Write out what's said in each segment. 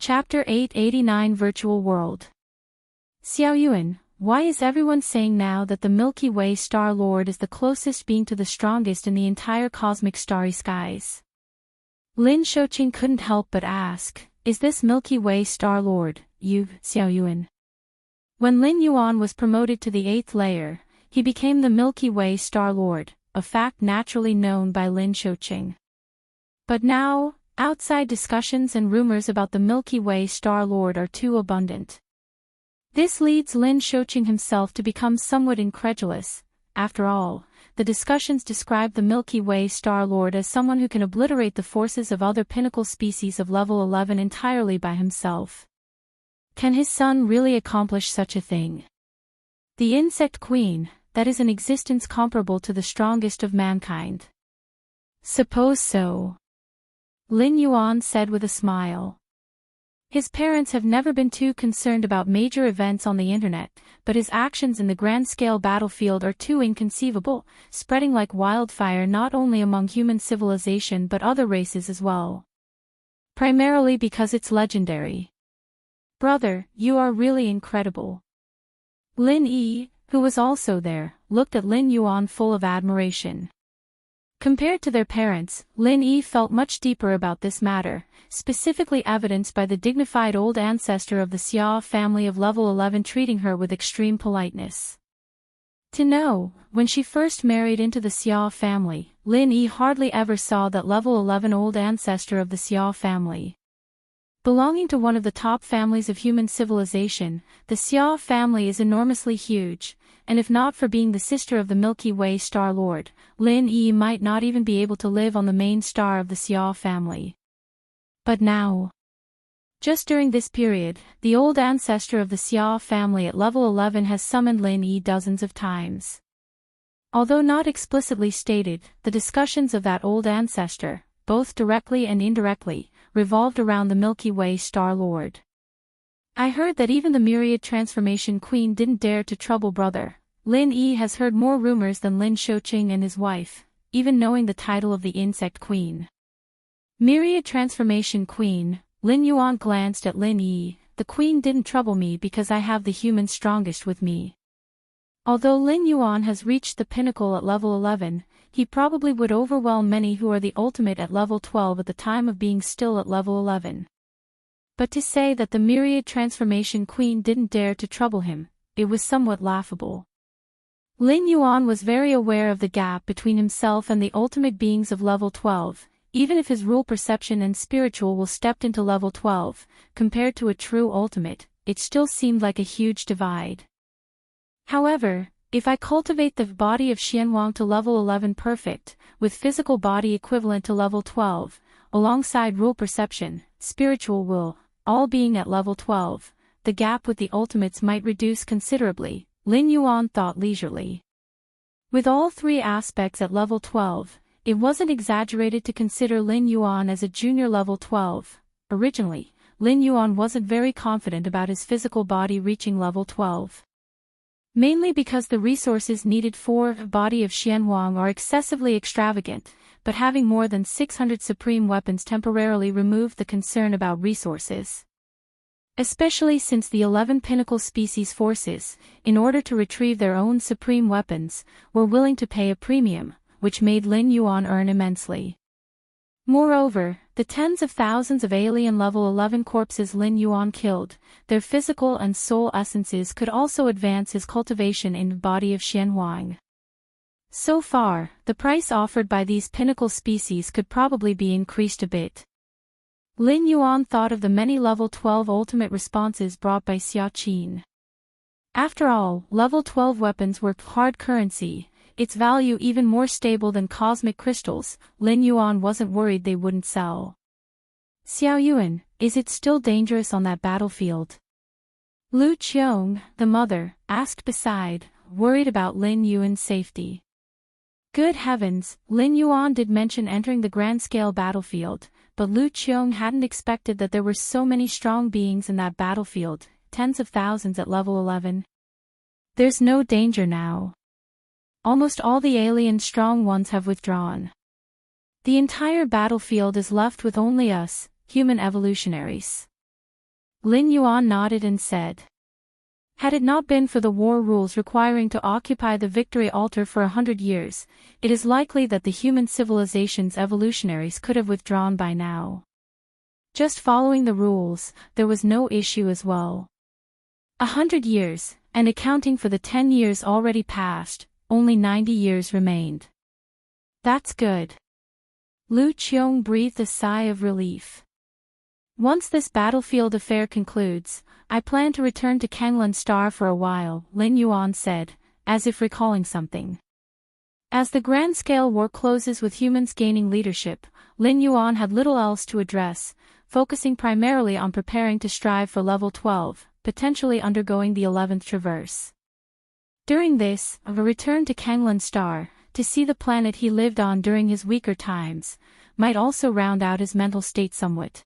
Chapter 889 Virtual World. Xiaoyuan, why is everyone saying now that the Milky Way Star Lord is the closest being to the strongest in the entire cosmic starry skies? Lin Shouqing couldn't help but ask, is this Milky Way Star Lord, Xiaoyuan? When Lin Yuan was promoted to the 8th layer, he became the Milky Way Star Lord, a fact naturally known by Lin Shouqing. But now, outside discussions and rumors about the Milky Way Star Lord are too abundant. This leads Lin Shouqing himself to become somewhat incredulous. After all, the discussions describe the Milky Way Star Lord as someone who can obliterate the forces of other pinnacle species of level 11 entirely by himself. Can his son really accomplish such a thing? The insect queen, that is an existence comparable to the strongest of mankind. Suppose so. Lin Yuan said with a smile. His parents have never been too concerned about major events on the internet, but his actions in the grand-scale battlefield are too inconceivable, spreading like wildfire not only among human civilization but other races as well. Primarily because it's legendary. Brother, you are really incredible. Lin Yi, who was also there, looked at Lin Yuan full of admiration. Compared to their parents, Lin Yi felt much deeper about this matter, specifically evidenced by the dignified old ancestor of the Xia family of level 11 treating her with extreme politeness. To know, when she first married into the Xia family, Lin Yi hardly ever saw that level 11 old ancestor of the Xia family. Belonging to one of the top families of human civilization, the Xia family is enormously huge, and if not for being the sister of the Milky Way Star Lord, Lin Yi might not even be able to live on the main star of the Xia family. But now, just during this period, the old ancestor of the Xia family at level 11 has summoned Lin Yi dozens of times. Although not explicitly stated, the discussions of that old ancestor, both directly and indirectly, revolved around the Milky Way Star Lord. I heard that even the Myriad Transformation Queen didn't dare to trouble brother. Lin Yi has heard more rumors than Lin Shouqing and his wife, even knowing the title of the Insect Queen. Myriad Transformation Queen, Lin Yuan glanced at Lin Yi. The queen didn't trouble me because I have the human strongest with me. Although Lin Yuan has reached the pinnacle at level 11, he probably would overwhelm many who are the ultimate at level 12 at the time of being still at level 11. But to say that the Myriad Transformation Queen didn't dare to trouble him, it was somewhat laughable. Lin Yuan was very aware of the gap between himself and the ultimate beings of level 12, even if his rule perception and spiritual will stepped into level 12, compared to a true ultimate, it still seemed like a huge divide. However, if I cultivate the body of Xianwang to level 11 perfect, with physical body equivalent to level 12, alongside rule perception, spiritual will, all being at level 12, the gap with the ultimates might reduce considerably, Lin Yuan thought leisurely. With all three aspects at level 12, it wasn't exaggerated to consider Lin Yuan as a junior level 12. Originally, Lin Yuan wasn't very confident about his physical body reaching level 12. Mainly because the resources needed for the body of Xianwang are excessively extravagant, but having more than 600 supreme weapons temporarily removed the concern about resources. Especially since the 11 pinnacle species forces, in order to retrieve their own supreme weapons, were willing to pay a premium, which made Lin Yuan earn immensely. Moreover, the tens of thousands of alien level 11 corpses Lin Yuan killed, their physical and soul essences could also advance his cultivation in the body of Xianwang. So far, the price offered by these pinnacle species could probably be increased a bit. Lin Yuan thought of the many level 12 ultimate responses brought by Xia Qin. After all, level 12 weapons were hard currency, its value even more stable than cosmic crystals. Lin Yuan wasn't worried they wouldn't sell. Xiaoyuan, is it still dangerous on that battlefield? Lu Qiong, the mother, asked beside, worried about Lin Yuan's safety. Good heavens, Lin Yuan did mention entering the grand-scale battlefield, but Lu Qiong hadn't expected that there were so many strong beings in that battlefield, tens of thousands at level 11. There's no danger now. Almost all the alien strong ones have withdrawn. The entire battlefield is left with only us, human evolutionaries. Lin Yuan nodded and said. Had it not been for the war rules requiring to occupy the victory altar for 100 years, it is likely that the human civilization's evolutionaries could have withdrawn by now. Just following the rules, there was no issue as well. 100 years, and accounting for the 10 years already passed, only 90 years remained. That's good. Lu Qiong breathed a sigh of relief. Once this battlefield affair concludes, I plan to return to Kanglan Star for a while, Lin Yuan said, as if recalling something. As the grand-scale war closes with humans gaining leadership, Lin Yuan had little else to address, focusing primarily on preparing to strive for level 12, potentially undergoing the 11th traverse. During this, a return to Kanglan Star, to see the planet he lived on during his weaker times, might also round out his mental state somewhat.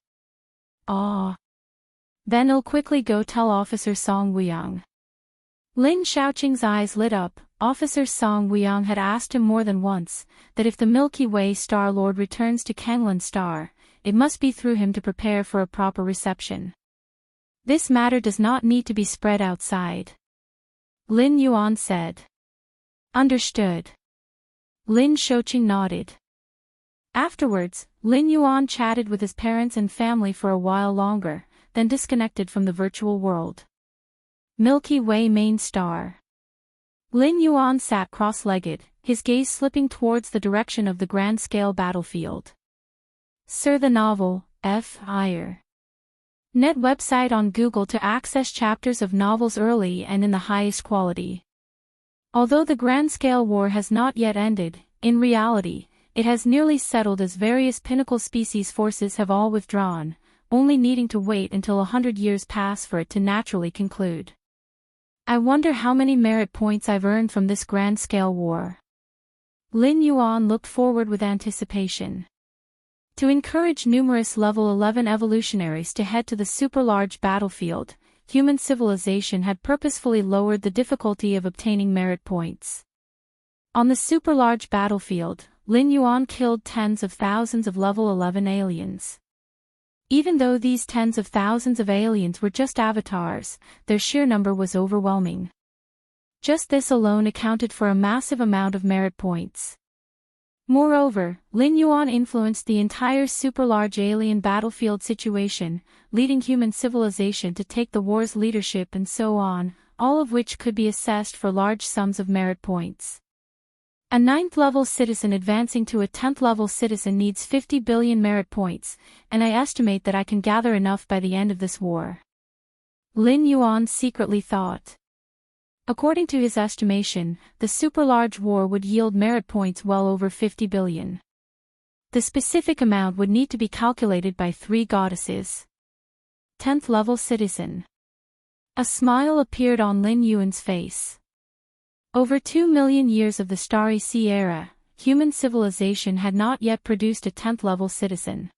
Then I'll quickly go tell Officer Song Wuyang. Lin Shaoqing's eyes lit up. Officer Song Wuyang had asked him more than once, that if the Milky Way Star Lord returns to Kanglan Star, it must be through him to prepare for a proper reception. This matter does not need to be spread outside. Lin Yuan said. Understood. Lin Shaoqing nodded. Afterwards, Lin Yuan chatted with his parents and family for a while longer, then disconnected from the virtual world. Milky Way main star. Lin Yuan sat cross-legged, his gaze slipping towards the direction of the grand-scale battlefield. Sir, the novel, F. Iyer. Net website on Google to access chapters of novels early and in the highest quality. Although the grand-scale war has not yet ended, in reality, it has nearly settled as various pinnacle species forces have all withdrawn, only needing to wait until 100 years pass for it to naturally conclude. I wonder how many merit points I've earned from this grand-scale war. Lin Yuan looked forward with anticipation. To encourage numerous level 11 evolutionaries to head to the super-large battlefield, human civilization had purposefully lowered the difficulty of obtaining merit points. On the super-large battlefield, Lin Yuan killed tens of thousands of level 11 aliens. Even though these tens of thousands of aliens were just avatars, their sheer number was overwhelming. Just this alone accounted for a massive amount of merit points. Moreover, Lin Yuan influenced the entire super-large alien battlefield situation, leading human civilization to take the war's leadership and so on, all of which could be assessed for large sums of merit points. A 9th-level citizen advancing to a 10th-level citizen needs 50 billion merit points, and I estimate that I can gather enough by the end of this war. Lin Yuan secretly thought. According to his estimation, the super-large war would yield merit points well over 50 billion. The specific amount would need to be calculated by 3 goddesses. 10th-level citizen. A smile appeared on Lin Yuan's face. Over 2 million years of the Starry Sea era, human civilization had not yet produced a 10th-level citizen.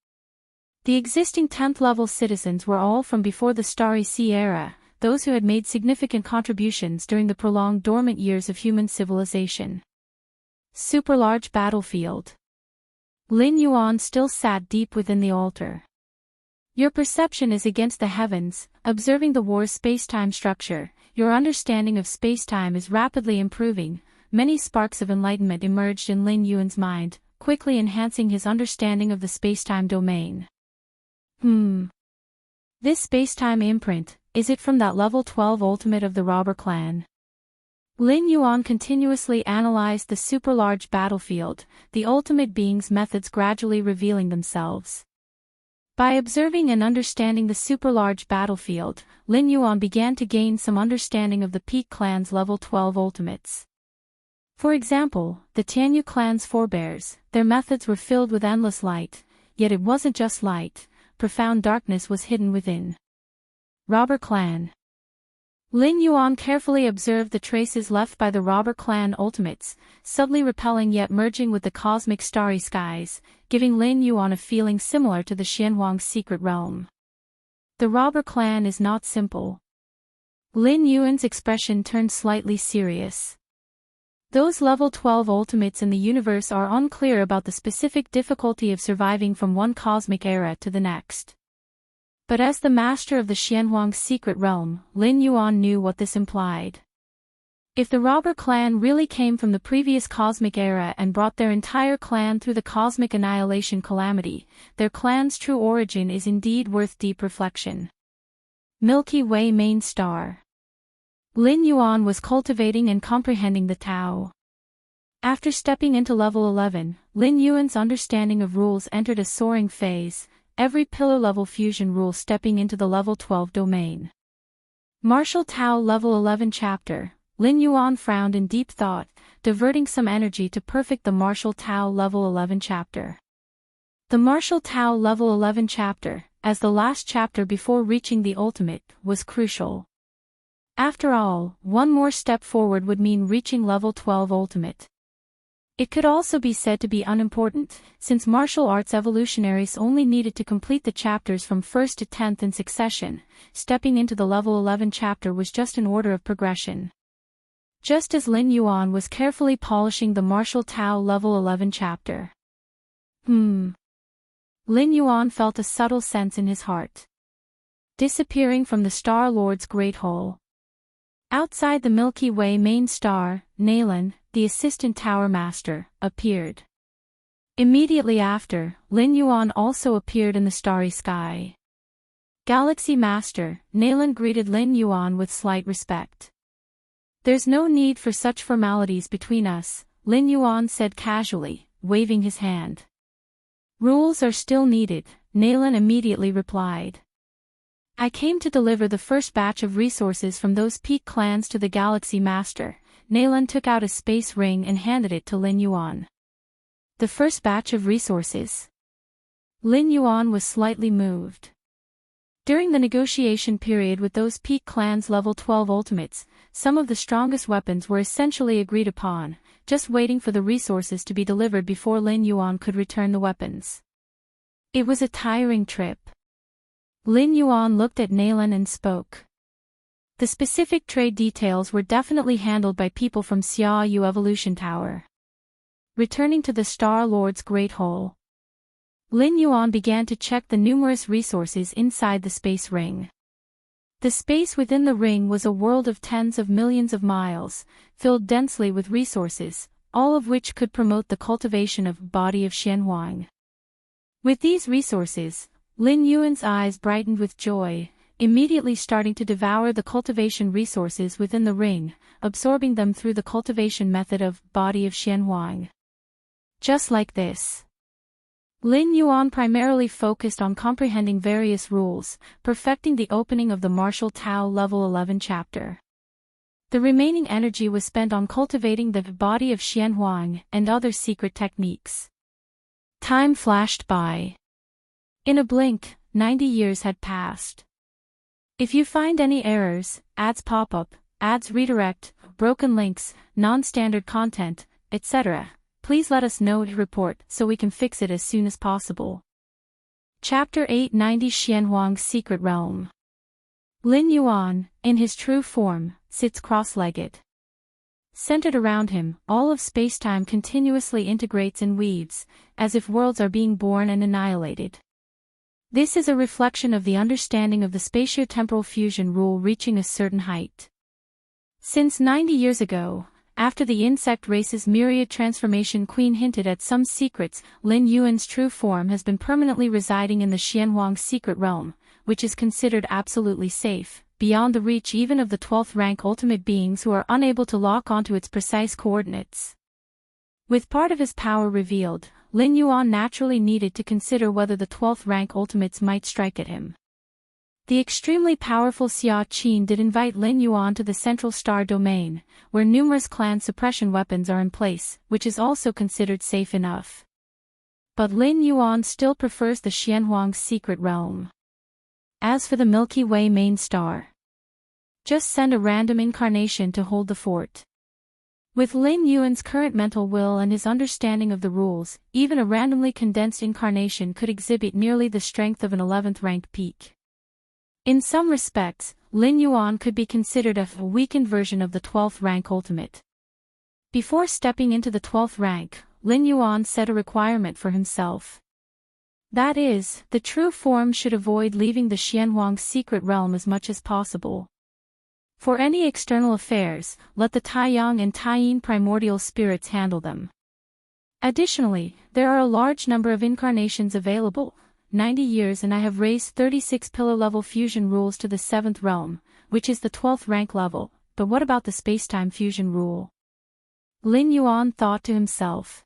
The existing 10th-level citizens were all from before the Starry Sea era, those who had made significant contributions during the prolonged dormant years of human civilization. Super-large battlefield. Lin Yuan still sat deep within the altar. Your perception is against the heavens, observing the war's space-time structure. Your understanding of space-time is rapidly improving. Many sparks of enlightenment emerged in Lin Yuan's mind, quickly enhancing his understanding of the space-time domain. This space-time imprint, is it from that level 12 ultimate of the robber clan? Lin Yuan continuously analyzed the super-large battlefield, the ultimate being's methods gradually revealing themselves. By observing and understanding the super-large battlefield, Lin Yuan began to gain some understanding of the Peak clan's level 12 ultimates. For example, the Tianyu clan's forebears, their methods were filled with endless light, yet it wasn't just light, profound darkness was hidden within. Robber clan. Lin Yuan carefully observed the traces left by the robber clan ultimates, subtly repelling yet merging with the cosmic starry skies, giving Lin Yuan a feeling similar to the Xianhuang's secret realm. The robber clan is not simple. Lin Yuan's expression turned slightly serious. Those level 12 ultimates in the universe are unclear about the specific difficulty of surviving from one cosmic era to the next. But as the master of the Xianhuang's secret realm, Lin Yuan knew what this implied. If the robber clan really came from the previous cosmic era and brought their entire clan through the cosmic annihilation calamity, their clan's true origin is indeed worth deep reflection. Milky Way main star. Lin Yuan was cultivating and comprehending the Tao. After stepping into level 11, Lin Yuan's understanding of rules entered a soaring phase, every pillar-level fusion rule stepping into the level 12 domain. Martial Tao level 11 chapter. Lin Yuan frowned in deep thought, diverting some energy to perfect the Martial Tao level 11 chapter. The Martial Tao level 11 chapter, as the last chapter before reaching the ultimate, was crucial. After all, one more step forward would mean reaching level 12 ultimate. It could also be said to be unimportant, since martial arts evolutionaries only needed to complete the chapters from 1st to 10th in succession. Stepping into the level 11 chapter was just an order of progression. Just as Lin Yuan was carefully polishing the Martial Tao level 11 chapter. Lin Yuan felt a subtle sense in his heart. Disappearing from the Star Lord's Great Hole. Outside the Milky Way main star, Nalan, the assistant tower master, appeared. Immediately after, Lin Yuan also appeared in the starry sky. Galaxy Master, Nalan greeted Lin Yuan with slight respect. "There's no need for such formalities between us," Lin Yuan said casually, waving his hand. "Rules are still needed," Nalan immediately replied. "I came to deliver the first batch of resources from those peak clans to the Galaxy Master." Nalan took out a space ring and handed it to Lin Yuan. "The first batch of resources?" Lin Yuan was slightly moved. During the negotiation period with those peak clans level 12 ultimates, some of the strongest weapons were essentially agreed upon, just waiting for the resources to be delivered before Lin Yuan could return the weapons. It was a tiring trip. Lin Yuan looked at Nalan and spoke. The specific trade details were definitely handled by people from Xia Yu Evolution Tower. Returning to the Star Lord's Great Hole, Lin Yuan began to check the numerous resources inside the space ring. The space within the ring was a world of tens of millions of miles, filled densely with resources, all of which could promote the cultivation of body of Xianhuang. With these resources, Lin Yuan's eyes brightened with joy, immediately starting to devour the cultivation resources within the ring, absorbing them through the cultivation method of body of Xianhuang. Just like this. Lin Yuan primarily focused on comprehending various rules, perfecting the opening of the Martial Tao level 11 chapter. The remaining energy was spent on cultivating the body of Xianhuang and other secret techniques. Time flashed by. In a blink, 90 years had passed. If you find any errors, ads pop up, ads redirect, broken links, non-standard content, etc., please let us know to report so we can fix it as soon as possible. Chapter 890 Xianhuang's Secret Realm. Lin Yuan, in his true form, sits cross-legged. Centered around him, all of spacetime continuously integrates and weaves, as if worlds are being born and annihilated. This is a reflection of the understanding of the spatio-temporal fusion rule reaching a certain height. Since 90 years ago, after the insect race's myriad transformation queen hinted at some secrets, Lin Yuan's true form has been permanently residing in the Xianhuang secret realm, which is considered absolutely safe, beyond the reach even of the 12th rank ultimate beings who are unable to lock onto its precise coordinates. With part of his power revealed, Lin Yuan naturally needed to consider whether the 12th rank ultimates might strike at him. The extremely powerful Xia Qin did invite Lin Yuan to the Central Star Domain, where numerous clan suppression weapons are in place, which is also considered safe enough. But Lin Yuan still prefers the Xianhuang secret realm. As for the Milky Way main star, just send a random incarnation to hold the fort. With Lin Yuan's current mental will and his understanding of the rules, even a randomly condensed incarnation could exhibit nearly the strength of an 11th rank peak. In some respects, Lin Yuan could be considered a weakened version of the 12th rank ultimate. Before stepping into the 12th rank, Lin Yuan set a requirement for himself. That is, the true form should avoid leaving the Xianhuang's secret realm as much as possible. For any external affairs, let the Taiyang and Taiyin primordial spirits handle them. Additionally, there are a large number of incarnations available, 90 years, and I have raised 36 pillar-level fusion rules to the 7th realm, which is the 12th rank level, but what about the spacetime fusion rule? Lin Yuan thought to himself.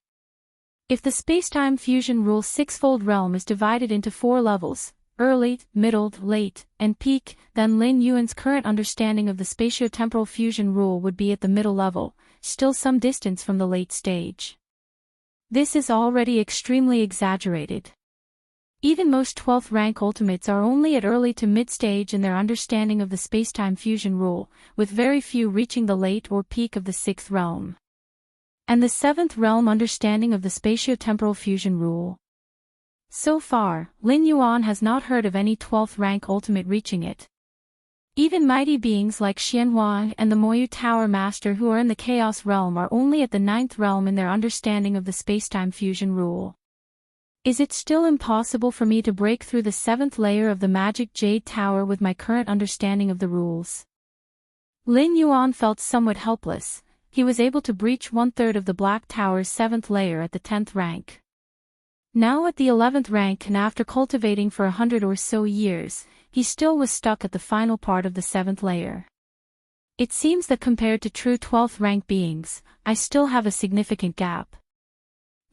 If the spacetime fusion rule sixfold realm is divided into 4 levels, early, middle, late, and peak, then Lin Yuan's current understanding of the spatiotemporal fusion rule would be at the middle level, still some distance from the late stage. This is already extremely exaggerated. Even most 12th rank ultimates are only at early to mid-stage in their understanding of the spacetime fusion rule, with very few reaching the late or peak of the 6th realm. And the 7th realm understanding of the spatiotemporal fusion rule. So far, Lin Yuan has not heard of any 12th rank ultimate reaching it. Even mighty beings like Xianhuang and the Moyu Tower Master who are in the Chaos realm are only at the 9th realm in their understanding of the spacetime fusion rule. Is it still impossible for me to break through the 7th layer of the Magic Jade Tower with my current understanding of the rules? Lin Yuan felt somewhat helpless. He was able to breach 1/3 of the Black Tower's 7th layer at the 10th rank. Now at the 11th rank, and after cultivating for 100 or so years, he still was stuck at the final part of the 7th layer. It seems that compared to true 12th rank beings, I still have a significant gap.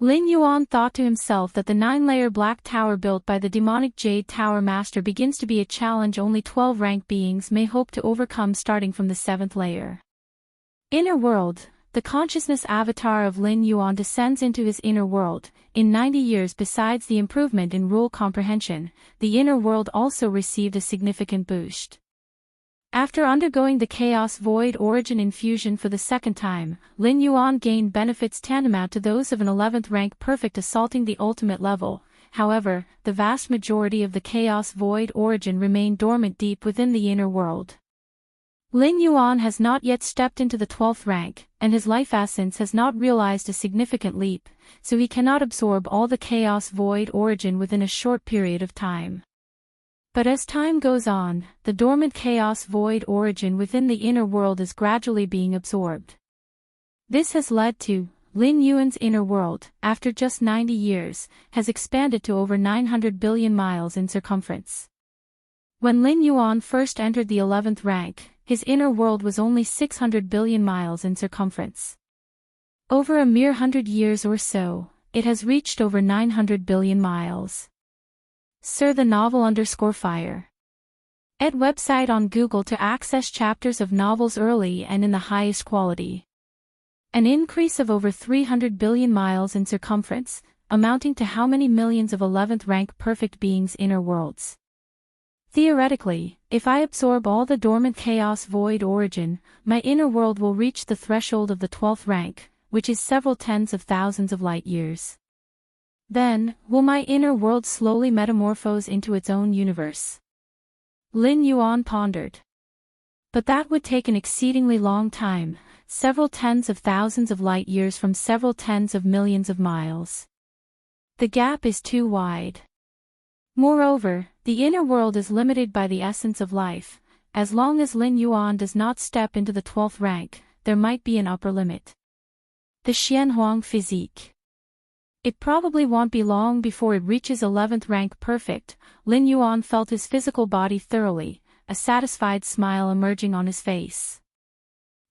Lin Yuan thought to himself that the 9-layer Black Tower built by the demonic Jade Tower Master begins to be a challenge only 12 rank beings may hope to overcome starting from the 7th layer. Inner world. The consciousness avatar of Lin Yuan descends into his inner world. In 90 years, besides the improvement in rule comprehension, the inner world also received a significant boost. After undergoing the Chaos Void Origin infusion for the 2nd time, Lin Yuan gained benefits tantamount to those of an 11th rank perfect assaulting the ultimate level. However, the vast majority of the Chaos Void Origin remained dormant deep within the inner world. Lin Yuan has not yet stepped into the 12th rank, and his life essence has not realized a significant leap, so he cannot absorb all the Chaos Void Origin within a short period of time. But as time goes on, the dormant Chaos Void Origin within the inner world is gradually being absorbed. This has led to Lin Yuan's inner world, after just 90 years, has expanded to over 900 billion miles in circumference. When Lin Yuan first entered the 11th rank, his inner world was only 600 billion miles in circumference. Over a mere 100 years or so, it has reached over 900 billion miles. Sir the novel _fire. Ed website on Google to access chapters of novels early and in the highest quality. An increase of over 300 billion miles in circumference, amounting to how many millions of 11th rank perfect beings' inner worlds? Theoretically, if I absorb all the dormant Chaos Void Origin, my inner world will reach the threshold of the 12th rank, which is several tens of thousands of light years. Then, will my inner world slowly metamorphose into its own universe? Lin Yuan pondered. But that would take an exceedingly long time, several tens of thousands of light years from several tens of millions of miles. The gap is too wide. Moreover, the inner world is limited by the essence of life. As long as Lin Yuan does not step into the 12th rank, there might be an upper limit. The Xianhuang physique. It probably won't be long before it reaches 11th rank perfect. Lin Yuan felt his physical body thoroughly, a satisfied smile emerging on his face.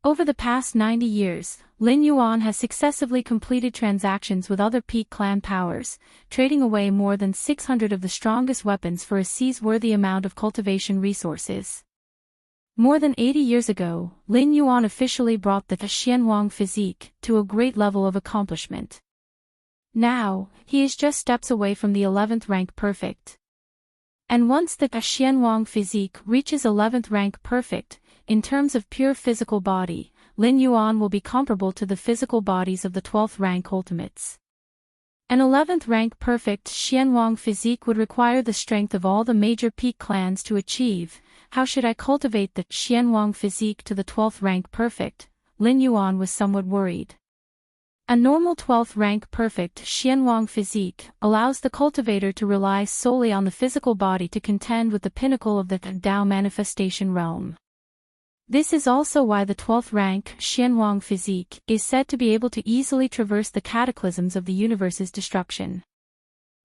Over the past 90 years, Lin Yuan has successively completed transactions with other peak clan powers, trading away more than 600 of the strongest weapons for a seizworthy amount of cultivation resources. More than 80 years ago, Lin Yuan officially brought the Xianhuang physique to a great level of accomplishment. Now, he is just steps away from the 11th rank perfect. And once the Xianhuang physique reaches 11th rank perfect, in terms of pure physical body, Lin Yuan will be comparable to the physical bodies of the 12th rank ultimates. An 11th rank perfect Xianhuang physique would require the strength of all the major peak clans to achieve. How should I cultivate the Xianhuang physique to the 12th rank perfect? Lin Yuan was somewhat worried. A normal 12th rank perfect Xianwang physique allows the cultivator to rely solely on the physical body to contend with the pinnacle of the Tao manifestation realm. This is also why the 12th rank Xianwang physique is said to be able to easily traverse the cataclysms of the universe's destruction.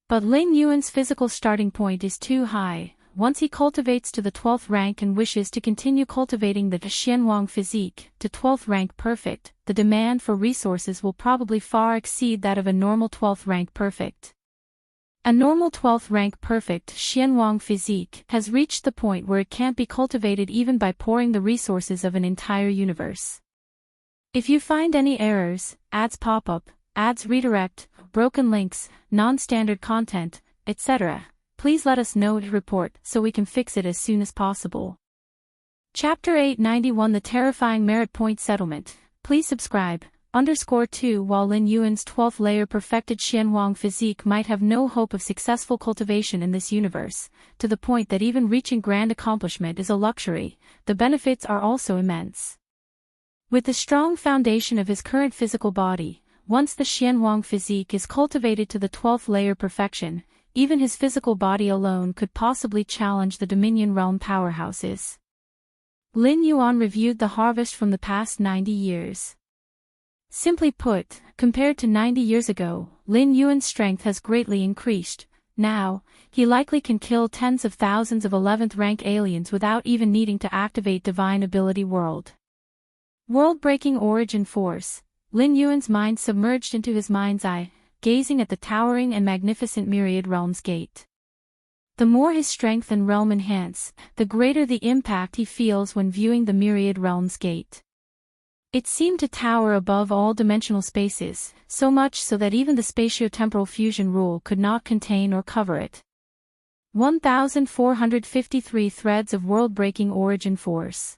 But Lin Yuan's physical starting point is too high. Once he cultivates to the 12th rank and wishes to continue cultivating the Xianwang physique to 12th rank perfect, the demand for resources will probably far exceed that of a normal 12th rank perfect. A normal 12th rank perfect Xianwang physique has reached the point where it can't be cultivated even by pouring the resources of an entire universe. If you find any errors, ads pop up, ads redirect, broken links, non-standard content, etc., please let us know to report so we can fix it as soon as possible. Chapter 891 The Terrifying Merit Point Settlement. Please subscribe. _2 While Lin Yuan's 12th layer perfected Xianwang physique might have no hope of successful cultivation in this universe, to the point that even reaching grand accomplishment is a luxury, the benefits are also immense. With the strong foundation of his current physical body, once the Xianwang physique is cultivated to the 12th layer perfection, even his physical body alone could possibly challenge the Dominion Realm powerhouses. Lin Yuan reviewed the harvest from the past 90 years. Simply put, compared to 90 years ago, Lin Yuan's strength has greatly increased. Now, he likely can kill tens of thousands of 11th rank aliens without even needing to activate Divine Ability World. World-breaking origin force. Lin Yuan's mind submerged into his mind's eye, gazing at the towering and magnificent Myriad Realms Gate. The more his strength and realm enhance, the greater the impact he feels when viewing the Myriad Realms Gate. It seemed to tower above all dimensional spaces, so much so that even the spatio-temporal fusion rule could not contain or cover it. 1,453 threads of world-breaking origin force.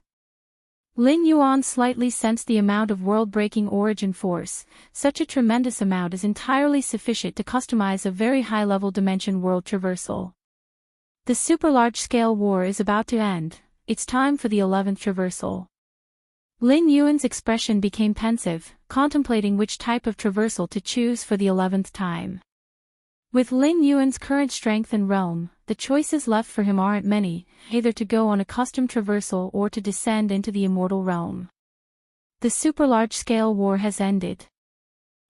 Lin Yuan slightly sensed the amount of world-breaking origin force. Such a tremendous amount is entirely sufficient to customize a very high-level dimension world traversal. The super-large-scale war is about to end. It's time for the 11th traversal. Lin Yuan's expression became pensive, contemplating which type of traversal to choose for the 11th time. With Lin Yuan's current strength and realm, the choices left for him aren't many, either to go on a custom traversal or to descend into the immortal realm. The super-large-scale war has ended.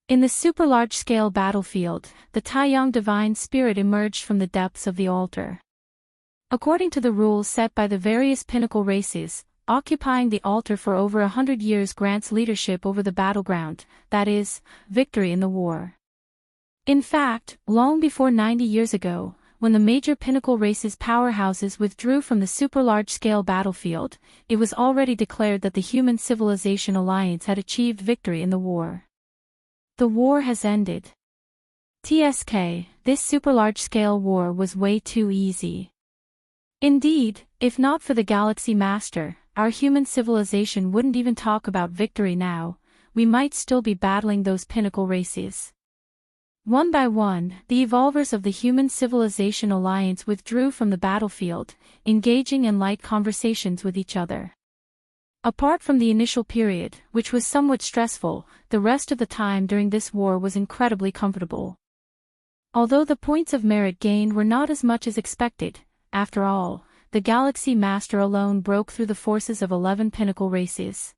In the super-large-scale battlefield, the Taiyang divine spirit emerged from the depths of the altar. According to the rules set by the various pinnacle races, occupying the altar for over 100 years grants leadership over the battleground, that is, victory in the war. In fact, long before 90 years ago, when the major pinnacle races' powerhouses withdrew from the super-large-scale battlefield, it was already declared that the Human Civilization Alliance had achieved victory in the war. The war has ended. TSK, this super-large-scale war was way too easy. Indeed, if not for the Galaxy Master, our human civilization wouldn't even talk about victory now. We might still be battling those pinnacle races. One by one, the evolvers of the Human Civilization Alliance withdrew from the battlefield, engaging in light conversations with each other. Apart from the initial period, which was somewhat stressful, the rest of the time during this war was incredibly comfortable. Although the points of merit gained were not as much as expected, after all, the Galaxy Master alone broke through the forces of 11 pinnacle races.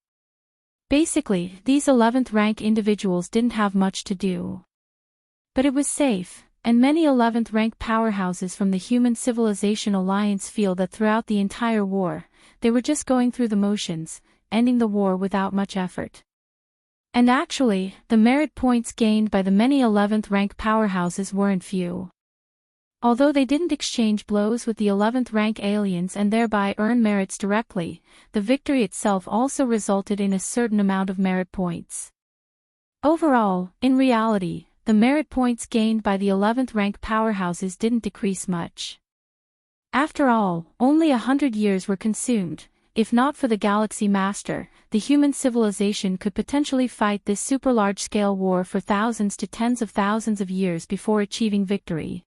Basically, these 11th rank individuals didn't have much to do. But it was safe, and many 11th rank powerhouses from the Human Civilization Alliance feel that throughout the entire war, they were just going through the motions, ending the war without much effort. And actually, the merit points gained by the many 11th rank powerhouses weren't few. Although they didn't exchange blows with the 11th rank aliens and thereby earn merits directly, the victory itself also resulted in a certain amount of merit points. Overall, in reality, the merit points gained by the 11th rank powerhouses didn't decrease much. After all, only 100 years were consumed. If not for the Galaxy Master, the human civilization could potentially fight this super-large-scale war for thousands to tens of thousands of years before achieving victory.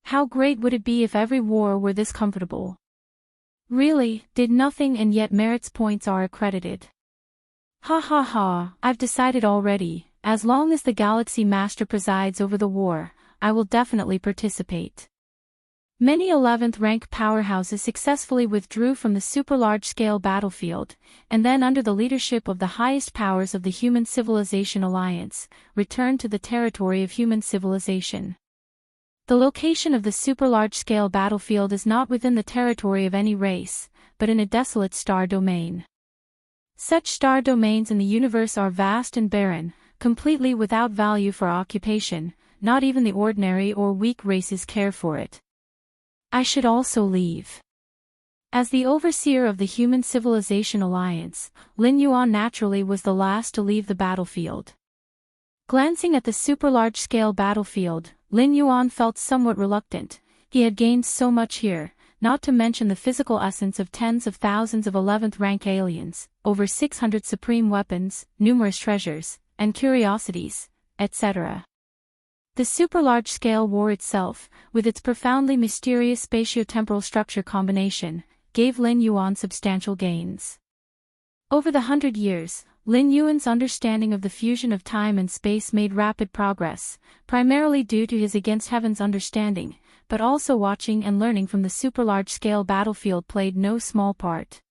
How great would it be if every war were this comfortable? Really, did nothing and yet merits points are accredited. Ha ha ha, I've decided already. as long as the Galaxy Master presides over the war, I will definitely participate. Many 11th rank powerhouses successfully withdrew from the super large-scale battlefield, and then under the leadership of the highest powers of the Human Civilization Alliance, returned to the territory of human civilization. The location of the super large-scale battlefield is not within the territory of any race, but in a desolate star domain. Such star domains in the universe are vast and barren, completely without value for occupation, not even the ordinary or weak races care for it. I should also leave. As the overseer of the Human Civilization Alliance, Lin Yuan naturally was the last to leave the battlefield. Glancing at the super large-scale battlefield, Lin Yuan felt somewhat reluctant. He had gained so much here, not to mention the physical essence of tens of thousands of 11th rank aliens, over 600 supreme weapons, numerous treasures, and curiosities, etc. The super large-scale war itself, with its profoundly mysterious spatio-temporal structure combination, gave Lin Yuan substantial gains. Over the 100 years, Lin Yuan's understanding of the fusion of time and space made rapid progress, primarily due to his against heaven's understanding, but also watching and learning from the super large-scale battlefield played no small part.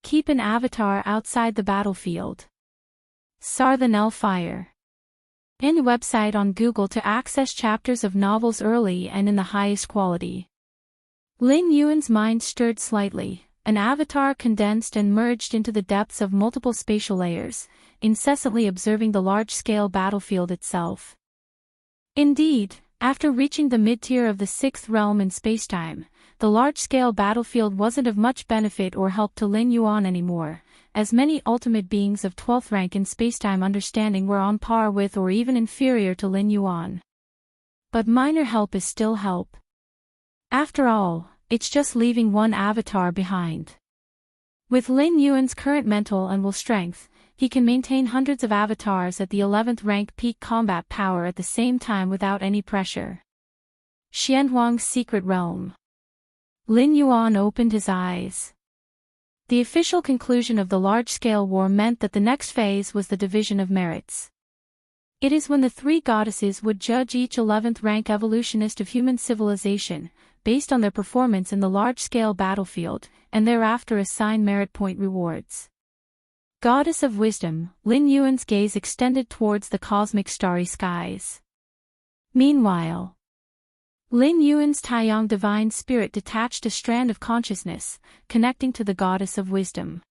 Keep an avatar outside the battlefield. Sar the Nellfire. In website on Google to access chapters of novels early and in the highest quality. Lin Yuan's mind stirred slightly, an avatar condensed and merged into the depths of multiple spatial layers, incessantly observing the large-scale battlefield itself. Indeed, after reaching the mid-tier of the 6th realm in spacetime, the large-scale battlefield wasn't of much benefit or help to Lin Yuan anymore, as many ultimate beings of 12th rank in spacetime understanding were on par with or even inferior to Lin Yuan. But minor help is still help. After all, it's just leaving one avatar behind. With Lin Yuan's current mental and will strength, he can maintain hundreds of avatars at the 11th rank peak combat power at the same time without any pressure. Xianhuang's Secret Realm. Lin Yuan opened his eyes. The official conclusion of the large-scale war meant that the next phase was the division of merits. It is when the three goddesses would judge each 11th rank evolutionist of human civilization, based on their performance in the large-scale battlefield, and thereafter assign merit point rewards. Goddess of Wisdom, Lin Yuan's gaze extended towards the cosmic starry skies. Meanwhile, Lin Yuan's Taiyang divine spirit detached a strand of consciousness, connecting to the Goddess of Wisdom.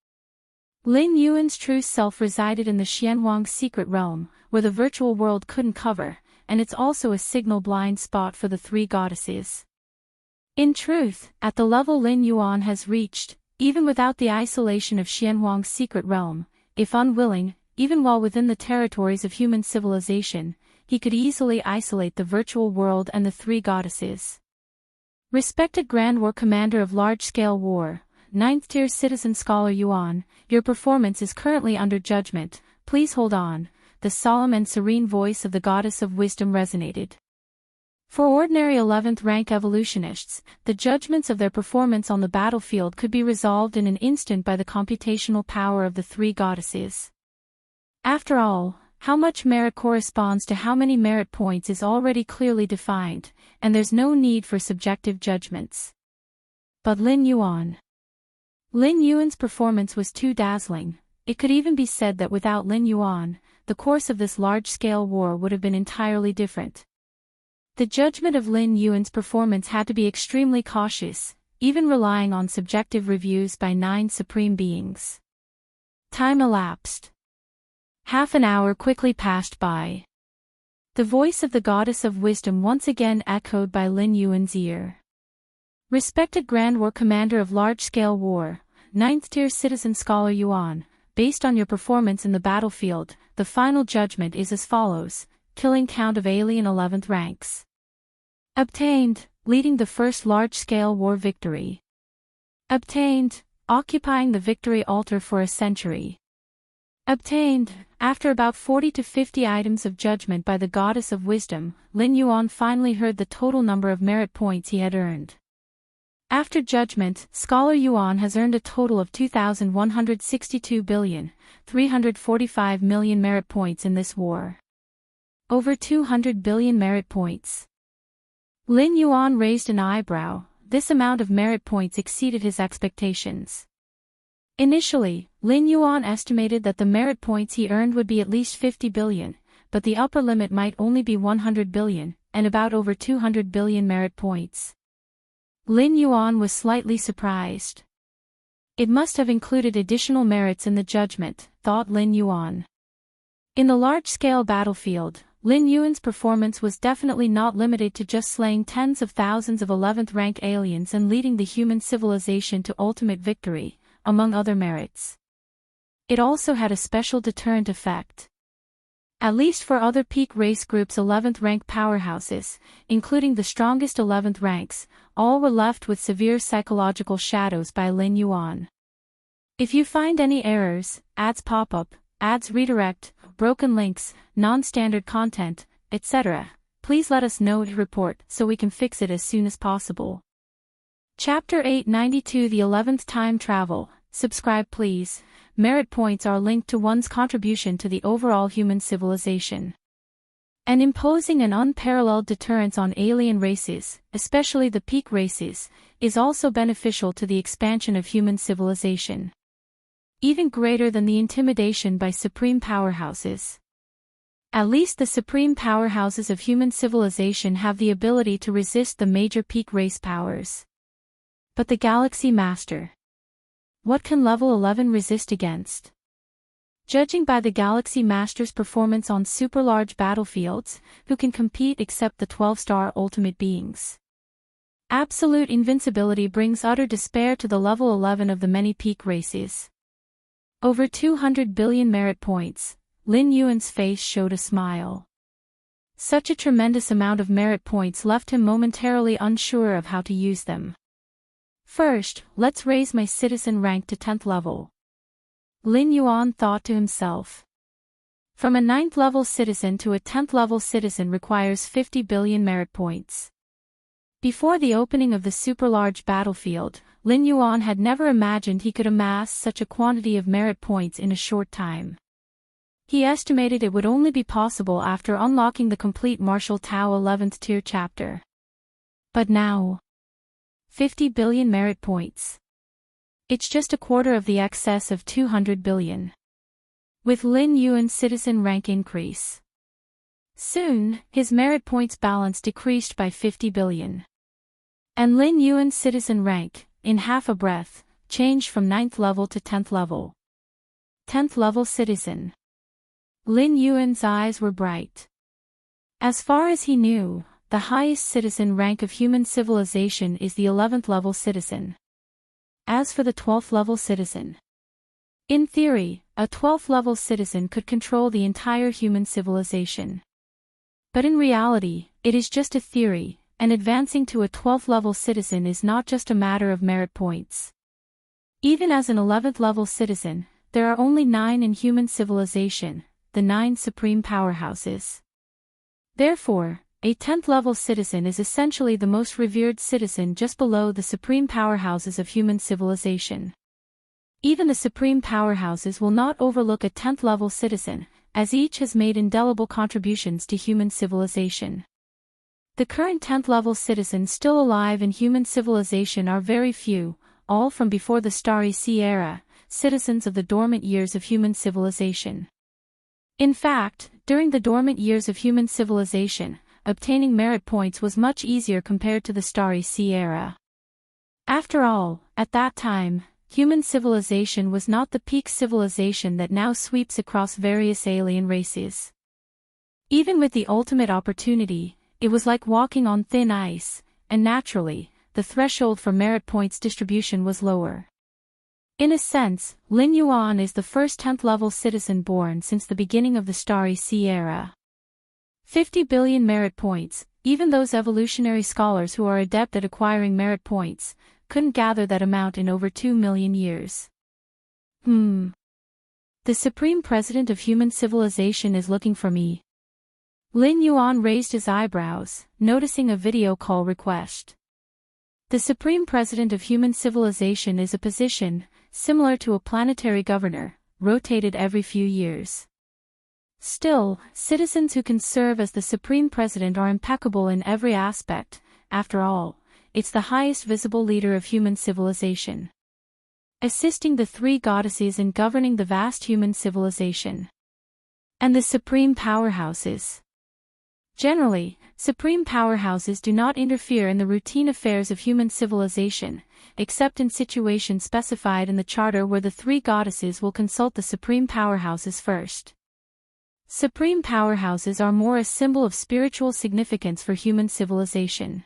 Lin Yuan's true self resided in the Xianhuang Secret Realm, where the virtual world couldn't cover, and it's also a signal blind spot for the three goddesses. In truth, at the level Lin Yuan has reached, even without the isolation of Xianhuang's Secret Realm, if unwilling, even while within the territories of human civilization, he could easily isolate the virtual world and the three goddesses. Respected Grand War Commander of Large-Scale War, 9th Tier Citizen Scholar Yuan, your performance is currently under judgment, please hold on, the solemn and serene voice of the Goddess of Wisdom resonated. For ordinary 11th rank evolutionists, the judgments of their performance on the battlefield could be resolved in an instant by the computational power of the three goddesses. After all, how much merit corresponds to how many merit points is already clearly defined, and there's no need for subjective judgments. But Lin Yuan's performance was too dazzling. It could even be said that without Lin Yuan, the course of this large-scale war would have been entirely different. The judgment of Lin Yuan's performance had to be extremely cautious, even relying on subjective reviews by 9 supreme beings. Time elapsed. Half an hour quickly passed by. The voice of the Goddess of Wisdom once again echoed by Lin Yuan's ear. Respected Grand War Commander of Large-Scale War, 9th Tier Citizen Scholar Yuan, based on your performance in the battlefield, the final judgment is as follows: killing count of alien 11th ranks. Obtained, leading the first large-scale war victory. Obtained, occupying the victory altar for a century. Obtained, after about 40 to 50 items of judgment by the Goddess of Wisdom, Lin Yuan finally heard the total number of merit points he had earned. After judgment, Scholar Yuan has earned a total of 2,162,345,000,000 merit points in this war. Over 200 billion merit points. Lin Yuan raised an eyebrow. This amount of merit points exceeded his expectations. Initially, Lin Yuan estimated that the merit points he earned would be at least 50 billion, but the upper limit might only be 100 billion, and about over 200 billion merit points. Lin Yuan was slightly surprised. It must have included additional merits in the judgment, thought Lin Yuan. In the large-scale battlefield, Lin Yuan's performance was definitely not limited to just slaying tens of thousands of 11th rank aliens and leading the human civilization to ultimate victory, among other merits. It also had a special deterrent effect. At least for other peak race groups' 11th rank powerhouses, including the strongest 11th ranks, all were left with severe psychological shadows by Lin Yuan. If you find any errors, ads pop up, ads redirect, broken links, non-standard content, etc., please let us know to report so we can fix it as soon as possible. Chapter 892 The 11th Time Travel. Subscribe please. Merit points are linked to one's contribution to the overall human civilization. And imposing an unparalleled deterrence on alien races, especially the peak races, is also beneficial to the expansion of human civilization. Even greater than the intimidation by supreme powerhouses. At least the supreme powerhouses of human civilization have the ability to resist the major peak race powers. But the Galaxy Master. What can level 11 resist against? Judging by the Galaxy Master's performance on super large battlefields, who can compete except the 12-star ultimate beings? Absolute invincibility brings utter despair to the level 11 of the many peak races. Over 200 billion merit points. Lin Yuan's face showed a smile. Such a tremendous amount of merit points left him momentarily unsure of how to use them. First, let's raise my citizen rank to 10th level. Lin Yuan thought to himself. From a 9th level citizen to a 10th level citizen requires 50 billion merit points. Before the opening of the super large battlefield, Lin Yuan had never imagined he could amass such a quantity of merit points in a short time. He estimated it would only be possible after unlocking the complete Martial Tao 11th tier chapter. But now, 50 billion merit points. It's just a quarter of the excess of 200 billion. With Lin Yuan's citizen rank increase. Soon, his merit points balance decreased by 50 billion. And Lin Yuan's citizen rank, in half a breath, changed from 9th level to 10th level. 10th level citizen. Lin Yuan's eyes were bright. As far as he knew, the highest citizen rank of human civilization is the 11th level citizen. As for the 12th level citizen. In theory, a 12th level citizen could control the entire human civilization. But in reality, it is just a theory, and advancing to a 12th level citizen is not just a matter of merit points. Even as an 11th level citizen, there are only 9 in human civilization, the 9 supreme powerhouses. Therefore, a 10th level citizen is essentially the most revered citizen just below the supreme powerhouses of human civilization. Even the supreme powerhouses will not overlook a 10th level citizen, as each has made indelible contributions to human civilization. The current 10th level citizens still alive in human civilization are very few, all from before the Starry Sea era, citizens of the dormant years of human civilization. In fact, during the dormant years of human civilization, obtaining merit points was much easier compared to the Starry Sea era. After all, at that time, human civilization was not the peak civilization that now sweeps across various alien races. Even with the ultimate opportunity, it was like walking on thin ice, and naturally, the threshold for merit points distribution was lower. In a sense, Lin Yuan is the first 10th level citizen born since the beginning of the Starry Sea era. 50 billion merit points, even those evolutionary scholars who are adept at acquiring merit points, couldn't gather that amount in over 2 million years. The Supreme President of human civilization is looking for me. Lin Yuan raised his eyebrows, noticing a video call request. The Supreme President of human civilization is a position, similar to a planetary governor, rotated every few years. Still, citizens who can serve as the Supreme President are impeccable in every aspect. After all, it's the highest visible leader of human civilization, assisting the three goddesses in governing the vast human civilization. And the supreme powerhouses. Generally, supreme powerhouses do not interfere in the routine affairs of human civilization, except in situations specified in the charter where the three goddesses will consult the supreme powerhouses first. Supreme powerhouses are more a symbol of spiritual significance for human civilization.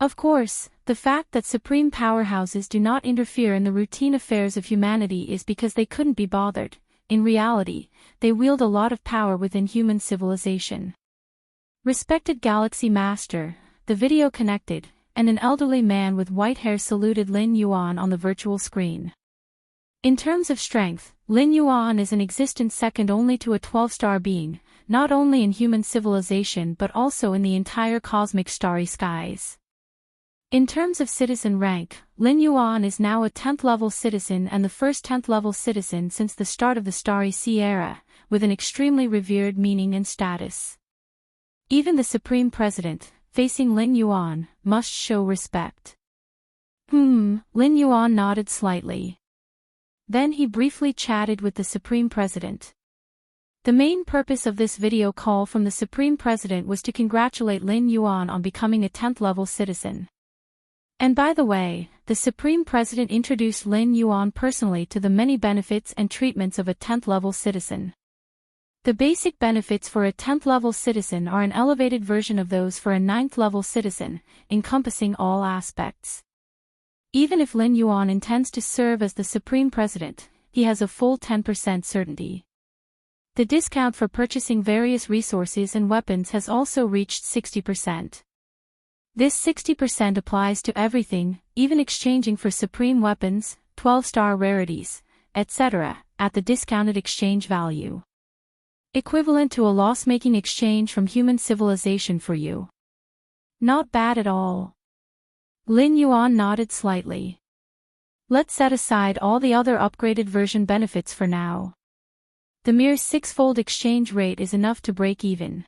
Of course, the fact that supreme powerhouses do not interfere in the routine affairs of humanity is because they couldn't be bothered. In reality, they wield a lot of power within human civilization. Respected Galaxy Master, the video connected, and an elderly man with white hair saluted Lin Yuan on the virtual screen. In terms of strength, Lin Yuan is an existence second only to a 12-star being, not only in human civilization but also in the entire cosmic starry skies. In terms of citizen rank, Lin Yuan is now a 10th-level citizen and the first 10th-level citizen since the start of the Starry Sea era, with an extremely revered meaning and status. Even the Supreme President, facing Lin Yuan, must show respect. Lin Yuan nodded slightly. Then he briefly chatted with the Supreme President. The main purpose of this video call from the Supreme President was to congratulate Lin Yuan on becoming a 10th-level citizen. And by the way, the Supreme President introduced Lin Yuan personally to the many benefits and treatments of a 10th-level citizen. The basic benefits for a 10th-level citizen are an elevated version of those for a 9th-level citizen, encompassing all aspects. Even if Lin Yuan intends to serve as the Supreme President, he has a full 10% certainty. The discount for purchasing various resources and weapons has also reached 60%. This 60% applies to everything, even exchanging for supreme weapons, 12-star rarities, etc., at the discounted exchange value. Equivalent to a loss-making exchange from human civilization for you. Not bad at all. Lin Yuan nodded slightly. Let's set aside all the other upgraded version benefits for now. The mere 6-fold exchange rate is enough to break even.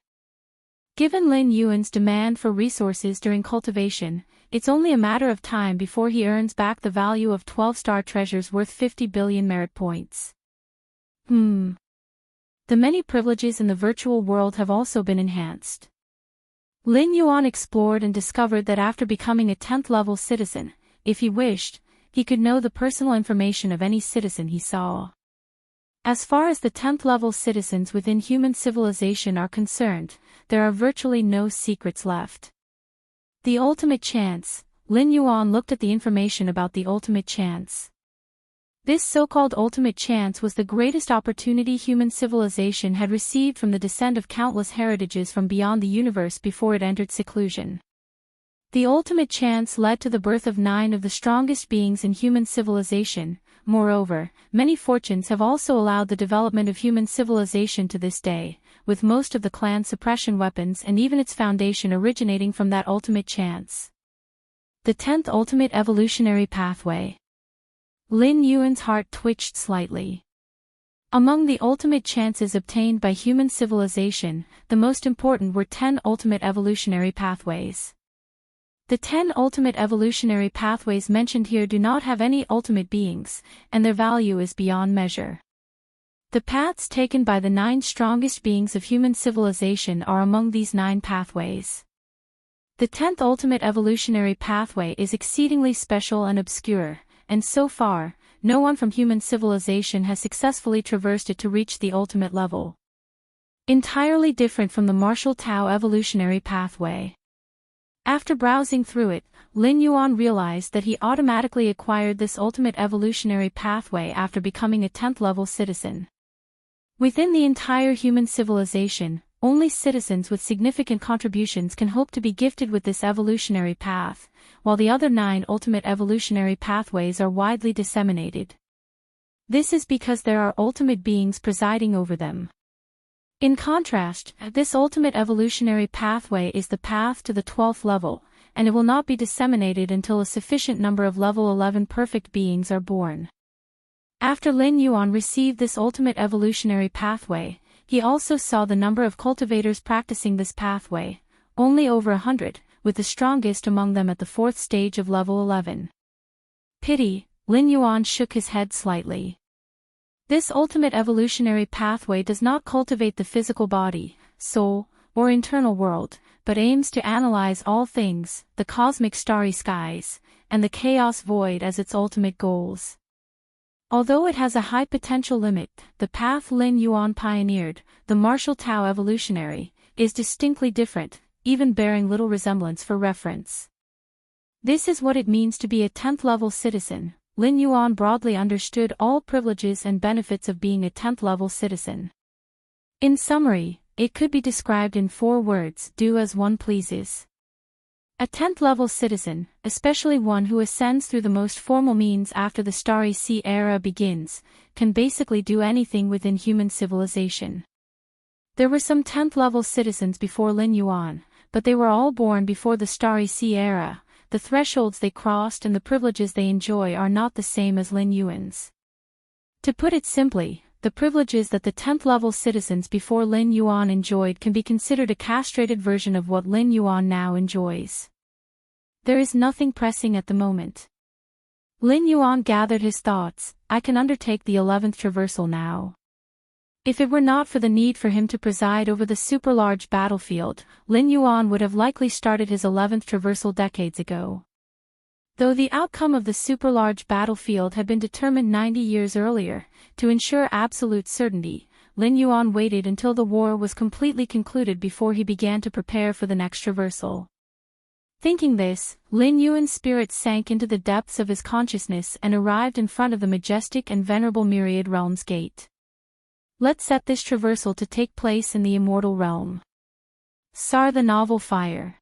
Given Lin Yuan's demand for resources during cultivation, it's only a matter of time before he earns back the value of 12-star treasures worth 50 billion merit points. The many privileges in the virtual world have also been enhanced. Lin Yuan explored and discovered that after becoming a 10th-level citizen, if he wished, he could know the personal information of any citizen he saw. As far as the 10th-level citizens within human civilization are concerned, there are virtually no secrets left. The ultimate chance. Lin Yuan looked at the information about the ultimate chance. This so-called ultimate chance was the greatest opportunity human civilization had received from the descent of countless heritages from beyond the universe before it entered seclusion. The ultimate chance led to the birth of 9 of the strongest beings in human civilization. Moreover, many fortunes have also allowed the development of human civilization to this day, with most of the clan suppression weapons and even its foundation originating from that ultimate chance. The 10th ultimate evolutionary pathway. Lin Yuan's heart twitched slightly. Among the ultimate chances obtained by human civilization, the most important were 10 ultimate evolutionary pathways. The 10 ultimate evolutionary pathways mentioned here do not have any ultimate beings, and their value is beyond measure. The paths taken by the 9 strongest beings of human civilization are among these 9 pathways. The 10th ultimate evolutionary pathway is exceedingly special and obscure, and so far, no one from human civilization has successfully traversed it to reach the ultimate level. Entirely different from the Martial Tao evolutionary pathway. After browsing through it, Lin Yuan realized that he automatically acquired this ultimate evolutionary pathway after becoming a 10th-level citizen. Within the entire human civilization, only citizens with significant contributions can hope to be gifted with this evolutionary path, while the other 9 ultimate evolutionary pathways are widely disseminated. This is because there are ultimate beings presiding over them. In contrast, this ultimate evolutionary pathway is the path to the 12th level, and it will not be disseminated until a sufficient number of level 11 perfect beings are born. After Lin Yuan received this ultimate evolutionary pathway, he also saw the number of cultivators practicing this pathway, only over 100, with the strongest among them at the 4th stage of level 11. Pity, Lin Yuan shook his head slightly. This ultimate evolutionary pathway does not cultivate the physical body, soul, or internal world, but aims to analyze all things, the cosmic starry skies, and the chaos void as its ultimate goals. Although it has a high potential limit, the path Lin Yuan pioneered, the martial Tao evolutionary, is distinctly different, even bearing little resemblance for reference. This is what it means to be a 10th level citizen. Lin Yuan broadly understood all privileges and benefits of being a 10th level citizen. In summary, it could be described in 4 words: do as one pleases. A 10th level citizen, especially one who ascends through the most formal means after the Starry Sea era begins, can basically do anything within human civilization. There were some 10th level citizens before Lin Yuan, but they were all born before the Starry Sea era. The thresholds they crossed and the privileges they enjoy are not the same as Lin Yuan's. To put it simply, the privileges that the 10th level citizens before Lin Yuan enjoyed can be considered a castrated version of what Lin Yuan now enjoys. There is nothing pressing at the moment. Lin Yuan gathered his thoughts. I can undertake the 11th traversal now. If it were not for the need for him to preside over the super-large battlefield, Lin Yuan would have likely started his 11th traversal decades ago. Though the outcome of the super-large battlefield had been determined 90 years earlier, to ensure absolute certainty, Lin Yuan waited until the war was completely concluded before he began to prepare for the next traversal. Thinking this, Lin Yuan's spirit sank into the depths of his consciousness and arrived in front of the majestic and venerable Myriad Realms Gate. Let's set this traversal to take place in the Immortal Realm. SAR the Novel Fire.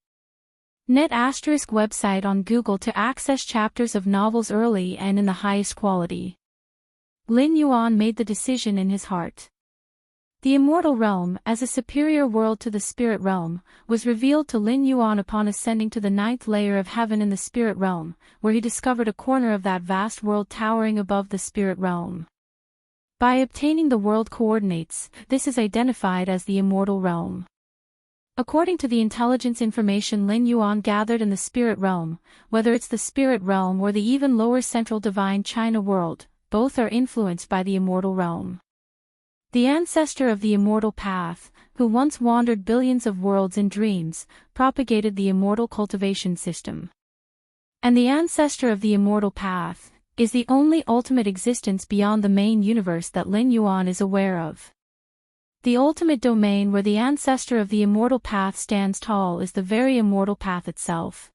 Net ** website on Google to access chapters of novels early and in the highest quality. Lin Yuan made the decision in his heart. The Immortal Realm, as a superior world to the Spirit Realm, was revealed to Lin Yuan upon ascending to the 9th layer of heaven in the Spirit Realm, where he discovered a corner of that vast world towering above the Spirit Realm. By obtaining the world coordinates, this is identified as the Immortal Realm. According to the intelligence information Lin Yuan gathered in the Spirit Realm, whether it's the Spirit Realm or the even lower Central Divine China world, both are influenced by the Immortal Realm. The ancestor of the Immortal Path, who once wandered billions of worlds in dreams, propagated the Immortal Cultivation system. And the ancestor of the Immortal Path is the only ultimate existence beyond the main universe that Lin Yuan is aware of. The ultimate domain where the ancestor of the Immortal Path stands tall is the very Immortal Path itself.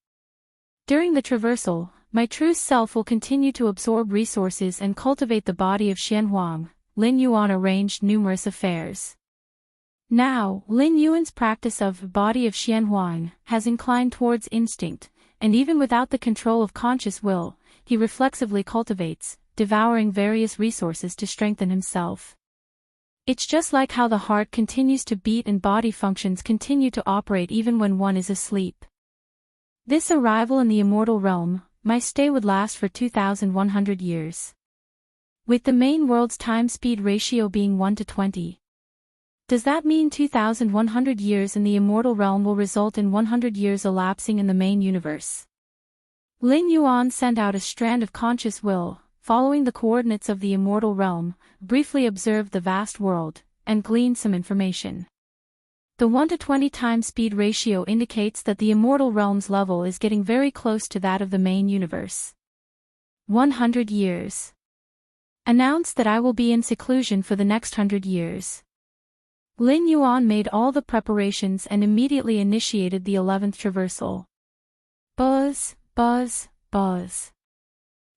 During the traversal, my true self will continue to absorb resources and cultivate the body of Xianhuang. Lin Yuan arranged numerous affairs. Now, Lin Yuan's practice of body of Xianhuang has inclined towards instinct, and even without the control of conscious will, he reflexively cultivates, devouring various resources to strengthen himself. It's just like how the heart continues to beat and body functions continue to operate even when one is asleep. This arrival in the Immortal Realm, my stay would last for 2,100 years. With the main world's time-speed ratio being 1:20. Does that mean 2,100 years in the Immortal Realm will result in 100 years elapsing in the main universe? Lin Yuan sent out a strand of conscious will, following the coordinates of the Immortal Realm, briefly observed the vast world, and gleaned some information. The 1:20 time-speed ratio indicates that the Immortal Realm's level is getting very close to that of the main universe. 100 years. Announce that I will be in seclusion for the next 100 years. Lin Yuan made all the preparations and immediately initiated the 11th traversal. Buzz, buzz, buzz.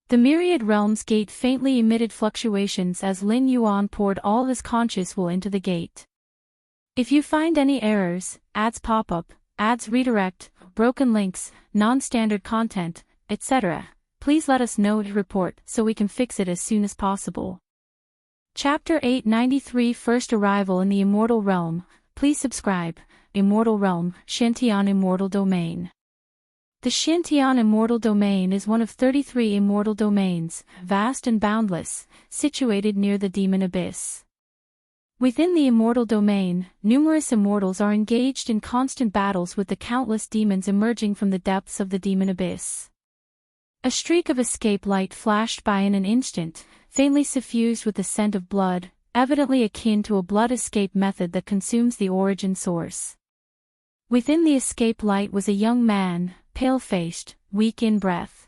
The Myriad Realms Gate faintly emitted fluctuations as Lin Yuan poured all his conscious will into the gate. If you find any errors, ads pop up, ads redirect, broken links, non-standard content, etc., please let us know to report so we can fix it as soon as possible. Chapter 893 First Arrival in the Immortal Realm. Please subscribe. Immortal Realm, Shantian Immortal Domain. The Xintian Immortal Domain is one of 33 immortal domains, vast and boundless, situated near the demon abyss. Within the immortal domain, numerous immortals are engaged in constant battles with the countless demons emerging from the depths of the demon abyss. A streak of escape light flashed by in an instant, faintly suffused with the scent of blood, evidently akin to a blood escape method that consumes the origin source. Within the escape light was a young man, pale-faced, weak in breath.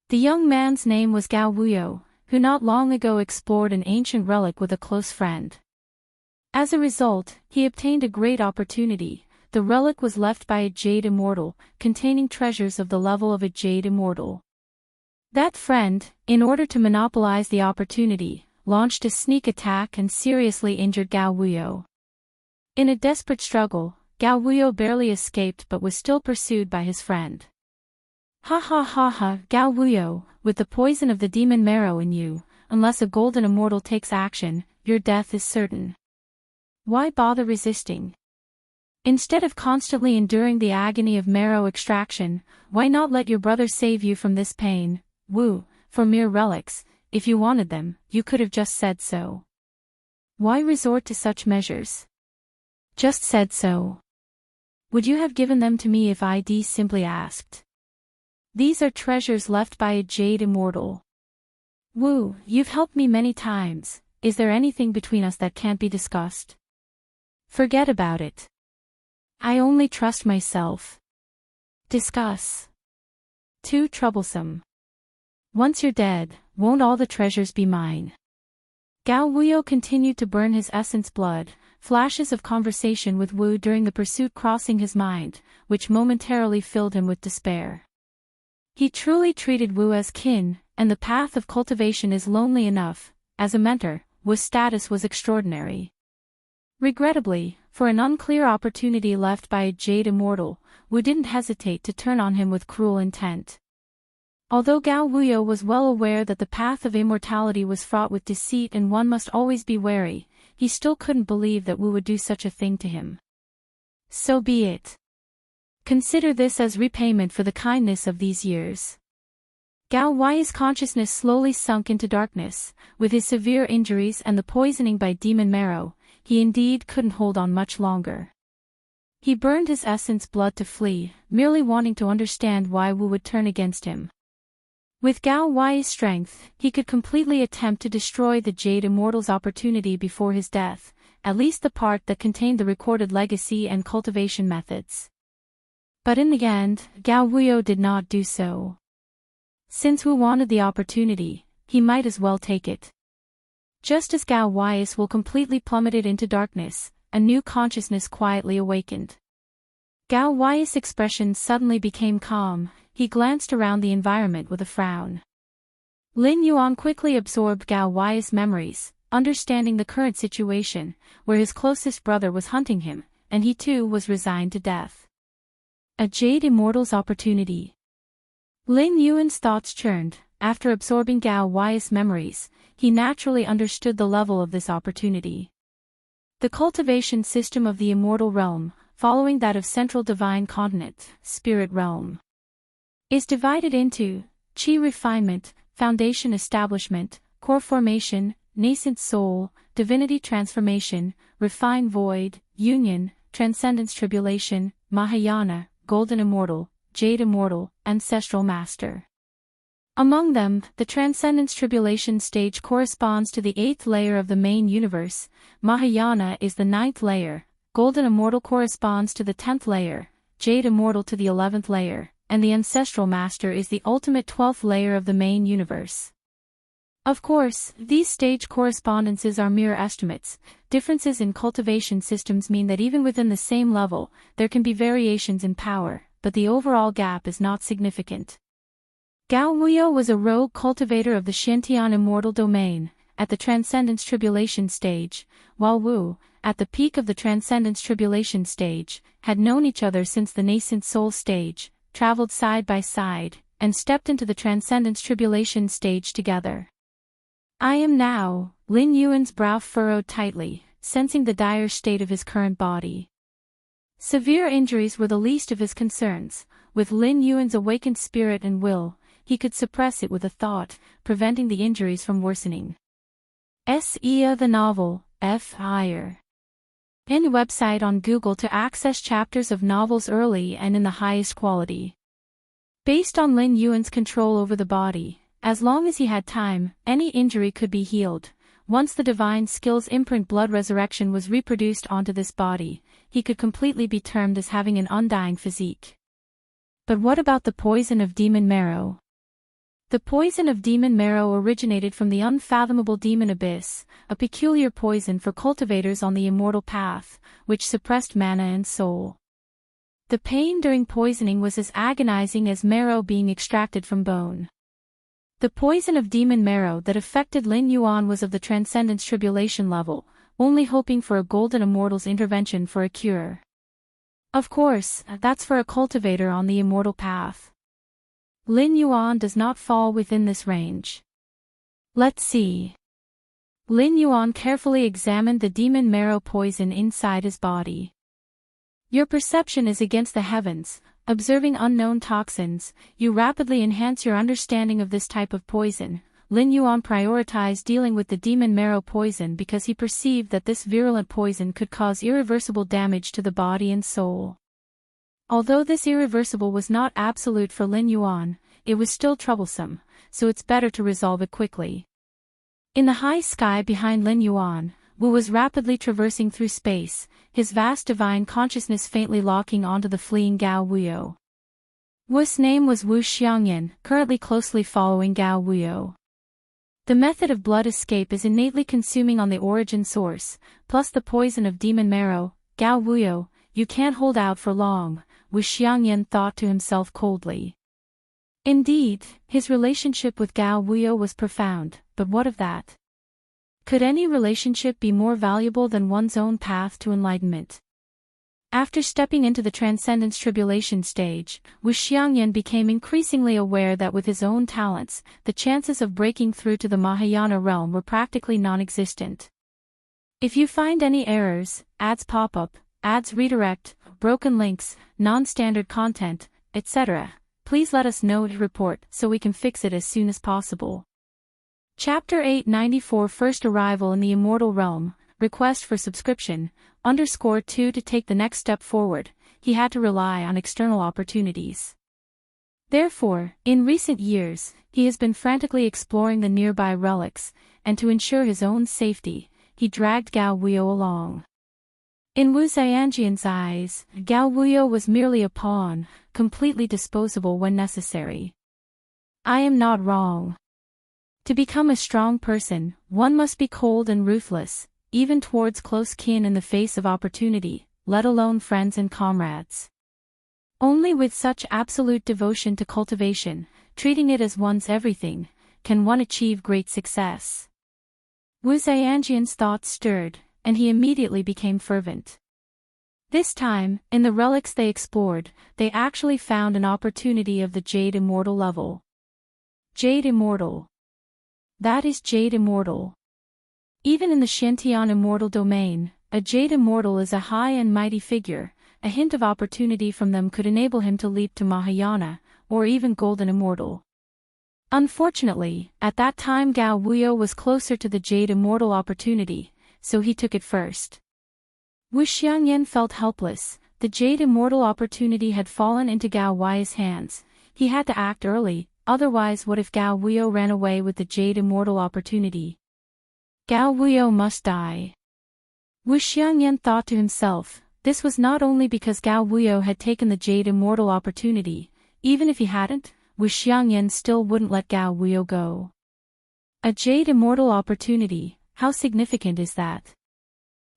The young man's name was Gao Wuyo, who not long ago explored an ancient relic with a close friend. As a result, he obtained a great opportunity. The relic was left by a Jade Immortal, containing treasures of the level of a Jade Immortal. That friend, in order to monopolize the opportunity, launched a sneak attack and seriously injured Gao Wuyo. In a desperate struggle, Gao Wuyo barely escaped but was still pursued by his friend. Ha ha ha ha, Gao Wuyo, with the poison of the demon marrow in you, unless a golden immortal takes action, your death is certain. Why bother resisting? Instead of constantly enduring the agony of marrow extraction, why not let your brother save you from this pain? Wu, for mere relics, if you wanted them, you could have just said so. Why resort to such measures? Just said so. Would you have given them to me if I'd simply asked? These are treasures left by a Jade Immortal. Wu, you've helped me many times. Is there anything between us that can't be discussed? Forget about it. I only trust myself. Discuss. Too troublesome. Once you're dead, won't all the treasures be mine? Gao Wuyo continued to burn his essence blood, flashes of conversation with Wu during the pursuit crossing his mind, which momentarily filled him with despair. He truly treated Wu as kin, and the path of cultivation is lonely enough. As a mentor, Wu's status was extraordinary. Regrettably, for an unclear opportunity left by a Jade Immortal, Wu didn't hesitate to turn on him with cruel intent. Although Gao Wuyo was well aware that the path of immortality was fraught with deceit and one must always be wary, he still couldn't believe that Wu would do such a thing to him. So be it. Consider this as repayment for the kindness of these years. Gao Wuyo's consciousness slowly sunk into darkness. With his severe injuries and the poisoning by demon marrow, he indeed couldn't hold on much longer. He burned his essence blood to flee, merely wanting to understand why Wu would turn against him. With Gao Wuyo's strength, he could completely attempt to destroy the Jade Immortal's opportunity before his death, at least the part that contained the recorded legacy and cultivation methods. But in the end, Gao Wuyo did not do so. Since Wu wanted the opportunity, he might as well take it. Just as Gao Wuyo's will completely plummeted into darkness, a new consciousness quietly awakened. Gao Wuyo's expression suddenly became calm. He glanced around the environment with a frown. Lin Yuan quickly absorbed Gao Wuyo's memories, understanding the current situation, where his closest brother was hunting him, and he too was resigned to death. A Jade Immortal's opportunity. Lin Yuan's thoughts churned. After absorbing Gao Wuyo's memories, he naturally understood the level of this opportunity. The cultivation system of the immortal realm, following that of Central Divine Continent, Spirit Realm, is divided into Qi Refinement, Foundation Establishment, Core Formation, Nascent Soul, Divinity Transformation, Refine Void, Union, Transcendence Tribulation, Mahayana, Golden Immortal, Jade Immortal, Ancestral Master. Among them, the Transcendence Tribulation stage corresponds to the 8th layer of the main universe, Mahayana is the 9th layer, Golden Immortal corresponds to the 10th layer, Jade Immortal to the 11th layer, and the Ancestral Master is the ultimate 12th layer of the main universe. Of course, these stage correspondences are mere estimates. Differences in cultivation systems mean that even within the same level, there can be variations in power, but the overall gap is not significant. Gao Wuyo was a rogue cultivator of the Xintian Immortal Domain, at the Transcendence Tribulation stage, while Wu, at the peak of the Transcendence Tribulation stage, had known each other since the Nascent Soul stage, traveled side by side, and stepped into the Transcendence Tribulation stage together. I am now, Lin Yuan's brow furrowed tightly, sensing the dire state of his current body. Severe injuries were the least of his concerns. with Lin Yuan's awakened spirit and will, he could suppress it with a thought, preventing the injuries from worsening. The novel, F. Higher. Any website on Google to access chapters of novels early and in the highest quality. Based on Lin Yuan's control over the body, as long as he had time, any injury could be healed. Once the divine skill's imprint blood resurrection was reproduced onto this body, he could completely be termed as having an undying physique. But what about the poison of demon marrow? The poison of demon marrow originated from the unfathomable demon abyss, a peculiar poison for cultivators on the immortal path, which suppressed mana and soul. The pain during poisoning was as agonizing as marrow being extracted from bone. The poison of demon marrow that affected Lin Yuan was of the transcendence tribulation level, only hoping for a golden immortal's intervention for a cure. Of course, that's for a cultivator on the immortal path. Lin Yuan does not fall within this range. Let's see. Lin Yuan carefully examined the demon marrow poison inside his body. Your perception is against the heavens. Observing unknown toxins, you rapidly enhance your understanding of this type of poison. Lin Yuan prioritized dealing with the demon marrow poison because he perceived that this virulent poison could cause irreversible damage to the body and soul. Although this irreversible was not absolute for Lin Yuan, it was still troublesome, so it's better to resolve it quickly. In the high sky behind Lin Yuan, Wu was rapidly traversing through space, his vast divine consciousness faintly locking onto the fleeing Gao Wuyo. Wu's name was Wu Xiangyan, currently closely following Gao Wuyo. The method of blood escape is innately consuming on the origin source, plus the poison of demon marrow. Gao Wuyo, you can't hold out for long, Wu Xiangyan thought to himself coldly. Indeed, his relationship with Gao Wuyo was profound, but what of that? Could any relationship be more valuable than one's own path to enlightenment? After stepping into the transcendence tribulation stage, Wu Xiangyan became increasingly aware that with his own talents, the chances of breaking through to the Mahayana realm were practically non-existent. If you find any errors, ads pop up, ads redirect, broken links, non-standard content, etc., please let us know and report so we can fix it as soon as possible. Chapter 894 First Arrival in the Immortal Realm, Request for Subscription, _2 To take the next step forward, he had to rely on external opportunities. Therefore, in recent years, he has been frantically exploring the nearby relics, and to ensure his own safety, he dragged Gao Wuyo along. In Wu Xiangyan's eyes, Gao Wuyo was merely a pawn, completely disposable when necessary. I am not wrong. To become a strong person, one must be cold and ruthless, even towards close kin in the face of opportunity, let alone friends and comrades. Only with such absolute devotion to cultivation, treating it as one's everything, can one achieve great success. Wu Xiangyan's thoughts stirred, and he immediately became fervent. This time, in the relics they explored, they actually found an opportunity of the Jade Immortal level. Jade Immortal. That is Jade Immortal. Even in the Shantian Immortal domain, a Jade Immortal is a high and mighty figure. A hint of opportunity from them could enable him to leap to Mahayana, or even Golden Immortal. Unfortunately, at that time Gao Wuyo was closer to the Jade Immortal opportunity, so he took it first. Wu Xiangyan felt helpless. The Jade Immortal opportunity had fallen into Gao Wuyo's hands. He had to act early, otherwise what if Gao Wuyo ran away with the Jade Immortal opportunity? Gao Wuyo must die. Wu Xiangyan thought to himself, this was not only because Gao Wuyo had taken the Jade Immortal opportunity, even if he hadn't, Wu Xiangyan still wouldn't let Gao Wuyo go. A Jade Immortal opportunity, how significant is that?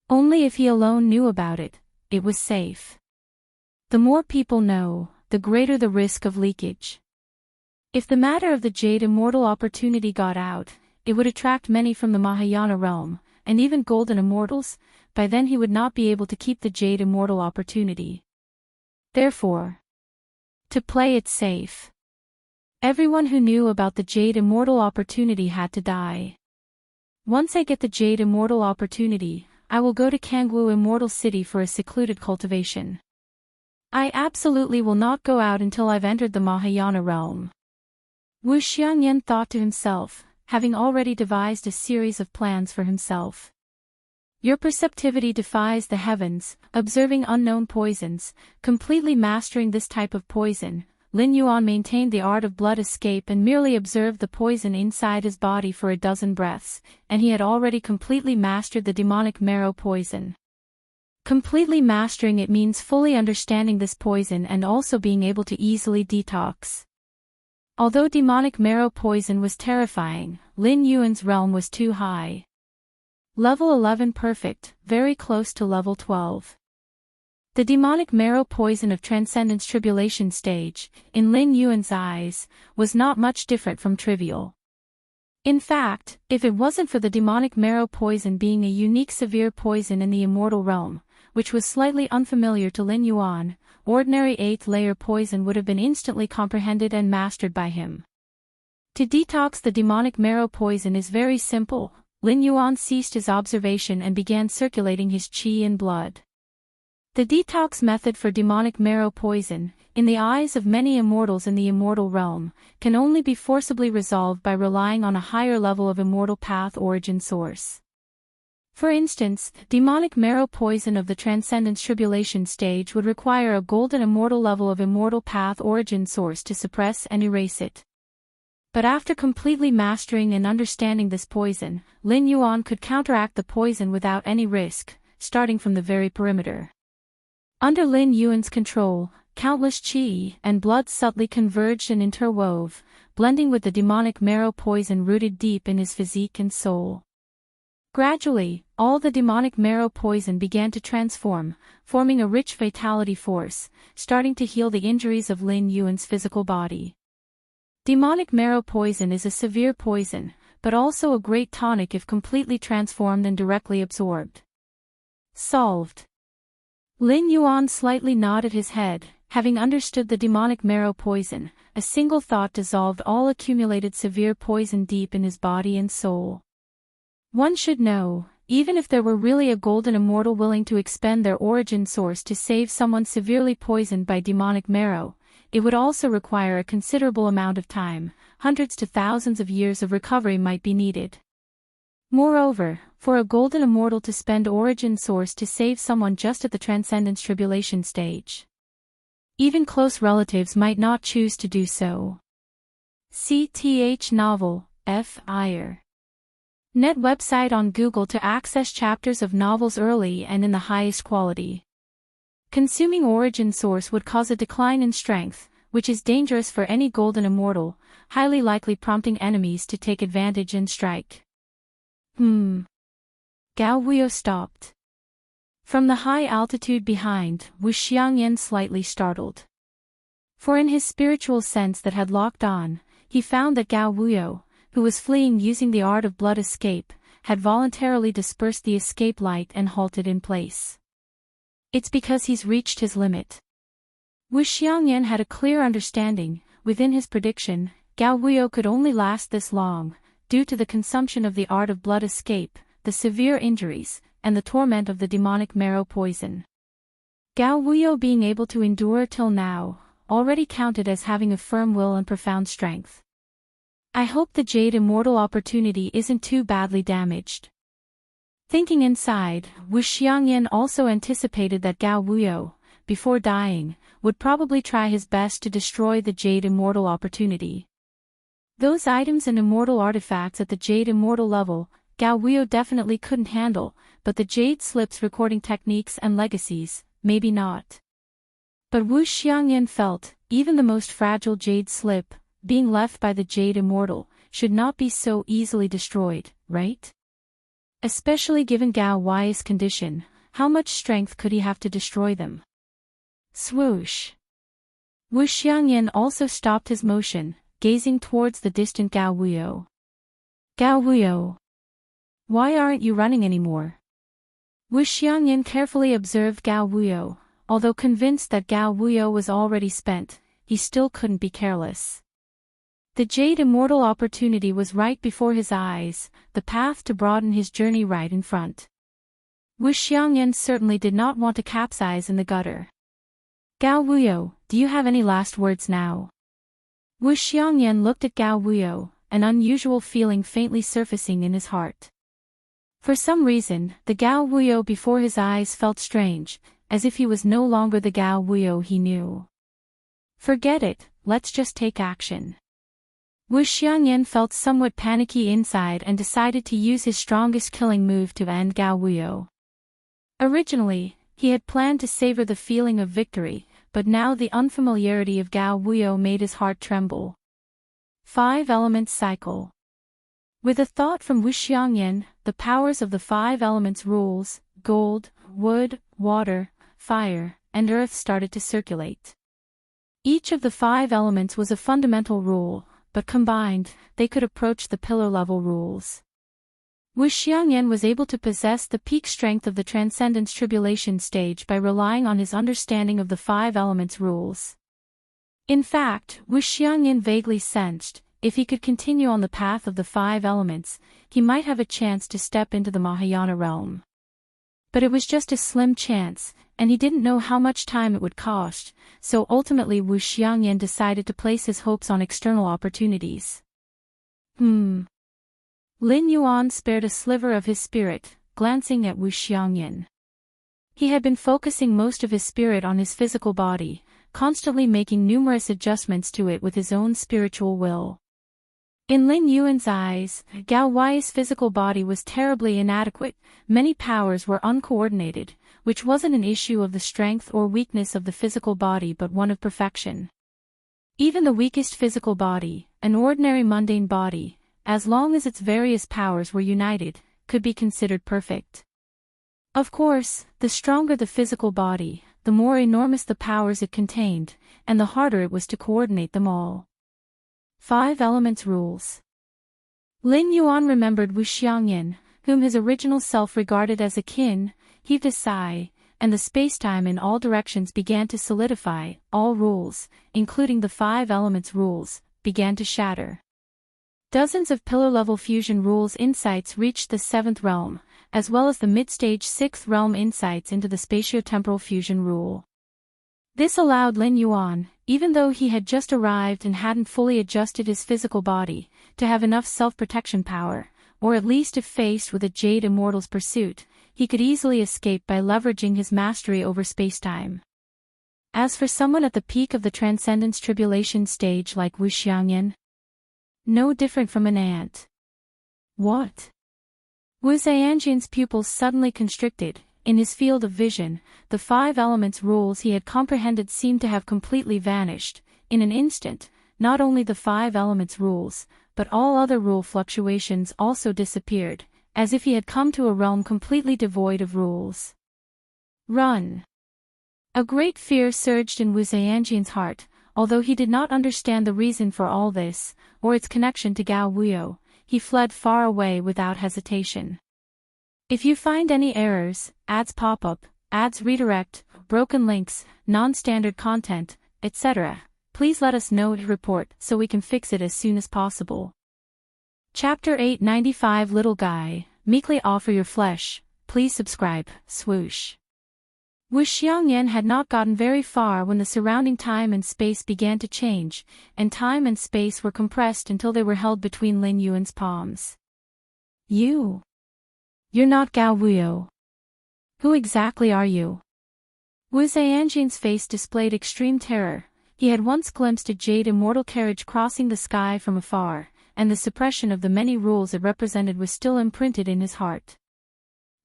Only if he alone knew about it, it was safe. The more people know, the greater the risk of leakage. If the matter of the Jade Immortal opportunity got out, it would attract many from the Mahayana realm, and even Golden Immortals. By then he would not be able to keep the Jade Immortal opportunity. Therefore, to play it safe, everyone who knew about the Jade Immortal opportunity had to die. Once I get the Jade Immortal opportunity, I will go to Kangwu Immortal City for a secluded cultivation. I absolutely will not go out until I've entered the Mahayana realm. Wu Xiangyan thought to himself, having already devised a series of plans for himself. Your perceptivity defies the heavens, observing unknown poisons, completely mastering this type of poison. Lin Yuan maintained the art of blood escape and merely observed the poison inside his body for a dozen breaths, and he had already completely mastered the demonic marrow poison. Completely mastering it means fully understanding this poison and also being able to easily detox. Although demonic marrow poison was terrifying, Lin Yuan's realm was too high. Level 11 perfect, very close to level 12. The demonic marrow poison of Transcendence Tribulation stage, in Lin Yuan's eyes, was not much different from trivial. In fact, if it wasn't for the demonic marrow poison being a unique severe poison in the immortal realm, which was slightly unfamiliar to Lin Yuan, ordinary 8th layer poison would have been instantly comprehended and mastered by him. To detox the demonic marrow poison is very simple. Lin Yuan ceased his observation and began circulating his qi in blood. The detox method for demonic marrow poison, in the eyes of many immortals in the immortal realm, can only be forcibly resolved by relying on a higher level of immortal path origin source. For instance, demonic marrow poison of the Transcendence Tribulation stage would require a golden immortal level of immortal path origin source to suppress and erase it. But after completely mastering and understanding this poison, Lin Yuan could counteract the poison without any risk, starting from the very perimeter. Under Lin Yuan's control, countless qi and blood subtly converged and interwove, blending with the demonic marrow poison rooted deep in his physique and soul. Gradually, all the demonic marrow poison began to transform, forming a rich vitality force, starting to heal the injuries of Lin Yuan's physical body. Demonic marrow poison is a severe poison, but also a great tonic if completely transformed and directly absorbed. Solved. Lin Yuan slightly nodded his head, having understood the demonic marrow poison. A single thought dissolved all accumulated severe poison deep in his body and soul. One should know, even if there were really a golden immortal willing to expend their origin source to save someone severely poisoned by demonic marrow, it would also require a considerable amount of time. Hundreds to thousands of years of recovery might be needed. Moreover, for a golden immortal to spend origin source to save someone just at the Transcendence Tribulation stage, even close relatives might not choose to do so. CTH Novel, F. Iyer. Net website on Google to access chapters of novels early and in the highest quality. Consuming origin source would cause a decline in strength, which is dangerous for any golden immortal, highly likely prompting enemies to take advantage and strike. Gao Wuyo stopped. From the high altitude behind, Wu Xiangyan slightly startled. For in his spiritual sense that had locked on, he found that Gao Wuyo, who was fleeing using the art of blood escape, had voluntarily dispersed the escape light and halted in place. It's because he's reached his limit. Wu Xiangyan had a clear understanding. Within his prediction, Gao Wuyo could only last this long, due to the consumption of the art of blood escape, the severe injuries, and the torment of the demonic marrow poison. Gao Wuyo being able to endure till now, already counted as having a firm will and profound strength. I hope the Jade Immortal opportunity isn't too badly damaged. Thinking inside, Wu Xiangyan also anticipated that Gao Wuyo, before dying, would probably try his best to destroy the Jade Immortal opportunity. Those items and immortal artifacts at the Jade Immortal level, Gao Wuyo definitely couldn't handle, but the Jade Slips recording techniques and legacies, maybe not. But Wu Xiangyan felt, even the most fragile Jade Slip, being left by the Jade Immortal, should not be so easily destroyed, right? Especially given Gao Wuyo's condition, how much strength could he have to destroy them? Swoosh. Wu Xiangyan also stopped his motion, gazing towards the distant Gao Wuyo. Gao Wuyo. Why aren't you running anymore? Wu Xiangyan carefully observed Gao Wuyo. Although convinced that Gao Wuyo was already spent, he still couldn't be careless. The Jade Immortal opportunity was right before his eyes, the path to broaden his journey right in front. Wu Xiangyan certainly did not want to capsize in the gutter. Gao Wuyo, do you have any last words now? Wu Xiangyan looked at Gao Wuyo, an unusual feeling faintly surfacing in his heart. For some reason, the Gao Wuyo before his eyes felt strange, as if he was no longer the Gao Wuyo he knew. Forget it, let's just take action. Wu Xiangyan felt somewhat panicky inside and decided to use his strongest killing move to end Gao Wuyo. Originally, he had planned to savor the feeling of victory, but now the unfamiliarity of Gao Wuyo made his heart tremble. 5 Elements Cycle. With a thought from Wu Xiangyan, the powers of the 5 elements rules, gold, wood, water, fire, and earth started to circulate. Each of the 5 elements was a fundamental rule, but combined, they could approach the pillar-level rules. Wu Xiangyan was able to possess the peak strength of the Transcendence Tribulation stage by relying on his understanding of the 5 elements rules. In fact, Wu Xiangyan vaguely sensed, if he could continue on the path of the 5 elements, he might have a chance to step into the Mahayana realm. But it was just a slim chance, and he didn't know how much time it would cost, so ultimately Wu Xiangyan decided to place his hopes on external opportunities. Lin Yuan spared a sliver of his spirit, glancing at Wu Xiangyan. He had been focusing most of his spirit on his physical body, constantly making numerous adjustments to it with his own spiritual will. In Lin Yuan's eyes, Gao Wei's physical body was terribly inadequate, many powers were uncoordinated, which wasn't an issue of the strength or weakness of the physical body but one of perfection. Even the weakest physical body, an ordinary mundane body, as long as its various powers were united, could be considered perfect. Of course, the stronger the physical body, the more enormous the powers it contained, and the harder it was to coordinate them all. 5 Elements Rules. Lin Yuan remembered Wu Xiangyan, whom his original self regarded as a kin, heaved a sigh, and the spacetime in all directions began to solidify. All rules, including the 5 Elements rules, began to shatter. Dozens of pillar-level fusion rules insights reached the 7th realm, as well as the mid-stage 6th realm insights into the spatiotemporal fusion rule. This allowed Lin Yuan, even though he had just arrived and hadn't fully adjusted his physical body, to have enough self-protection power, or at least if faced with a Jade Immortal's pursuit, he could easily escape by leveraging his mastery over spacetime. As for someone at the peak of the Transcendence Tribulation stage like Wu Xiangyan, no different from an ant. What? Wu Xiangyan's pupils suddenly constricted. In his field of vision, the 5 elements rules he had comprehended seemed to have completely vanished. In an instant, not only the 5 elements rules, but all other rule fluctuations also disappeared, as if he had come to a realm completely devoid of rules. Run! A great fear surged in Wu Xiangyan's heart, although he did not understand the reason for all this, or its connection to Gao Wuyo, he fled far away without hesitation. If you find any errors, ads pop up, ads redirect, broken links, non-standard content, etc., please let us know to report so we can fix it as soon as possible. Chapter 895 Little Guy, meekly offer your flesh, please subscribe, swoosh. Wu Xiangyan had not gotten very far when the surrounding time and space began to change, and time and space were compressed until they were held between Lin Yuan's palms. You're not Gao Wuyo. Who exactly are you? Wu Xiangyan's face displayed extreme terror. He had once glimpsed a Jade Immortal carriage crossing the sky from afar, and the suppression of the many rules it represented was still imprinted in his heart.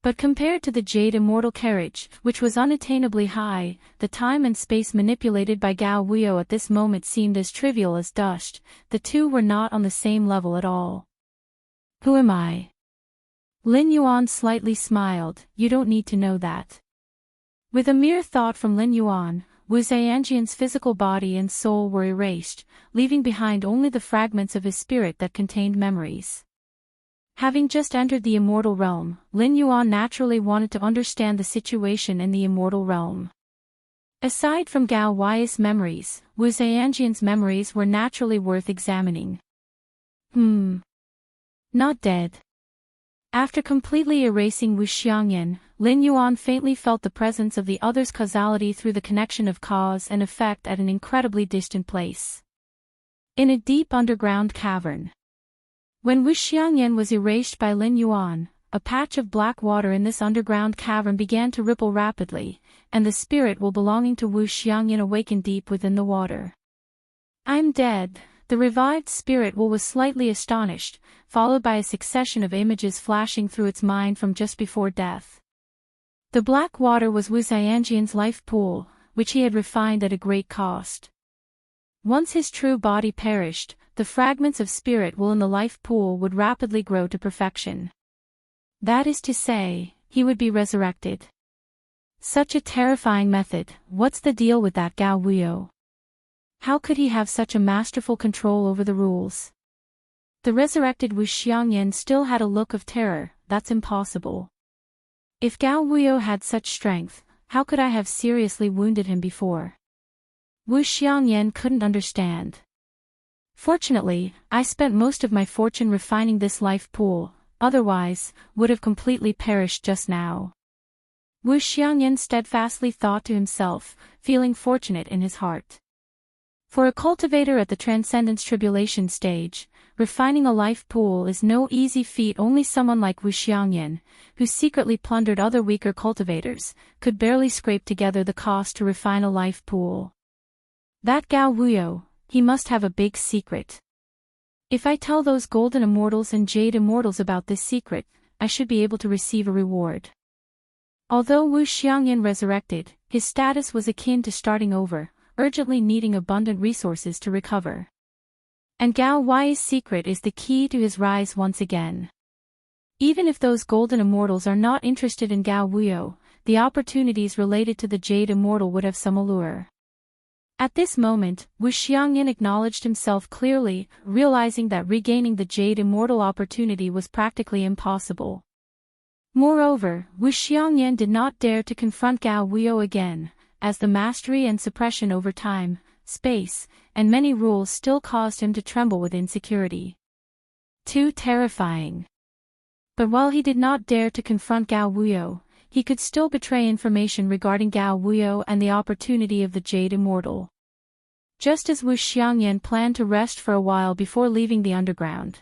But compared to the Jade Immortal carriage, which was unattainably high, the time and space manipulated by Gao Wuyo at this moment seemed as trivial as dust. The two were not on the same level at all. Who am I? Lin Yuan slightly smiled. You don't need to know that. With a mere thought from Lin Yuan, Wu Xiangyan's physical body and soul were erased, leaving behind only the fragments of his spirit that contained memories. Having just entered the immortal realm, Lin Yuan naturally wanted to understand the situation in the immortal realm. Aside from Gao Wei's memories, Wu Xiangyan's memories were naturally worth examining. Not dead. After completely erasing Wu Xiangyan, Lin Yuan faintly felt the presence of the other's causality through the connection of cause and effect at an incredibly distant place. In a deep underground cavern. When Wu Xiangyan was erased by Lin Yuan, a patch of black water in this underground cavern began to ripple rapidly, and the spirit will belonging to Wu Xiangyan awakened deep within the water. "I'm dead." The revived spirit will was slightly astonished, followed by a succession of images flashing through its mind from just before death. The black water was Wu Xiangyan's life pool, which he had refined at a great cost. Once his true body perished, the fragments of spirit will in the life pool would rapidly grow to perfection. That is to say, he would be resurrected. Such a terrifying method. What's the deal with that Gao Wuyo? How could he have such a masterful control over the rules? The resurrected Wu Xiangyan still had a look of terror. That's impossible. If Gao Wuyo had such strength, how could I have seriously wounded him before? Wu Xiangyan couldn't understand. Fortunately, I spent most of my fortune refining this life pool, otherwise, would have completely perished just now. Wu Xiangyan steadfastly thought to himself, feeling fortunate in his heart. For a cultivator at the Transcendence Tribulation stage, refining a life pool is no easy feat. Only someone like Wu Xiangyan, who secretly plundered other weaker cultivators, could barely scrape together the cost to refine a life pool. That Gao Wuyo, he must have a big secret. If I tell those golden immortals and jade immortals about this secret, I should be able to receive a reward. Although Wu Xiangyan resurrected, his status was akin to starting over, urgently needing abundant resources to recover. And Gao Wuyo's secret is the key to his rise once again. Even if those golden immortals are not interested in Gao Wuyo, the opportunities related to the Jade Immortal would have some allure. At this moment, Wu Xiangyan acknowledged himself clearly, realizing that regaining the Jade Immortal opportunity was practically impossible. Moreover, Wu Xiangyan did not dare to confront Gao Wuyo again, as the mastery and suppression over time, space, and many rules still caused him to tremble with insecurity. Too terrifying. But while he did not dare to confront Gao Wuyo, he could still betray information regarding Gao Wuyo and the opportunity of the Jade Immortal. Just as Wu Xiangyan planned to rest for a while before leaving the underground.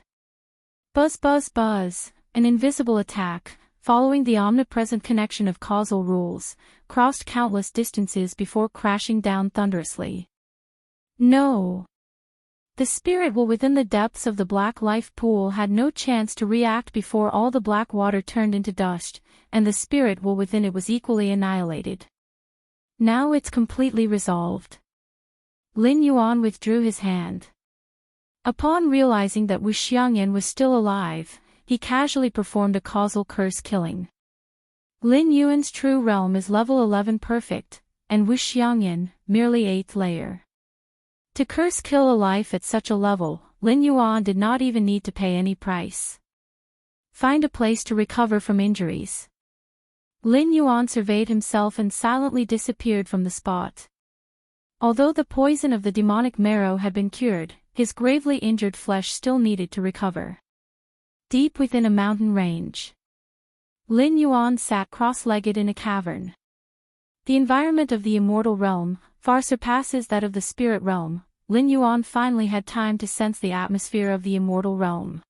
Buzz buzz buzz, an invisible attack, following the omnipresent connection of causal rules, crossed countless distances before crashing down thunderously. No! The spirit will within the depths of the black life pool had no chance to react before all the black water turned into dust, and the spirit will within it was equally annihilated. Now it's completely resolved. Lin Yuan withdrew his hand. Upon realizing that Wu Xiangyan was still alive, he casually performed a causal curse killing. Lin Yuan's true realm is level 11 perfect, and Wu Xiangyan, merely 8th layer. To curse kill a life at such a level, Lin Yuan did not even need to pay any price. Find a place to recover from injuries. Lin Yuan surveyed himself and silently disappeared from the spot. Although the poison of the demonic marrow had been cured, his gravely injured flesh still needed to recover. Deep within a mountain range, Lin Yuan sat cross-legged in a cavern. The environment of the immortal realm far surpasses that of the spirit realm. Lin Yuan finally had time to sense the atmosphere of the immortal realm.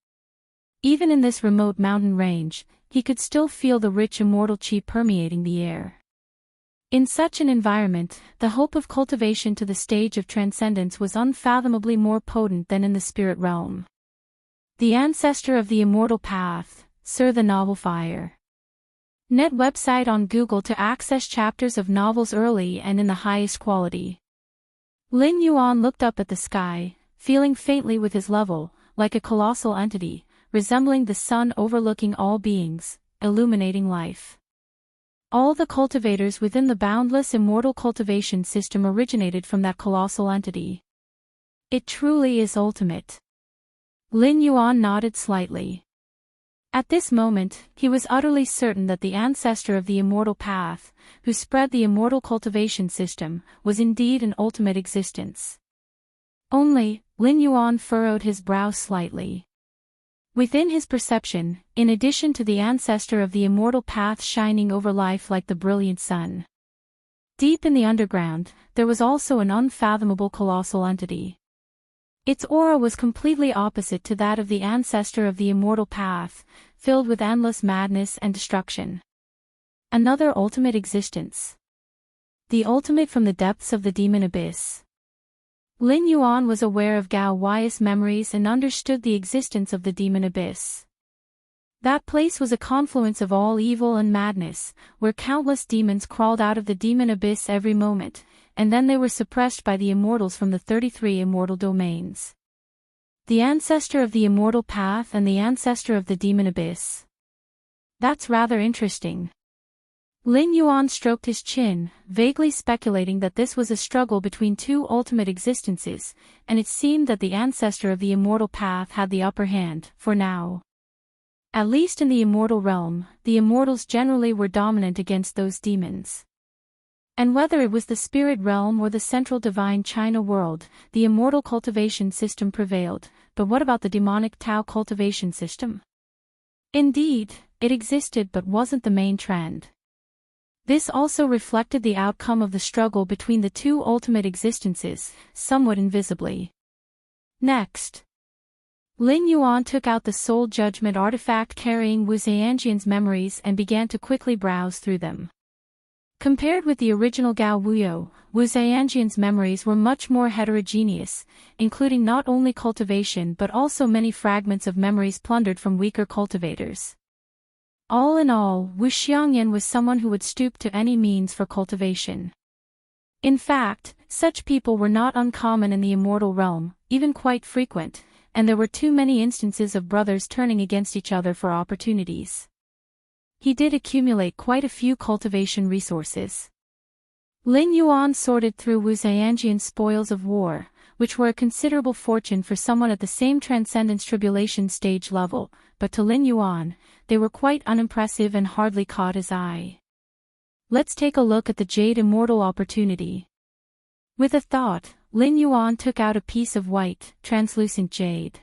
Even in this remote mountain range, he could still feel the rich immortal qi permeating the air. In such an environment, the hope of cultivation to the stage of transcendence was unfathomably more potent than in the spirit realm. The ancestor of the immortal path, Sir the Novel Fire. Net website on Google to access chapters of novels early and in the highest quality. Lin Yuan looked up at the sky, feeling faintly with his level, like a colossal entity, resembling the sun overlooking all beings, illuminating life. All the cultivators within the boundless immortal cultivation system originated from that colossal entity. It truly is ultimate. Lin Yuan nodded slightly. At this moment, he was utterly certain that the ancestor of the immortal path, who spread the immortal cultivation system, was indeed an ultimate existence. Only, Lin Yuan furrowed his brow slightly. Within his perception, in addition to the ancestor of the immortal path shining over life like the brilliant sun, deep in the underground, there was also an unfathomable colossal entity. Its aura was completely opposite to that of the ancestor of the immortal path, filled with endless madness and destruction. Another ultimate existence. The ultimate from the depths of the demon abyss. Lin Yuan was aware of Gao Wei's memories and understood the existence of the demon abyss. That place was a confluence of all evil and madness, where countless demons crawled out of the demon abyss every moment, and then they were suppressed by the immortals from the 33 immortal domains. The ancestor of the immortal path and the ancestor of the demon abyss. That's rather interesting. Lin Yuan stroked his chin, vaguely speculating that this was a struggle between two ultimate existences, and it seemed that the ancestor of the immortal path had the upper hand, for now. At least in the immortal realm, the immortals generally were dominant against those demons. And whether it was the spirit realm or the central divine China world, the immortal cultivation system prevailed, but what about the demonic Tao cultivation system? Indeed, it existed but wasn't the main trend. This also reflected the outcome of the struggle between the two ultimate existences, somewhat invisibly. Next, Lin Yuan took out the soul judgment artifact carrying Wu Zhanjian's memories and began to quickly browse through them. Compared with the original Gao Wuyo, Wu Zhanjian's memories were much more heterogeneous, including not only cultivation but also many fragments of memories plundered from weaker cultivators. All in all, Wu Xiangyan was someone who would stoop to any means for cultivation. In fact, such people were not uncommon in the immortal realm, even quite frequent, and there were too many instances of brothers turning against each other for opportunities. He did accumulate quite a few cultivation resources. Lin Yuan sorted through Wu Zhanjian's spoils of war, which were a considerable fortune for someone at the same transcendence tribulation stage level, but to Lin Yuan, they were quite unimpressive and hardly caught his eye. Let's take a look at the Jade Immortal opportunity. With a thought, Lin Yuan took out a piece of white, translucent jade.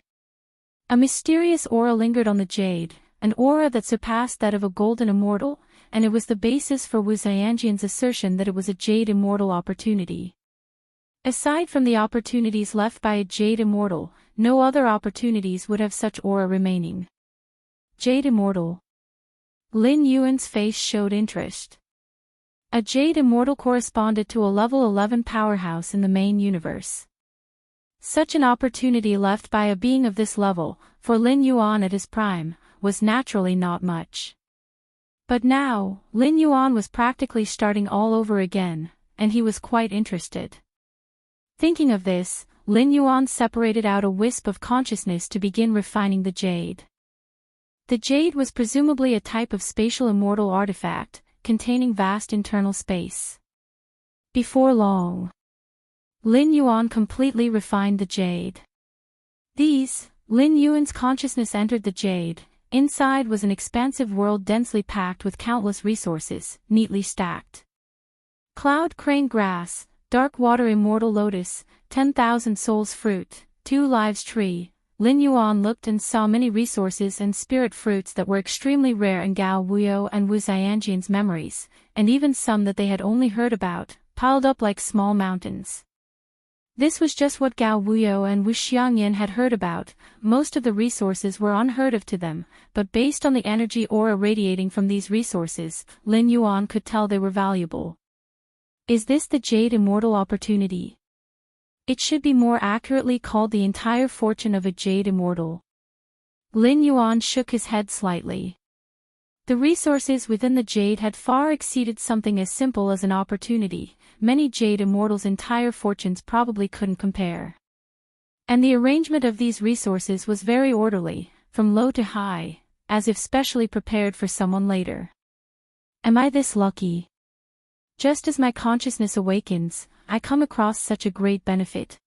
A mysterious aura lingered on the jade, an aura that surpassed that of a golden immortal, and it was the basis for Wu Zhanjian's assertion that it was a Jade Immortal opportunity. Aside from the opportunities left by a Jade Immortal, no other opportunities would have such aura remaining. Jade Immortal. Lin Yuan's face showed interest. A Jade Immortal corresponded to a level 11 powerhouse in the main universe. Such an opportunity left by a being of this level, for Lin Yuan at his prime, was naturally not much. But now, Lin Yuan was practically starting all over again, and he was quite interested. Thinking of this, Lin Yuan separated out a wisp of consciousness to begin refining the jade. The jade was presumably a type of spatial immortal artifact, containing vast internal space. Before long, Lin Yuan completely refined the jade. Lin Yuan's consciousness entered the jade. Inside was an expansive world densely packed with countless resources, neatly stacked. Cloud crane grass, dark water immortal lotus, 10,000 souls fruit, 2 lives tree. Lin Yuan looked and saw many resources and spirit fruits that were extremely rare in Gao Wuyo and Wu Zhanjian's memories, and even some that they had only heard about, piled up like small mountains. This was just what Gao Wuyo and Wu Xiangyan had heard about. Most of the resources were unheard of to them, but based on the energy aura radiating from these resources, Lin Yuan could tell they were valuable. Is this the Jade Immortal opportunity? It should be more accurately called the entire fortune of a Jade Immortal. Lin Yuan shook his head slightly. The resources within the Jade had far exceeded something as simple as an opportunity. Many Jade Immortals' entire fortunes probably couldn't compare. And the arrangement of these resources was very orderly, from low to high, as if specially prepared for someone later. Am I this lucky? Just as my consciousness awakens, I come across such a great benefit.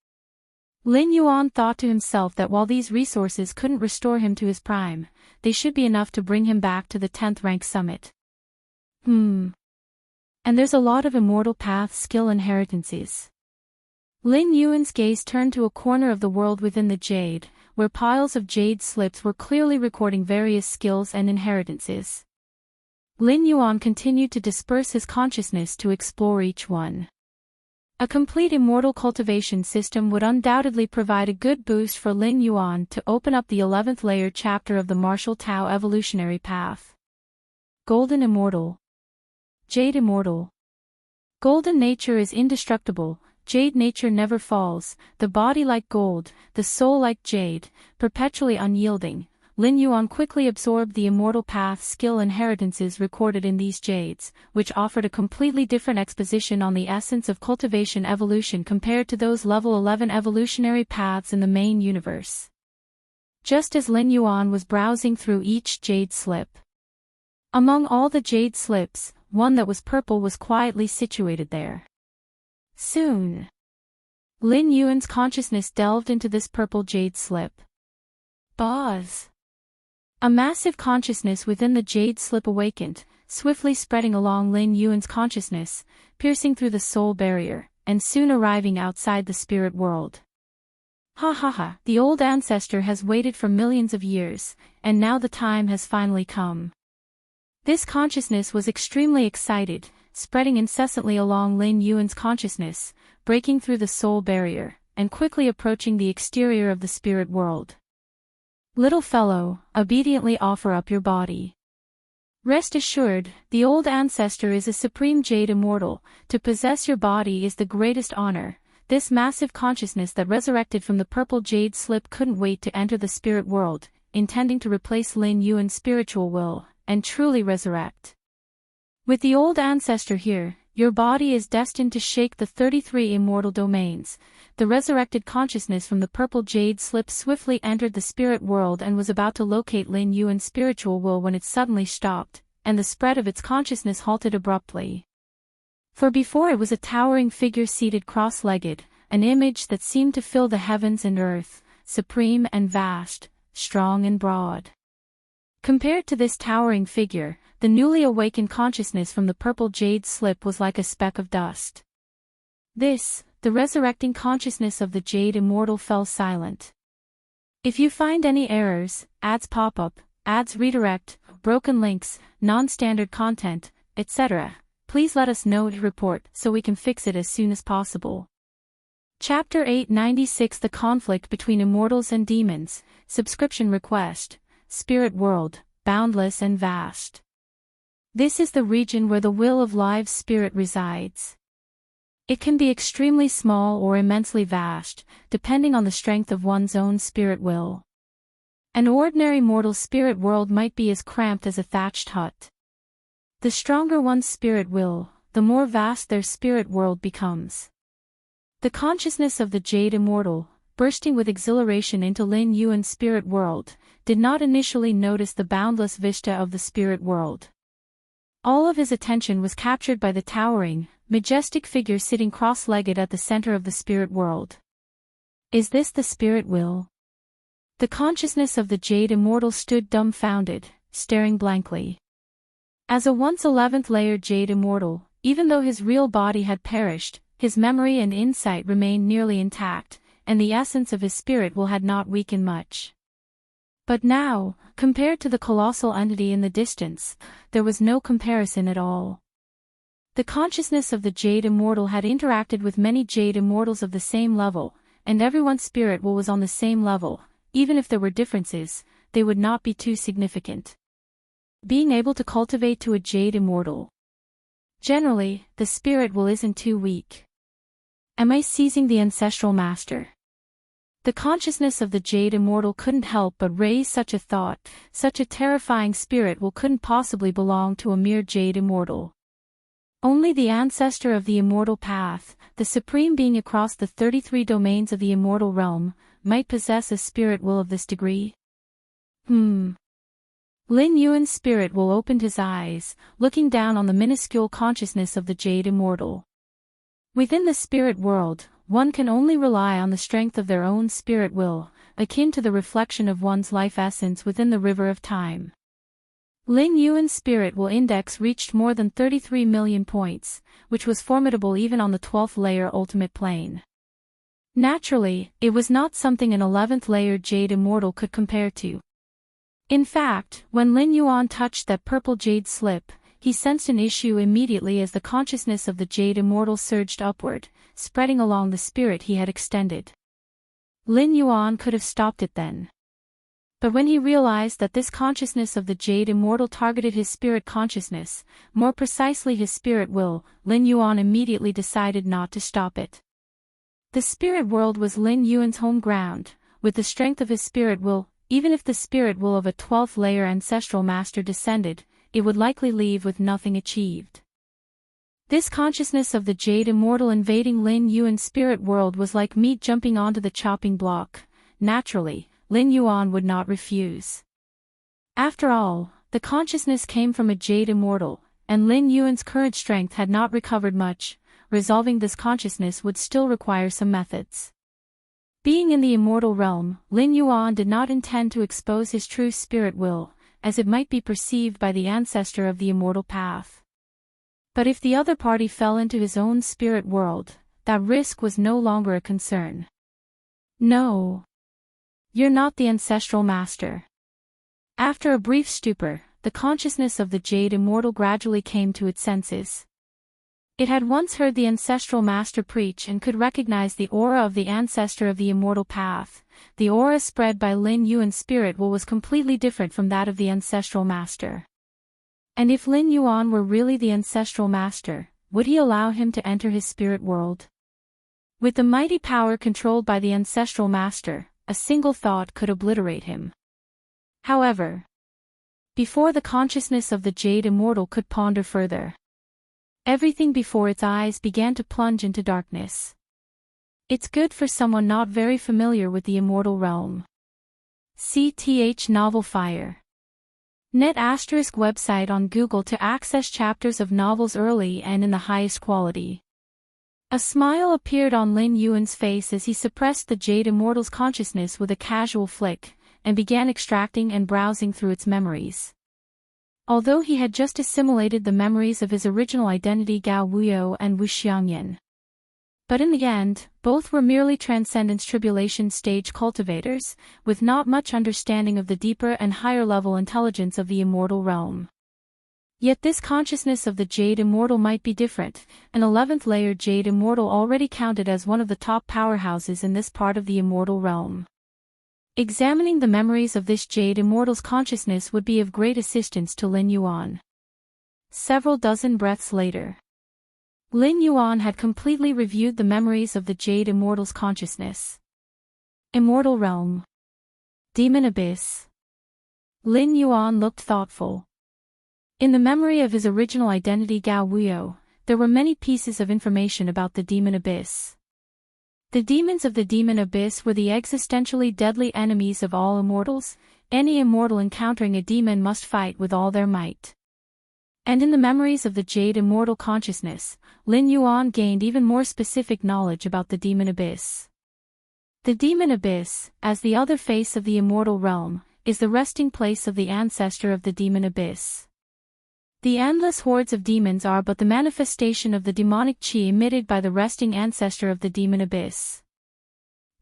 Lin Yuan thought to himself that while these resources couldn't restore him to his prime, they should be enough to bring him back to the 10th rank summit. And there's a lot of immortal path skill inheritances. Lin Yuan's gaze turned to a corner of the world within the jade, where piles of jade slips were clearly recording various skills and inheritances. Lin Yuan continued to disperse his consciousness to explore each one. A complete immortal cultivation system would undoubtedly provide a good boost for Lin Yuan to open up the 11th layer chapter of the martial Tao evolutionary path. Golden Immortal. Jade Immortal. Golden nature is indestructible, jade nature never falls, the body like gold, the soul like jade, perpetually unyielding. Lin Yuan quickly absorbed the immortal path skill inheritances recorded in these jades, which offered a completely different exposition on the essence of cultivation evolution compared to those level 11 evolutionary paths in the main universe. Just as Lin Yuan was browsing through each jade slip, among all the jade slips, one that was purple was quietly situated there. Soon, Lin Yuan's consciousness delved into this purple jade slip. Buzz! A massive consciousness within the jade slip awakened, swiftly spreading along Lin Yuan's consciousness, piercing through the soul barrier, and soon arriving outside the spirit world. Ha ha ha, the old ancestor has waited for millions of years, and now the time has finally come. This consciousness was extremely excited, spreading incessantly along Lin Yuan's consciousness, breaking through the soul barrier, and quickly approaching the exterior of the spirit world. Little fellow, obediently offer up your body. Rest assured, the old ancestor is a supreme jade immortal, to possess your body is the greatest honor. This massive consciousness that resurrected from the purple jade slip couldn't wait to enter the spirit world, intending to replace Lin Yuan's spiritual will, and truly resurrect. With the old ancestor here, your body is destined to shake the 33 immortal domains. The resurrected consciousness from the purple jade slip swiftly entered the spirit world and was about to locate Lin Yuan's spiritual will when it suddenly stopped, and the spread of its consciousness halted abruptly. For before it was a towering figure seated cross-legged, an image that seemed to fill the heavens and earth, supreme and vast, strong and broad. Compared to this towering figure, the newly awakened consciousness from the purple jade slip was like a speck of dust. This, the resurrecting consciousness of the jade immortal, fell silent. If you find any errors, ads pop up, ads redirect, broken links, non-standard content, etc., please let us know and report so we can fix it as soon as possible. Chapter 896 The Conflict Between Immortals and Demons, Subscription Request, Spirit World, Boundless and Vast. This is the region where the will of live spirit resides. It can be extremely small or immensely vast, depending on the strength of one's own spirit will. An ordinary mortal spirit world might be as cramped as a thatched hut. The stronger one's spirit will, the more vast their spirit world becomes. The consciousness of the Jade Immortal, bursting with exhilaration into Lin Yuan's spirit world, did not initially notice the boundless vista of the spirit world. All of his attention was captured by the towering, majestic figure sitting cross-legged at the center of the spirit world. Is this the spirit will? The consciousness of the Jade Immortal stood dumbfounded, staring blankly. As a once 11th layer Jade Immortal, even though his real body had perished, his memory and insight remained nearly intact, and the essence of his spirit will had not weakened much. But now, compared to the colossal entity in the distance, there was no comparison at all. The consciousness of the Jade Immortal had interacted with many Jade Immortals of the same level, and everyone's spirit will was on the same level. Even if there were differences, they would not be too significant. Being able to cultivate to a Jade Immortal. Generally, the spirit will isn't too weak. Am I seizing the ancestral master? The consciousness of the Jade Immortal couldn't help but raise such a thought. Such a terrifying spirit will couldn't possibly belong to a mere Jade Immortal. Only the ancestor of the immortal path, the supreme being across the 33 domains of the immortal realm, might possess a spirit will of this degree. Lin Yuan's spirit will opened his eyes, looking down on the minuscule consciousness of the Jade Immortal. Within the spirit world, one can only rely on the strength of their own spirit will, akin to the reflection of one's life essence within the river of time. Lin Yuan's spirit will index reached more than 33 million points, which was formidable even on the 12th layer ultimate plane. Naturally, it was not something an 11th layer Jade Immortal could compare to. In fact, when Lin Yuan touched that purple jade slip, he sensed an issue immediately as the consciousness of the Jade Immortal surged upward, spreading along the spirit he had extended. Lin Yuan could have stopped it then. But when he realized that this consciousness of the Jade Immortal targeted his spirit consciousness, more precisely his spirit will, Lin Yuan immediately decided not to stop it. The spirit world was Lin Yuan's home ground. With the strength of his spirit will, even if the spirit will of a 12th layer ancestral master descended, it would likely leave with nothing achieved. This consciousness of the Jade Immortal invading Lin Yuan's spirit world was like meat jumping onto the chopping block. Naturally, Lin Yuan would not refuse. After all, the consciousness came from a Jade Immortal, and Lin Yuan's current strength had not recovered much. Resolving this consciousness would still require some methods. Being in the immortal realm, Lin Yuan did not intend to expose his true spirit will, as it might be perceived by the ancestor of the immortal path. But if the other party fell into his own spirit world, that risk was no longer a concern. No. You're not the ancestral master. After a brief stupor, the consciousness of the Jade Immortal gradually came to its senses. It had once heard the ancestral master preach and could recognize the aura of the ancestor of the immortal path. The aura spread by Lin Yuan's spirit will was completely different from that of the ancestral master. And if Lin Yuan were really the ancestral master, would he allow him to enter his spirit world? With the mighty power controlled by the ancestral master, a single thought could obliterate him. However, before the consciousness of the Jade Immortal could ponder further, everything before its eyes began to plunge into darkness. It's good for someone not very familiar with the immortal realm. CTH Novel Fire. Net ** website on Google to access chapters of novels early and in the highest quality. A smile appeared on Lin Yuan's face as he suppressed the Jade Immortal's consciousness with a casual flick, and began extracting and browsing through its memories. Although he had just assimilated the memories of his original identity Gao Wuyo and Wuxiangyan. But in the end, both were merely transcendence tribulation stage cultivators, with not much understanding of the deeper and higher level intelligence of the immortal realm. Yet this consciousness of the Jade Immortal might be different. An 11th layer Jade Immortal already counted as one of the top powerhouses in this part of the immortal realm. Examining the memories of this Jade Immortal's consciousness would be of great assistance to Lin Yuan. Several dozen breaths later, Lin Yuan had completely reviewed the memories of the Jade Immortal's consciousness. Immortal Realm. Demon Abyss. Lin Yuan looked thoughtful. In the memory of his original identity Gao Wuyo, there were many pieces of information about the Demon Abyss. The demons of the Demon Abyss were the existentially deadly enemies of all immortals. Any immortal encountering a demon must fight with all their might. And in the memories of the Jade Immortal consciousness, Lin Yuan gained even more specific knowledge about the Demon Abyss. The Demon Abyss, as the other face of the immortal realm, is the resting place of the ancestor of the Demon Abyss. The endless hordes of demons are but the manifestation of the demonic qi emitted by the resting ancestor of the Demon Abyss.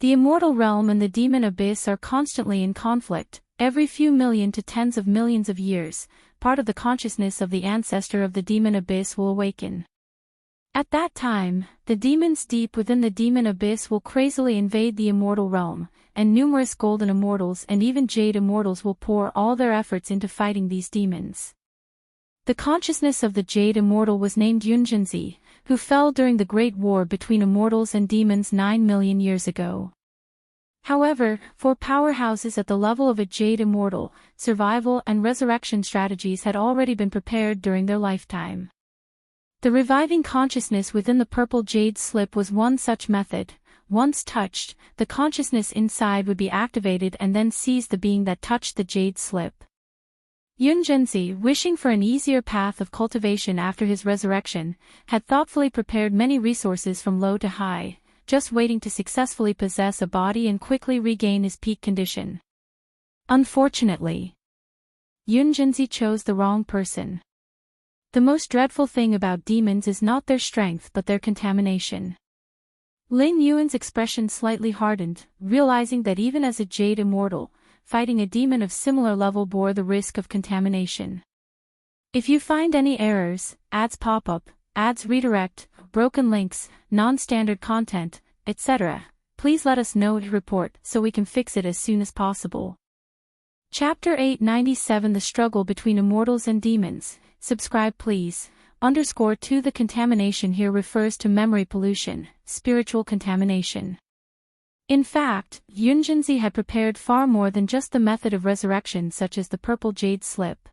The immortal realm and the Demon Abyss are constantly in conflict. Every few million to tens of millions of years, part of the consciousness of the ancestor of the Demon Abyss will awaken. At that time, the demons deep within the Demon Abyss will crazily invade the immortal realm, and numerous golden immortals and even jade immortals will pour all their efforts into fighting these demons. The consciousness of the Jade Immortal was named Yunjinzi, who fell during the Great War between immortals and demons 9 million years ago. However, for powerhouses at the level of a Jade Immortal, survival and resurrection strategies had already been prepared during their lifetime. The reviving consciousness within the purple jade slip was one such method. Once touched, the consciousness inside would be activated and then seize the being that touched the jade slip. Yunjinzi, wishing for an easier path of cultivation after his resurrection, had thoughtfully prepared many resources from low to high, just waiting to successfully possess a body and quickly regain his peak condition. Unfortunately, Yunjinzi chose the wrong person. The most dreadful thing about demons is not their strength but their contamination. Lin Yuan's expression slightly hardened, realizing that even as a Jade Immortal, fighting a demon of similar level bore the risk of contamination. If you find any errors, ads pop up, ads redirect, broken links, non-standard content, etc., please let us know to report so we can fix it as soon as possible. Chapter 897 The Struggle Between Immortals and Demons. Subscribe please. _2 The contamination here refers to memory pollution, spiritual contamination. In fact, Yunjinzi had prepared far more than just the method of resurrection such as the purple jade slip.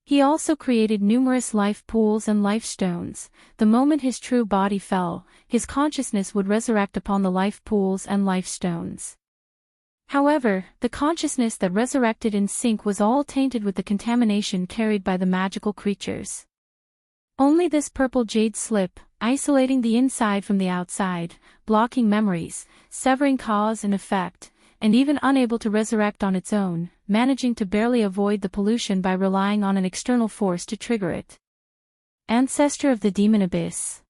He also created numerous life pools and life stones. The moment his true body fell, his consciousness would resurrect upon the life pools and life stones. However, the consciousness that resurrected in sync was all tainted with the contamination carried by the magical creatures. Only this purple jade slip, isolating the inside from the outside, blocking memories, severing cause and effect, and even unable to resurrect on its own, managing to barely avoid the pollution by relying on an external force to trigger it. Ancestor of the demon abyss.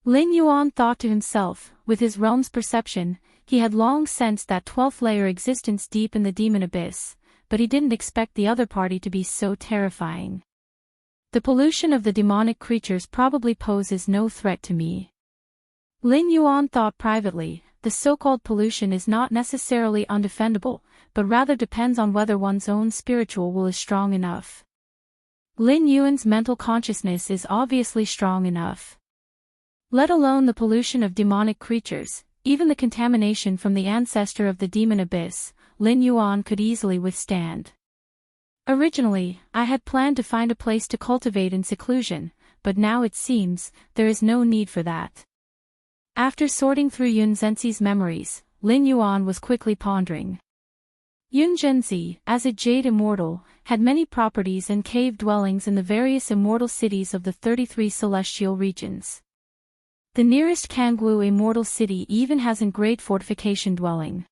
Lin Yuan thought to himself, with his realm's perception, he had long sensed that 12th layer existence deep in the demon abyss, but he didn't expect the other party to be so terrifying. The pollution of the demonic creatures probably poses no threat to me. Lin Yuan thought privately, the so-called pollution is not necessarily undefendable, but rather depends on whether one's own spiritual will is strong enough. Lin Yuan's mental consciousness is obviously strong enough. Let alone the pollution of demonic creatures, even the contamination from the ancestor of the demon abyss, Lin Yuan could easily withstand. Originally, I had planned to find a place to cultivate in seclusion, but now it seems, there is no need for that. After sorting through Yun Zhenxi's memories, Lin Yuan was quickly pondering. Yun Zhenxi, as a Jade Immortal, had many properties and cave dwellings in the various immortal cities of the 33 celestial regions. The nearest Kangwu Immortal City even has a great fortification dwelling.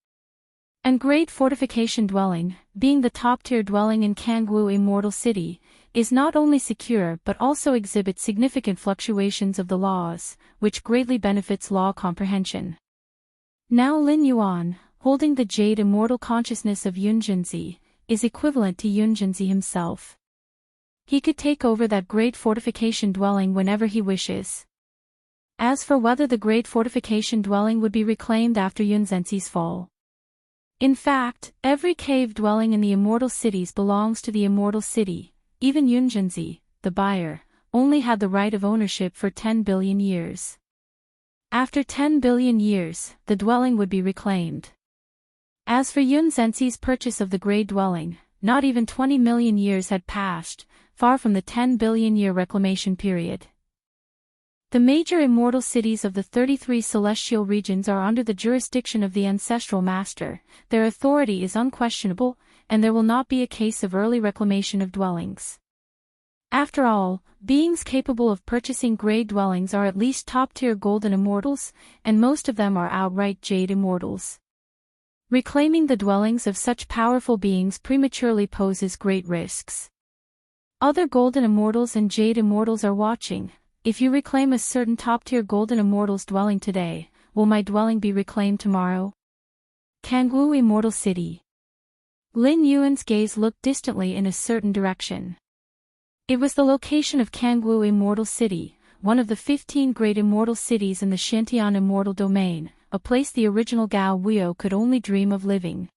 And great fortification dwelling, being the top-tier dwelling in Kangwu Immortal City, is not only secure but also exhibits significant fluctuations of the laws, which greatly benefits law comprehension. Now Lin Yuan, holding the Jade Immortal consciousness of Yun Zhenxi, is equivalent to Yun Zhenxi himself. He could take over that great fortification dwelling whenever he wishes. As for whether the great fortification dwelling would be reclaimed after Yun Zhenxi's fall. In fact, every cave dwelling in the immortal cities belongs to the immortal city. Even Yun Zhenxi, the buyer, only had the right of ownership for 10 billion years. After 10 billion years, the dwelling would be reclaimed. As for Yun Zhenxi's purchase of the Grey Dwelling, not even 20 million years had passed, far from the 10 billion year reclamation period. The major immortal cities of the 33 celestial regions are under the jurisdiction of the ancestral master, their authority is unquestionable, and there will not be a case of early reclamation of dwellings. After all, beings capable of purchasing Grey Dwellings are at least top-tier golden immortals, and most of them are outright Jade Immortals. Reclaiming the dwellings of such powerful beings prematurely poses great risks. Other golden immortals and Jade Immortals are watching. If you reclaim a certain top-tier golden immortal's dwelling today, will my dwelling be reclaimed tomorrow? Kangwu Immortal City. Lin Yuan's gaze looked distantly in a certain direction. It was the location of Kangwu Immortal City, one of the 15 great immortal cities in the Shantian Immortal Domain, a place the original Gao Wuo could only dream of living.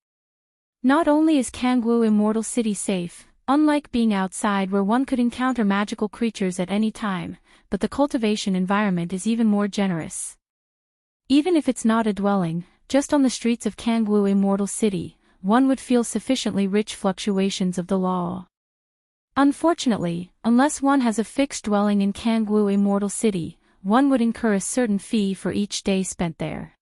Not only is Kangwu Immortal City safe, unlike being outside where one could encounter magical creatures at any time, but the cultivation environment is even more generous. Even if it's not a dwelling, just on the streets of Kangwu Immortal City, one would feel sufficiently rich fluctuations of the law. Unfortunately, unless one has a fixed dwelling in Kangwu Immortal City, one would incur a certain fee for each day spent there.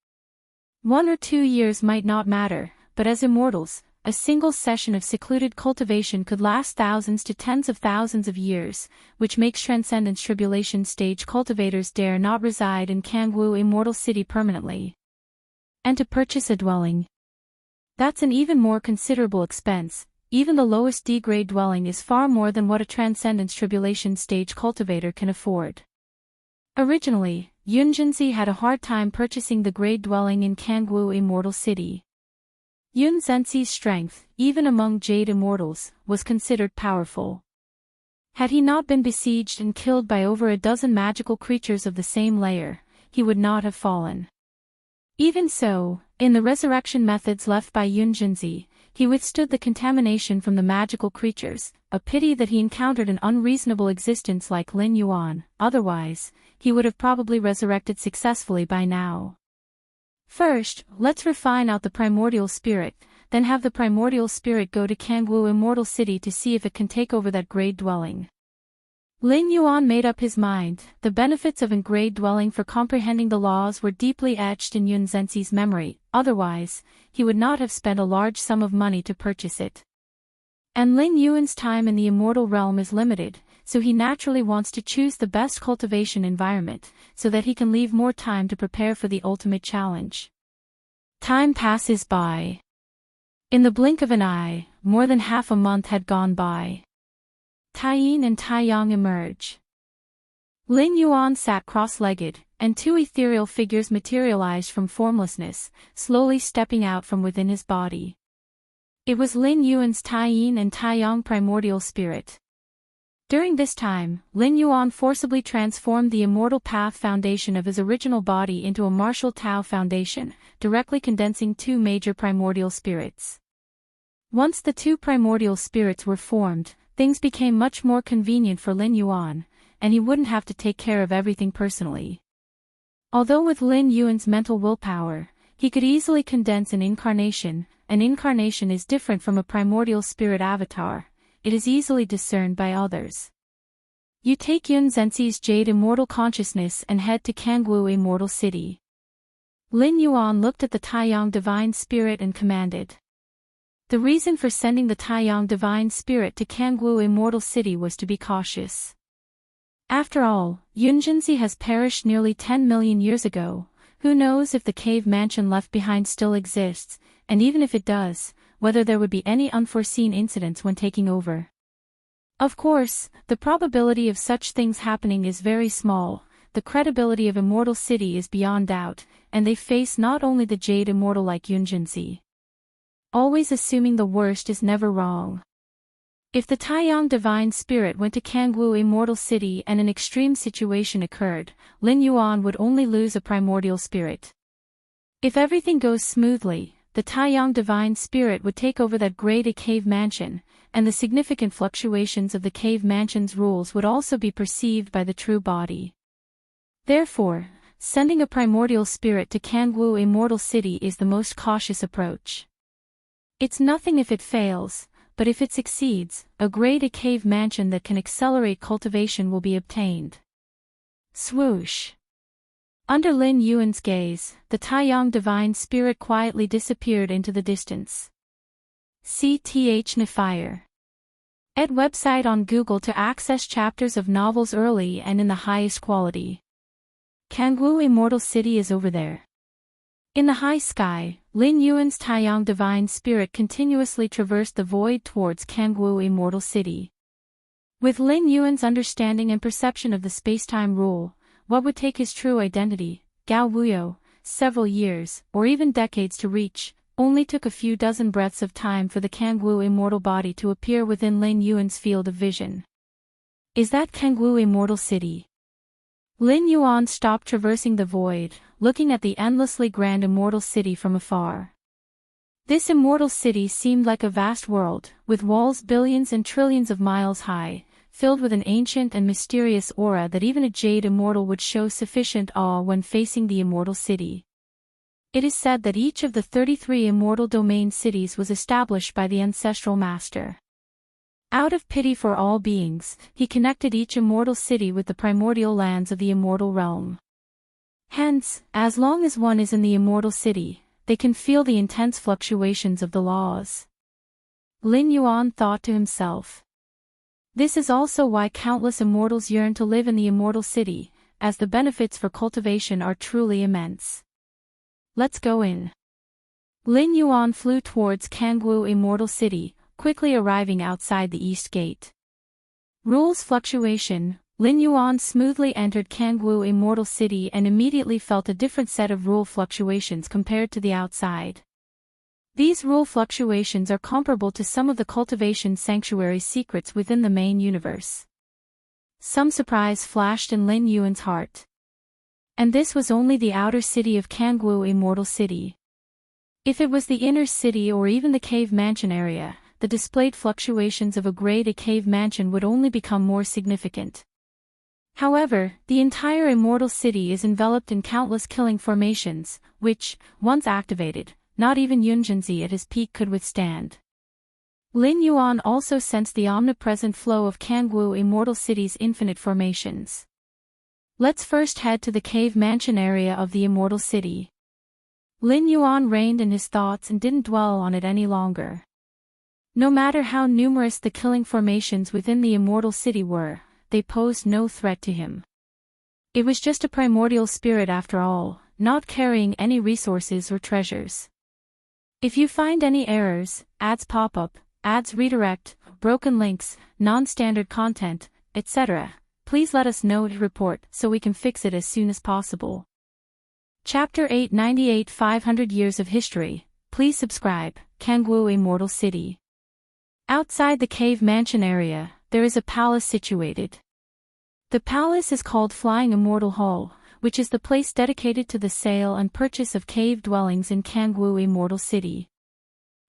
1 or 2 years might not matter, but as immortals, a single session of secluded cultivation could last thousands to tens of thousands of years, which makes Transcendence Tribulation stage cultivators dare not reside in Kangwu Immortal City permanently. And to purchase a dwelling. That's an even more considerable expense. Even the lowest D-grade dwelling is far more than what a Transcendence Tribulation stage cultivator can afford. Originally, Yunjinzi had a hard time purchasing the great dwelling in Kangwu Immortal City. Yun Zhenxi's strength, even among Jade Immortals, was considered powerful. Had he not been besieged and killed by over a dozen magical creatures of the same layer, he would not have fallen. Even so, in the resurrection methods left by Yun Zhenxi, he withstood the contamination from the magical creatures, a pity that he encountered an unreasonable existence like Lin Yuan, otherwise, he would have probably resurrected successfully by now. First, let's refine out the primordial spirit, then have the primordial spirit go to Kangwu Immortal City to see if it can take over that grade dwelling. Lin Yuan made up his mind. The benefits of a grade dwelling for comprehending the laws were deeply etched in Yun Zhenxi's memory, otherwise, he would not have spent a large sum of money to purchase it. And Lin Yuan's time in the immortal realm is limited, so he naturally wants to choose the best cultivation environment, so that he can leave more time to prepare for the ultimate challenge. Time passes by. In the blink of an eye, more than half a month had gone by. Taiyin and Taiyang emerge. Lin Yuan sat cross-legged, and two ethereal figures materialized from formlessness, slowly stepping out from within his body. It was Lin Yuan's Taiyin and Taiyang primordial spirit. During this time, Lin Yuan forcibly transformed the immortal path foundation of his original body into a martial Tao foundation, directly condensing two major primordial spirits. Once the two primordial spirits were formed, things became much more convenient for Lin Yuan, and he wouldn't have to take care of everything personally. Although with Lin Yuan's mental willpower, he could easily condense an incarnation is different from a primordial spirit avatar, it is easily discerned by others. You take Yun Zhenxi's Jade Immortal Consciousness and head to Kangwu Immortal City. Lin Yuan looked at the Taiyang Divine Spirit and commanded. The reason for sending the Taiyang Divine Spirit to Kangwu Immortal City was to be cautious. After all, Yun Zhenxi has perished nearly 10 million years ago. Who knows if the cave mansion left behind still exists, and even if it does, whether there would be any unforeseen incidents when taking over. Of course, the probability of such things happening is very small. The credibility of Immortal City is beyond doubt, and they face not only the Jade Immortal like Yun Zhenxi. Always assuming the worst is never wrong. If the Taiyang Divine Spirit went to Kangwu Immortal City and an extreme situation occurred, Lin Yuan would only lose a primordial spirit. If everything goes smoothly, the Taiyang Divine Spirit would take over that grade A cave mansion, and the significant fluctuations of the cave mansion's rules would also be perceived by the true body. Therefore, sending a primordial spirit to Kangwu Immortal City is the most cautious approach. It's nothing if it fails, but if it succeeds, a grade A cave mansion that can accelerate cultivation will be obtained. Swoosh. Under Lin Yuan's gaze, the Taiyang Divine Spirit quietly disappeared into the distance. CTH Nefire. Ed website on Google to access chapters of novels early and in the highest quality. Kangwu Immortal City is over there. In the high sky, Lin Yuan's Taiyang Divine Spirit continuously traversed the void towards Kangwu Immortal City. With Lin Yuan's understanding and perception of the space-time rule, what would take his true identity, Gao Wuyo, several years, or even decades to reach, only took a few dozen breaths of time for the Kangwu Immortal body to appear within Lin Yuan's field of vision. Is that Kangwu Immortal City? Lin Yuan stopped traversing the void, looking at the endlessly grand immortal city from afar. This immortal city seemed like a vast world, with walls billions and trillions of miles high, filled with an ancient and mysterious aura that even a Jade Immortal would show sufficient awe when facing the immortal city. It is said that each of the 33 immortal domain cities was established by the ancestral master. Out of pity for all beings, he connected each immortal city with the primordial lands of the immortal realm. Hence, as long as one is in the immortal city, they can feel the intense fluctuations of the laws. Lin Yuan thought to himself. This is also why countless immortals yearn to live in the immortal city, as the benefits for cultivation are truly immense. Let's go in. Lin Yuan flew towards Kangwu Immortal City, quickly arriving outside the east gate. Rules fluctuation, Lin Yuan smoothly entered Kangwu Immortal City and immediately felt a different set of rule fluctuations compared to the outside. These rule fluctuations are comparable to some of the Cultivation Sanctuary secrets within the main universe. Some surprise flashed in Lin Yuan's heart. And this was only the outer city of Kangwu Immortal City. If it was the inner city or even the cave mansion area, the displayed fluctuations of a grade A cave mansion would only become more significant. However, the entire Immortal City is enveloped in countless killing formations, which, once activated, not even Yunjinzi at his peak could withstand. Lin Yuan also sensed the omnipresent flow of Kangwu Immortal City's infinite formations. Let's first head to the cave mansion area of the Immortal City. Lin Yuan reined in his thoughts and didn't dwell on it any longer. No matter how numerous the killing formations within the Immortal City were, they posed no threat to him. It was just a primordial spirit after all, not carrying any resources or treasures. If you find any errors, ads pop up, ads redirect, broken links, non-standard content, etc., please let us know to report so we can fix it as soon as possible. Chapter 898 500 Years of History. Please subscribe, Kangwu Immortal City. Outside the cave mansion area, there is a palace situated. The palace is called Flying Immortal Hall, which is the place dedicated to the sale and purchase of cave dwellings in Kangwu Immortal City.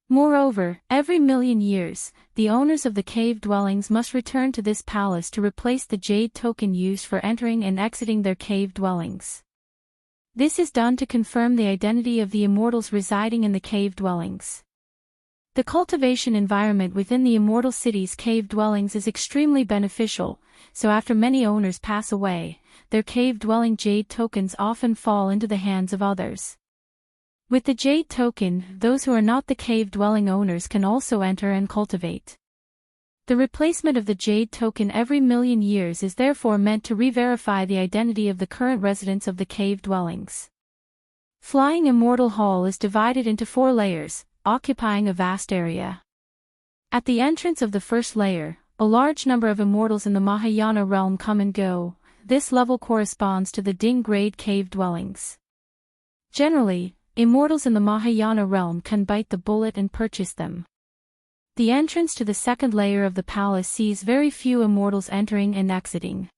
Moreover, every million years, the owners of the cave dwellings must return to this palace to replace the jade token used for entering and exiting their cave dwellings. This is done to confirm the identity of the immortals residing in the cave dwellings. The cultivation environment within the Immortal City's cave dwellings is extremely beneficial, so after many owners pass away, their cave-dwelling jade tokens often fall into the hands of others. With the jade token, those who are not the cave-dwelling owners can also enter and cultivate. The replacement of the jade token every million years is therefore meant to re-verify the identity of the current residents of the cave dwellings. Flying Immortal Hall is divided into 4 layers, occupying a vast area. At the entrance of the first layer, a large number of immortals in the Mahayana realm come and go. This level corresponds to the Ding grade cave dwellings. Generally, immortals in the Mahayana realm can bite the bullet and purchase them. The entrance to the second layer of the palace sees very few immortals entering and exiting.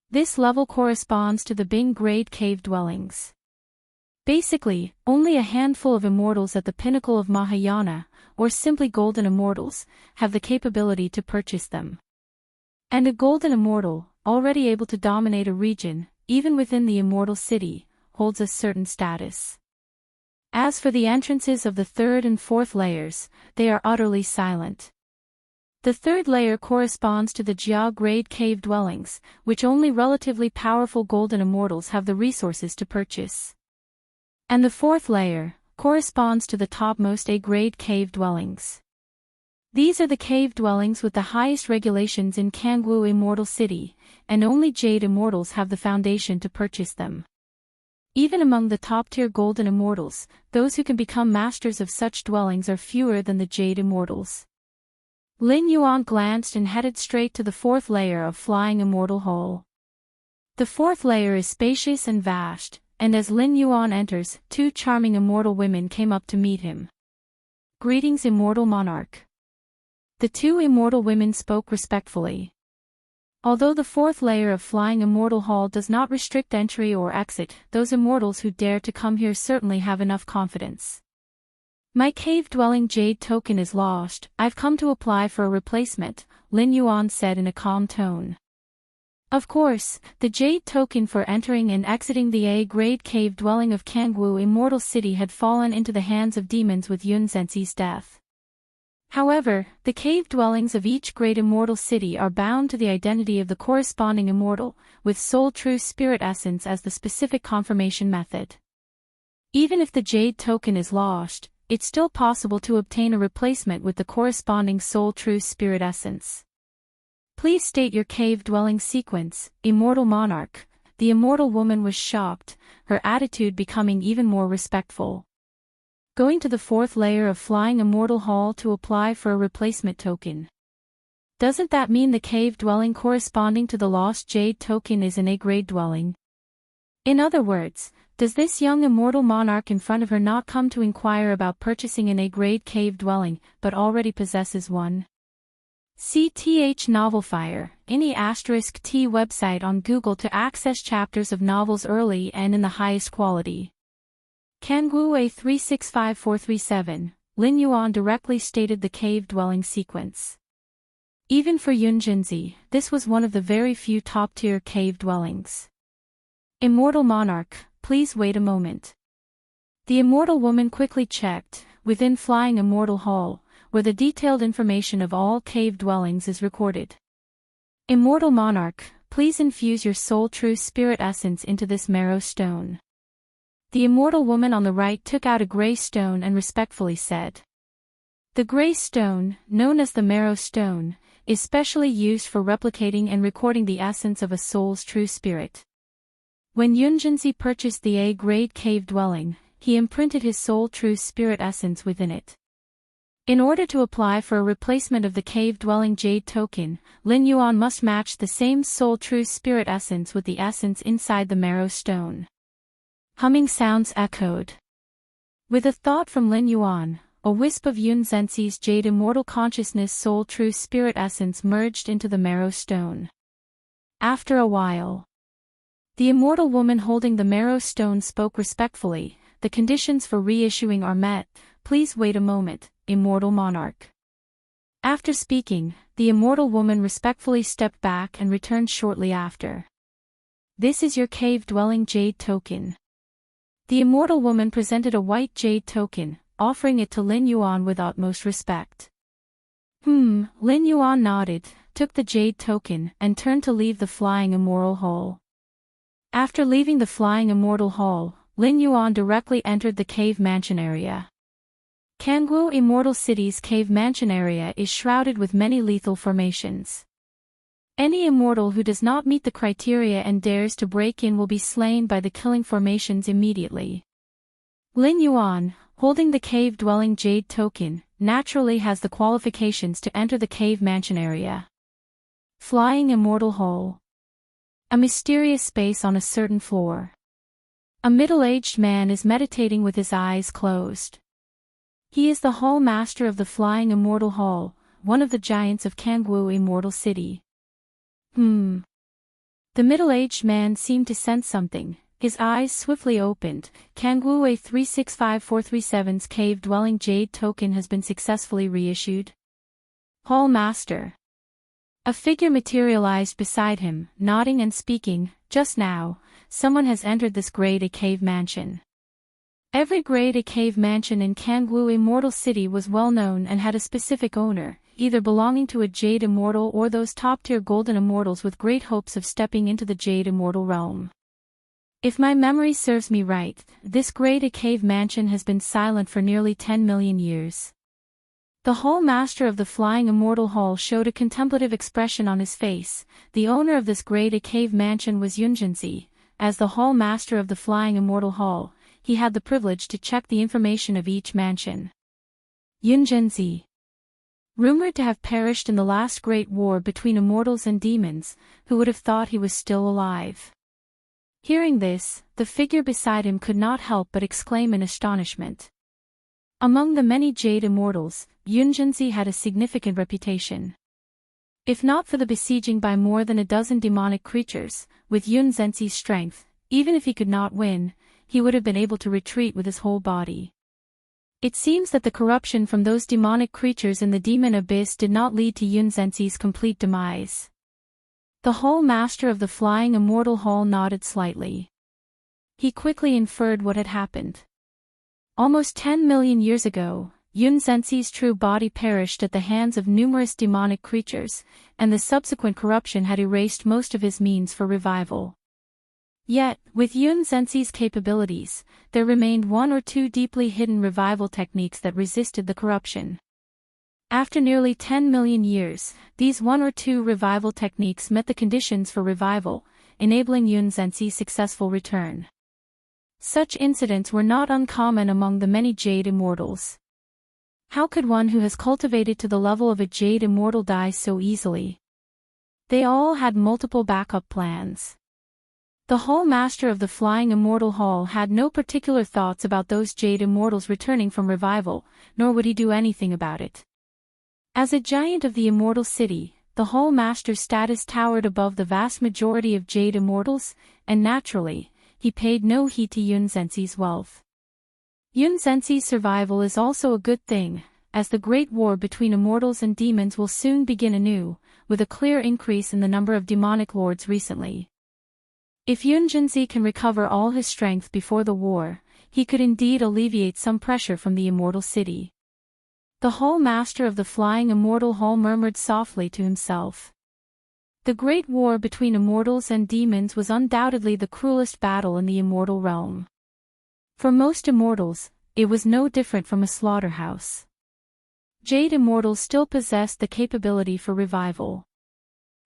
This level corresponds to the Bing grade cave dwellings. Basically, only a handful of immortals at the pinnacle of Mahayana, or simply golden immortals, have the capability to purchase them. And a golden immortal, already able to dominate a region, even within the Immortal City, holds a certain status. As for the entrances of the third and fourth layers, they are utterly silent. The third layer corresponds to the Jia grade cave dwellings, which only relatively powerful golden immortals have the resources to purchase. And the fourth layer corresponds to the topmost A-grade cave dwellings. These are the cave dwellings with the highest regulations in Kangwu Immortal City, and only Jade Immortals have the foundation to purchase them. Even among the top-tier Golden Immortals, those who can become masters of such dwellings are fewer than the Jade Immortals. Lin Yuan glanced and headed straight to the fourth layer of Flying Immortal Hall. The fourth layer is spacious and vast, and as Lin Yuan enters, 2 charming immortal women came up to meet him. "Greetings, Immortal Monarch." The 2 immortal women spoke respectfully. Although the fourth layer of Flying Immortal Hall does not restrict entry or exit, those immortals who dare to come here certainly have enough confidence. "My cave-dwelling jade token is lost. I've come to apply for a replacement," Lin Yuan said in a calm tone. Of course, the jade token for entering and exiting the A-grade cave dwelling of Kangwu Immortal City had fallen into the hands of demons with Yun Zhenxi's death. However, the cave dwellings of each great immortal city are bound to the identity of the corresponding immortal, with soul true spirit essence as the specific confirmation method. Even if the jade token is lost, it's still possible to obtain a replacement with the corresponding soul true spirit essence. "Please state your cave-dwelling sequence, Immortal Monarch." The immortal woman was shocked, her attitude becoming even more respectful. "Going to the fourth layer of Flying Immortal Hall to apply for a replacement token." Doesn't that mean the cave dwelling corresponding to the lost jade token is an A-grade dwelling? In other words, does this young immortal monarch in front of her not come to inquire about purchasing an A-grade cave dwelling, but already possesses one? See th Novelfire, any *T website on Google to access chapters of novels early and in the highest quality. Kangwu A365437, Lin Yuan directly stated the cave dwelling sequence. Even for Yunjinzi, this was one of the very few top-tier cave dwellings. Immortal monarch, please wait a moment. The immortal woman quickly checked, within Flying Immortal Hall, where the detailed information of all cave dwellings is recorded. Immortal monarch, please infuse your soul true spirit essence into this marrow stone. The immortal woman on the right took out a gray stone and respectfully said. The gray stone, known as the marrow stone, is specially used for replicating and recording the essence of a soul's true spirit. When Yunjinzi purchased the A-grade cave dwelling, he imprinted his soul true spirit essence within it. In order to apply for a replacement of the cave-dwelling jade token, Lin Yuan must match the same soul true spirit essence with the essence inside the marrow stone. Humming sounds echoed. With a thought from Lin Yuan, a wisp of Yun Zenzi's jade immortal consciousness soul true spirit essence merged into the marrow stone. After a while, the immortal woman holding the marrow stone spoke respectfully. The conditions for reissuing are met, please wait a moment, immortal monarch. After speaking, the immortal woman respectfully stepped back and returned shortly after. This is your cave-dwelling jade token. The immortal woman presented a white jade token, offering it to Lin Yuan with utmost respect. Lin Yuan nodded, took the jade token, and turned to leave the Flying Immortal Hall. After leaving the Flying Immortal Hall, Lin Yuan directly entered the cave mansion area. Kangwu Immortal City's cave mansion area is shrouded with many lethal formations. Any immortal who does not meet the criteria and dares to break in will be slain by the killing formations immediately. Lin Yuan, holding the cave-dwelling jade token, naturally has the qualifications to enter the cave mansion area. Flying Immortal Hall. A mysterious space on a certain floor. A middle-aged man is meditating with his eyes closed. He is the Hall Master of the Flying Immortal Hall, one of the giants of Kangwu Immortal City. The middle-aged man seemed to sense something. His eyes swiftly opened. Kangwu A365437's cave-dwelling jade token has been successfully reissued. Hall Master. A figure materialized beside him, nodding and speaking. Just now, someone has entered this Grade A cave mansion. Every Grade A cave mansion in Kangwu Immortal City was well known and had a specific owner, either belonging to a Jade Immortal or those top-tier Golden Immortals with great hopes of stepping into the Jade Immortal realm. If my memory serves me right, this Grade A cave mansion has been silent for nearly 10 million years. The Hall Master of the Flying Immortal Hall showed a contemplative expression on his face. The owner of this Grade A cave mansion was Yunjinzi. As the Hall Master of the Flying Immortal Hall, he had the privilege to check the information of each mansion. Yunjinzi. Rumored to have perished in the last great war between immortals and demons, who would have thought he was still alive? Hearing this, the figure beside him could not help but exclaim in astonishment. Among the many Jade Immortals, Yunjinzi had a significant reputation. If not for the besieging by more than a dozen demonic creatures, with Yun Zenzi's strength, even if he could not win, he would have been able to retreat with his whole body. It seems that the corruption from those demonic creatures in the demon abyss did not lead to Yun Zenzi's complete demise. The Hall Master of the Flying Immortal Hall nodded slightly. He quickly inferred what had happened. Almost 10 million years ago, Yun Zenzi's true body perished at the hands of numerous demonic creatures, and the subsequent corruption had erased most of his means for revival. Yet, with Yun Zenzi's capabilities, there remained one or two deeply hidden revival techniques that resisted the corruption. After nearly 10 million years, these one or two revival techniques met the conditions for revival, enabling Yun Zenzi's successful return. Such incidents were not uncommon among the many Jade Immortals. How could one who has cultivated to the level of a jade immortal die so easily? They all had multiple backup plans. The Hall Master of the Flying Immortal Hall had no particular thoughts about those jade immortals returning from revival, nor would he do anything about it. As a giant of the immortal city, the Hall Master's status towered above the vast majority of jade immortals, and naturally, he paid no heed to Yun Zhenxi's wealth. Yun Zhenxi's survival is also a good thing, as the great war between immortals and demons will soon begin anew, with a clear increase in the number of demonic lords recently. If Yun Zhenxi can recover all his strength before the war, he could indeed alleviate some pressure from the immortal city. The Hall Master of the Flying Immortal Hall murmured softly to himself. The great war between immortals and demons was undoubtedly the cruelest battle in the immortal realm. For most immortals, it was no different from a slaughterhouse. Jade immortals still possessed the capability for revival.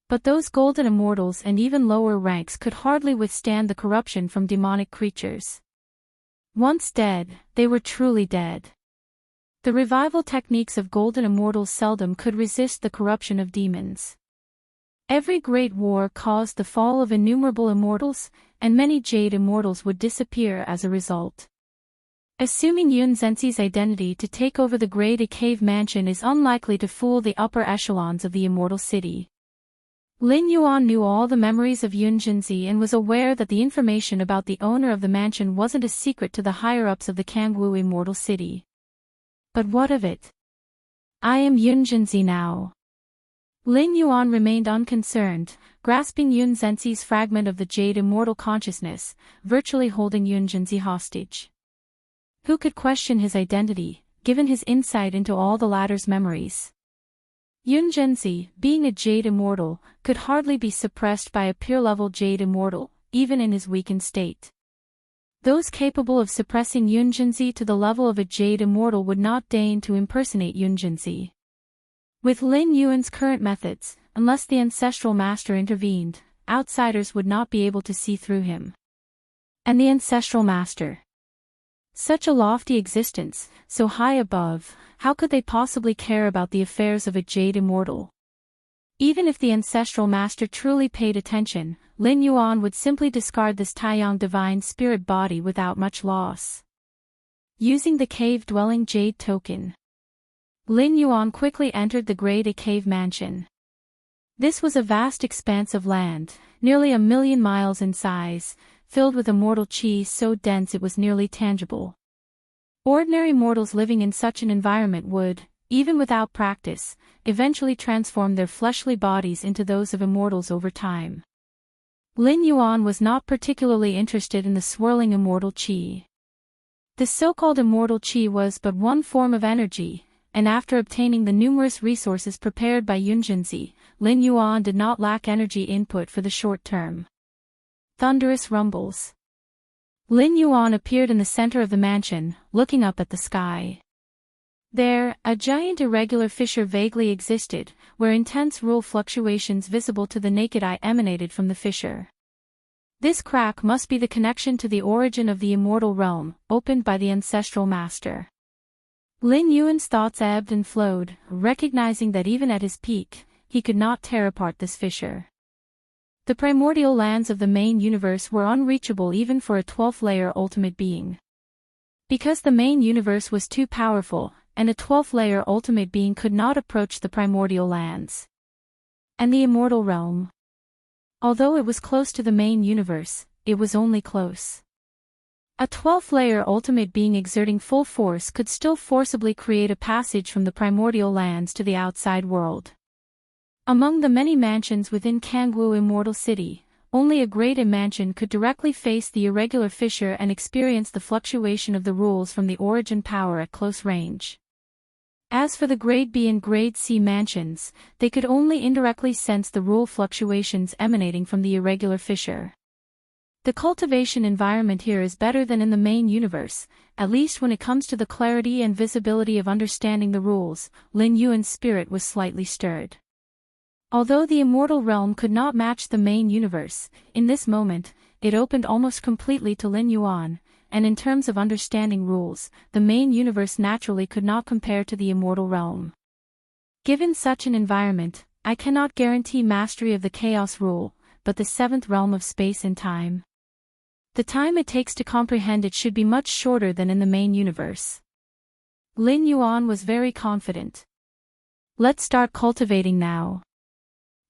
But those golden immortals and even lower ranks could hardly withstand the corruption from demonic creatures. Once dead, they were truly dead. The revival techniques of golden immortals seldom could resist the corruption of demons. Every great war caused the fall of innumerable immortals, and many jade immortals would disappear as a result. Assuming Yun Zhenxi's identity to take over the Great Cave Mansion is unlikely to fool the upper echelons of the immortal city. Lin Yuan knew all the memories of Yun Zhenxi and was aware that the information about the owner of the mansion wasn't a secret to the higher-ups of the Kangwu Immortal City. But what of it? I am Yun Zhenxi now. Lin Yuan remained unconcerned, grasping Yun Zhenxi's fragment of the Jade Immortal Consciousness, virtually holding Yun Zhenxi hostage. Who could question his identity, given his insight into all the latter's memories? Yun Zhenxi, being a Jade Immortal, could hardly be suppressed by a pure-level Jade Immortal, even in his weakened state. Those capable of suppressing Yun Zhenxi to the level of a Jade Immortal would not deign to impersonate Yun Zhenxi. With Lin Yuan's current methods, unless the Ancestral Master intervened, outsiders would not be able to see through him. And the Ancestral Master? Such a lofty existence, so high above, how could they possibly care about the affairs of a Jade Immortal? Even if the Ancestral Master truly paid attention, Lin Yuan would simply discard this Taiyang Divine Spirit body without much loss. Using the cave-dwelling Jade token, Lin Yuan quickly entered the Great Cave Mansion. This was a vast expanse of land, nearly 1,000,000 miles in size, filled with immortal qi so dense it was nearly tangible. Ordinary mortals living in such an environment would, even without practice, eventually transform their fleshly bodies into those of immortals over time. Lin Yuan was not particularly interested in the swirling immortal qi. The so-called immortal qi was but one form of energy, and after obtaining the numerous resources prepared by Yun Zhenxi, Lin Yuan did not lack energy input for the short term. Thunderous rumbles. Lin Yuan appeared in the center of the mansion, looking up at the sky. There, a giant irregular fissure vaguely existed, where intense rule fluctuations visible to the naked eye emanated from the fissure. This crack must be the connection to the origin of the immortal realm, opened by the Ancestral Master. Lin Yuan's thoughts ebbed and flowed, recognizing that even at his peak, he could not tear apart this fissure. The primordial lands of the main universe were unreachable even for a 12th-layer ultimate being. Because the main universe was too powerful, and a 12th-layer ultimate being could not approach the primordial lands. And the immortal realm? Although it was close to the main universe, it was only close. A 12th-layer ultimate being exerting full force could still forcibly create a passage from the primordial lands to the outside world. Among the many mansions within Kangwu Immortal City, only a great mansion could directly face the irregular fissure and experience the fluctuation of the rules from the origin power at close range. As for the Grade B and Grade C mansions, they could only indirectly sense the rule fluctuations emanating from the irregular fissure. The cultivation environment here is better than in the main universe, at least when it comes to the clarity and visibility of understanding the rules. Lin Yuan's spirit was slightly stirred. Although the immortal realm could not match the main universe, in this moment, it opened almost completely to Lin Yuan, and in terms of understanding rules, the main universe naturally could not compare to the immortal realm. Given such an environment, I cannot guarantee mastery of the chaos rule, but the seventh realm of space and time. The time it takes to comprehend it should be much shorter than in the main universe. Lin Yuan was very confident. Let's start cultivating now.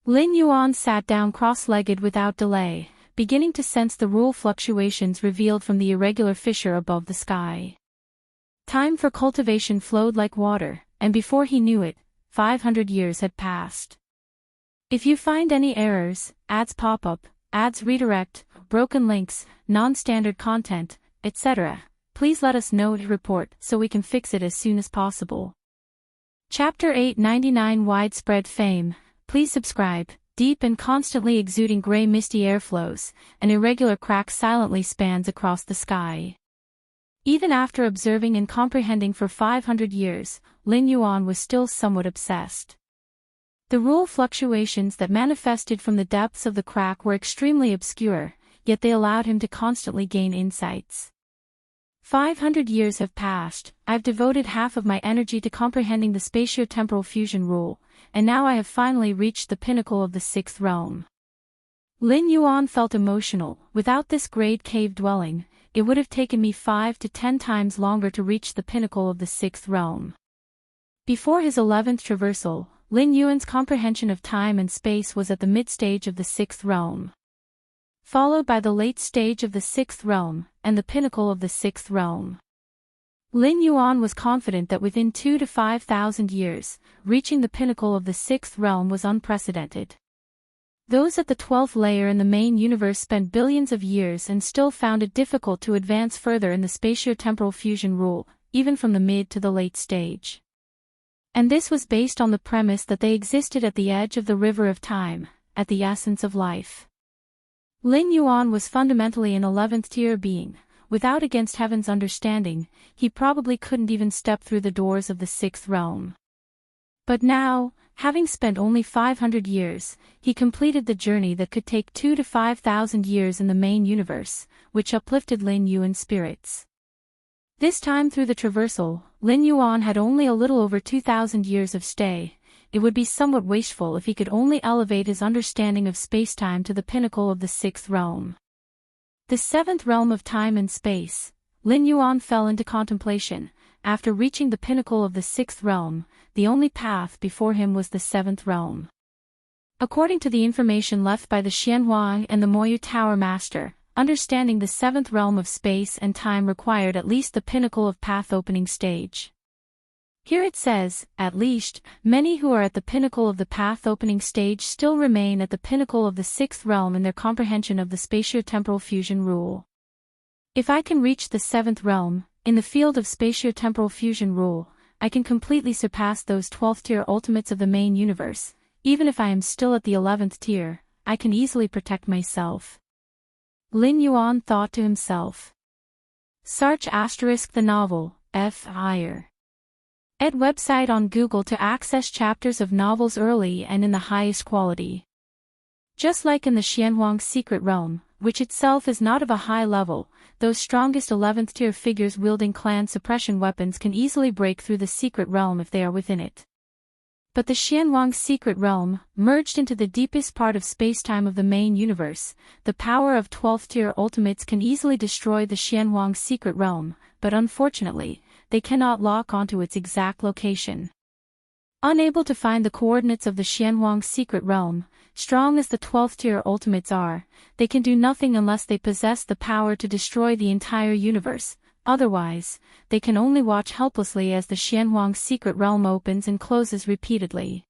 Lin Yuan sat down cross-legged without delay, beginning to sense the rule fluctuations revealed from the irregular fissure above the sky. Time for cultivation flowed like water, and before he knew it, 500 years had passed. If you find any errors, ads pop up, ads redirect, broken links, non-standard content, etc., please let us know to report so we can fix it as soon as possible. Chapter 899 Widespread Fame. Please subscribe. Deep and constantly exuding gray misty airflows, an irregular crack silently spans across the sky. Even after observing and comprehending for 500 years, Lin Yuan was still somewhat obsessed. The rule fluctuations that manifested from the depths of the crack were extremely obscure, yet they allowed him to constantly gain insights. 500 years have passed, I've devoted half of my energy to comprehending the spatio-temporal fusion rule, and now I have finally reached the pinnacle of the sixth realm. Lin Yuan felt emotional. Without this great cave dwelling, it would have taken me 5 to 10 times longer to reach the pinnacle of the sixth realm. Before his 11th traversal, Lin Yuan's comprehension of time and space was at the mid-stage of the sixth realm, followed by the late stage of the sixth realm, and the pinnacle of the sixth realm. Lin Yuan was confident that within 2 to 5,000 years, reaching the pinnacle of the sixth realm was unprecedented. Those at the 12th layer in the main universe spent billions of years and still found it difficult to advance further in the spatio-temporal fusion rule, even from the mid to the late stage. And this was based on the premise that they existed at the edge of the river of time, at the essence of life. Lin Yuan was fundamentally an 11th tier being. Without against heaven's understanding, he probably couldn't even step through the doors of the sixth realm. But now, having spent only 500 years, he completed the journey that could take 2 to 5,000 years in the main universe, which uplifted Lin Yuan's spirits. This time through the traversal, Lin Yuan had only a little over 2,000 years of stay. It would be somewhat wasteful if he could only elevate his understanding of spacetime to the pinnacle of the sixth realm. The seventh realm of time and space. Lin Yuan fell into contemplation. After reaching the pinnacle of the sixth realm, the only path before him was the seventh realm. According to the information left by the Xianhuang and the Moyu Tower Master, understanding the seventh realm of space and time required at least the pinnacle of path opening stage. Here it says, at least, many who are at the pinnacle of the path opening stage still remain at the pinnacle of the sixth realm in their comprehension of the spatio-temporal fusion rule. If I can reach the seventh realm, in the field of spatio-temporal fusion rule, I can completely surpass those 12th tier ultimates of the main universe. Even if I am still at the 11th tier, I can easily protect myself. Lin Yuan thought to himself. Search * the novel, F. Higher. Ed website on Google to access chapters of novels early and in the highest quality. Just like in the Xianhuang secret realm, which itself is not of a high level, those strongest 11th tier figures wielding clan suppression weapons can easily break through the secret realm if they are within it. But the Xianhuang secret realm, merged into the deepest part of spacetime of the main universe, the power of 12th tier ultimates can easily destroy the Xianhuang secret realm, but unfortunately, they cannot lock onto its exact location. Unable to find the coordinates of the Xianhuang secret realm, strong as the 12th tier ultimates are, they can do nothing unless they possess the power to destroy the entire universe. Otherwise, they can only watch helplessly as the Xianhuang secret realm opens and closes repeatedly.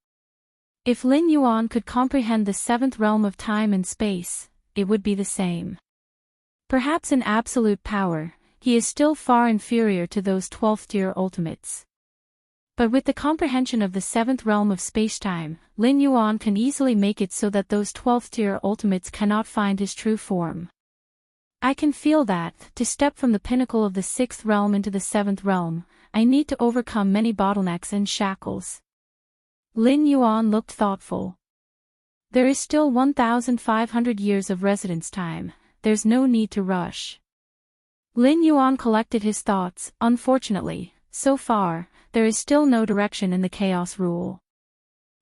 If Lin Yuan could comprehend the seventh realm of time and space, it would be the same. Perhaps in absolute power, he is still far inferior to those 12th tier ultimates. But with the comprehension of the seventh realm of spacetime, Lin Yuan can easily make it so that those 12th tier ultimates cannot find his true form. I can feel that, to step from the pinnacle of the sixth realm into the seventh realm, I need to overcome many bottlenecks and shackles. Lin Yuan looked thoughtful. There is still 1,500 years of residence time, there's no need to rush. Lin Yuan collected his thoughts. Unfortunately, so far, there is still no direction in the chaos rule.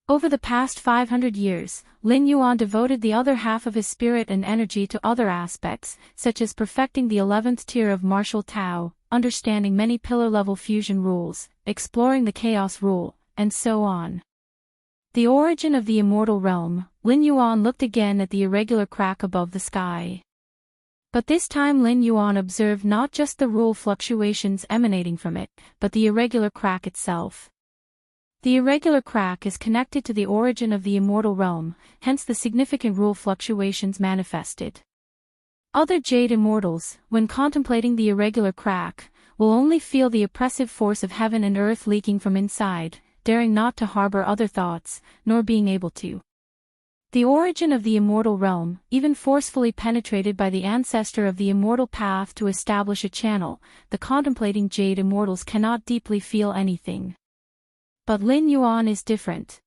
Over the past 500 years, Lin Yuan devoted the other half of his spirit and energy to other aspects, such as perfecting the 11th tier of martial Tao, understanding many pillar-level fusion rules, exploring the chaos rule, and so on. The origin of the immortal realm. Lin Yuan looked again at the irregular crack above the sky. But this time Lin Yuan observed not just the rule fluctuations emanating from it, but the irregular crack itself. The irregular crack is connected to the origin of the immortal realm, hence the significant rule fluctuations manifested. Other Jade Immortals, when contemplating the irregular crack, will only feel the oppressive force of heaven and earth leaking from inside, daring not to harbor other thoughts, nor being able to. The origin of the immortal realm, even forcefully penetrated by the ancestor of the immortal path to establish a channel, the contemplating Jade Immortals cannot deeply feel anything. But Lin Yuan is different.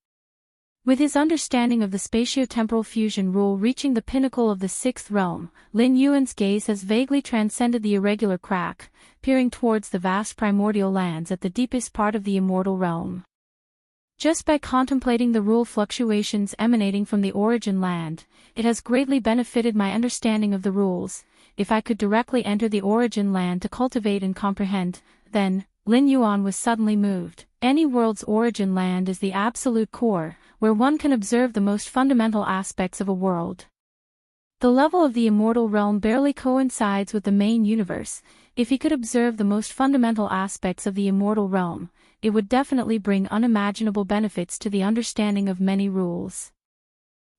With his understanding of the spatio-temporal fusion rule reaching the pinnacle of the sixth realm, Lin Yuan's gaze has vaguely transcended the irregular crack, peering towards the vast primordial lands at the deepest part of the immortal realm. Just by contemplating the rule fluctuations emanating from the origin land, it has greatly benefited my understanding of the rules. If I could directly enter the origin land to cultivate and comprehend, then, Lin Yuan was suddenly moved. Any world's origin land is the absolute core, where one can observe the most fundamental aspects of a world. The level of the immortal realm barely coincides with the main universe. If he could observe the most fundamental aspects of the immortal realm, it would definitely bring unimaginable benefits to the understanding of many rules.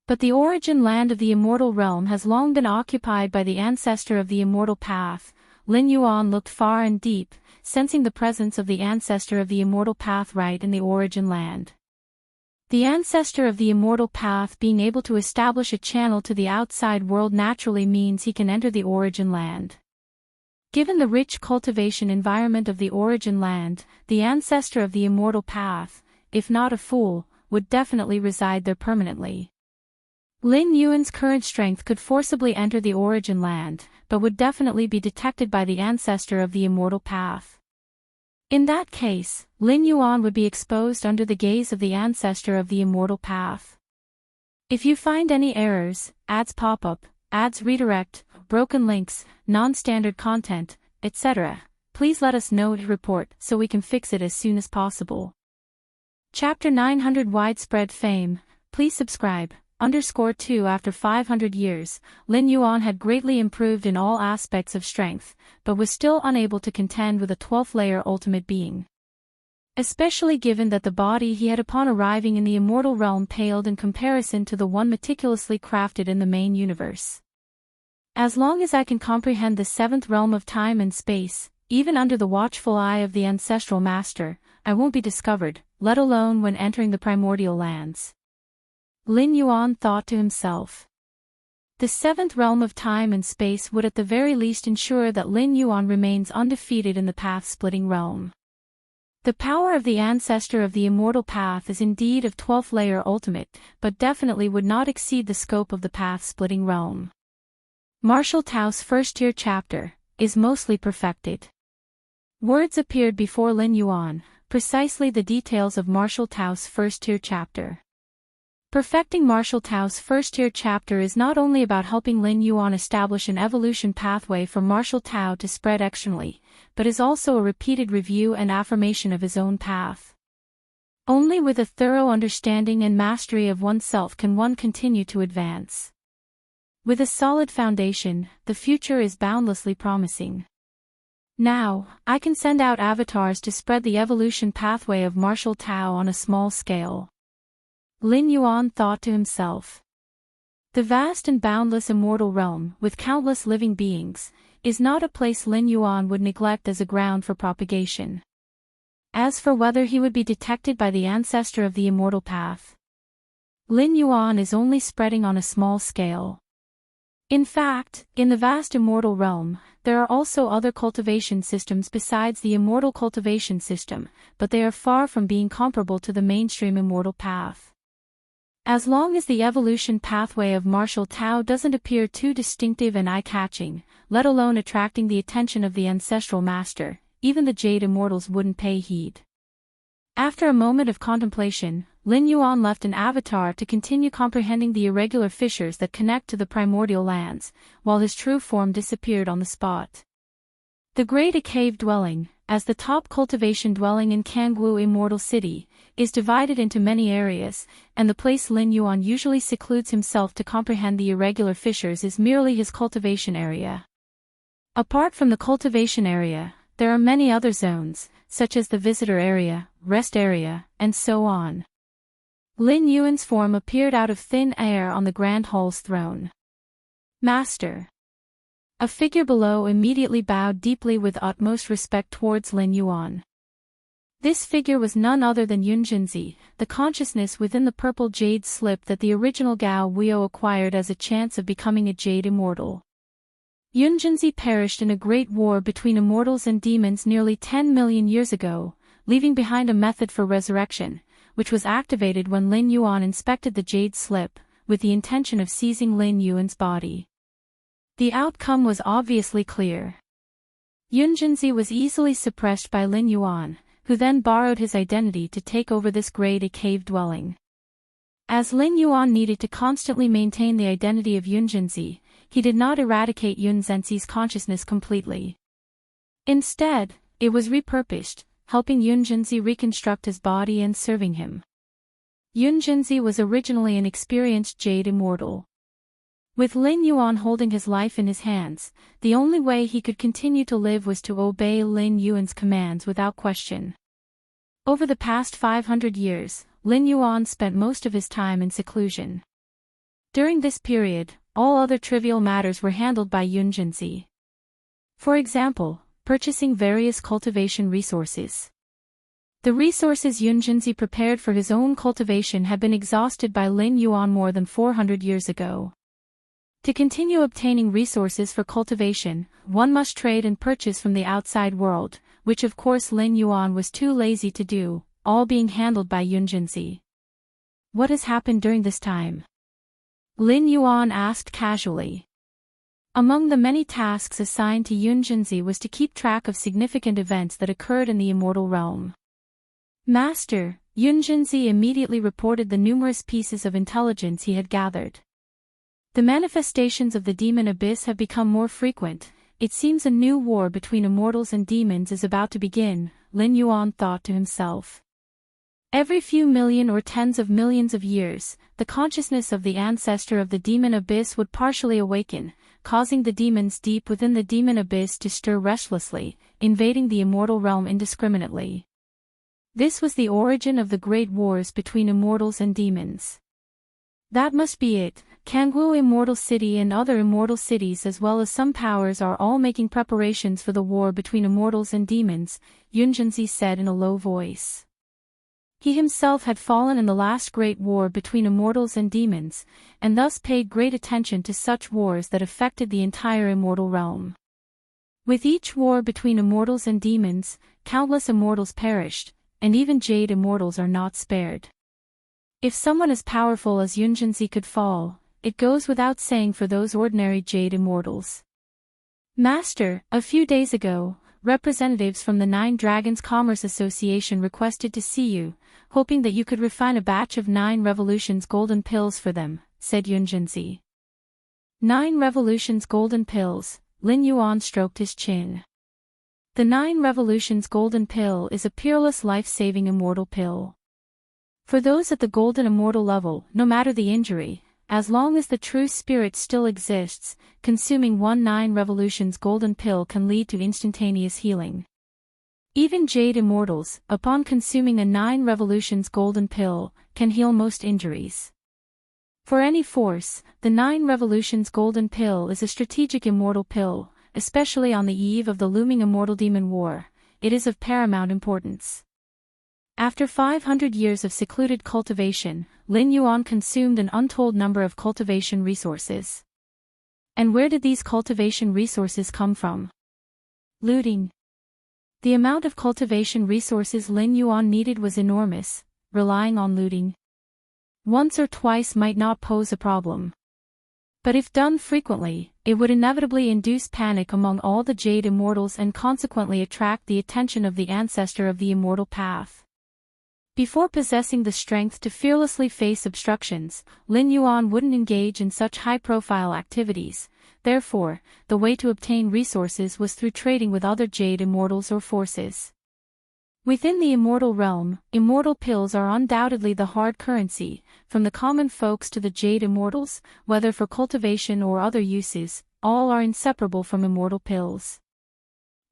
But the origin land of the immortal realm has long been occupied by the ancestor of the immortal path. Lin Yuan looked far and deep, sensing the presence of the ancestor of the immortal path right in the origin land. The ancestor of the immortal path being able to establish a channel to the outside world naturally means he can enter the origin land. Given the rich cultivation environment of the origin land, the ancestor of the immortal path, if not a fool, would definitely reside there permanently. Lin Yuan's current strength could forcibly enter the origin land, but would definitely be detected by the ancestor of the immortal path. In that case, Lin Yuan would be exposed under the gaze of the ancestor of the immortal path. If you find any errors, ads pop up, ads redirect, broken links, non-standard content, etc., please let us know to report so we can fix it as soon as possible. Chapter 900 Widespread Fame. Please subscribe. _2 After 500 years, Lin Yuan had greatly improved in all aspects of strength, but was still unable to contend with a 12th layer ultimate being. Especially given that the body he had upon arriving in the immortal realm paled in comparison to the one meticulously crafted in the main universe. As long as I can comprehend the seventh realm of time and space, even under the watchful eye of the ancestral master, I won't be discovered, let alone when entering the primordial lands. Lin Yuan thought to himself. The seventh realm of time and space would at the very least ensure that Lin Yuan remains undefeated in the path-splitting realm. The power of the ancestor of the immortal path is indeed of 12th layer ultimate, but definitely would not exceed the scope of the path-splitting realm. Martial Tao's first-tier chapter is mostly perfected. Words appeared before Lin Yuan, precisely the details of Martial Tao's first-tier chapter. Perfecting Martial Tao's first-tier chapter is not only about helping Lin Yuan establish an evolution pathway for Martial Tao to spread externally, but is also a repeated review and affirmation of his own path. Only with a thorough understanding and mastery of oneself can one continue to advance. With a solid foundation, the future is boundlessly promising. Now, I can send out avatars to spread the evolution pathway of Martial Tao on a small scale. Lin Yuan thought to himself. The vast and boundless immortal realm, with countless living beings, is not a place Lin Yuan would neglect as a ground for propagation. As for whether he would be detected by the ancestor of the immortal path, Lin Yuan is only spreading on a small scale. In fact, in the vast immortal realm, there are also other cultivation systems besides the immortal cultivation system, but they are far from being comparable to the mainstream immortal path. As long as the evolution pathway of Martial Tao doesn't appear too distinctive and eye-catching, let alone attracting the attention of the ancestral master. Even the Jade Immortals wouldn't pay heed. After a moment of contemplation, Lin Yuan left an avatar to continue comprehending the irregular fissures that connect to the primordial lands, while his true form disappeared on the spot. The Great Cave Dwelling, as the top cultivation dwelling in Kangwu Immortal City, is divided into many areas, and the place Lin Yuan usually secludes himself to comprehend the irregular fissures is merely his cultivation area. Apart from the cultivation area, there are many other zones, such as the visitor area, rest area, and so on. Lin Yuan's form appeared out of thin air on the Grand Hall's throne. Master. A figure below immediately bowed deeply with utmost respect towards Lin Yuan. This figure was none other than Yunjinzi, the consciousness within the purple jade slip that the original Gao Wuo acquired as a chance of becoming a jade immortal. Yunjinzi perished in a great war between immortals and demons nearly 10 million years ago, leaving behind a method for resurrection, which was activated when Lin Yuan inspected the jade slip, with the intention of seizing Lin Yuan's body. The outcome was obviously clear. Yunjinzi was easily suppressed by Lin Yuan, who then borrowed his identity to take over this great cave dwelling. As Lin Yuan needed to constantly maintain the identity of Yunjinzi, he did not eradicate Yunjinzi's consciousness completely. Instead, it was repurposed, helping Yunjinzi reconstruct his body and serving him. Yunjinzi was originally an experienced jade immortal. With Lin Yuan holding his life in his hands, the only way he could continue to live was to obey Lin Yuan's commands without question. Over the past 500 years, Lin Yuan spent most of his time in seclusion. During this period, all other trivial matters were handled by Yunjinzi. For example, purchasing various cultivation resources. The resources Yunjinzi prepared for his own cultivation had been exhausted by Lin Yuan more than 400 years ago. To continue obtaining resources for cultivation, one must trade and purchase from the outside world, which of course Lin Yuan was too lazy to do, all being handled by Yunjinzi. What has happened during this time? Lin Yuan asked casually. Among the many tasks assigned to Yunjinzi was to keep track of significant events that occurred in the immortal realm. Master, Yunjinzi immediately reported the numerous pieces of intelligence he had gathered. The manifestations of the demon abyss have become more frequent. It seems a new war between immortals and demons is about to begin, Lin Yuan thought to himself. Every few million or tens of millions of years, the consciousness of the ancestor of the demon abyss would partially awaken, causing the demons deep within the demon abyss to stir restlessly, invading the immortal realm indiscriminately. This was the origin of the great wars between immortals and demons. That must be it. Kangwu Immortal City and other immortal cities as well as some powers are all making preparations for the war between immortals and demons, Yunjinzi said in a low voice. He himself had fallen in the last great war between immortals and demons, and thus paid great attention to such wars that affected the entire immortal realm. With each war between immortals and demons, countless immortals perished, and even jade immortals are not spared. If someone as powerful as Yunjinzi could fall, it goes without saying for those ordinary jade immortals. Master, a few days ago, representatives from the Nine Dragons Commerce Association requested to see you, hoping that you could refine a batch of 9 Revolutions golden pills for them, said Yunjinzi. 9 Revolutions golden pills, Lin Yuan stroked his chin. The 9 Revolutions golden pill is a peerless life-saving immortal pill. For those at the golden immortal level, no matter the injury, as long as the true spirit still exists, consuming 9 Revolutions golden pill can lead to instantaneous healing. Even jade immortals, upon consuming a 9 Revolutions golden pill, can heal most injuries. For any force, the 9 Revolutions golden pill is a strategic immortal pill, especially on the eve of the looming immortal demon war. It is of paramount importance. After 500 years of secluded cultivation, Lin Yuan consumed an untold number of cultivation resources. And where did these cultivation resources come from? Looting. The amount of cultivation resources Lin Yuan needed was enormous, relying on looting once or twice might not pose a problem. But if done frequently, it would inevitably induce panic among all the Jade Immortals and consequently attract the attention of the ancestor of the immortal path. Before possessing the strength to fearlessly face obstructions, Lin Yuan wouldn't engage in such high-profile activities. Therefore, the way to obtain resources was through trading with other Jade Immortals or forces. Within the immortal realm, immortal pills are undoubtedly the hard currency. From the common folks to the Jade Immortals, whether for cultivation or other uses, all are inseparable from immortal pills.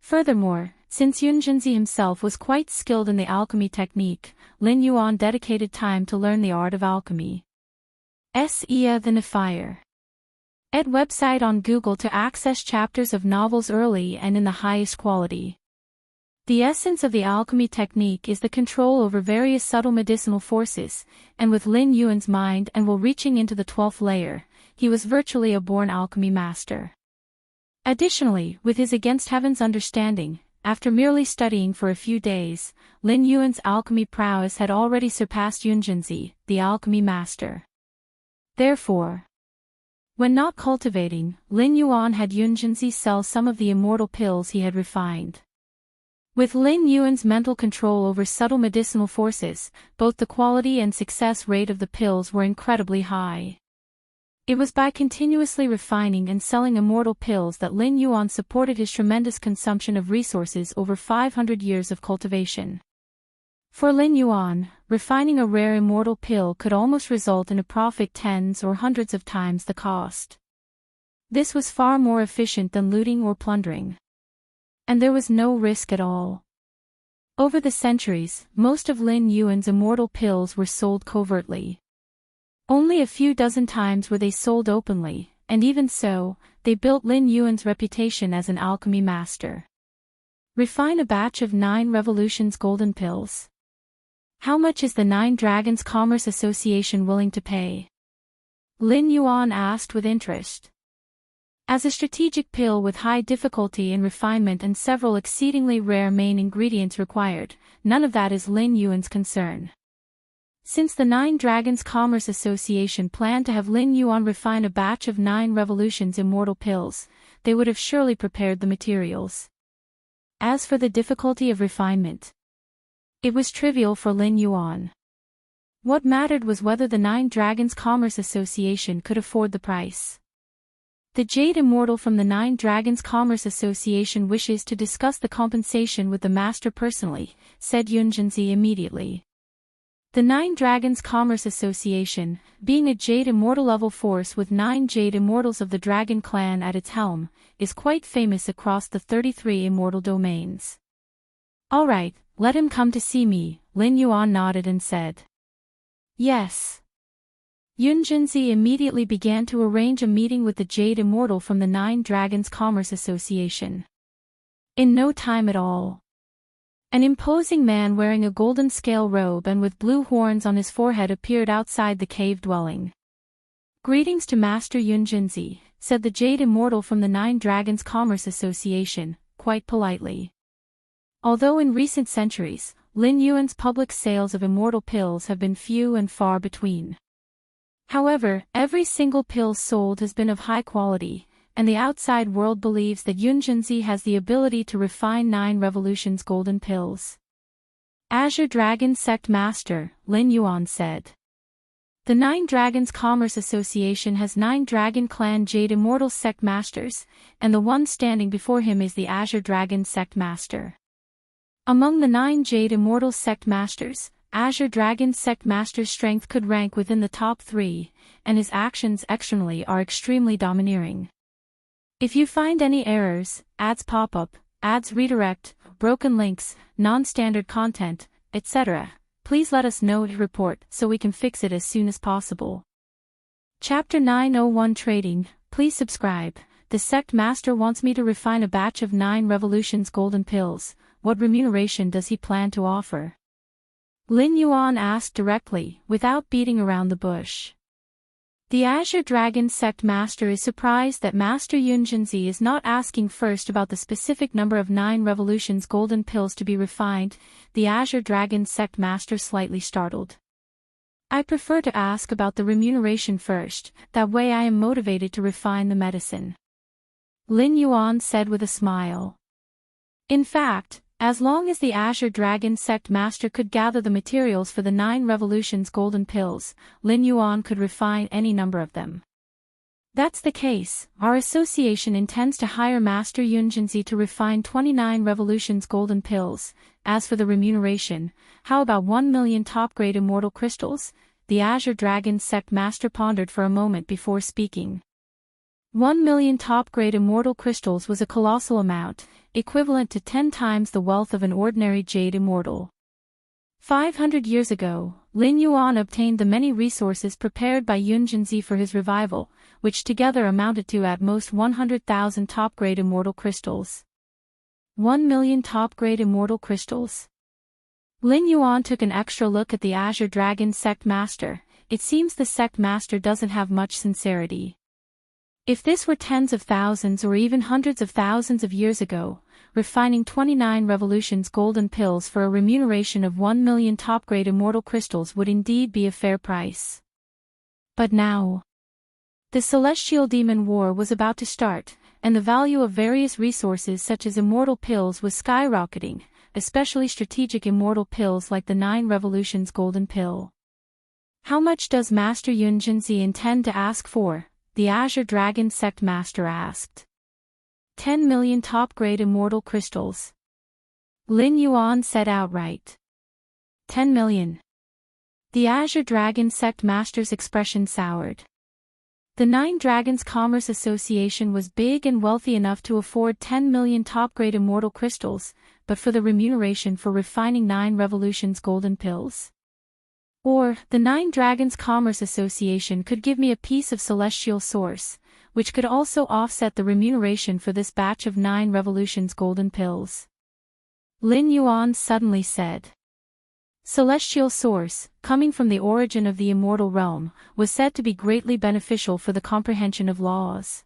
Furthermore, since Yunjinzi himself was quite skilled in the alchemy technique, Lin Yuan dedicated time to learn the art of alchemy. Ia the Defier. Ed website on Google to access chapters of novels early and in the highest quality. The essence of the alchemy technique is the control over various subtle medicinal forces, and with Lin Yuan's mind and will reaching into the 12th layer, he was virtually a born alchemy master. Additionally, with his against heaven's understanding, after merely studying for a few days, Lin Yuan's alchemy prowess had already surpassed Yunjinzi, the alchemy master. Therefore, when not cultivating, Lin Yuan had Yunjinzi sell some of the immortal pills he had refined. With Lin Yuan's mental control over subtle medicinal forces, both the quality and success rate of the pills were incredibly high. It was by continuously refining and selling immortal pills that Lin Yuan supported his tremendous consumption of resources over 500 years of cultivation. For Lin Yuan, refining a rare immortal pill could almost result in a profit tens or hundreds of times the cost. This was far more efficient than looting or plundering. And there was no risk at all. Over the centuries, most of Lin Yuan's immortal pills were sold covertly. Only a few dozen times were they sold openly, and even so, they built Lin Yuan's reputation as an alchemy master. Refine a batch of 9 revolutions golden pills. How much is the 9 Dragons Commerce Association willing to pay? Lin Yuan asked with interest. As a strategic pill with high difficulty in refinement and several exceedingly rare main ingredients required, none of that is Lin Yuan's concern. Since the 9 Dragons Commerce Association planned to have Lin Yuan refine a batch of 9 revolutions immortal pills, they would have surely prepared the materials. As for the difficulty of refinement, it was trivial for Lin Yuan. What mattered was whether the 9 Dragons Commerce Association could afford the price. The Jade Immortal from the 9 Dragons Commerce Association wishes to discuss the compensation with the master personally, said Yunjinzi immediately. The 9 Dragons Commerce Association, being a Jade Immortal level force with 9 Jade Immortals of the Dragon Clan at its helm, is quite famous across the 33 immortal domains. All right, let him come to see me, Lin Yuan nodded and said. Yes. Yunjinzi immediately began to arrange a meeting with the Jade Immortal from the 9 Dragons Commerce Association. In no time at all, an imposing man wearing a golden scale robe and with blue horns on his forehead appeared outside the cave dwelling. Greetings to Master Yunjinzi, said the Jade Immortal from the 9 Dragons Commerce Association, quite politely. Although in recent centuries, Lin Yuan's public sales of immortal pills have been few and far between. However, every single pill sold has been of high quality, and the outside world believes that Yunjinzi has the ability to refine 9 revolutions golden pills. Azure Dragon Sect Master, Lin Yuan said. The 9 Dragons Commerce Association has 9 Dragon Clan Jade Immortal Sect Masters, and the one standing before him is the Azure Dragon Sect Master. Among the 9 Jade Immortal Sect Masters, Azure Dragon Sect Master's strength could rank within the top 3, and his actions externally are extremely domineering. If you find any errors, ads pop up, ads redirect, broken links, non-standard content, etc., please let us know to report so we can fix it as soon as possible. Chapter 901 Trading, please subscribe. The Sect Master wants me to refine a batch of 9 Revolutions golden pills. What remuneration does he plan to offer? Lin Yuan asked directly, without beating around the bush. The Azure Dragon Sect Master is surprised that Master Yunjinzi is not asking first about the specific number of 9 Revolutions golden pills to be refined. The Azure Dragon Sect Master slightly startled. I prefer to ask about the remuneration first, that way I am motivated to refine the medicine. Lin Yuan said with a smile. In fact, as long as the Azure Dragon sect master could gather the materials for the 9 revolutions golden pills, Lin Yuan could refine any number of them. That's the case, our association intends to hire Master Yunjinzi to refine 29 revolutions golden pills. As for the remuneration, how about 1 million top-grade immortal crystals? The Azure Dragon sect master pondered for a moment before speaking. 1 million top-grade immortal crystals was a colossal amount, equivalent to 10 times the wealth of an ordinary jade immortal. 500 years ago, Lin Yuan obtained the many resources prepared by Yunjinzi for his revival, which together amounted to at most 100,000 top-grade immortal crystals. 1 million top-grade immortal crystals. Lin Yuan took an extra look at the Azure Dragon sect master. It seems the sect master doesn't have much sincerity. If this were tens of thousands or even hundreds of thousands of years ago, refining 29 revolutions golden pills for a remuneration of 1 million top-grade immortal crystals would indeed be a fair price. But now, the Celestial Demon War was about to start, and the value of various resources such as immortal pills was skyrocketing, especially strategic immortal pills like the 9 revolutions golden pill. How much does Master Yunjinzi intend to ask for? The Azure Dragon sect master asked. 10 million top-grade immortal crystals. Lin Yuan said outright. 10 million. The Azure Dragon sect master's expression soured. The 9 Dragons Commerce Association was big and wealthy enough to afford 10 million top-grade immortal crystals, but for the remuneration for refining 9 revolutions golden pills? Or, the 9 Dragons Commerce Association could give me a piece of celestial source, which could also offset the remuneration for this batch of 9 revolutions golden pills. Lin Yuan suddenly said. Celestial source, coming from the origin of the immortal realm, was said to be greatly beneficial for the comprehension of laws.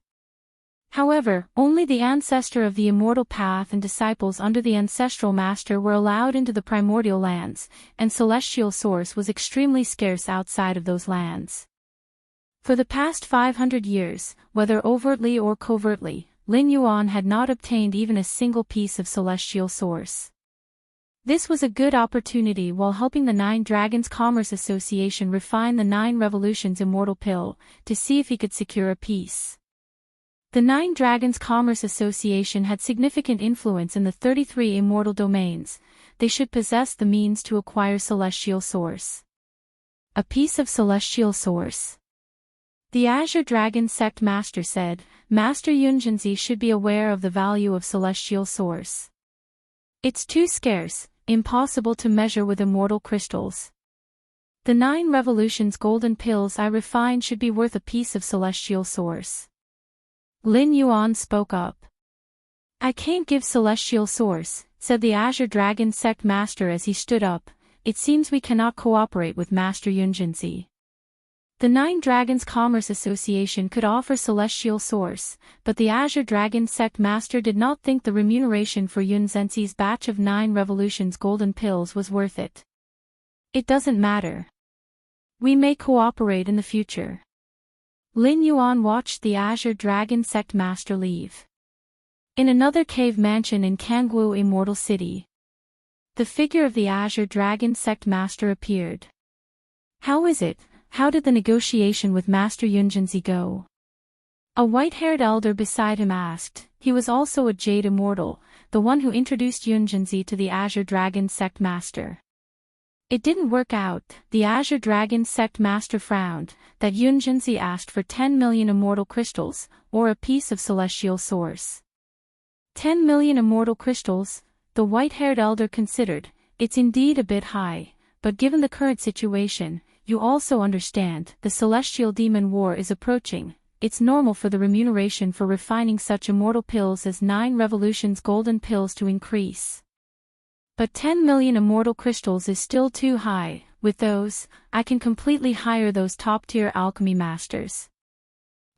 However, only the ancestor of the immortal path and disciples under the ancestral master were allowed into the primordial lands, and celestial source was extremely scarce outside of those lands. For the past 500 years, whether overtly or covertly, Lin Yuan had not obtained even a single piece of celestial source. This was a good opportunity while helping the 9 Dragons Commerce Association refine the 9 Revolutions immortal pill, to see if he could secure a piece. The 9 Dragons Commerce Association had significant influence in the 33 immortal domains. They should possess the means to acquire celestial source. A piece of celestial source. The Azure Dragon sect master said, Master Yunjinzi should be aware of the value of celestial source. It's too scarce, impossible to measure with immortal crystals. The 9 revolutions golden pills I refined should be worth a piece of celestial source. Lin Yuan spoke up. I can't give celestial source, said the Azure Dragon sect master as he stood up. It seems we cannot cooperate with Master Yunjinzi. The 9 Dragons Commerce Association could offer celestial source, but the Azure Dragon sect master did not think the remuneration for Yunjinzi's batch of 9 revolutions golden pills was worth it. It doesn't matter. We may cooperate in the future. Lin Yuan watched the Azure Dragon sect master leave. In another cave mansion in Kangwu Immortal City, the figure of the Azure Dragon sect master appeared. How is it? How did the negotiation with Master Yunjinzi go? A white-haired elder beside him asked. He was also a jade immortal, the one who introduced Yunjinzi to the Azure Dragon sect master. It didn't work out, the Azure Dragon sect master frowned, that Yunjinzi asked for 10 million immortal crystals, or a piece of celestial source. 10 million immortal crystals, the white-haired elder considered. It's indeed a bit high, but given the current situation, you also understand, the Celestial Demon War is approaching. It's normal for the remuneration for refining such immortal pills as 9 revolutions golden pills to increase. But 10 million immortal crystals is still too high. With those, I can completely hire those top-tier alchemy masters.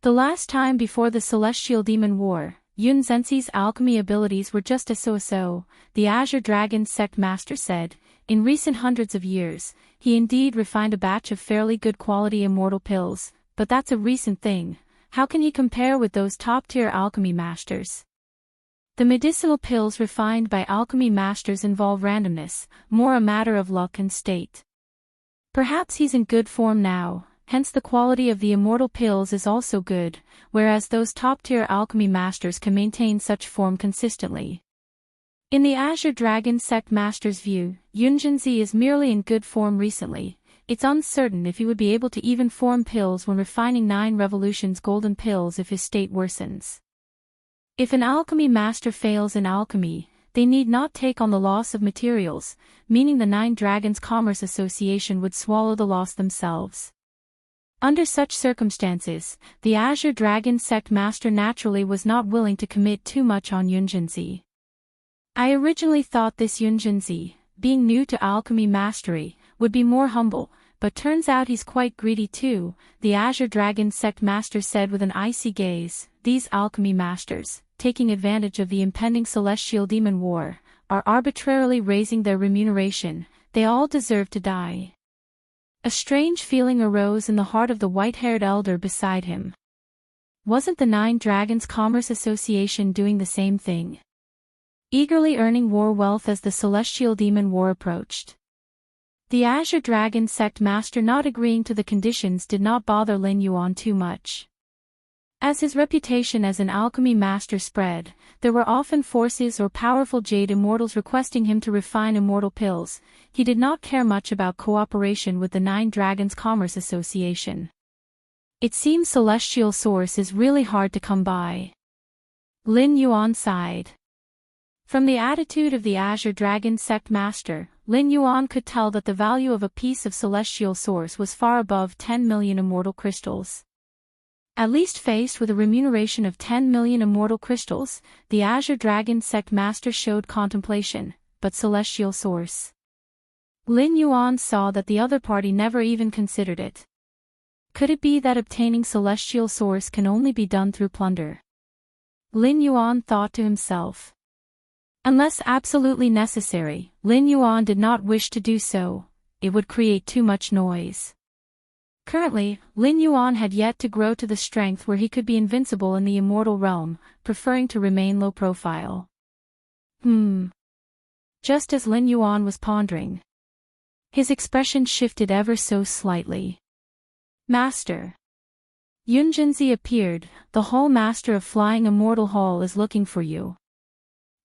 The last time before the Celestial Demon War, Yunjinzi's alchemy abilities were just a so-so, the Azure Dragon sect master said. in recent hundreds of years, he indeed refined a batch of fairly good quality immortal pills, but that's a recent thing. How can he compare with those top-tier alchemy masters? The medicinal pills refined by alchemy masters involve randomness, more a matter of luck and state. Perhaps he's in good form now, hence the quality of the immortal pills is also good, whereas those top-tier alchemy masters can maintain such form consistently. In the Azure Dragon sect master's view, Yunjinzi is merely in good form recently. It's uncertain if he would be able to even form pills when refining 9 revolutions golden pills if his state worsens. If an alchemy master fails in alchemy, they need not take on the loss of materials, meaning the 9 Dragons Commerce Association would swallow the loss themselves. Under such circumstances, the Azure Dragon sect master naturally was not willing to commit too much on Yunjinzi. I originally thought this Yunjinzi, being new to alchemy mastery, would be more humble, but turns out he's quite greedy too, the Azure Dragon sect master said with an icy gaze. These alchemy masters, taking advantage of the impending celestial demon war, are arbitrarily raising their remuneration. They all deserve to die. A strange feeling arose in the heart of the white-haired elder beside him. Wasn't the 9 Dragons Commerce Association doing the same thing? Eagerly earning war wealth as the celestial demon war approached. The Azure Dragon sect master not agreeing to the conditions did not bother Lin Yuan too much. As his reputation as an alchemy master spread, there were often forces or powerful jade immortals requesting him to refine immortal pills. He did not care much about cooperation with the 9 Dragons Commerce Association. It seems celestial source is really hard to come by. Lin Yuan sighed. From the attitude of the Azure Dragon sect master, Lin Yuan could tell that the value of a piece of celestial source was far above 10 million immortal crystals. At least faced with a remuneration of 10 million immortal crystals, the Azure Dragon sect master showed contemplation, but celestial source. Lin Yuan saw that the other party never even considered it. Could it be that obtaining celestial source can only be done through plunder? Lin Yuan thought to himself. Unless absolutely necessary, Lin Yuan did not wish to do so. It would create too much noise. Currently, Lin Yuan had yet to grow to the strength where he could be invincible in the immortal realm, preferring to remain low profile. Just as Lin Yuan was pondering, his expression shifted ever so slightly. Master. Yunjinzi appeared. The Hall Master of Flying Immortal Hall is looking for you.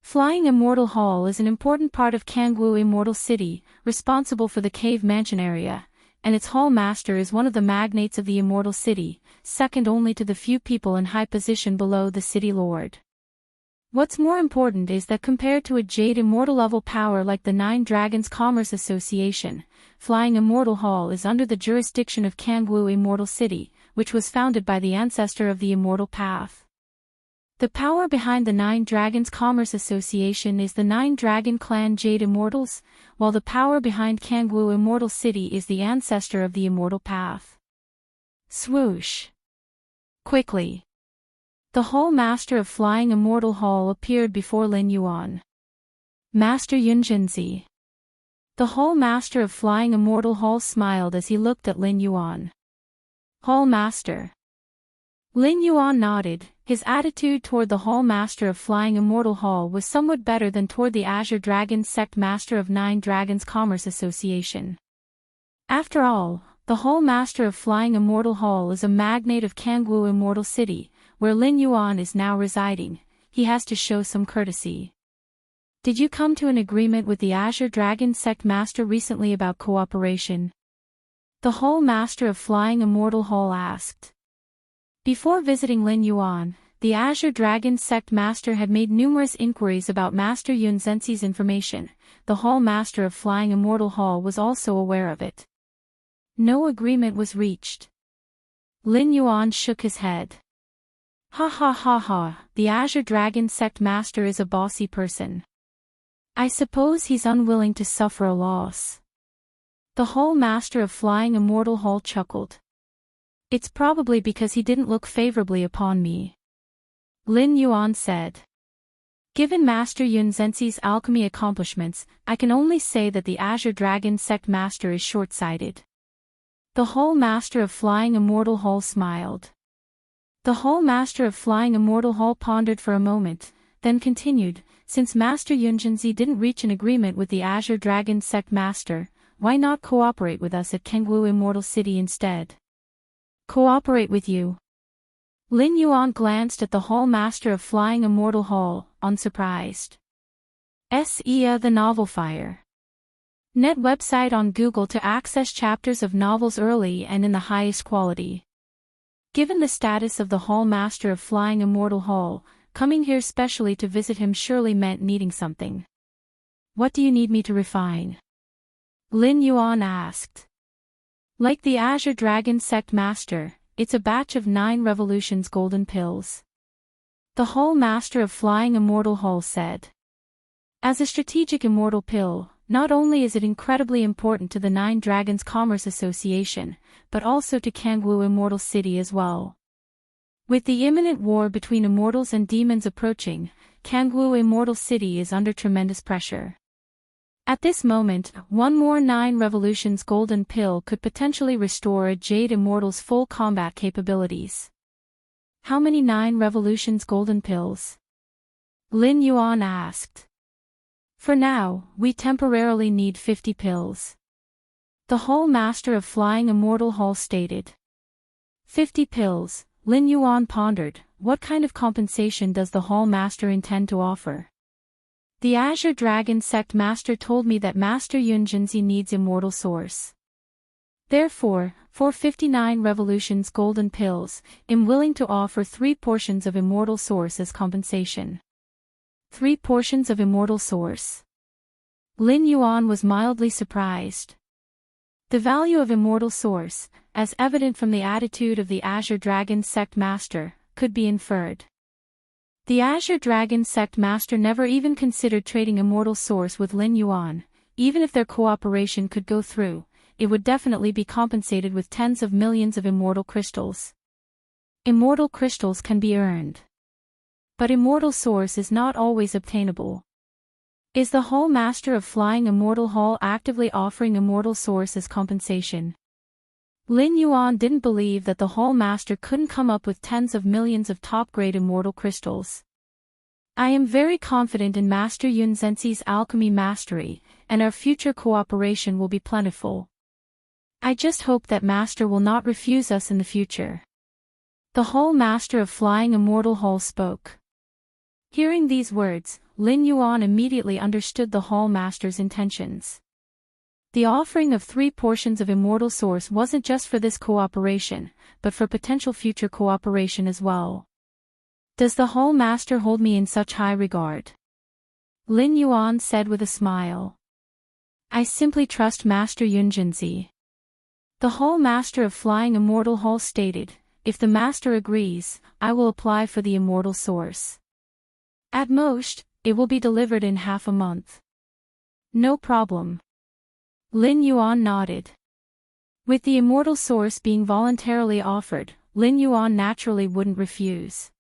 Flying Immortal Hall is an important part of Kangwu Immortal City, responsible for the cave mansion area, and its Hall Master is one of the magnates of the Immortal City, second only to the few people in high position below the City Lord. What's more important is that compared to a Jade Immortal level power like the 9 Dragons Commerce Association, Flying Immortal Hall is under the jurisdiction of Kangwu Immortal City, which was founded by the ancestor of the Immortal Path. The power behind the 9 Dragons Commerce Association is the 9 Dragon Clan Jade Immortals, while the power behind Kangwu Immortal City is the ancestor of the Immortal Path. Swoosh. Quickly. The Hall Master of Flying Immortal Hall appeared before Lin Yuan. Master Yunjinzi. The Hall Master of Flying Immortal Hall smiled as he looked at Lin Yuan. Hall Master. Lin Yuan nodded. His attitude toward the Hall Master of Flying Immortal Hall was somewhat better than toward the Azure Dragon sect Master of 9 Dragons Commerce Association. After all, the Hall Master of Flying Immortal Hall is a magnate of Kangwu Immortal City, where Lin Yuan is now residing. He has to show some courtesy. Did you come to an agreement with the Azure Dragon sect Master recently about cooperation? The Hall Master of Flying Immortal Hall asked. Before visiting Lin Yuan, the Azure Dragon sect Master had made numerous inquiries about Master Yunzenzi's information. The Hall Master of Flying Immortal Hall was also aware of it. No agreement was reached. Lin Yuan shook his head. Ha ha ha ha, the Azure Dragon sect Master is a bossy person. I suppose he's unwilling to suffer a loss. The Hall Master of Flying Immortal Hall chuckled. It's probably because he didn't look favorably upon me. Lin Yuan said. Given Master Yun Zenzi's alchemy accomplishments, I can only say that the Azure Dragon Sect Master is short-sighted. The Whole Master of Flying Immortal Hall smiled. The Whole Master of Flying Immortal Hall pondered for a moment, then continued, since Master Yun Zenzi didn't reach an agreement with the Azure Dragon Sect Master, why not cooperate with us at Kangwu Immortal City instead? Cooperate with you? Lin Yuan glanced at the Hall Master of Flying Immortal Hall, unsurprised. The Novel Fire. Net website on Google to access chapters of novels early and in the highest quality. Given the status of the Hall Master of Flying Immortal Hall, coming here specially to visit him surely meant needing something. What do you need me to refine? Lin Yuan asked. Like the Azure Dragon Sect Master, it's a batch of 9 revolutions golden pills. The Whole Master of Flying Immortal Hall said. As a strategic immortal pill, not only is it incredibly important to the 9 Dragons Commerce Association, but also to Kangwu Immortal City as well. With the imminent war between immortals and demons approaching, Kangwu Immortal City is under tremendous pressure. At this moment, one more 9 revolutions golden pill could potentially restore a Jade Immortal's full combat capabilities. How many 9 revolutions golden pills? Lin Yuan asked. For now, we temporarily need 50 pills. The Whole Master of Flying Immortal Hall stated. 50 pills, Lin Yuan pondered, what kind of compensation does the Hall Master intend to offer? The Azure Dragon Sect Master told me that Master Yun Zenzi needs immortal source. Therefore, for 59 revolutions golden pills, I'm willing to offer 3 portions of immortal source as compensation. 3 portions of immortal source. Lin Yuan was mildly surprised. The value of immortal source, as evident from the attitude of the Azure Dragon Sect Master, could be inferred. The Azure Dragon Sect Master never even considered trading immortal source with Lin Yuan. Even if their cooperation could go through, it would definitely be compensated with tens of millions of immortal crystals. Immortal crystals can be earned. But immortal source is not always obtainable. Is the Whole Master of Flying Immortal Hall actively offering immortal source as compensation? Lin Yuan didn't believe that the Whole Master couldn't come up with tens of millions of top-grade immortal crystals. I am very confident in Master Yun Zenzi's alchemy mastery, and our future cooperation will be plentiful. I just hope that Master will not refuse us in the future. The Whole Master of Flying Immortal Hall spoke. Hearing these words, Lin Yuan immediately understood the Hall Master's intentions. The offering of 3 portions of immortal source wasn't just for this cooperation, but for potential future cooperation as well. Does the Whole Master hold me in such high regard? Lin Yuan said with a smile. I simply trust Master Yun Zenzi. The Whole Master of Flying Immortal Hall stated, if the Master agrees, I will apply for the immortal source. At most, it will be delivered in half a month. No problem. Lin Yuan nodded. With the immortal source being voluntarily offered, Lin Yuan naturally wouldn't refuse.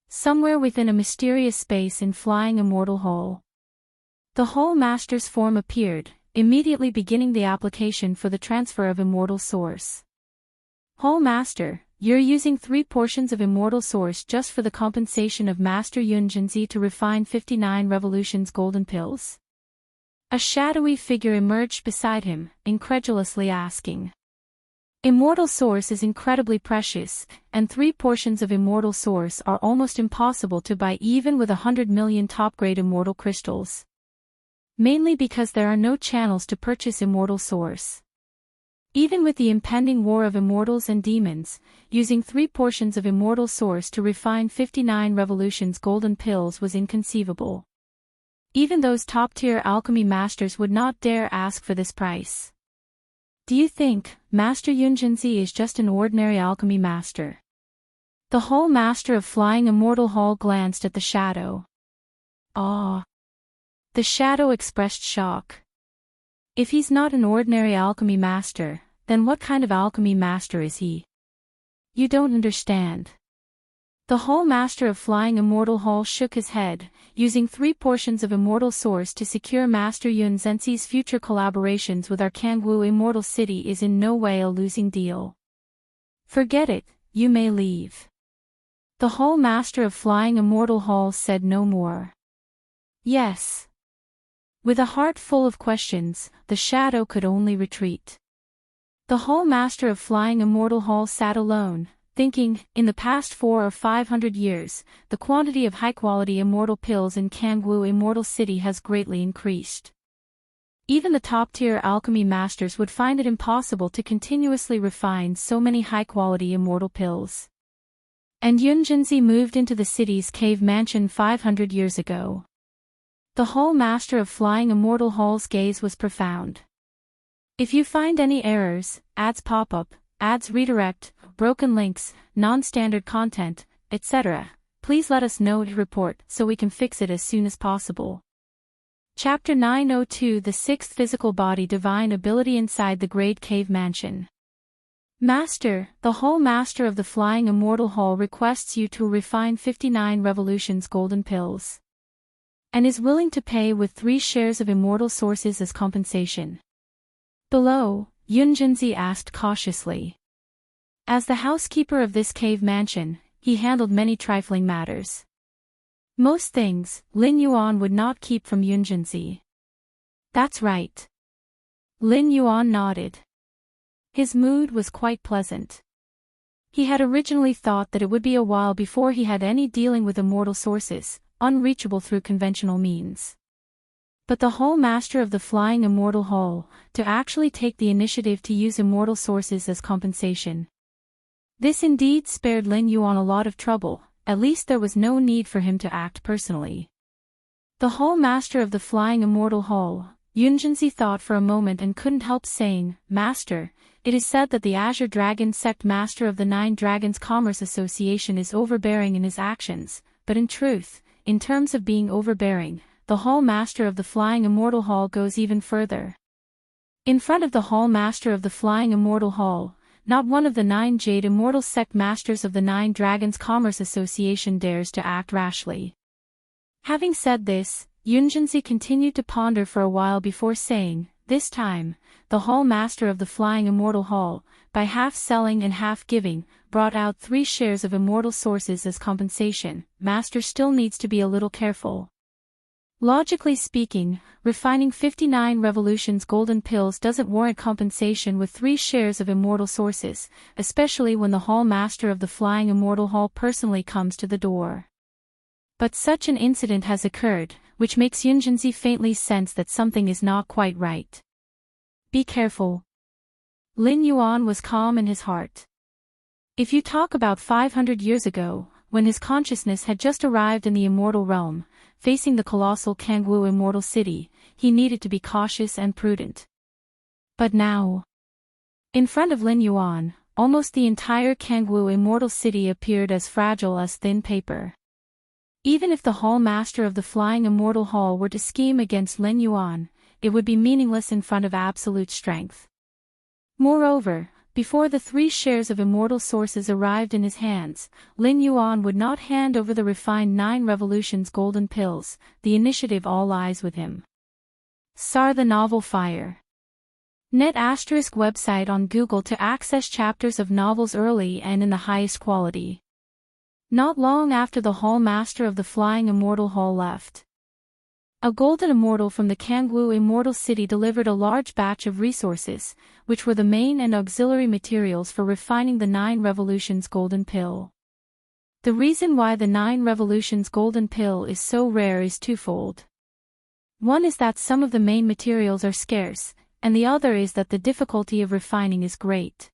Somewhere within a mysterious space in Flying Immortal Hall, the Whole Master's form appeared, immediately beginning the application for the transfer of immortal source. Whole Master, you're using 3 portions of immortal source just for the compensation of Master Yun Zenzi to refine 59 revolutions golden pills? A shadowy figure emerged beside him, incredulously asking. Immortal source is incredibly precious, and 3 portions of immortal source are almost impossible to buy even with 100 million top-grade immortal crystals. Mainly because there are no channels to purchase immortal source. Even with the impending war of immortals and demons, using 3 portions of immortal source to refine 59 revolutions golden pills was inconceivable. Even those top-tier alchemy masters would not dare ask for this price. Do you think Master Yun Zenzi is just an ordinary alchemy master? The Whole Master of Flying Immortal Hall glanced at the shadow. Ah! The shadow expressed shock. If he's not an ordinary alchemy master, then what kind of alchemy master is he? You don't understand. The Hall Master of Flying Immortal Hall shook his head, using 3 portions of Immortal Source to secure Master Yun Zhenxi's future collaborations with our Kangwu Immortal City is in no way a losing deal. Forget it, you may leave. The Hall Master of Flying Immortal Hall said no more. Yes. With a heart full of questions, the shadow could only retreat. The Hall Master of Flying Immortal Hall sat alone, thinking, in the past 400 or 500 years, the quantity of high-quality immortal pills in Kangwu Immortal City has greatly increased. Even the top-tier alchemy masters would find it impossible to continuously refine so many high-quality immortal pills. And Yun Zhenxi moved into the city's cave mansion 500 years ago. The Hall Master of Flying Immortal Hall's gaze was profound. If you find any errors, ads pop up, ads redirect, broken links, non-standard content, etc., please let us know to report so we can fix it as soon as possible. Chapter 902 The Sixth Physical Body Divine Ability Inside the Great Cave Mansion. Master, the Hall Master of the Flying Immortal Hall requests you to refine 59 Revolutions Golden Pills. And is willing to pay with 3 shares of Immortal Sources as compensation. Below, Yun Zhenxi asked cautiously. As the housekeeper of this cave mansion, he handled many trifling matters. Most things, Lin Yuan would not keep from Yun Zhenxi. That's right. Lin Yuan nodded. His mood was quite pleasant. He had originally thought that it would be a while before he had any dealing with immortal sources, unreachable through conventional means. But the Hall Master of the Flying Immortal Hall, to actually take the initiative to use immortal sources as compensation. This indeed spared Lin Yuan a lot of trouble, at least there was no need for him to act personally. The Hall Master of the Flying Immortal Hall, Yun Zhenxi thought for a moment and couldn't help saying, Master, it is said that the Azure Dragon Sect Master of the 9 Dragons Commerce Association is overbearing in his actions, but in truth, in terms of being overbearing, the Hall Master of the Flying Immortal Hall goes even further. In front of the Hall Master of the Flying Immortal Hall, not one of the 9 Jade Immortal Sect Masters of the 9 Dragons Commerce Association dares to act rashly. Having said this, Yun Zhenxi continued to ponder for a while before saying, this time, the Hall Master of the Flying Immortal Hall, by half selling and half giving, brought out 3 shares of immortal sources as compensation. Master still needs to be a little careful. Logically speaking, refining 59 Revolutions Golden Pills doesn't warrant compensation with 3 shares of immortal sources, especially when the Hall Master of the Flying Immortal Hall personally comes to the door. But such an incident has occurred, which makes Yun Zhenxi faintly sense that something is not quite right. Be careful. Lin Yuan was calm in his heart. If you talk about 500 years ago, when his consciousness had just arrived in the immortal realm, facing the colossal Kangwu Immortal City, he needed to be cautious and prudent. But now, in front of Lin Yuan, almost the entire Kangwu Immortal City appeared as fragile as thin paper. Even if the Hall Master of the Flying Immortal Hall were to scheme against Lin Yuan, it would be meaningless in front of absolute strength. Moreover, before the 3 shares of immortal sources arrived in his hands, Lin Yuan would not hand over the refined 9 Revolutions Golden Pills. The initiative all lies with him. SAR the Novel Fire. Net ** website on Google to access chapters of novels early and in the highest quality. Not long after the Hall Master of the Flying Immortal Hall left, a golden immortal from the Kangwu Immortal City delivered a large batch of resources, which were the main and auxiliary materials for refining the 9 Revolutions Golden Pill. The reason why the 9 Revolutions Golden Pill is so rare is twofold. One is that some of the main materials are scarce, and the other is that the difficulty of refining is great.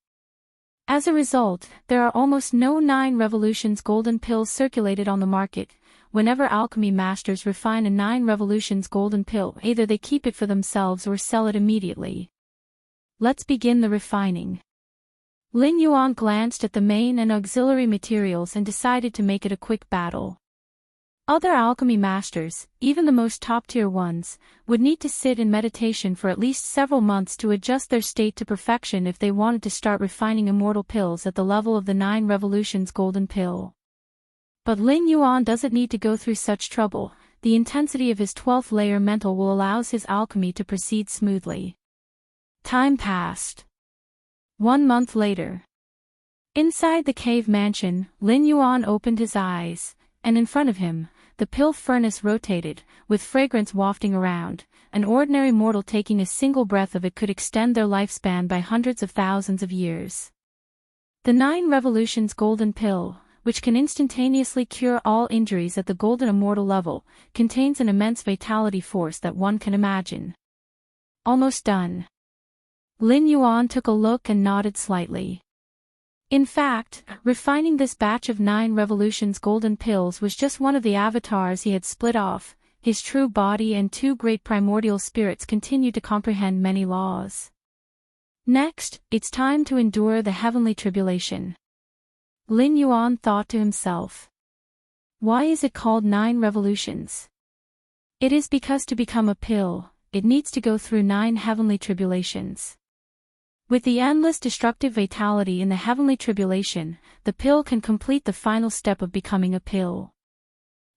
As a result, there are almost no 9 Revolutions Golden Pills circulated on the market. Whenever alchemy masters refine a 9 Revolutions Golden Pill, either they keep it for themselves or sell it immediately. Let's begin the refining. Lin Yuan glanced at the main and auxiliary materials and decided to make it a quick battle. Other alchemy masters, even the most top-tier ones, would need to sit in meditation for at least several months to adjust their state to perfection if they wanted to start refining immortal pills at the level of the 9 Revolutions Golden Pill. But Lin Yuan doesn't need to go through such trouble. The intensity of his 12th layer mental will allow his alchemy to proceed smoothly. Time passed. 1 month later. Inside the cave mansion, Lin Yuan opened his eyes, and in front of him, the pill furnace rotated, with fragrance wafting around. An ordinary mortal taking a single breath of it could extend their lifespan by hundreds of thousands of years. The 9 Revolutions Golden Pill, which can instantaneously cure all injuries at the Golden Immortal level, contains an immense vitality force that one can imagine. Almost done. Lin Yuan took a look and nodded slightly. In fact, refining this batch of 9 Revolutions Golden Pills was just one of the avatars he had split off. His true body and 2 great primordial spirits continued to comprehend many laws. Next, it's time to endure the heavenly tribulation. Lin Yuan thought to himself. Why is it called 9 Revolutions? It is because to become a pill, it needs to go through 9 heavenly tribulations. With the endless destructive vitality in the heavenly tribulation, the pill can complete the final step of becoming a pill.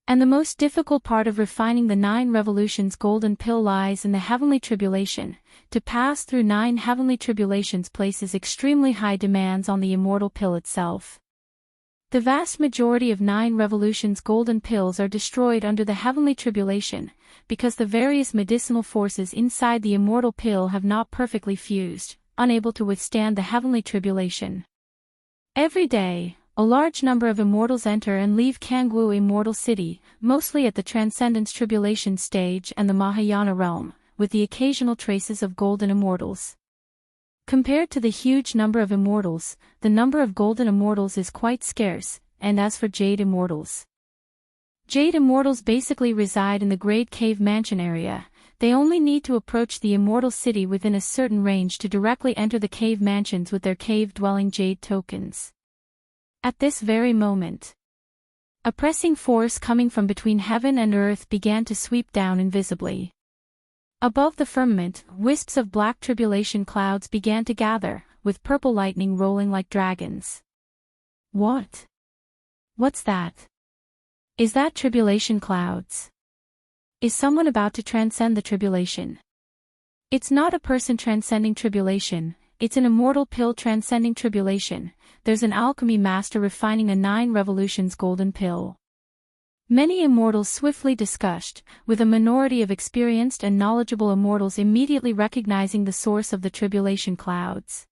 And the most difficult part of refining the 9 Revolutions Golden Pill lies in the heavenly tribulation. To pass through 9 heavenly tribulations places extremely high demands on the immortal pill itself. The vast majority of 9 Revolutions Golden Pills are destroyed under the heavenly tribulation, because the various medicinal forces inside the immortal pill have not perfectly fused, unable to withstand the heavenly tribulation. Every day, a large number of immortals enter and leave Kangwu Immortal City, mostly at the Transcendence Tribulation stage and the Mahayana realm, with the occasional traces of golden immortals. Compared to the huge number of immortals, the number of golden immortals is quite scarce, and as for jade immortals. Jade immortals basically reside in the Great Cave Mansion area. They only need to approach the immortal city within a certain range to directly enter the cave mansions with their cave-dwelling jade tokens. At this very moment, a pressing force coming from between heaven and earth began to sweep down invisibly. Above the firmament, wisps of black tribulation clouds began to gather, with purple lightning rolling like dragons. What? What's that? Is that tribulation clouds? Is someone about to transcend the tribulation? It's not a person transcending tribulation, it's an immortal pill transcending tribulation. There's an alchemy master refining a 9 Revolutions Golden Pill. Many immortals swiftly discussed, with a minority of experienced and knowledgeable immortals immediately recognizing the source of the tribulation clouds.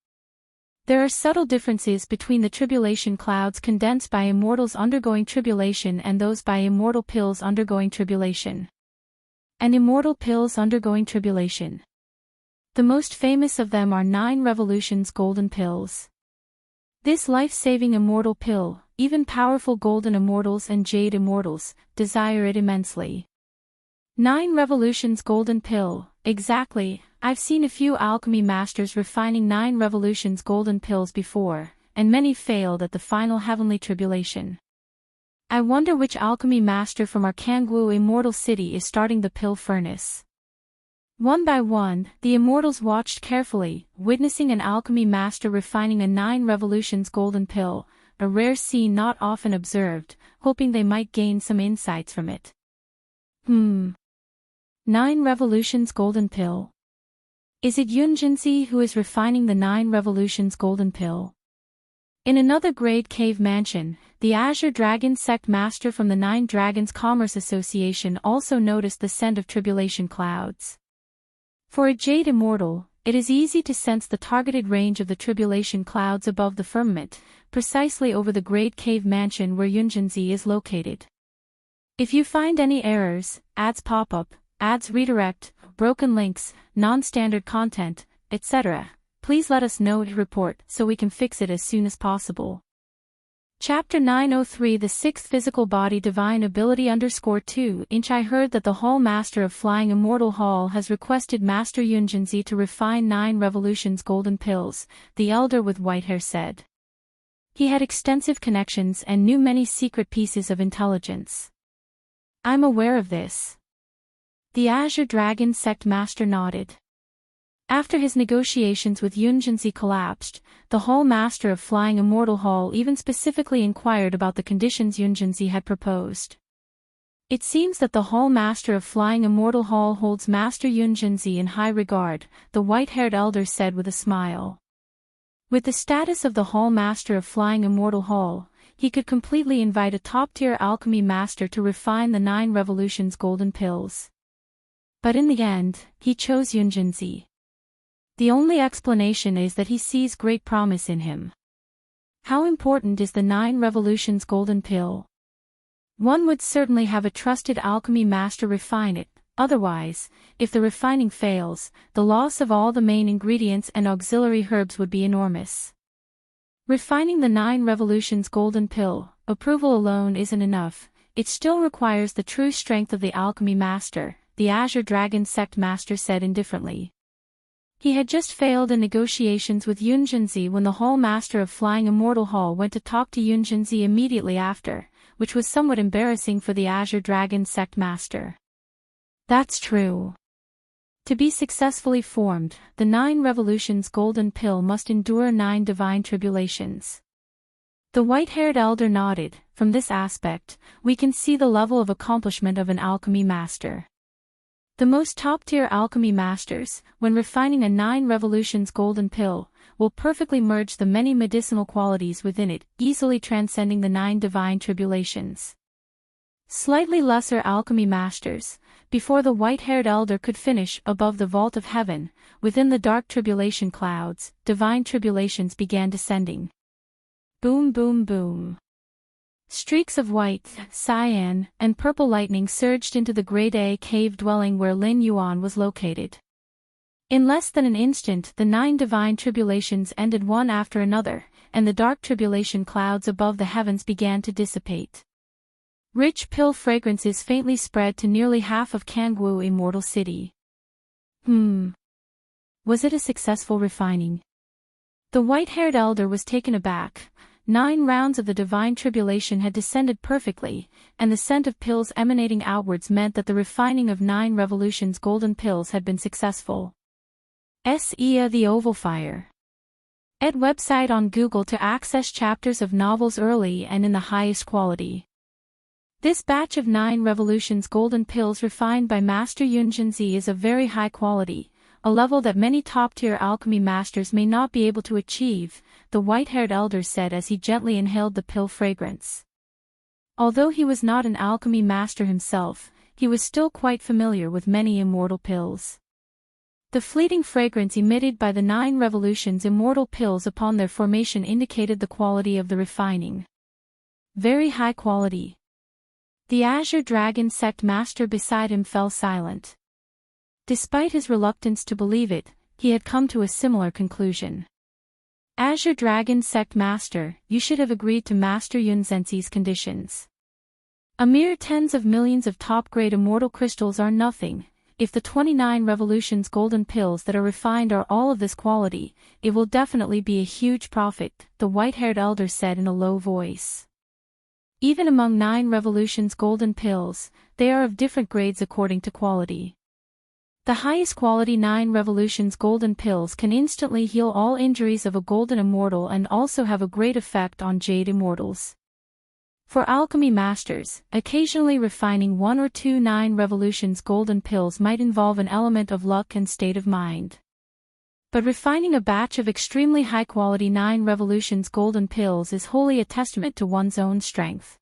There are subtle differences between the tribulation clouds condensed by immortals undergoing tribulation and those by immortal pills undergoing tribulation. And immortal pills undergoing tribulation. The most famous of them are 9 Revolutions Golden Pills. This life-saving immortal pill, even powerful golden immortals and jade immortals, desire it immensely. 9 Revolutions Golden Pill, exactly. I've seen a few alchemy masters refining 9 Revolutions Golden Pills before, and many failed at the final heavenly tribulation. I wonder which alchemy master from our Kangwu Immortal City is starting the pill furnace. One by one, the immortals watched carefully, witnessing an alchemy master refining a 9 Revolutions Golden Pill, a rare scene not often observed, hoping they might gain some insights from it. 9 Revolutions Golden Pill. Is it Yunjinzi who is refining the 9 Revolutions Golden Pill? In another great cave mansion, the Azure Dragon sect master from the 9 Dragons Commerce Association also noticed the scent of tribulation clouds. For a jade immortal, it is easy to sense the targeted range of the tribulation clouds above the firmament, precisely over the great cave mansion where Yunjinzi is located. If you find any errors, ads pop up, ads redirect, broken links, non-standard content, etc., please let us know to report so we can fix it as soon as possible. Chapter 903 The Sixth Physical Body Divine Ability _2 Inch I heard that the Hall Master of Flying Immortal Hall has requested Master Yunjinzi to refine 9 Revolutions Golden Pills, the elder with white hair said. He had extensive connections and knew many secret pieces of intelligence. I'm aware of this. The Azure Dragon sect master nodded. After his negotiations with Yunjinzi collapsed, the Hall Master of Flying Immortal Hall even specifically inquired about the conditions Yunjinzi had proposed. It seems that the Hall Master of Flying Immortal Hall holds Master Yunjinzi in high regard, the white-haired elder said with a smile. With the status of the Hall Master of Flying Immortal Hall, he could completely invite a top-tier alchemy master to refine the 9 Revolutions golden pills. But in the end, he chose Yunjinzi. The only explanation is that he sees great promise in him. How important is the 9 Revolutions golden pill? One would certainly have a trusted alchemy master refine it, otherwise, if the refining fails, the loss of all the main ingredients and auxiliary herbs would be enormous. Refining the 9 Revolutions golden pill, approval alone isn't enough, it still requires the true strength of the alchemy master, the Azure Dragon sect master said indifferently. He had just failed in negotiations with Yunjinzi when the Hall Master of Flying Immortal Hall went to talk to Yunjinzi immediately after, which was somewhat embarrassing for the Azure Dragon sect master. That's true. To be successfully formed, the 9 Revolutions golden pill must endure 9 divine tribulations. The white-haired elder nodded. From this aspect, we can see the level of accomplishment of an alchemy master. The most top-tier alchemy masters, when refining a 9 Revolutions golden pill, will perfectly merge the many medicinal qualities within it, easily transcending the 9 divine tribulations. Slightly lesser alchemy masters, before the white-haired elder could finish above the vault of heaven, within the dark tribulation clouds, divine tribulations began descending. Boom boom boom. Streaks of white, cyan, and purple lightning surged into the Grade A cave dwelling where Lin Yuan was located. In less than an instant the 9 divine tribulations ended one after another, and the dark tribulation clouds above the heavens began to dissipate. Rich pill fragrances faintly spread to nearly half of Kangwu Immortal City. Was it a successful refining? The white-haired elder was taken aback. 9 rounds of the divine tribulation had descended perfectly, and the scent of pills emanating outwards meant that the refining of 9 Revolutions golden pills had been successful. SEA The Oval Fire. Ed website on Google to access chapters of novels early and in the highest quality. This batch of 9 Revolutions golden pills refined by Master Yunjinzi is of very high quality, a level that many top-tier alchemy masters may not be able to achieve, the white-haired elder said as he gently inhaled the pill fragrance. Although he was not an alchemy master himself, he was still quite familiar with many immortal pills. The fleeting fragrance emitted by the 9 Revolutions immortal pills upon their formation indicated the quality of the refining. Very high quality. The Azure Dragon sect master beside him fell silent. Despite his reluctance to believe it, he had come to a similar conclusion. Azure Dragon sect master, you should have agreed to Master Yunjinzi's conditions. A mere tens of millions of top-grade immortal crystals are nothing. If the 29 Revolutions golden pills that are refined are all of this quality, it will definitely be a huge profit, the white-haired elder said in a low voice. Even among 9 Revolutions golden pills, they are of different grades according to quality. The highest quality 9 Revolutions golden pills can instantly heal all injuries of a golden immortal and also have a great effect on jade immortals. For alchemy masters, occasionally refining 1 or 2 9 Revolutions golden pills might involve an element of luck and state of mind. But refining a batch of extremely high-quality 9 Revolutions golden pills is wholly a testament to one's own strength.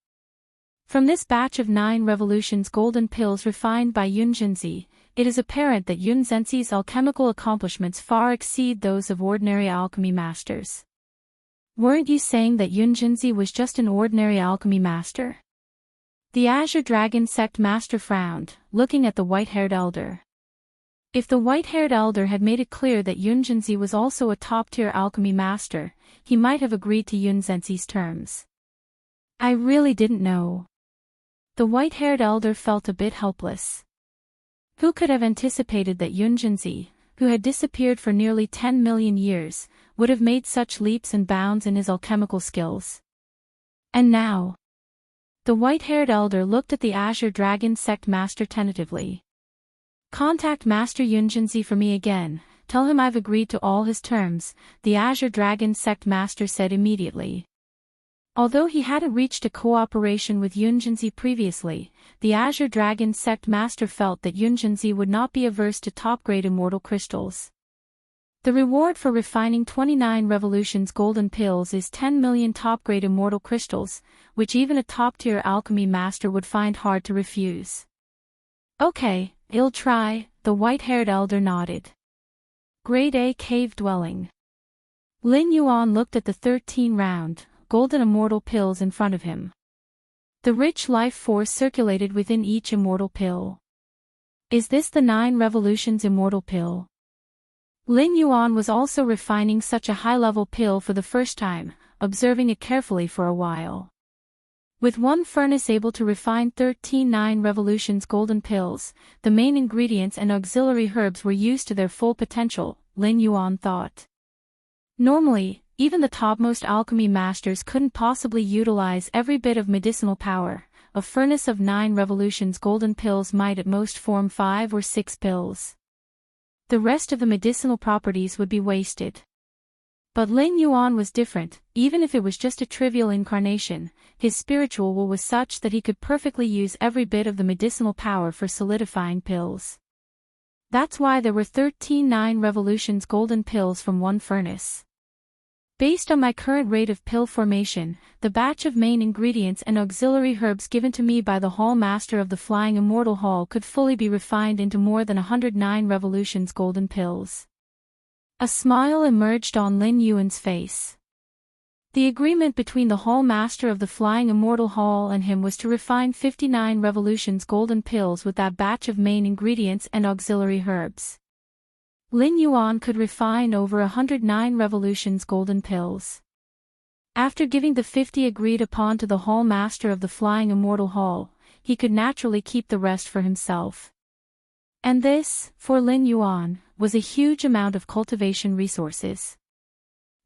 From this batch of 9 Revolutions golden pills refined by Yunjinzi, it is apparent that Yunjinzi's alchemical accomplishments far exceed those of ordinary alchemy masters. Weren't you saying that Yunjinzi was just an ordinary alchemy master? The Azure Dragon sect master frowned, looking at the white-haired elder. If the white-haired elder had made it clear that Yunjinzi was also a top-tier alchemy master, he might have agreed to Yunjinzi's terms. I really didn't know. The white-haired elder felt a bit helpless. Who could have anticipated that Yunjinzi, who had disappeared for nearly 10 million years, would have made such leaps and bounds in his alchemical skills? And now? The white-haired elder looked at the Azure Dragon sect master tentatively. Contact Master Yunjinzi for me again, tell him I've agreed to all his terms, the Azure Dragon sect master said immediately. Although he hadn't reached a cooperation with Yunjinzi previously, the Azure Dragon sect master felt that Yunjinzi would not be averse to top-grade immortal crystals. The reward for refining 29 revolutions golden pills is 10 million top-grade immortal crystals, which even a top-tier alchemy master would find hard to refuse. Okay, I'll try, the white-haired elder nodded. Grade A cave dwelling. Lin Yuan looked at the 13 round, golden immortal pills in front of him. The rich life force circulated within each immortal pill. Is this the 9 revolutions immortal pill? Lin Yuan was also refining such a high-level pill for the first time, observing it carefully for a while. With one furnace able to refine 13 9 revolutions golden pills, the main ingredients and auxiliary herbs were used to their full potential, Lin Yuan thought. Normally, even the topmost alchemy masters couldn't possibly utilize every bit of medicinal power. A furnace of 9 revolutions golden pills might at most form 5 or 6 pills. The rest of the medicinal properties would be wasted. But Lin Yuan was different. Even if it was just a trivial incarnation, his spiritual will was such that he could perfectly use every bit of the medicinal power for solidifying pills. That's why there were 13 9 revolutions golden pills from one furnace. Based on my current rate of pill formation, the batch of main ingredients and auxiliary herbs given to me by the Hall Master of the Flying Immortal Hall could fully be refined into more than 109 revolutions golden pills. A smile emerged on Lin Yuan's face. The agreement between the Hall Master of the Flying Immortal Hall and him was to refine 59 revolutions golden pills with that batch of main ingredients and auxiliary herbs. Lin Yuan could refine over 109 revolutions golden pills. After giving the 50 agreed upon to the Hall Master of the Flying Immortal Hall, he could naturally keep the rest for himself. And this, for Lin Yuan, was a huge amount of cultivation resources.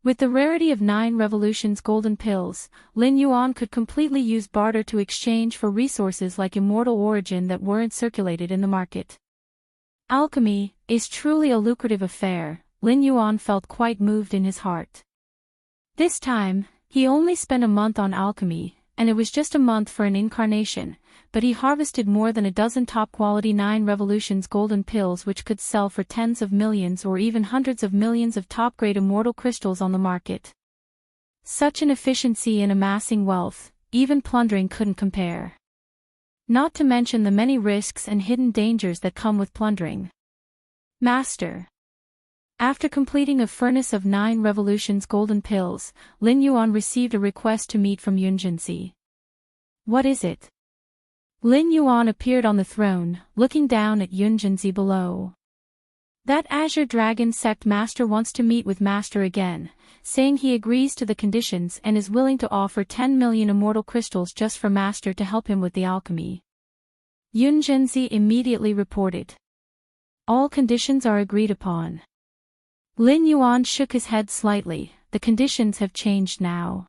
With the rarity of 9 revolutions golden pills, Lin Yuan could completely use barter to exchange for resources like immortal origin that weren't circulated in the market. Alchemy is truly a lucrative affair, Lin Yuan felt quite moved in his heart. This time, he only spent a month on alchemy, and it was just a month for an incarnation, but he harvested more than a dozen top-quality 9 revolutions golden pills which could sell for tens of millions or even hundreds of millions of top-grade immortal crystals on the market. Such an efficiency in amassing wealth, even plundering couldn't compare. Not to mention the many risks and hidden dangers that come with plundering. Master. After completing a furnace of 9 revolutions golden pills, Lin Yuan received a request to meet from Yunjinzi. What is it? Lin Yuan appeared on the throne, looking down at Yunjinzi below. That Azure Dragon sect master wants to meet with Master again, saying he agrees to the conditions and is willing to offer 10 million immortal crystals just for Master to help him with the alchemy. Yunjinzi immediately reported. All conditions are agreed upon. Lin Yuan shook his head slightly. The conditions have changed now.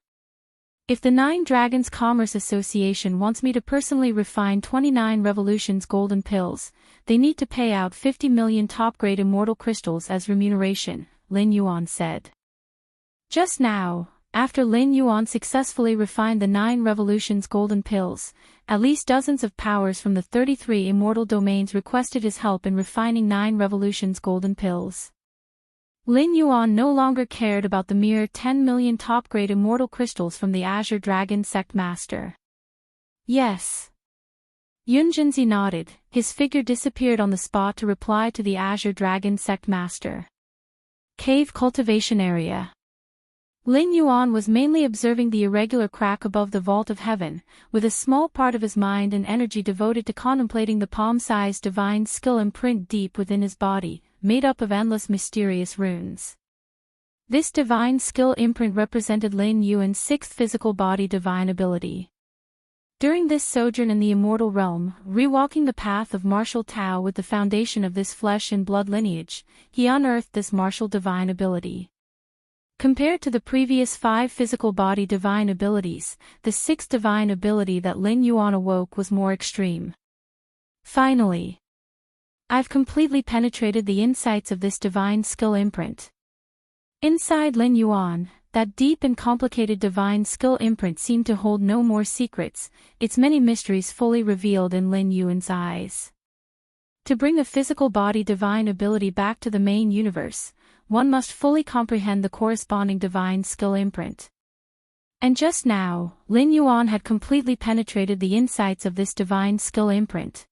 If the 9 Dragons Commerce Association wants me to personally refine 29 revolutions golden pills, they need to pay out 50 million top-grade immortal crystals as remuneration, Lin Yuan said. Just now, after Lin Yuan successfully refined the 9 revolutions golden pills, at least dozens of powers from the 33 immortal domains requested his help in refining 9 revolutions golden pills. Lin Yuan no longer cared about the mere 10 million top-grade immortal crystals from the Azure Dragon sect master. Yes. Yunjinzi nodded, his figure disappeared on the spot to reply to the Azure Dragon sect master. Cave cultivation area. Lin Yuan was mainly observing the irregular crack above the vault of heaven, with a small part of his mind and energy devoted to contemplating the palm-sized divine skill imprint deep within his body, made up of endless mysterious runes. This divine skill imprint represented Lin Yuan's 6th physical body divine ability. During this sojourn in the immortal realm, rewalking the path of martial Tao with the foundation of this flesh and blood lineage, he unearthed this martial divine ability. Compared to the previous 5 physical body divine abilities, the 6th divine ability that Lin Yuan awoke was more extreme. Finally, I've completely penetrated the insights of this divine skill imprint. Inside Lin Yuan, that deep and complicated divine skill imprint seemed to hold no more secrets, its many mysteries fully revealed in Lin Yuan's eyes. To bring a physical body divine ability back to the main universe, one must fully comprehend the corresponding divine skill imprint. And just now, Lin Yuan had completely penetrated the insights of this divine skill imprint.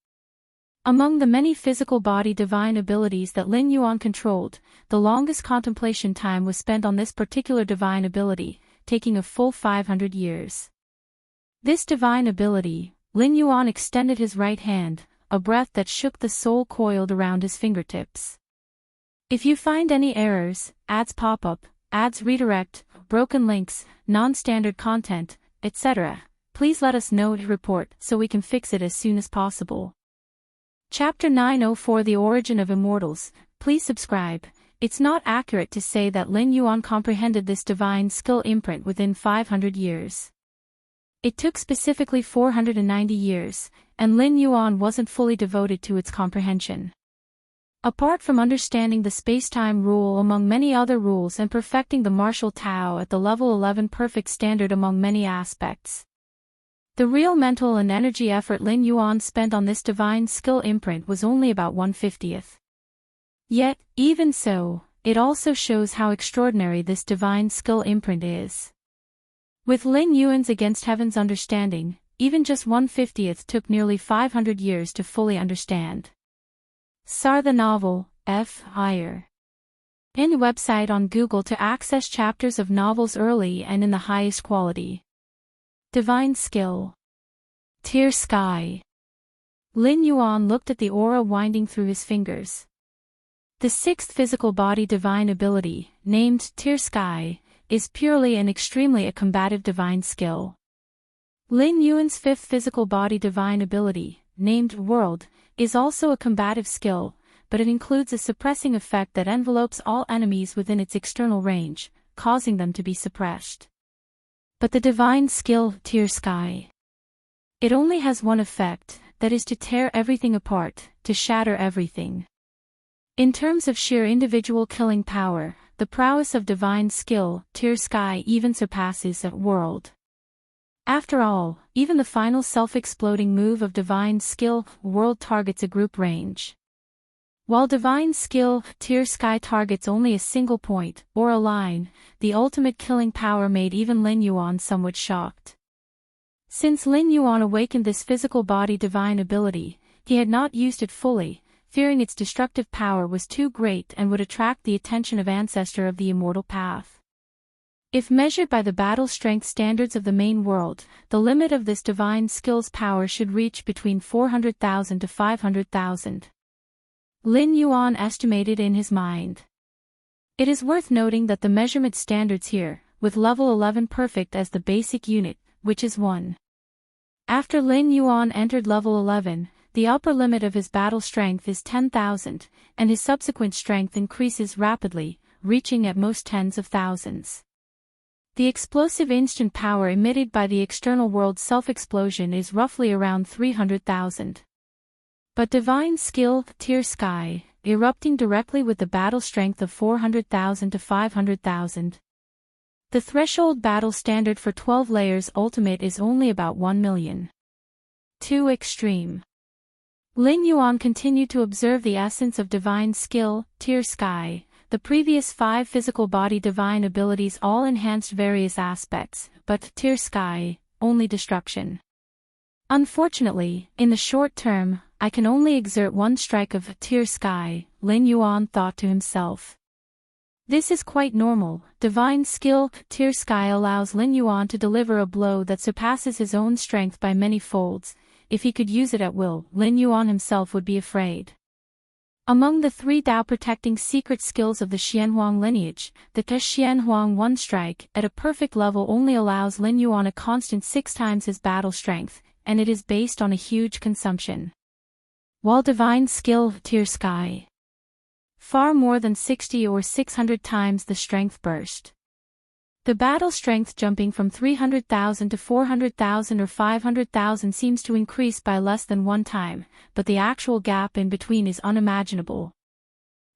Among the many physical body divine abilities that Lin Yuan controlled, the longest contemplation time was spent on this particular divine ability, taking a full 500 years. This divine ability, Lin Yuan extended his right hand, a breath that shook the soul coiled around his fingertips. If you find any errors, ads pop up, ads redirect, broken links, non-standard content, etc., please let us know to report so we can fix it as soon as possible. Chapter 904 The Origin of Immortals. Please subscribe. It's not accurate to say that Lin Yuan comprehended this divine skill imprint within 500 years. It took specifically 490 years, and Lin Yuan wasn't fully devoted to its comprehension. Apart from understanding the space-time rule among many other rules and perfecting the martial Tao at the level 11 perfect standard among many aspects, the real mental and energy effort Lin Yuan spent on this divine skill imprint was only about 1/50th. Yet, even so, it also shows how extraordinary this divine skill imprint is. With Lin Yuan's against heaven's understanding, even just 1/50th took nearly 500 years to fully understand. SAR the novel, F. Higher. In the website on Google to access chapters of novels early and in the highest quality. Divine skill. Tear sky. Lin Yuan looked at the aura winding through his fingers. The sixth physical body divine ability, named Tear Sky, is purely and extremely a combative divine skill. Lin Yuan's fifth physical body divine ability, named World, is also a combative skill, but it includes a suppressing effect that envelopes all enemies within its external range, causing them to be suppressed. But the divine skill, Tear Sky, it only has one effect, that is to tear everything apart, to shatter everything. In terms of sheer individual killing power, the prowess of divine skill, Tear Sky even surpasses that World. After all, even the final self-exploding move of divine skill, World targets a group range. While divine skill, Tear Sky targets only a single point, or a line, the ultimate killing power made even Lin Yuan somewhat shocked. Since Lin Yuan awakened this physical body divine ability, he had not used it fully, fearing its destructive power was too great and would attract the attention of ancestor of the immortal path. If measured by the battle strength standards of the main world, the limit of this divine skill's power should reach between 400,000 to 500,000. Lin Yuan estimated in his mind. It is worth noting that the measurement standards here, with level 11 perfect as the basic unit, which is 1. After Lin Yuan entered level 11, the upper limit of his battle strength is 10,000, and his subsequent strength increases rapidly, reaching at most tens of thousands. The explosive instant power emitted by the external world self-explosion is roughly around 300,000. But divine skill, Tear Sky, erupting directly with the battle strength of 400,000 to 500,000. The threshold battle standard for 12 layers ultimate is only about 1 million. Too extreme. Lin Yuan continued to observe the essence of divine skill, Tear Sky. The previous 5 physical body divine abilities all enhanced various aspects, but Tear Sky, only destruction. Unfortunately, in the short term, I can only exert one strike of Tear Sky, Lin Yuan thought to himself. This is quite normal. Divine skill, Tear Sky allows Lin Yuan to deliver a blow that surpasses his own strength by many folds. If he could use it at will, Lin Yuan himself would be afraid. Among the 3 Tao-protecting secret skills of the Xianhuang lineage, the Xianhuang One Strike at a perfect level only allows Lin Yuan a constant 6 times his battle strength, and it is based on a huge consumption. While divine skill, Tear Sky, far more than 60 or 600 times the strength burst. The battle strength jumping from 300,000 to 400,000 or 500,000 seems to increase by less than one time, but the actual gap in between is unimaginable.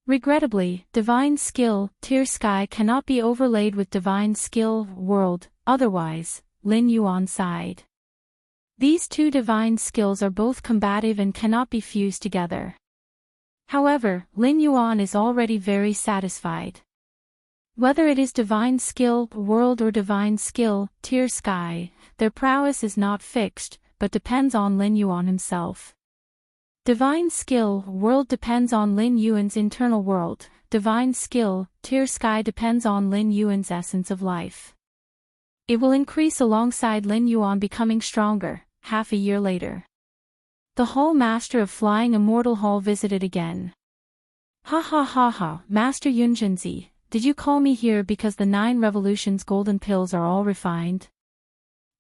Regrettably, Divine Skill, Tier Sky cannot be overlaid with Divine Skill, World, otherwise, Lin Yuan sighed. These two divine skills are both combative and cannot be fused together. However, Lin Yuan is already very satisfied. Whether it is Divine Skill, World or Divine Skill, Tier Sky, their prowess is not fixed, but depends on Lin Yuan himself. Divine Skill, World depends on Lin Yuan's internal world, Divine Skill, Tier Sky depends on Lin Yuan's essence of life. It will increase alongside Lin Yuan becoming stronger, half a year later. The Hall Master of Flying Immortal Hall visited again. Ha ha ha ha, Master Yunjinzi. Did you call me here because the 9 revolutions golden pills are all refined?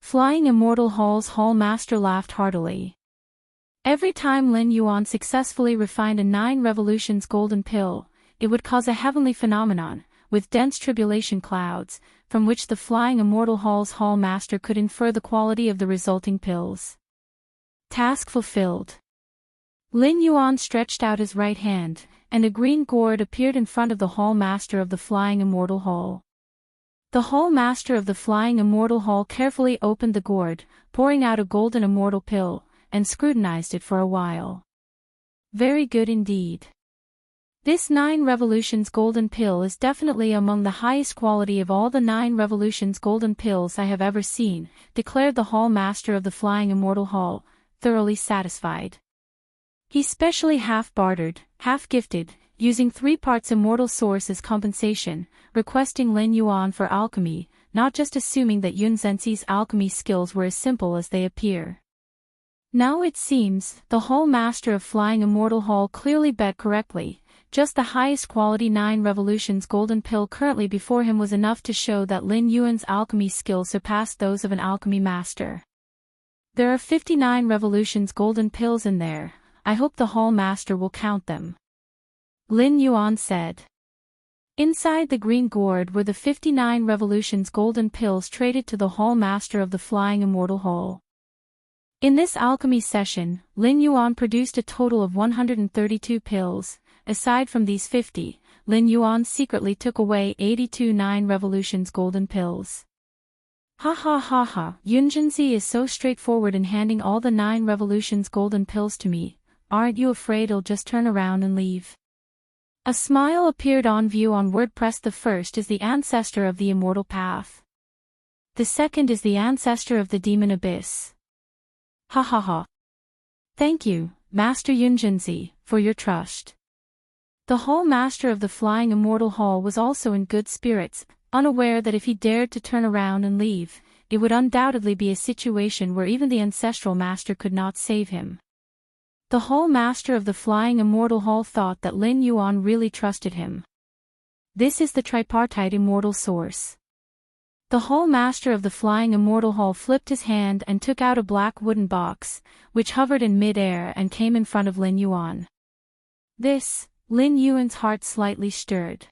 Flying Immortal Hall's Hall Master laughed heartily. Every time Lin Yuan successfully refined a 9 revolutions golden pill, it would cause a heavenly phenomenon, with dense tribulation clouds, from which the Flying Immortal Hall's Hall Master could infer the quality of the resulting pills. Task fulfilled. Lin Yuan stretched out his right hand, and a green gourd appeared in front of the Hall Master of the Flying Immortal Hall. The Hall Master of the Flying Immortal Hall carefully opened the gourd, pouring out a golden immortal pill, and scrutinized it for a while. Very good indeed. This 9 revolutions golden pill is definitely among the highest quality of all the 9 revolutions golden pills I have ever seen, declared the Hall Master of the Flying Immortal Hall, thoroughly satisfied. He specially half-bartered, half-gifted, using 3 parts immortal source as compensation, requesting Lin Yuan for alchemy, not just assuming that Yun Zhenxi's alchemy skills were as simple as they appear. Now it seems, the Hall Master of Flying Immortal Hall clearly bet correctly. Just the highest quality 9 revolutions golden pill currently before him was enough to show that Lin Yuan's alchemy skills surpassed those of an alchemy master. There are 59 revolutions golden pills in there. I hope the Hall Master will count them. Lin Yuan said. Inside the green gourd were the 59 revolutions golden pills traded to the Hall Master of the Flying Immortal Hall. In this alchemy session, Lin Yuan produced a total of 132 pills. Aside from these 50, Lin Yuan secretly took away 82 9 revolutions golden pills. Ha ha ha ha, Yunjinzi is so straightforward in handing all the 9 revolutions golden pills to me. Aren't you afraid he'll just turn around and leave? A smile appeared on view on WordPress. The first is the ancestor of the immortal path. The second is the ancestor of the demon abyss. Ha ha ha. Thank you, Master Yunjinzi, for your trust. The Hall Master of the Flying Immortal Hall was also in good spirits, unaware that if he dared to turn around and leave, it would undoubtedly be a situation where even the Ancestral Master could not save him. The Hall Master of the Flying Immortal Hall thought that Lin Yuan really trusted him. This is the tripartite immortal source. The Hall Master of the Flying Immortal Hall flipped his hand and took out a black wooden box, which hovered in mid-air and came in front of Lin Yuan. This, Lin Yuan's heart slightly stirred.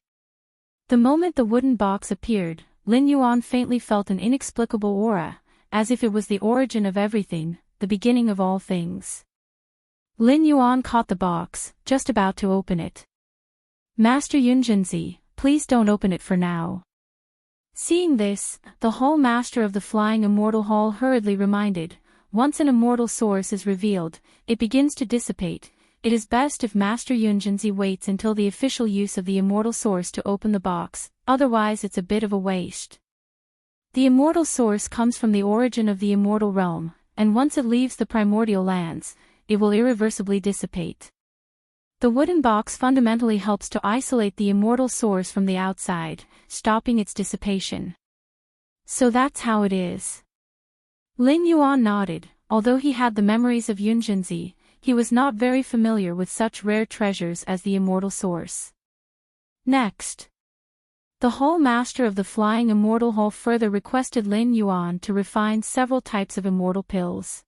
The moment the wooden box appeared, Lin Yuan faintly felt an inexplicable aura, as if it was the origin of everything, the beginning of all things. Lin Yuan caught the box, just about to open it. Master Yunjinzi, please don't open it for now. Seeing this, the Hall Master of the Flying Immortal Hall hurriedly reminded, once an immortal source is revealed, it begins to dissipate. It is best if Master Yunjinzi waits until the official use of the immortal source to open the box, otherwise it's a bit of a waste. The immortal source comes from the origin of the immortal realm, and once it leaves the primordial lands, it will irreversibly dissipate. The wooden box fundamentally helps to isolate the immortal source from the outside, stopping its dissipation. So that's how it is. Lin Yuan nodded. Although he had the memories of Yunjinzi, he was not very familiar with such rare treasures as the immortal source. Next, the Hall Master of the Flying Immortal Hall further requested Lin Yuan to refine several types of immortal pills.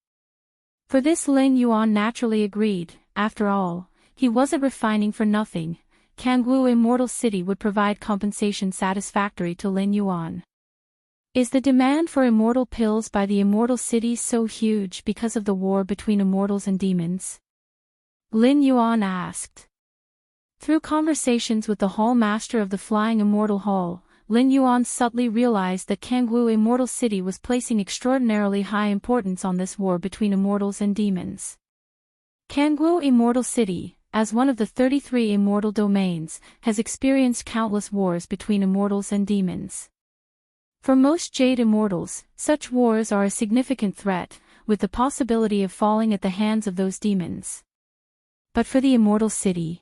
For this Lin Yuan naturally agreed. After all, he wasn't refining for nothing. Kangwu Immortal City would provide compensation satisfactory to Lin Yuan. Is the demand for immortal pills by the immortal cities so huge because of the war between immortals and demons? Lin Yuan asked. Through conversations with the Hall Master of the Flying Immortal Hall, Lin Yuan subtly realized that Kangwu Immortal City was placing extraordinarily high importance on this war between immortals and demons. Kangwu Immortal City, as one of the 33 immortal domains, has experienced countless wars between immortals and demons. For most Jade Immortals, such wars are a significant threat, with the possibility of falling at the hands of those demons. But for the Immortal City,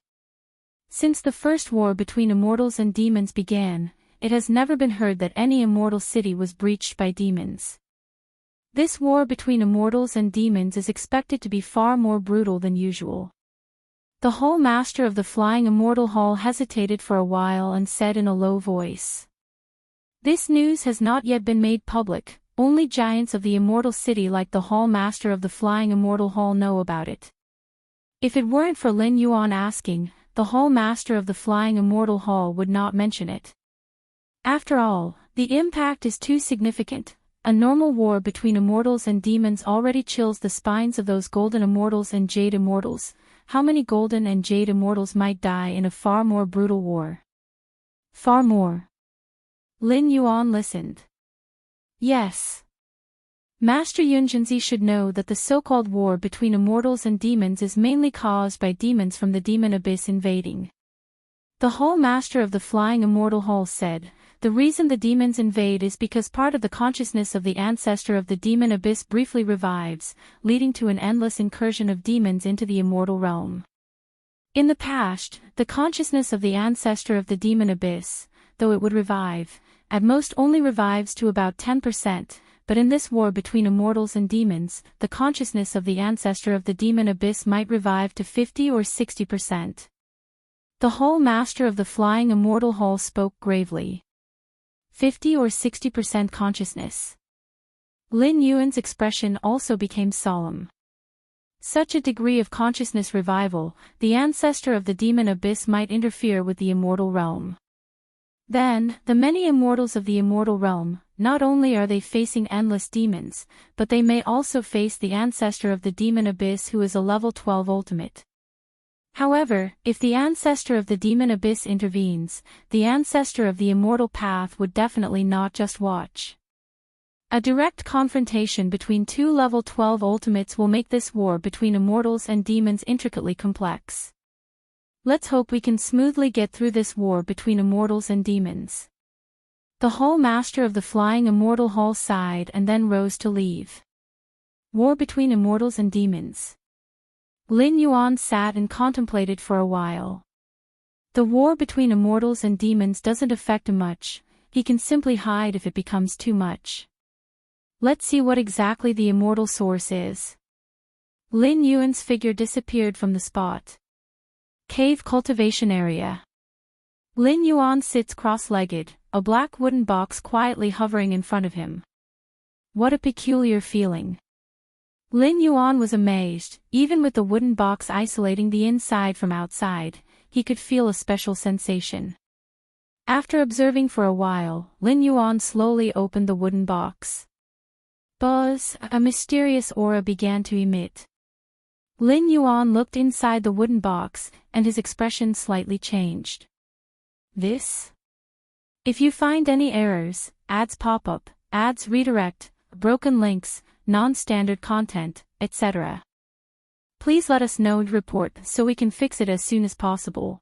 since the first war between immortals and demons began, it has never been heard that any immortal city was breached by demons. This war between immortals and demons is expected to be far more brutal than usual. The Hall Master of the Flying Immortal Hall hesitated for a while and said in a low voice, "This news has not yet been made public, only giants of the Immortal City like the Hall Master of the Flying Immortal Hall know about it." If it weren't for Lin Yuan asking, the Hall Master of the Flying Immortal Hall would not mention it. After all, the impact is too significant. A normal war between immortals and demons already chills the spines of those golden immortals and jade immortals. How many golden and jade immortals might die in a far more brutal war? Far more. Lin Yuan listened. Yes. Master Yunjinzi should know that the so-called war between immortals and demons is mainly caused by demons from the demon abyss invading. The Hall Master of the Flying Immortal Hall said, "The reason the demons invade is because part of the consciousness of the ancestor of the demon abyss briefly revives, leading to an endless incursion of demons into the immortal realm. In the past, the consciousness of the ancestor of the demon abyss, though it would revive, at most only revives to about 10%, but in this war between immortals and demons, the consciousness of the ancestor of the demon abyss might revive to 50 or 60%. The Hall Master of the Flying Immortal Hall spoke gravely. 50 or 60% consciousness. Lin Yuan's expression also became solemn. Such a degree of consciousness revival, the ancestor of the demon abyss might interfere with the immortal realm. Then, the many immortals of the immortal realm, not only are they facing endless demons, but they may also face the ancestor of the demon abyss who is a level 12 ultimate. However, if the ancestor of the demon abyss intervenes, the ancestor of the immortal path would definitely not just watch. A direct confrontation between two level 12 ultimates will make this war between immortals and demons intricately complex. Let's hope we can smoothly get through this war between immortals and demons." The Hall Master of the Flying Immortal Hall sighed and then rose to leave. War between immortals and demons. Lin Yuan sat and contemplated for a while. The war between immortals and demons doesn't affect him much, he can simply hide if it becomes too much. Let's see what exactly the immortal source is. Lin Yuan's figure disappeared from the spot. Cave cultivation area. Lin Yuan sits cross-legged, a black wooden box quietly hovering in front of him. What a peculiar feeling. Lin Yuan was amazed. Even with the wooden box isolating the inside from outside, he could feel a special sensation. After observing for a while, Lin Yuan slowly opened the wooden box. Buzz, a mysterious aura began to emit. Lin Yuan looked inside the wooden box, and his expression slightly changed. This? If you find any errors, ads pop up, ads redirect, broken links, non-standard content, etc., please let us know and report so we can fix it as soon as possible.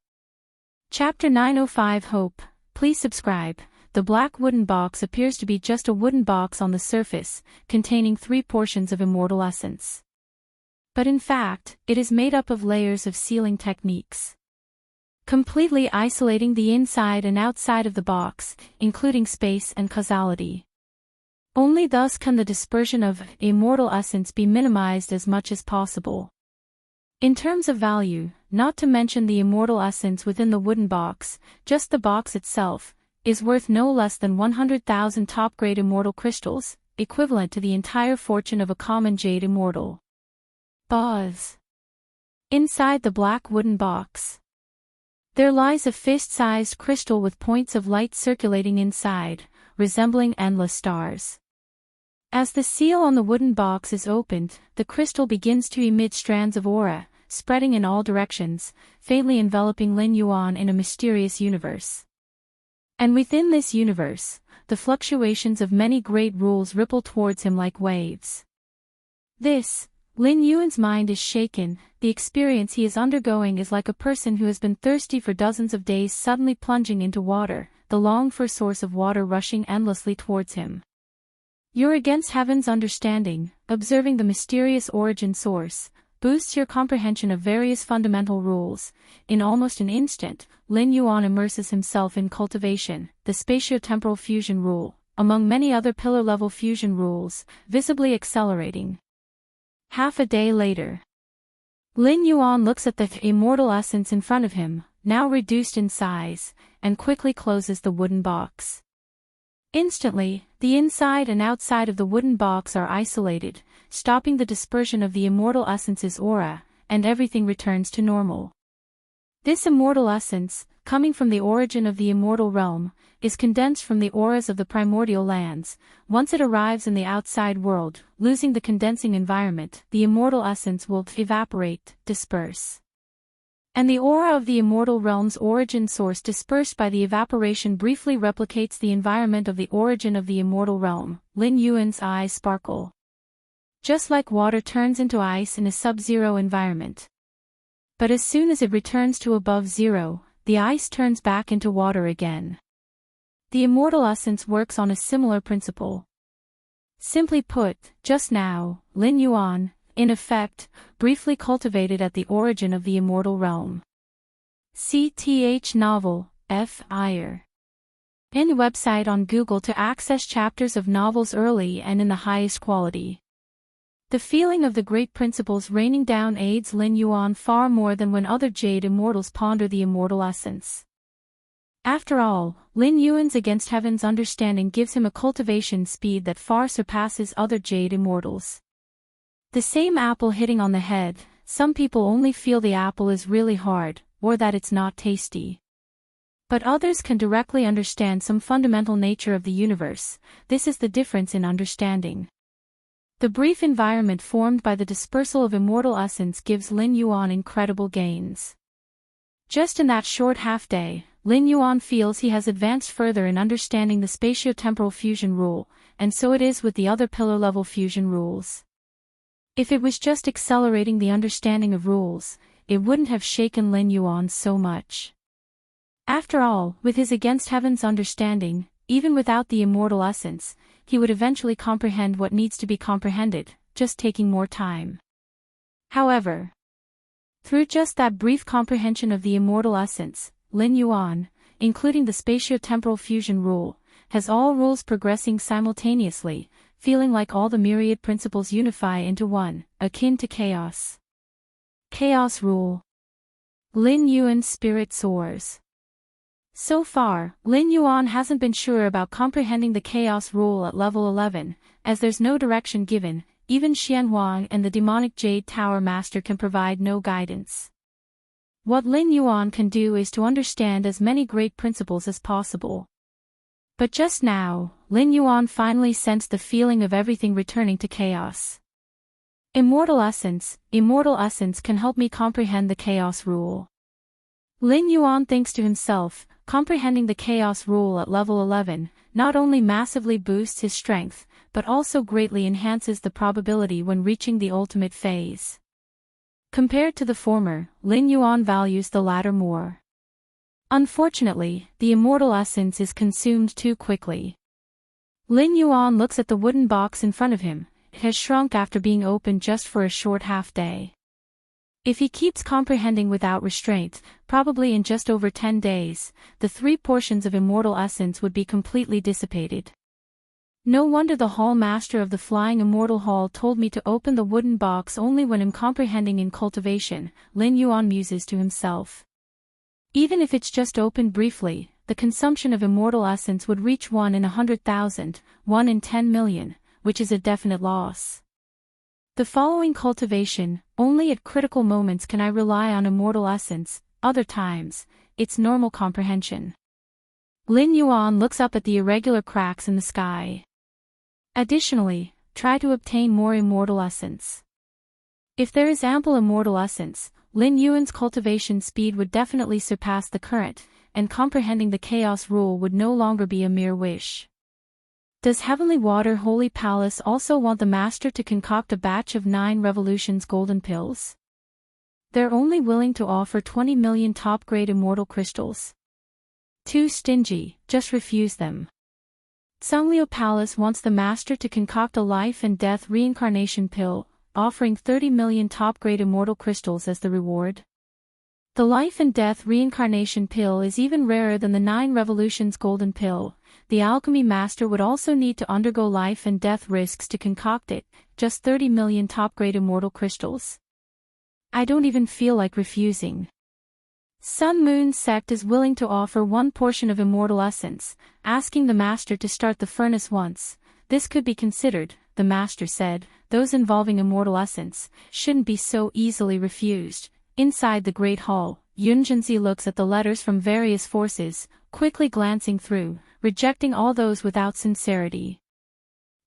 Chapter 905 Hope. Please subscribe. The black wooden box appears to be just a wooden box on the surface, containing 3 portions of immortal essence. But in fact, it is made up of layers of sealing techniques, completely isolating the inside and outside of the box, including space and causality. Only thus can the dispersion of immortal essence be minimized as much as possible. In terms of value, not to mention the immortal essence within the wooden box, just the box itself, is worth no less than 100,000 top-grade immortal crystals, equivalent to the entire fortune of a common jade immortal. Buzz. Inside the black wooden box, there lies a fist-sized crystal with points of light circulating inside, resembling endless stars. As the seal on the wooden box is opened, the crystal begins to emit strands of aura, spreading in all directions, faintly enveloping Lin Yuan in a mysterious universe. And within this universe, the fluctuations of many great rules ripple towards him like waves. Lin Yuan's mind is shaken. The experience he is undergoing is like a person who has been thirsty for dozens of days suddenly plunging into water, the longed-for source of water rushing endlessly towards him. You're against heaven's understanding, observing the mysterious origin source, boosts your comprehension of various fundamental rules. In almost an instant, Lin Yuan immerses himself in cultivation, the spatio-temporal fusion rule, among many other pillar-level fusion rules, visibly accelerating. Half a day later, Lin Yuan looks at the immortal essence in front of him, now reduced in size, and quickly closes the wooden box. Instantly, the inside and outside of the wooden box are isolated, stopping the dispersion of the immortal essence's aura, and everything returns to normal. This immortal essence, coming from the origin of the immortal realm, is condensed from the auras of the primordial lands. Once it arrives in the outside world, losing the condensing environment, the immortal essence will evaporate, disperse. And the aura of the immortal realm's origin source dispersed by the evaporation briefly replicates the environment of the origin of the immortal realm. Lin Yuan's eyes sparkle. Just like water turns into ice in a sub-zero environment. But as soon as it returns to above zero, the ice turns back into water again. The immortal essence works on a similar principle. Simply put, just now, Lin Yuan, in effect, briefly cultivated at the origin of the immortal realm. CTH novel, F. Iyer. In website on Google to access chapters of novels early and in the highest quality. The feeling of the great principles raining down aids Lin Yuan far more than when other Jade Immortals ponder the immortal essence. After all, Lin Yuan's against heaven's understanding gives him a cultivation speed that far surpasses other Jade Immortals. The same apple hitting on the head, some people only feel the apple is really hard, or that it's not tasty. But others can directly understand some fundamental nature of the universe. This is the difference in understanding. The brief environment formed by the dispersal of immortal essence gives Lin Yuan incredible gains. Just in that short half-day, Lin Yuan feels he has advanced further in understanding the spatio-temporal fusion rule, and so it is with the other pillar-level fusion rules. If it was just accelerating the understanding of rules, it wouldn't have shaken Lin Yuan so much. After all, with his against heaven's understanding, even without the immortal essence, he would eventually comprehend what needs to be comprehended, just taking more time. However, through just that brief comprehension of the immortal essence, Lin Yuan, including the spatio-temporal fusion rule, has all rules progressing simultaneously, feeling like all the myriad principles unify into one, akin to chaos. Chaos rule. Lin Yuan's spirit soars. So far, Lin Yuan hasn't been sure about comprehending the chaos rule at level 11, as there's no direction given. Even Xian Huang and the demonic Jade Tower Master can provide no guidance. What Lin Yuan can do is to understand as many great principles as possible. But just now, Lin Yuan finally sensed the feeling of everything returning to chaos. Immortal essence can help me comprehend the chaos rule. Lin Yuan thinks to himself, comprehending the chaos rule at level 11, not only massively boosts his strength, but also greatly enhances the probability when reaching the ultimate phase. Compared to the former, Lin Yuan values the latter more. Unfortunately, the immortal essence is consumed too quickly. Lin Yuan looks at the wooden box in front of him. It has shrunk after being opened just for a short half-day. If he keeps comprehending without restraint, probably in just over 10 days, the 3 portions of immortal essence would be completely dissipated. No wonder the Hall Master of the Flying Immortal Hall told me to open the wooden box only when I'm comprehending in cultivation, Lin Yuan muses to himself. Even if it's just opened briefly, the consumption of immortal essence would reach 1 in 100,000, 1 in 10 million, which is a definite loss. The following cultivation, only at critical moments can I rely on immortal essence, other times, it's normal comprehension. Lin Yuan looks up at the irregular cracks in the sky. Additionally, try to obtain more immortal essence. If there is ample immortal essence, Lin Yuan's cultivation speed would definitely surpass the current, and comprehending the chaos rule would no longer be a mere wish. Does Heavenly Water Holy Palace also want the master to concoct a batch of 9 revolutions golden pills? They're only willing to offer 20 million top-grade immortal crystals. Too stingy, just refuse them. Songlio Palace wants the master to concoct a life and death reincarnation pill, offering 30 million top-grade immortal crystals as the reward. The life and death reincarnation pill is even rarer than the 9 revolutions golden pill. The alchemy master would also need to undergo life and death risks to concoct it, just 30 million top-grade immortal crystals. I don't even feel like refusing. Sun Moon sect is willing to offer 1 portion of immortal essence, asking the master to start the furnace once. This could be considered, the master said. Those involving immortal essence shouldn't be so easily refused. Inside the Great Hall, Yunjinzi looks at the letters from various forces, quickly glancing through, rejecting all those without sincerity.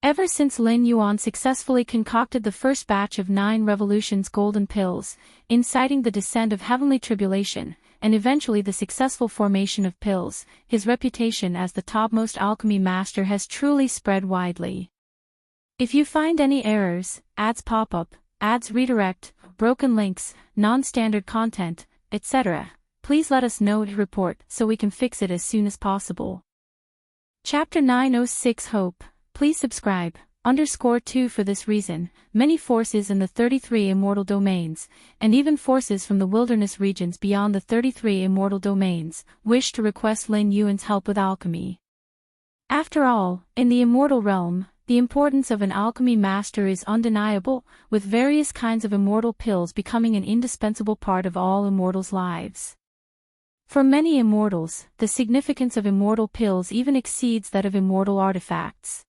Ever since Lin Yuan successfully concocted the first batch of 9 revolutions golden pills, inciting the descent of heavenly tribulation, and eventually the successful formation of pills, his reputation as the topmost alchemy master has truly spread widely. If you find any errors, ads pop up, ads redirect, broken links, non-standard content, etc., please let us know to report so we can fix it as soon as possible. Chapter 906 Hope. Please subscribe, _2 for this reason. Many forces in the 33 immortal domains, and even forces from the wilderness regions beyond the 33 immortal domains, wish to request Lin Yuan's help with alchemy. After all, in the immortal realm, the importance of an alchemy master is undeniable, with various kinds of immortal pills becoming an indispensable part of all immortals' lives. For many immortals, the significance of immortal pills even exceeds that of immortal artifacts.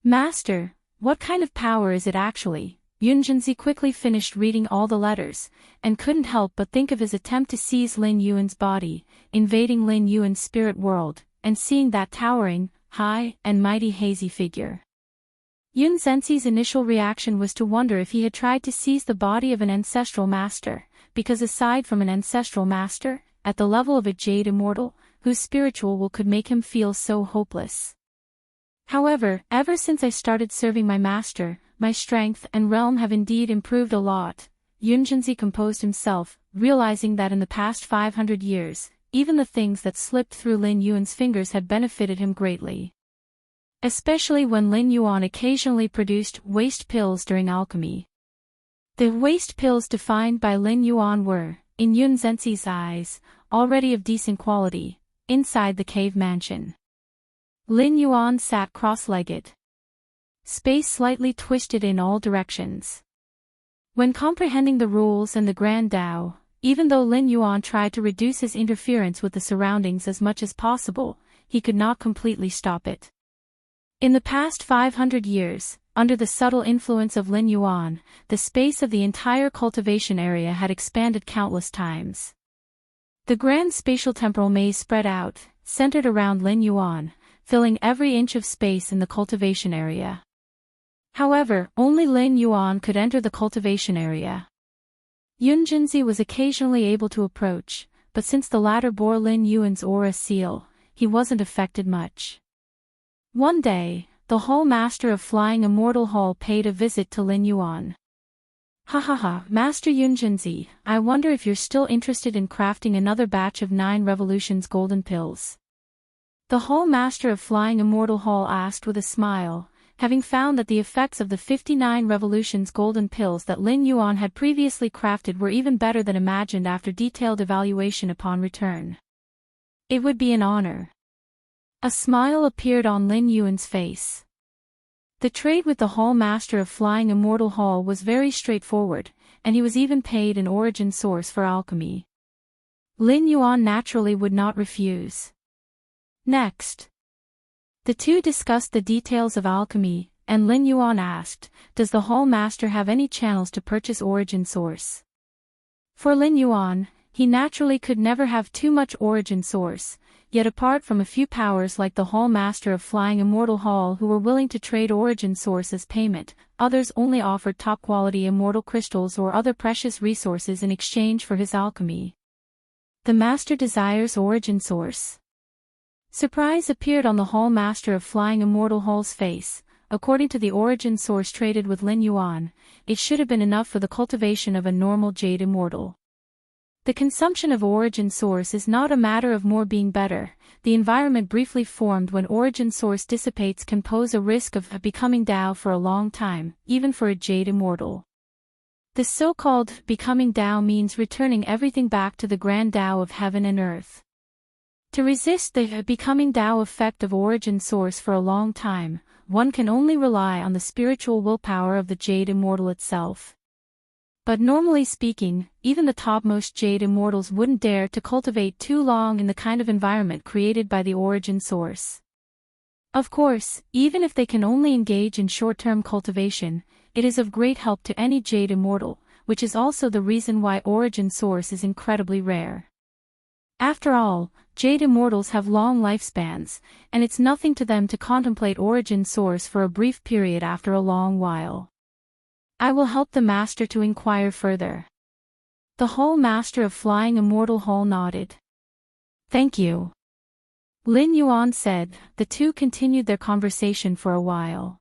Master, what kind of power is it actually? Yunjinzi quickly finished reading all the letters, and couldn't help but think of his attempt to seize Lin Yuan's body, invading Lin Yuan's spirit world, and seeing that towering, high, and mighty hazy figure. Yunzenzi's initial reaction was to wonder if he had tried to seize the body of an ancestral master, because aside from an ancestral master, at the level of a jade immortal, whose spiritual will could make him feel so hopeless. However, ever since I started serving my master, my strength and realm have indeed improved a lot. Yunjinzi composed himself, realizing that in the past 500 years, even the things that slipped through Lin Yuan's fingers had benefited him greatly. Especially when Lin Yuan occasionally produced waste pills during alchemy. The waste pills defined by Lin Yuan were, in Yunzenzi's eyes, already of decent quality, inside the cave mansion. Lin Yuan sat cross-legged. Space slightly twisted in all directions. When comprehending the rules and the Grand Tao, even though Lin Yuan tried to reduce his interference with the surroundings as much as possible, he could not completely stop it. In the past 500 years, under the subtle influence of Lin Yuan, the space of the entire cultivation area had expanded countless times. The grand spatial temporal maze spread out, centered around Lin Yuan, filling every inch of space in the cultivation area. However, only Lin Yuan could enter the cultivation area. Yunjinzi was occasionally able to approach, but since the latter bore Lin Yuan's aura seal, he wasn't affected much. One day, the Hall Master of Flying Immortal Hall paid a visit to Lin Yuan. Master Yunjinzi, I wonder if you're still interested in crafting another batch of 9 revolutions golden pills. The Hall Master of Flying Immortal Hall asked with a smile, having found that the effects of the 59 revolutions golden pills that Lin Yuan had previously crafted were even better than imagined after detailed evaluation upon return. It would be an honor. A smile appeared on Lin Yuan's face. The trade with the Hall Master of Flying Immortal Hall was very straightforward, and he was even paid an origin source for alchemy. Lin Yuan naturally would not refuse. Next, the two discussed the details of alchemy, and Lin Yuan asked, does the Hall Master have any channels to purchase origin source? For Lin Yuan, he naturally could never have too much origin source. Yet apart from a few powers like the Hall Master of Flying Immortal Hall who were willing to trade origin source as payment, others only offered top-quality immortal crystals or other precious resources in exchange for his alchemy. The Master desires origin source. Surprise appeared on the Hall Master of Flying Immortal Hall's face. According to the origin source traded with Lin Yuan, it should have been enough for the cultivation of a normal Jade Immortal. The consumption of origin source is not a matter of more being better. The environment briefly formed when origin source dissipates can pose a risk of becoming Tao for a long time, even for a Jade Immortal. The so-called becoming Tao means returning everything back to the grand Tao of heaven and earth. To resist the becoming Tao effect of origin source for a long time, one can only rely on the spiritual willpower of the Jade Immortal itself. But normally speaking, even the topmost Jade Immortals wouldn't dare to cultivate too long in the kind of environment created by the origin source. Of course, even if they can only engage in short-term cultivation, it is of great help to any Jade Immortal, which is also the reason why origin source is incredibly rare. After all, Jade Immortals have long lifespans, and it's nothing to them to contemplate origin source for a brief period after a long while. I will help the Master to inquire further. The Hall Master of Flying Immortal Hall nodded. Thank you. Lin Yuan said. The two continued their conversation for a while.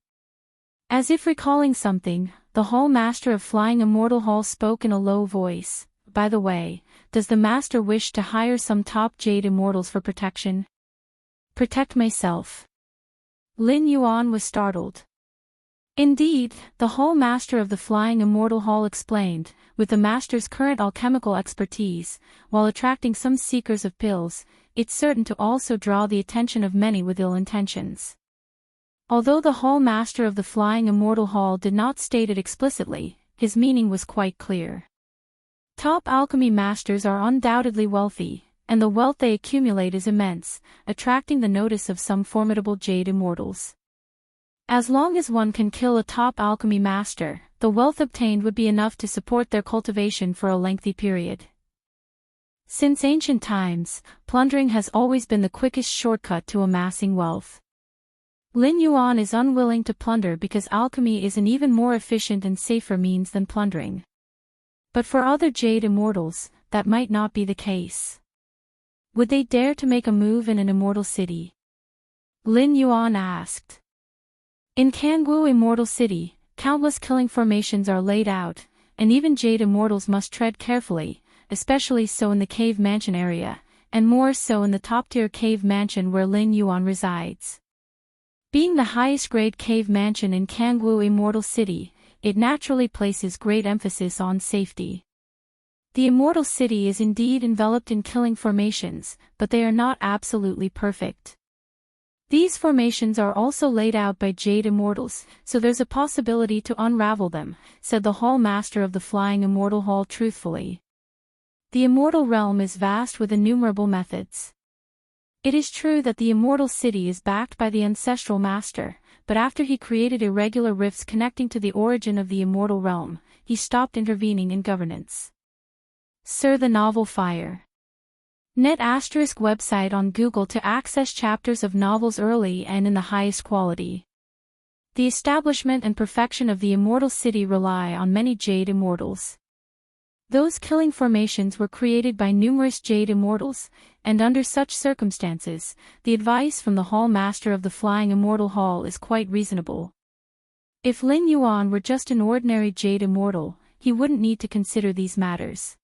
As if recalling something, the Hall Master of Flying Immortal Hall spoke in a low voice. By the way, does the Master wish to hire some top Jade Immortals for protection? Protect myself. Lin Yuan was startled. Indeed, the Hall Master of the Flying Immortal Hall explained, with the Master's current alchemical expertise, while attracting some seekers of pills, it's certain to also draw the attention of many with ill intentions. Although the Hall Master of the Flying Immortal Hall did not state it explicitly, his meaning was quite clear. Top alchemy masters are undoubtedly wealthy, and the wealth they accumulate is immense, attracting the notice of some formidable Jade Immortals. As long as one can kill a top alchemy master, the wealth obtained would be enough to support their cultivation for a lengthy period. Since ancient times, plundering has always been the quickest shortcut to amassing wealth. Lin Yuan is unwilling to plunder because alchemy is an even more efficient and safer means than plundering. But for other Jade Immortals, that might not be the case. Would they dare to make a move in an immortal city? Lin Yuan asked. In Kangwu Immortal City, countless killing formations are laid out, and even Jade Immortals must tread carefully, especially so in the cave mansion area, and more so in the top-tier cave mansion where Lin Yuan resides. Being the highest-grade cave mansion in Kangwu Immortal City, it naturally places great emphasis on safety. The Immortal City is indeed enveloped in killing formations, but they are not absolutely perfect. These formations are also laid out by Jade Immortals, so there's a possibility to unravel them, said the Hall Master of the Flying Immortal Hall truthfully. The Immortal Realm is vast with innumerable methods. It is true that the Immortal City is backed by the Ancestral Master, but after he created irregular rifts connecting to the origin of the Immortal Realm, he stopped intervening in governance. Sir, the novel Fire. Net ** website on Google to access chapters of novels early and in the highest quality. The establishment and perfection of the Immortal City rely on many Jade Immortals. Those killing formations were created by numerous Jade Immortals, and under such circumstances, the advice from the Hall Master of the Flying Immortal Hall is quite reasonable. If Lin Yuan were just an ordinary Jade Immortal, he wouldn't need to consider these matters.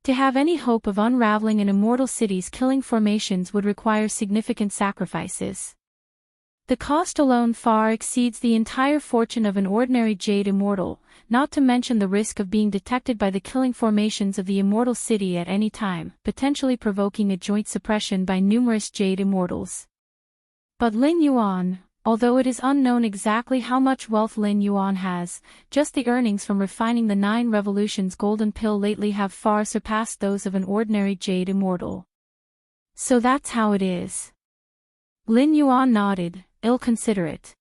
To have any hope of unraveling an immortal city's killing formations would require significant sacrifices. The cost alone far exceeds the entire fortune of an ordinary Jade Immortal, not to mention the risk of being detected by the killing formations of the Immortal City at any time, potentially provoking a joint suppression by numerous Jade Immortals. But Lin Yuan, although it is unknown exactly how much wealth Lin Yuan has, just the earnings from refining the 9 Revolutions golden pill lately have far surpassed those of an ordinary Jade Immortal. So that's how it is. Lin Yuan nodded, ill-considerate.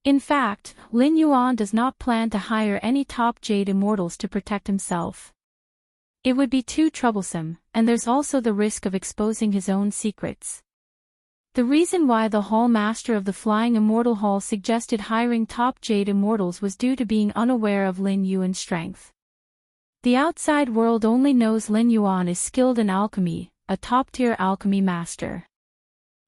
In fact, Lin Yuan does not plan to hire any top Jade Immortals to protect himself. It would be too troublesome, and there's also the risk of exposing his own secrets. The reason why the Hall Master of the Flying Immortal Hall suggested hiring top Jade Immortals was due to being unaware of Lin Yuan's strength. The outside world only knows Lin Yuan is skilled in alchemy, a top-tier alchemy master.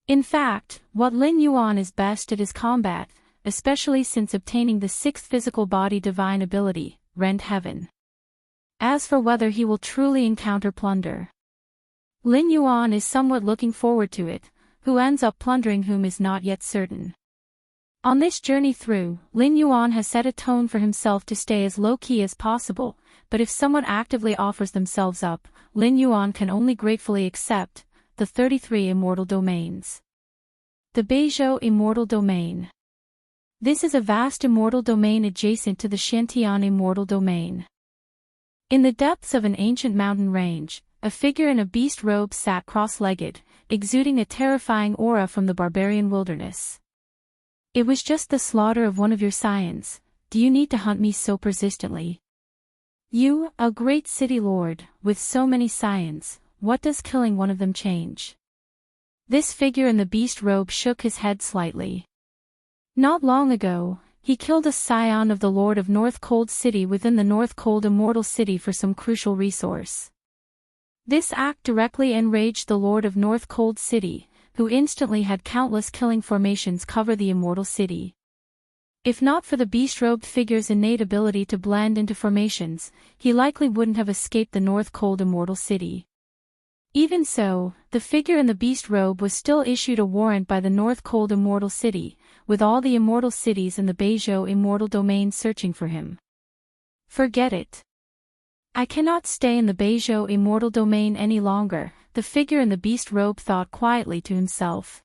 In fact, what Lin Yuan is best at is combat, especially since obtaining the sixth physical body divine ability, Rend Heaven. As for whether he will truly encounter plunder, Lin Yuan is somewhat looking forward to it. Who ends up plundering whom is not yet certain. On this journey through, Lin Yuan has set a tone for himself to stay as low-key as possible, but if someone actively offers themselves up, Lin Yuan can only gratefully accept. The 33 Immortal Domains. The Beizhou Immortal Domain. This is a vast immortal domain adjacent to the Xiantian Immortal Domain. In the depths of an ancient mountain range, a figure in a beast robe sat cross-legged, exuding a terrifying aura from the barbarian wilderness. It was just the slaughter of one of your scions. Do you need to hunt me so persistently? You, a great city lord, with so many scions, what does killing one of them change? This figure in the beast robe shook his head slightly. Not long ago, he killed a scion of the Lord of North Cold City within the North Cold Immortal City for some crucial resource. This act directly enraged the Lord of North Cold City, who instantly had countless killing formations cover the Immortal City. If not for the beast-robed figure's innate ability to blend into formations, he likely wouldn't have escaped the North Cold Immortal City. Even so, the figure in the beast robe was still issued a warrant by the North Cold Immortal City, with all the immortal cities in the Beizhou Immortal Domain searching for him. Forget it. I cannot stay in the Beizhou Immortal Domain any longer, the figure in the beast robe thought quietly to himself.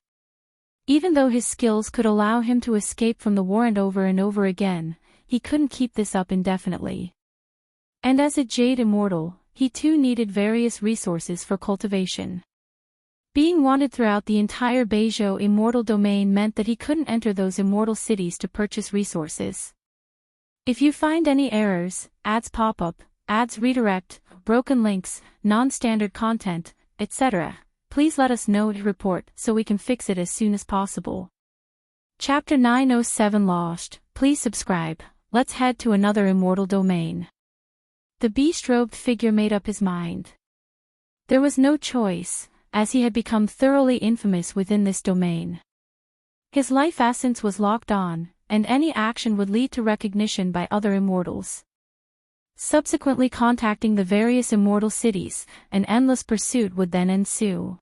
Even though his skills could allow him to escape from the warrant over and over again, he couldn't keep this up indefinitely. And as a Jade Immortal, he too needed various resources for cultivation. Being wanted throughout the entire Beizhou Immortal Domain meant that he couldn't enter those immortal cities to purchase resources. If you find any errors, ads pop up, ads redirect, broken links, non-standard content, etc., please let us know to report so we can fix it as soon as possible. Chapter 907 Lost. Please subscribe. Let's head to another immortal domain. The beast-robed figure made up his mind. There was no choice, as he had become thoroughly infamous within this domain. His life essence was locked on, and any action would lead to recognition by other immortals. Subsequently contacting the various immortal cities, an endless pursuit would then ensue.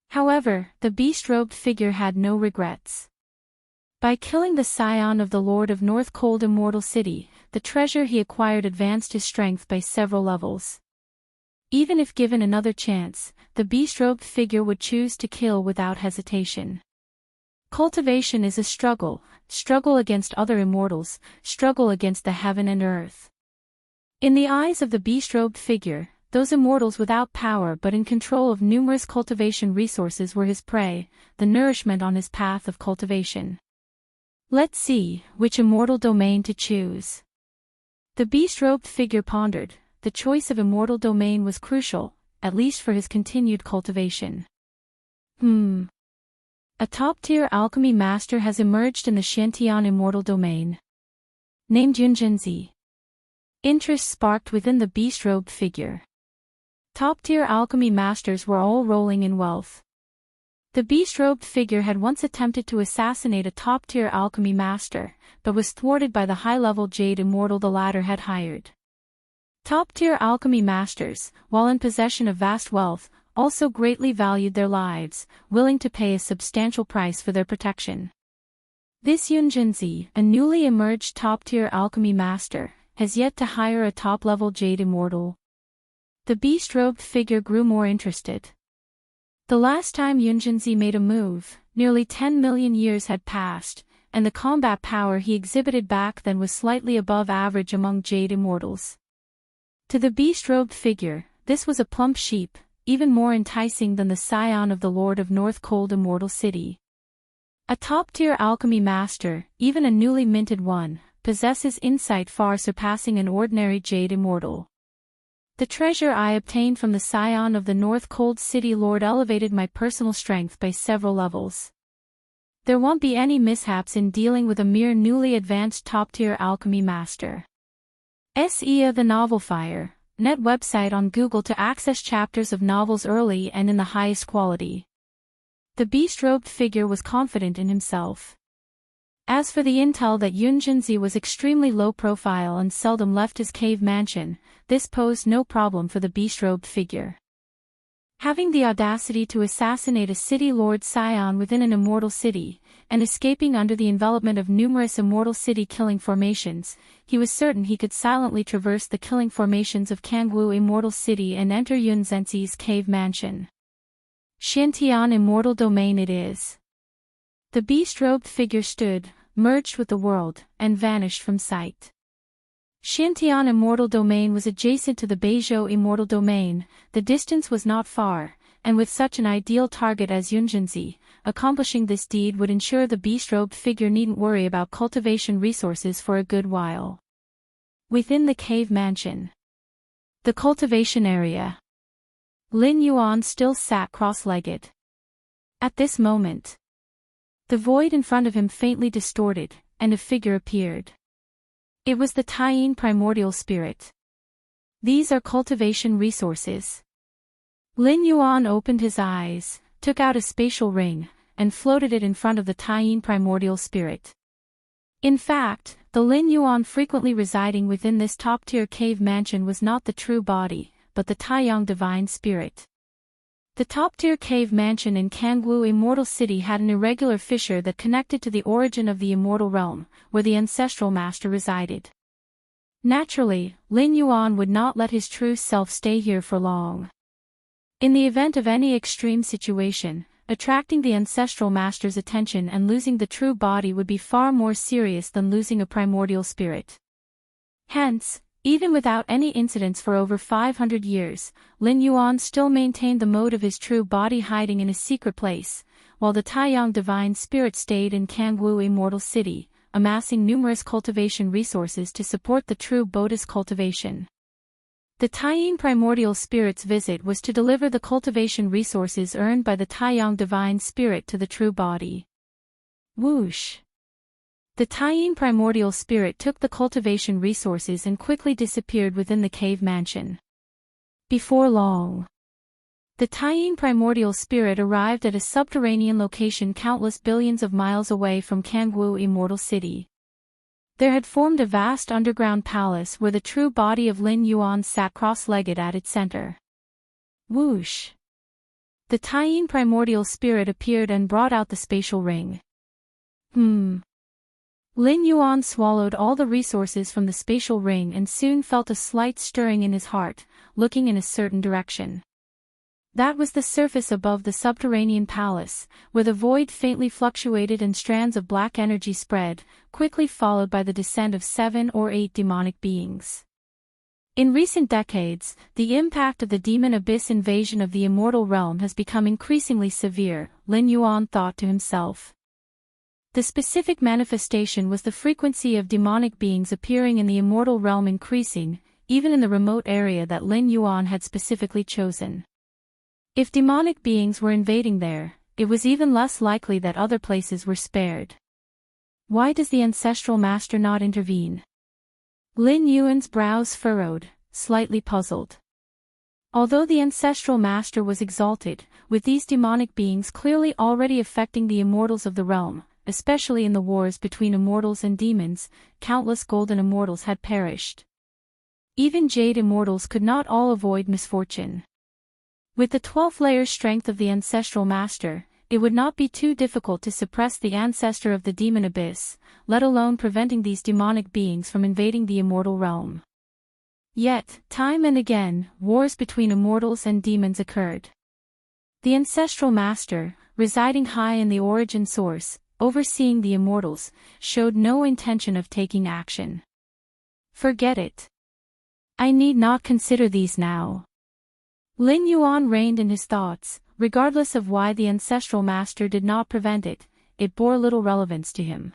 However, the beast-robed figure had no regrets. By killing the scion of the Lord of North Cold Immortal City, the treasure he acquired advanced his strength by several levels. Even if given another chance, the beast-robed figure would choose to kill without hesitation. Cultivation is a struggle against other immortals, struggle against the heaven and earth. In the eyes of the beast-robed figure, those immortals without power but in control of numerous cultivation resources were his prey, the nourishment on his path of cultivation. Let's see which immortal domain to choose. The beast-robed figure pondered. The choice of immortal domain was crucial, at least for his continued cultivation. A top-tier alchemy master has emerged in the Xiantian Immortal Domain. Named Yunjinzi. Interest sparked within the beast-robed figure. Top-tier alchemy masters were all rolling in wealth. The beast-robed figure had once attempted to assassinate a top-tier alchemy master, but was thwarted by the high-level Jade Immortal the latter had hired. Top-tier alchemy masters, while in possession of vast wealth, also greatly valued their lives, willing to pay a substantial price for their protection. This Yunjinzi, a newly emerged top-tier alchemy master, has yet to hire a top-level Jade Immortal. The beast-robed figure grew more interested. The last time Yunjinzi made a move, nearly 10 million years had passed, and the combat power he exhibited back then was slightly above average among Jade Immortals. To the beast-robed figure, this was a plump sheep, even more enticing than the scion of the Lord of North Cold Immortal City. A top-tier alchemy master, even a newly minted one, possesses insight far surpassing an ordinary Jade Immortal. The treasure I obtained from the scion of the North Cold City Lord elevated my personal strength by several levels. There won't be any mishaps in dealing with a mere newly advanced top-tier alchemy master. SEA The Novel Fire, net website on Google to access chapters of novels early and in the highest quality. The beast-robed figure was confident in himself. As for the intel that Yunjinzi was extremely low profile and seldom left his cave mansion, this posed no problem for the beast-robed figure. Having the audacity to assassinate a city lord scion within an immortal city, and escaping under the envelopment of numerous immortal city killing formations, he was certain he could silently traverse the killing formations of Kangwu Immortal City and enter Yunzenzi's cave mansion. Xiantian Immortal Domain it is. The beast-robed figure stood, merged with the world, and vanished from sight. Xiantian Immortal Domain was adjacent to the Beizhou Immortal Domain, the distance was not far, and with such an ideal target as Yunjinzi, accomplishing this deed would ensure the beast-robed figure needn't worry about cultivation resources for a good while. Within the cave mansion. The cultivation area. Lin Yuan still sat cross-legged. At this moment, the void in front of him faintly distorted, and a figure appeared. It was the Taiyin primordial spirit. These are cultivation resources. Lin Yuan opened his eyes, took out a spatial ring, and floated it in front of the Taiyin primordial spirit. In fact, the Lin Yuan frequently residing within this top-tier cave mansion was not the true body, but the Taiyang divine spirit. The top-tier cave mansion in Kangwu Immortal City had an irregular fissure that connected to the origin of the immortal realm, where the ancestral master resided. Naturally, Lin Yuan would not let his true self stay here for long. In the event of any extreme situation, attracting the ancestral master's attention and losing the true body would be far more serious than losing a primordial spirit. Hence, even without any incidents for over 500 years, Lin Yuan still maintained the mode of his true body hiding in a secret place, while the Taiyang divine spirit stayed in Kangwu Immortal City, amassing numerous cultivation resources to support the true Buddhist cultivation. The Taiyin primordial spirit's visit was to deliver the cultivation resources earned by the Taiyang divine spirit to the true body. Whoosh! The Taiyin primordial spirit took the cultivation resources and quickly disappeared within the cave mansion. Before long, the Taiyin primordial spirit arrived at a subterranean location countless billions of miles away from Kangwu Immortal City. There had formed a vast underground palace where the true body of Lin Yuan sat cross-legged at its center. Whoosh! The Taiyin primordial spirit appeared and brought out the spatial ring. Lin Yuan swallowed all the resources from the spatial ring and soon felt a slight stirring in his heart, looking in a certain direction. That was the surface above the subterranean palace, where the void faintly fluctuated and strands of black energy spread, quickly followed by the descent of 7 or 8 demonic beings. In recent decades, the impact of the demon abyss invasion of the immortal realm has become increasingly severe, Lin Yuan thought to himself. The specific manifestation was the frequency of demonic beings appearing in the immortal realm increasing, even in the remote area that Lin Yuan had specifically chosen. If demonic beings were invading there, it was even less likely that other places were spared. Why does the ancestral master not intervene? Lin Yuan's brows furrowed, slightly puzzled. Although the ancestral master was exalted, with these demonic beings clearly already affecting the immortals of the realm, especially in the wars between immortals and demons, countless golden immortals had perished. Even jade immortals could not all avoid misfortune. With the 12th-layer strength of the ancestral master, it would not be too difficult to suppress the ancestor of the demon abyss, let alone preventing these demonic beings from invading the immortal realm. Yet, time and again, wars between immortals and demons occurred. The ancestral master, residing high in the origin source, overseeing the immortals, showed no intention of taking action. Forget it. I need not consider these now. Lin Yuan reined in his thoughts, regardless of why the ancestral master did not prevent it, it bore little relevance to him.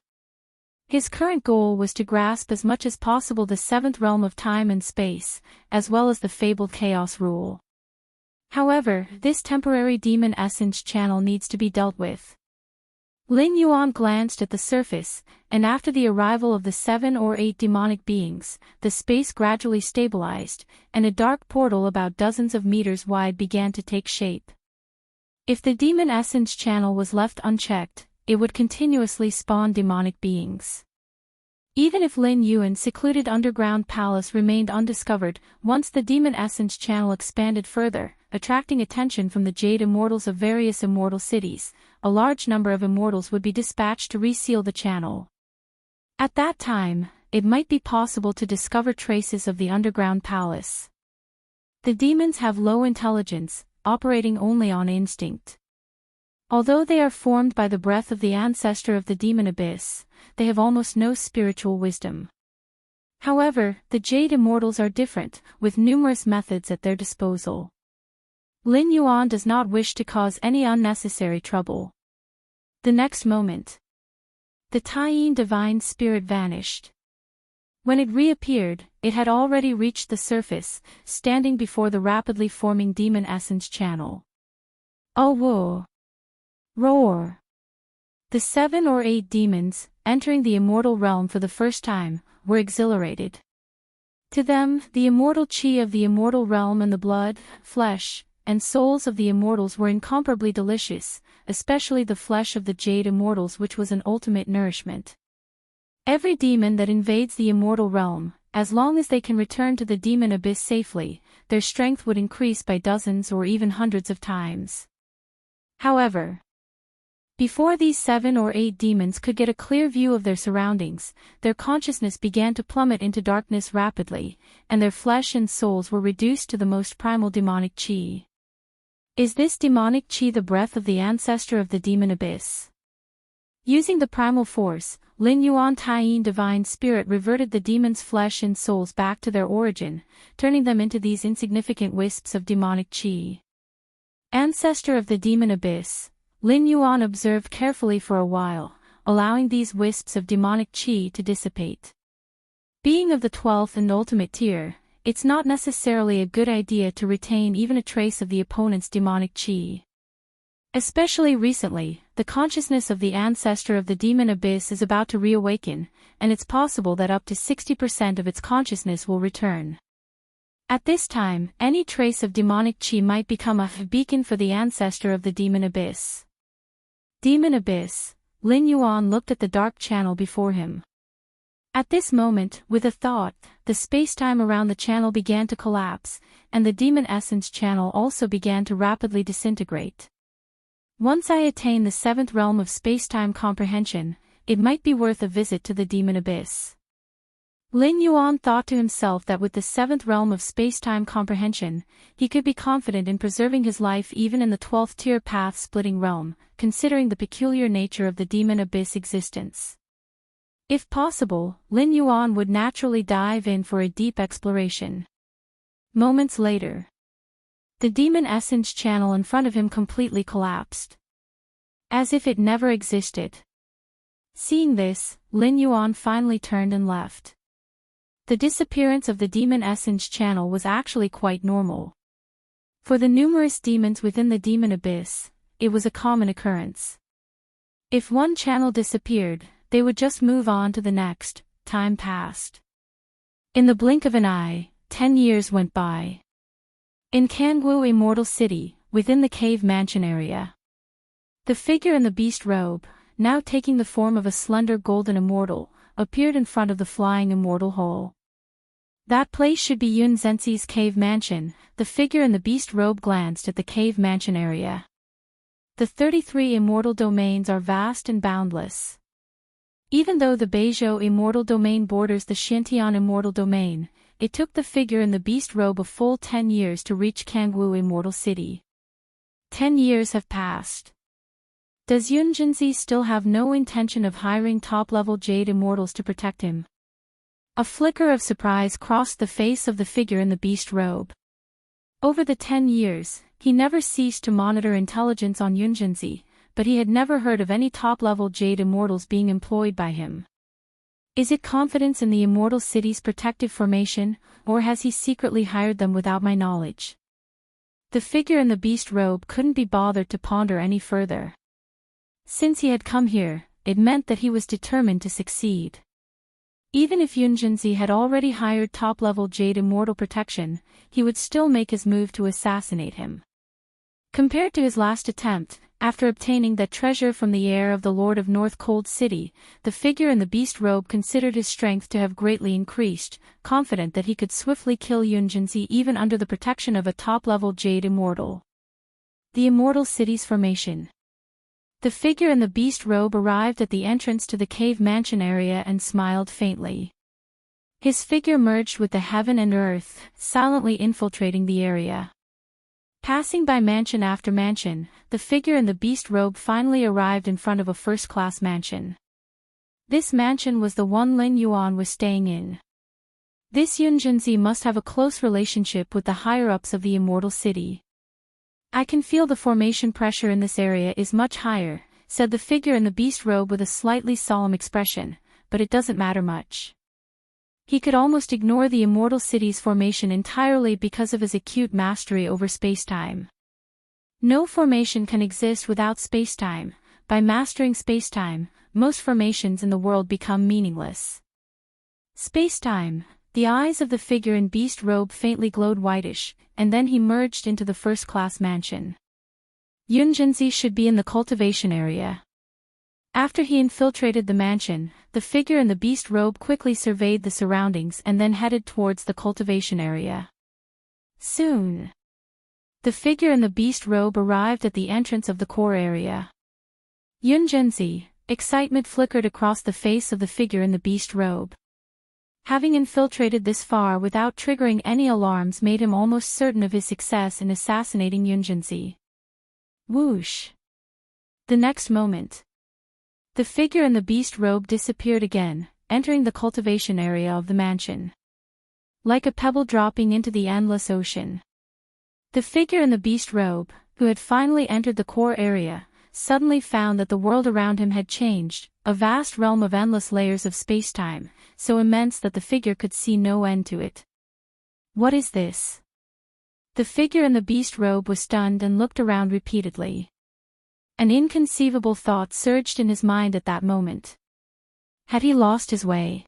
His current goal was to grasp as much as possible the seventh realm of time and space, as well as the fabled chaos rule. However, this temporary demon essence channel needs to be dealt with. Lin Yuan glanced at the surface, and after the arrival of the 7 or 8 demonic beings, the space gradually stabilized, and a dark portal about dozens of meters wide began to take shape. If the demon essence channel was left unchecked, it would continuously spawn demonic beings. Even if Lin Yuan's secluded underground palace remained undiscovered, once the demon essence channel expanded further, attracting attention from the Jade Immortals of various immortal cities, a large number of immortals would be dispatched to reseal the channel. At that time, it might be possible to discover traces of the underground palace. The demons have low intelligence, operating only on instinct. Although they are formed by the breath of the ancestor of the demon abyss, they have almost no spiritual wisdom. However, the Jade Immortals are different, with numerous methods at their disposal. Lin Yuan does not wish to cause any unnecessary trouble. The next moment, the Taiyin divine spirit vanished. When it reappeared, it had already reached the surface, standing before the rapidly forming demon essence channel. Oh whoa! Roar! The 7 or 8 demons, entering the immortal realm for the first time, were exhilarated. To them, the immortal chi of the immortal realm and the blood, flesh, and souls of the immortals were incomparably delicious, especially the flesh of the Jade Immortals, which was an ultimate nourishment. Every demon that invades the immortal realm, as long as they can return to the demon abyss safely, their strength would increase by dozens or even hundreds of times. However, before these 7 or 8 demons could get a clear view of their surroundings, their consciousness began to plummet into darkness rapidly, and their flesh and souls were reduced to the most primal demonic chi. Is this demonic chi the breath of the ancestor of the demon abyss? Using the primal force, Lin Yuan Taiyin divine spirit reverted the demons' flesh and souls back to their origin, turning them into these insignificant wisps of demonic chi. Ancestor of the demon abyss, Lin Yuan observed carefully for a while, allowing these wisps of demonic chi to dissipate. Being of the 12th and ultimate tier, it's not necessarily a good idea to retain even a trace of the opponent's demonic chi. Especially recently, the consciousness of the ancestor of the demon abyss is about to reawaken, and it's possible that up to 60% of its consciousness will return. At this time, any trace of demonic chi might become a beacon for the ancestor of the demon abyss. Demon abyss, Lin Yuan looked at the dark channel before him. At this moment, with a thought, the spacetime around the channel began to collapse, and the demon essence channel also began to rapidly disintegrate. Once I attain the 7th realm of spacetime comprehension, it might be worth a visit to the demon abyss. Lin Yuan thought to himself that with the 7th realm of spacetime comprehension, he could be confident in preserving his life even in the 12th tier path-splitting realm, considering the peculiar nature of the demon abyss existence. If possible, Lin Yuan would naturally dive in for a deep exploration. Moments later, the demon essence channel in front of him completely collapsed, as if it never existed. Seeing this, Lin Yuan finally turned and left. The disappearance of the demon essence channel was actually quite normal. For the numerous demons within the demon abyss, it was a common occurrence. If one channel disappeared, they would just move on to the next. Time passed. In the blink of an eye, 10 years went by. In Kangwu Immortal City, within the cave mansion area, the figure in the beast robe, now taking the form of a slender golden immortal, appeared in front of the flying immortal hole. That place should be Yun Zhenxi's cave mansion. The figure in the beast robe glanced at the cave mansion area. The 33 immortal domains are vast and boundless. Even though the Beizhou immortal domain borders the Xintian immortal domain, it took the figure in the beast robe a full 10 years to reach Kangwu Immortal City. 10 years have passed. Does Yun Zhenxi still have no intention of hiring top-level Jade Immortals to protect him? A flicker of surprise crossed the face of the figure in the beast robe. Over the 10 years, he never ceased to monitor intelligence on Yun Zhenxi, but he had never heard of any top-level Jade Immortals being employed by him. Is it confidence in the immortal city's protective formation, or has he secretly hired them without my knowledge? The figure in the beast robe couldn't be bothered to ponder any further. Since he had come here, it meant that he was determined to succeed. Even if Yunjinzi had already hired top-level Jade Immortal protection, he would still make his move to assassinate him. Compared to his last attempt, after obtaining that treasure from the heir of the Lord of North Cold City, the figure in the beast robe considered his strength to have greatly increased, confident that he could swiftly kill Yunjinzi even under the protection of a top-level Jade Immortal. The Immortal City's formation. The figure in the beast robe arrived at the entrance to the cave mansion area and smiled faintly. His figure merged with the heaven and earth, silently infiltrating the area. Passing by mansion after mansion, the figure in the beast robe finally arrived in front of a first-class mansion. This mansion was the one Lin Yuan was staying in. This Yunjinzi must have a close relationship with the higher-ups of the Immortal City. I can feel the formation pressure in this area is much higher, said the figure in the beast robe with a slightly solemn expression, but it doesn't matter much. He could almost ignore the Immortal City's formation entirely because of his acute mastery over spacetime. No formation can exist without spacetime. By mastering spacetime, most formations in the world become meaningless. Spacetime. The eyes of the figure in beast robe faintly glowed whitish, and then he merged into the first-class mansion. Yunjinzi should be in the cultivation area. After he infiltrated the mansion, the figure in the beast robe quickly surveyed the surroundings and then headed towards the cultivation area. Soon, the figure in the beast robe arrived at the entrance of the core area. Yunjinzi, excitement flickered across the face of the figure in the beast robe. Having infiltrated this far without triggering any alarms made him almost certain of his success in assassinating Yunjinzi. Whoosh! The next moment, the figure in the beast robe disappeared again, entering the cultivation area of the mansion. Like a pebble dropping into the endless ocean. The figure in the beast robe, who had finally entered the core area, suddenly found that the world around him had changed, a vast realm of endless layers of spacetime, so immense that the figure could see no end to it. What is this? The figure in the beast robe was stunned and looked around repeatedly. An inconceivable thought surged in his mind at that moment. Had he lost his way?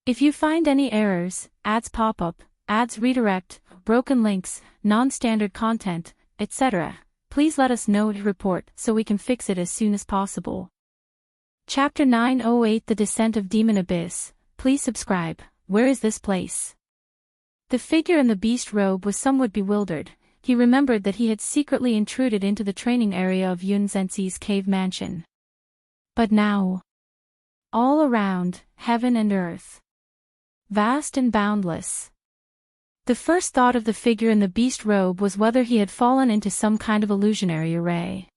If you find any errors, ads pop up, ads redirect, broken links, non-standard content, etc., please let us know to report so we can fix it as soon as possible. Chapter 908 The Descent of Demon Abyss. Please subscribe. Where is this place? The figure in the beast robe was somewhat bewildered. He remembered that he had secretly intruded into the training area of Yunzenzi's cave mansion. But now, all around, heaven and earth. Vast and boundless. The first thought of the figure in the beast robe was whether he had fallen into some kind of illusionary array.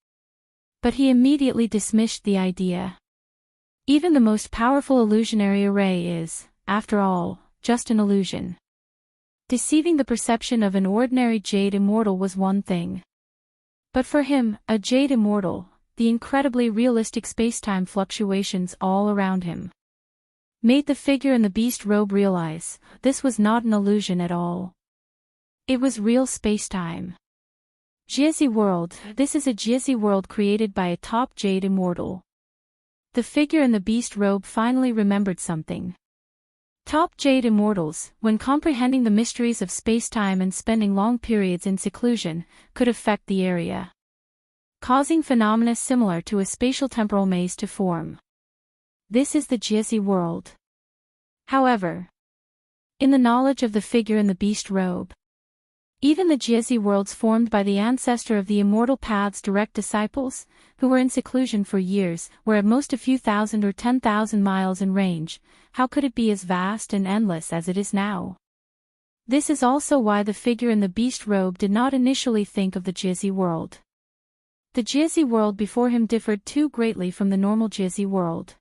But he immediately dismissed the idea. Even the most powerful illusionary array is, after all, just an illusion. Deceiving the perception of an ordinary Jade Immortal was one thing. But for him, a Jade Immortal, the incredibly realistic spacetime fluctuations all around him made the figure in the beast robe realize this was not an illusion at all. It was real spacetime. Jiezi world. This is a Jiezi world created by a top Jade Immortal. The figure in the beast robe finally remembered something. Top Jade Immortals, when comprehending the mysteries of spacetime and spending long periods in seclusion, could affect the area, causing phenomena similar to a spatial temporal maze to form. This is the Jiezi world. However, in the knowledge of the figure in the beast robe, even the Jiezi worlds formed by the ancestor of the Immortal Path's direct disciples, who were in seclusion for years, were at most a few thousand or 10,000 miles in range. How could it be as vast and endless as it is now? This is also why the figure in the beast robe did not initially think of the Jiezi world. The Jiezi world before him differed too greatly from the normal Jiezi world.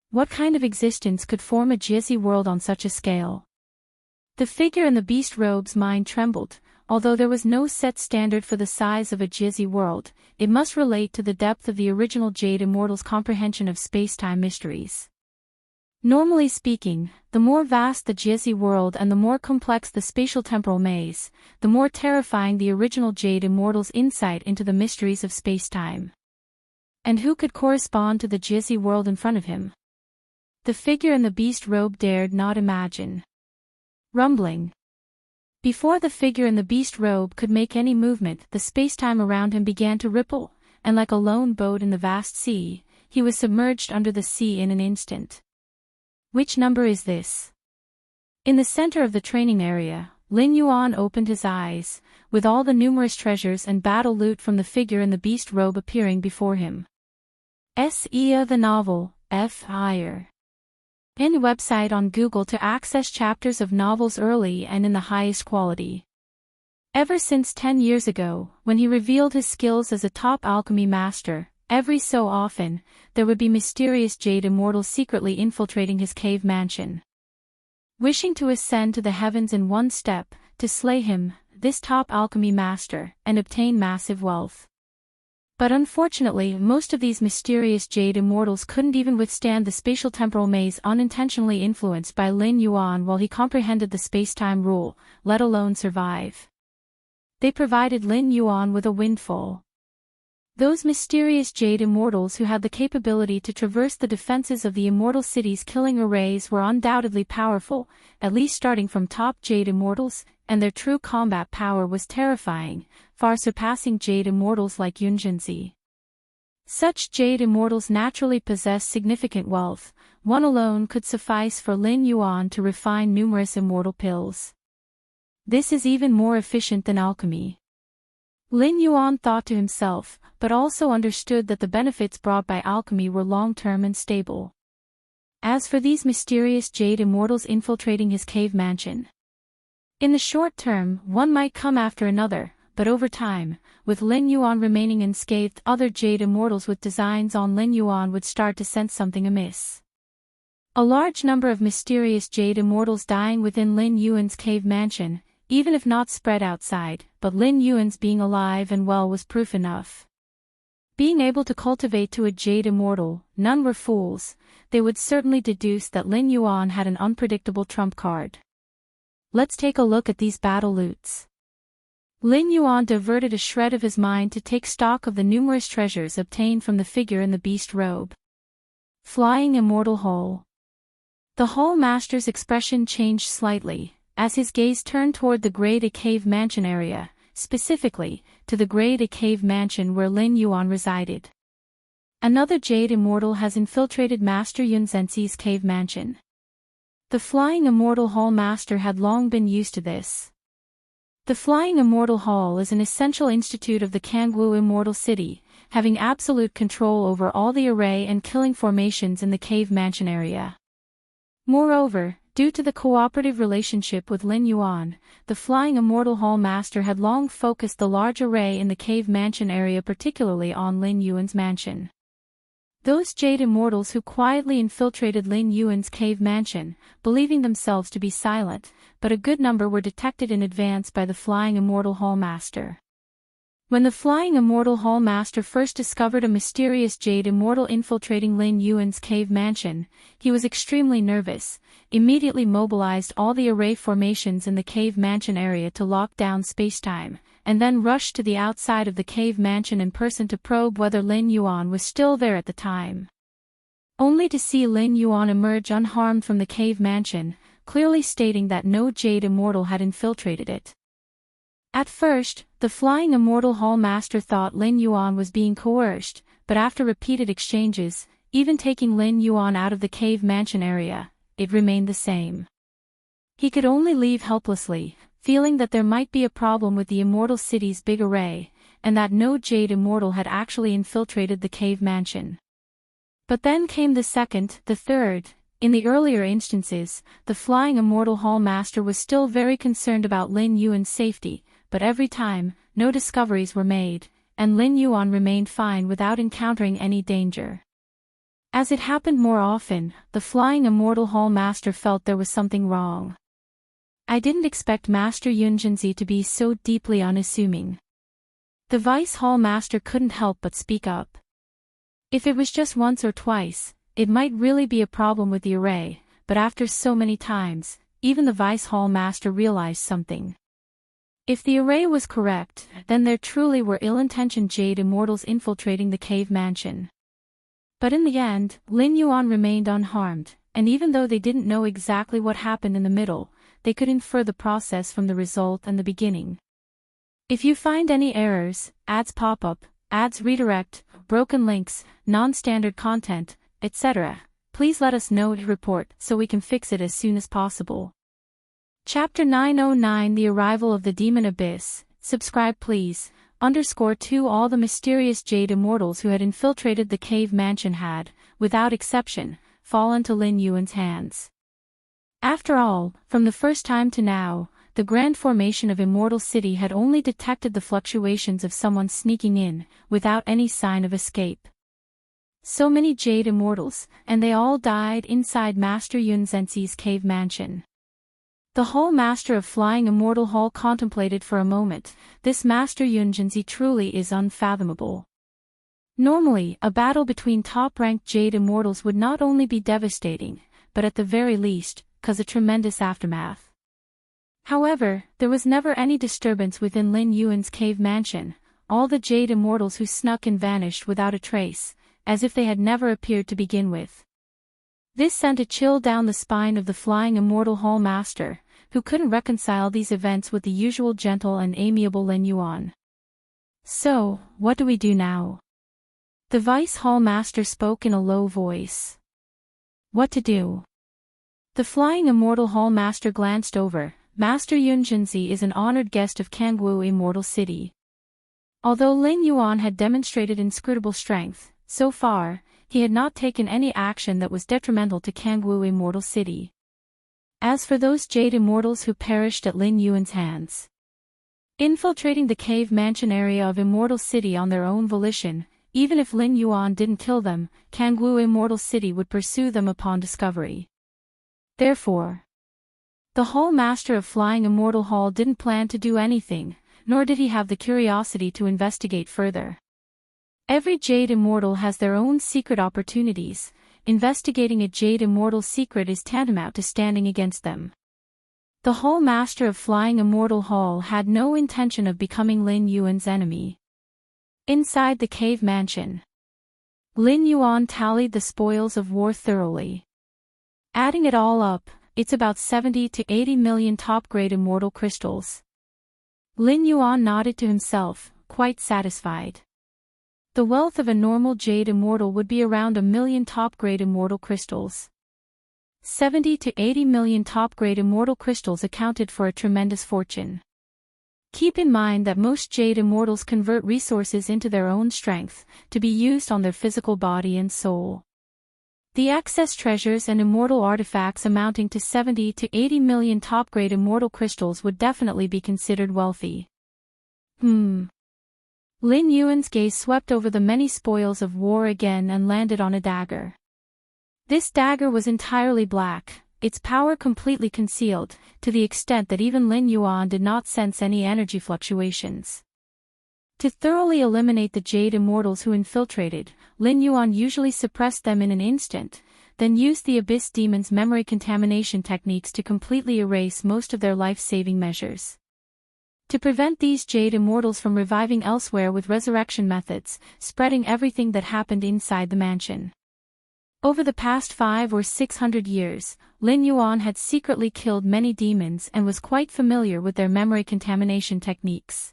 What kind of existence could form a Jiezi world on such a scale? The figure in the beast robe's mind trembled. Although there was no set standard for the size of a Jiezi world, it must relate to the depth of the original Jade Immortal's comprehension of space-time mysteries. Normally speaking, the more vast the Jiezi world and the more complex the spatial temporal maze, the more terrifying the original Jade Immortal's insight into the mysteries of space-time. And who could correspond to the Jiezi world in front of him? The figure in the beast robe dared not imagine. Rumbling. Before the figure in the beast robe could make any movement, the space-time around him began to ripple, and like a lone boat in the vast sea, he was submerged under the sea in an instant. Which number is this? In the center of the training area, Lin Yuan opened his eyes, with all the numerous treasures and battle loot from the figure in the beast robe appearing before him. S.E.A. the novel, F. Higher. In website on Google to access chapters of novels early and in the highest quality. Ever since 10 years ago, when he revealed his skills as a top alchemy master, every so often, there would be mysterious Jade Immortals secretly infiltrating his cave mansion. Wishing to ascend to the heavens in one step, to slay him, this top alchemy master, and obtain massive wealth. But unfortunately, most of these mysterious Jade Immortals couldn't even withstand the spatial temporal maze unintentionally influenced by Lin Yuan while he comprehended the space-time rule, let alone survive. They provided Lin Yuan with a windfall. Those mysterious Jade Immortals who had the capability to traverse the defenses of the Immortal City's killing arrays were undoubtedly powerful, at least starting from top Jade Immortals, and their true combat power was terrifying, far surpassing Jade Immortals like Yunjinzi. Such Jade Immortals naturally possess significant wealth, one alone could suffice for Lin Yuan to refine numerous immortal pills. This is even more efficient than alchemy. Lin Yuan thought to himself, but also understood that the benefits brought by alchemy were long-term and stable. As for these mysterious Jade Immortals infiltrating his cave mansion, in the short term, one might come after another, but over time, with Lin Yuan remaining unscathed, other Jade Immortals with designs on Lin Yuan would start to sense something amiss. A large number of mysterious Jade Immortals dying within Lin Yuan's cave mansion, even if not spread outside, but Lin Yuan's being alive and well was proof enough. Being able to cultivate to a Jade Immortal, none were fools, they would certainly deduce that Lin Yuan had an unpredictable trump card. Let's take a look at these battle loots. Lin Yuan diverted a shred of his mind to take stock of the numerous treasures obtained from the figure in the beast robe. Flying Immortal Hall. The Hall Master's expression changed slightly, as his gaze turned toward the Grade A Cave Mansion area, specifically, to the Grade A Cave Mansion where Lin Yuan resided. Another Jade Immortal has infiltrated Master Yunzenzi's cave mansion. The Flying Immortal Hall Master had long been used to this. The Flying Immortal Hall is an essential institute of the Kangwu Immortal City, having absolute control over all the array and killing formations in the cave mansion area. Moreover, due to the cooperative relationship with Lin Yuan, the Flying Immortal Hall Master had long focused the large array in the cave mansion area particularly on Lin Yuan's mansion. Those Jade Immortals who quietly infiltrated Lin Yuan's cave mansion, believing themselves to be silent, but a good number were detected in advance by the Flying Immortal Hall Master. When the Flying Immortal Hall Master first discovered a mysterious Jade Immortal infiltrating Lin Yuan's cave mansion, he was extremely nervous, immediately mobilized all the array formations in the cave mansion area to lock down spacetime, and then rushed to the outside of the cave mansion in person to probe whether Lin Yuan was still there at the time. Only to see Lin Yuan emerge unharmed from the cave mansion, clearly stating that no Jade Immortal had infiltrated it. At first, the Flying Immortal Hall Master thought Lin Yuan was being coerced, but after repeated exchanges, even taking Lin Yuan out of the cave mansion area, it remained the same. He could only leave helplessly, feeling that there might be a problem with the Immortal City's big array, and that no Jade Immortal had actually infiltrated the cave mansion. But then came the second, the third. In the earlier instances, the Flying Immortal Hall Master was still very concerned about Lin Yuan's safety, but every time, no discoveries were made, and Lin Yuan remained fine without encountering any danger. As it happened more often, the Flying Immortal Hall Master felt there was something wrong. I didn't expect Master Yunjinzi to be so deeply unassuming. The Vice Hall Master couldn't help but speak up. If it was just once or twice, it might really be a problem with the array, but after so many times, even the Vice Hall Master realized something. If the array was correct, then there truly were ill-intentioned Jade Immortals infiltrating the cave mansion. But in the end, Lin Yuan remained unharmed, and even though they didn't know exactly what happened in the middle, they could infer the process from the result and the beginning. If you find any errors, ads pop up, ads redirect, broken links, non-standard content, etc., please let us know to report so we can fix it as soon as possible. Chapter 909 The Arrival of the Demon Abyss. Subscribe please. _2 All the mysterious Jade Immortals who had infiltrated the cave mansion had, without exception, fallen to Lin Yuan's hands. After all, from the first time to now, the grand formation of Immortal City had only detected the fluctuations of someone sneaking in, without any sign of escape. So many Jade Immortals, and they all died inside Master Yun Zhenxi's cave mansion. The Hall Master of Flying Immortal Hall contemplated for a moment. This Master Yun Zhenxi truly is unfathomable. Normally, a battle between top-ranked Jade Immortals would not only be devastating, but at the very least, cause a tremendous aftermath. However, there was never any disturbance within Lin Yuan's cave mansion. All the Jade Immortals who snuck in vanished without a trace, as if they had never appeared to begin with. This sent a chill down the spine of the Flying Immortal Hall Master, who couldn't reconcile these events with the usual gentle and amiable Lin Yuan. So, what do we do now? The Vice Hall Master spoke in a low voice. What to do? The Flying Immortal Hall Master glanced over. Master Yun Zhenxi is an honored guest of Kangwu Immortal City. Although Lin Yuan had demonstrated inscrutable strength, so far, he had not taken any action that was detrimental to Kangwu Immortal City. As for those Jade Immortals who perished at Lin Yuan's hands, infiltrating the cave mansion area of Immortal City on their own volition, even if Lin Yuan didn't kill them, Kangwu Immortal City would pursue them upon discovery. Therefore, the Hall Master of Flying Immortal Hall didn't plan to do anything, nor did he have the curiosity to investigate further. Every Jade Immortal has their own secret opportunities. Investigating a Jade Immortal's secret is tantamount to standing against them. The Hall Master of Flying Immortal Hall had no intention of becoming Lin Yuan's enemy. Inside the cave mansion, Lin Yuan tallied the spoils of war thoroughly. Adding it all up, it's about 70 to 80 million top-grade immortal crystals. Lin Yuan nodded to himself, quite satisfied. The wealth of a normal Jade Immortal would be around 1 million top-grade immortal crystals. 70 to 80 million top-grade immortal crystals accounted for a tremendous fortune. Keep in mind that most Jade Immortals convert resources into their own strength, to be used on their physical body and soul. The excess treasures and immortal artifacts amounting to 70 to 80 million top-grade immortal crystals would definitely be considered wealthy. Lin Yuan's gaze swept over the many spoils of war again and landed on a dagger. This dagger was entirely black, its power completely concealed, to the extent that even Lin Yuan did not sense any energy fluctuations. To thoroughly eliminate the Jade Immortals who infiltrated, Lin Yuan usually suppressed them in an instant, then used the Abyss Demon's memory contamination techniques to completely erase most of their life-saving measures. To prevent these Jade Immortals from reviving elsewhere with resurrection methods, spreading everything that happened inside the mansion. Over the past 500 or 600 years, Lin Yuan had secretly killed many demons and was quite familiar with their memory contamination techniques.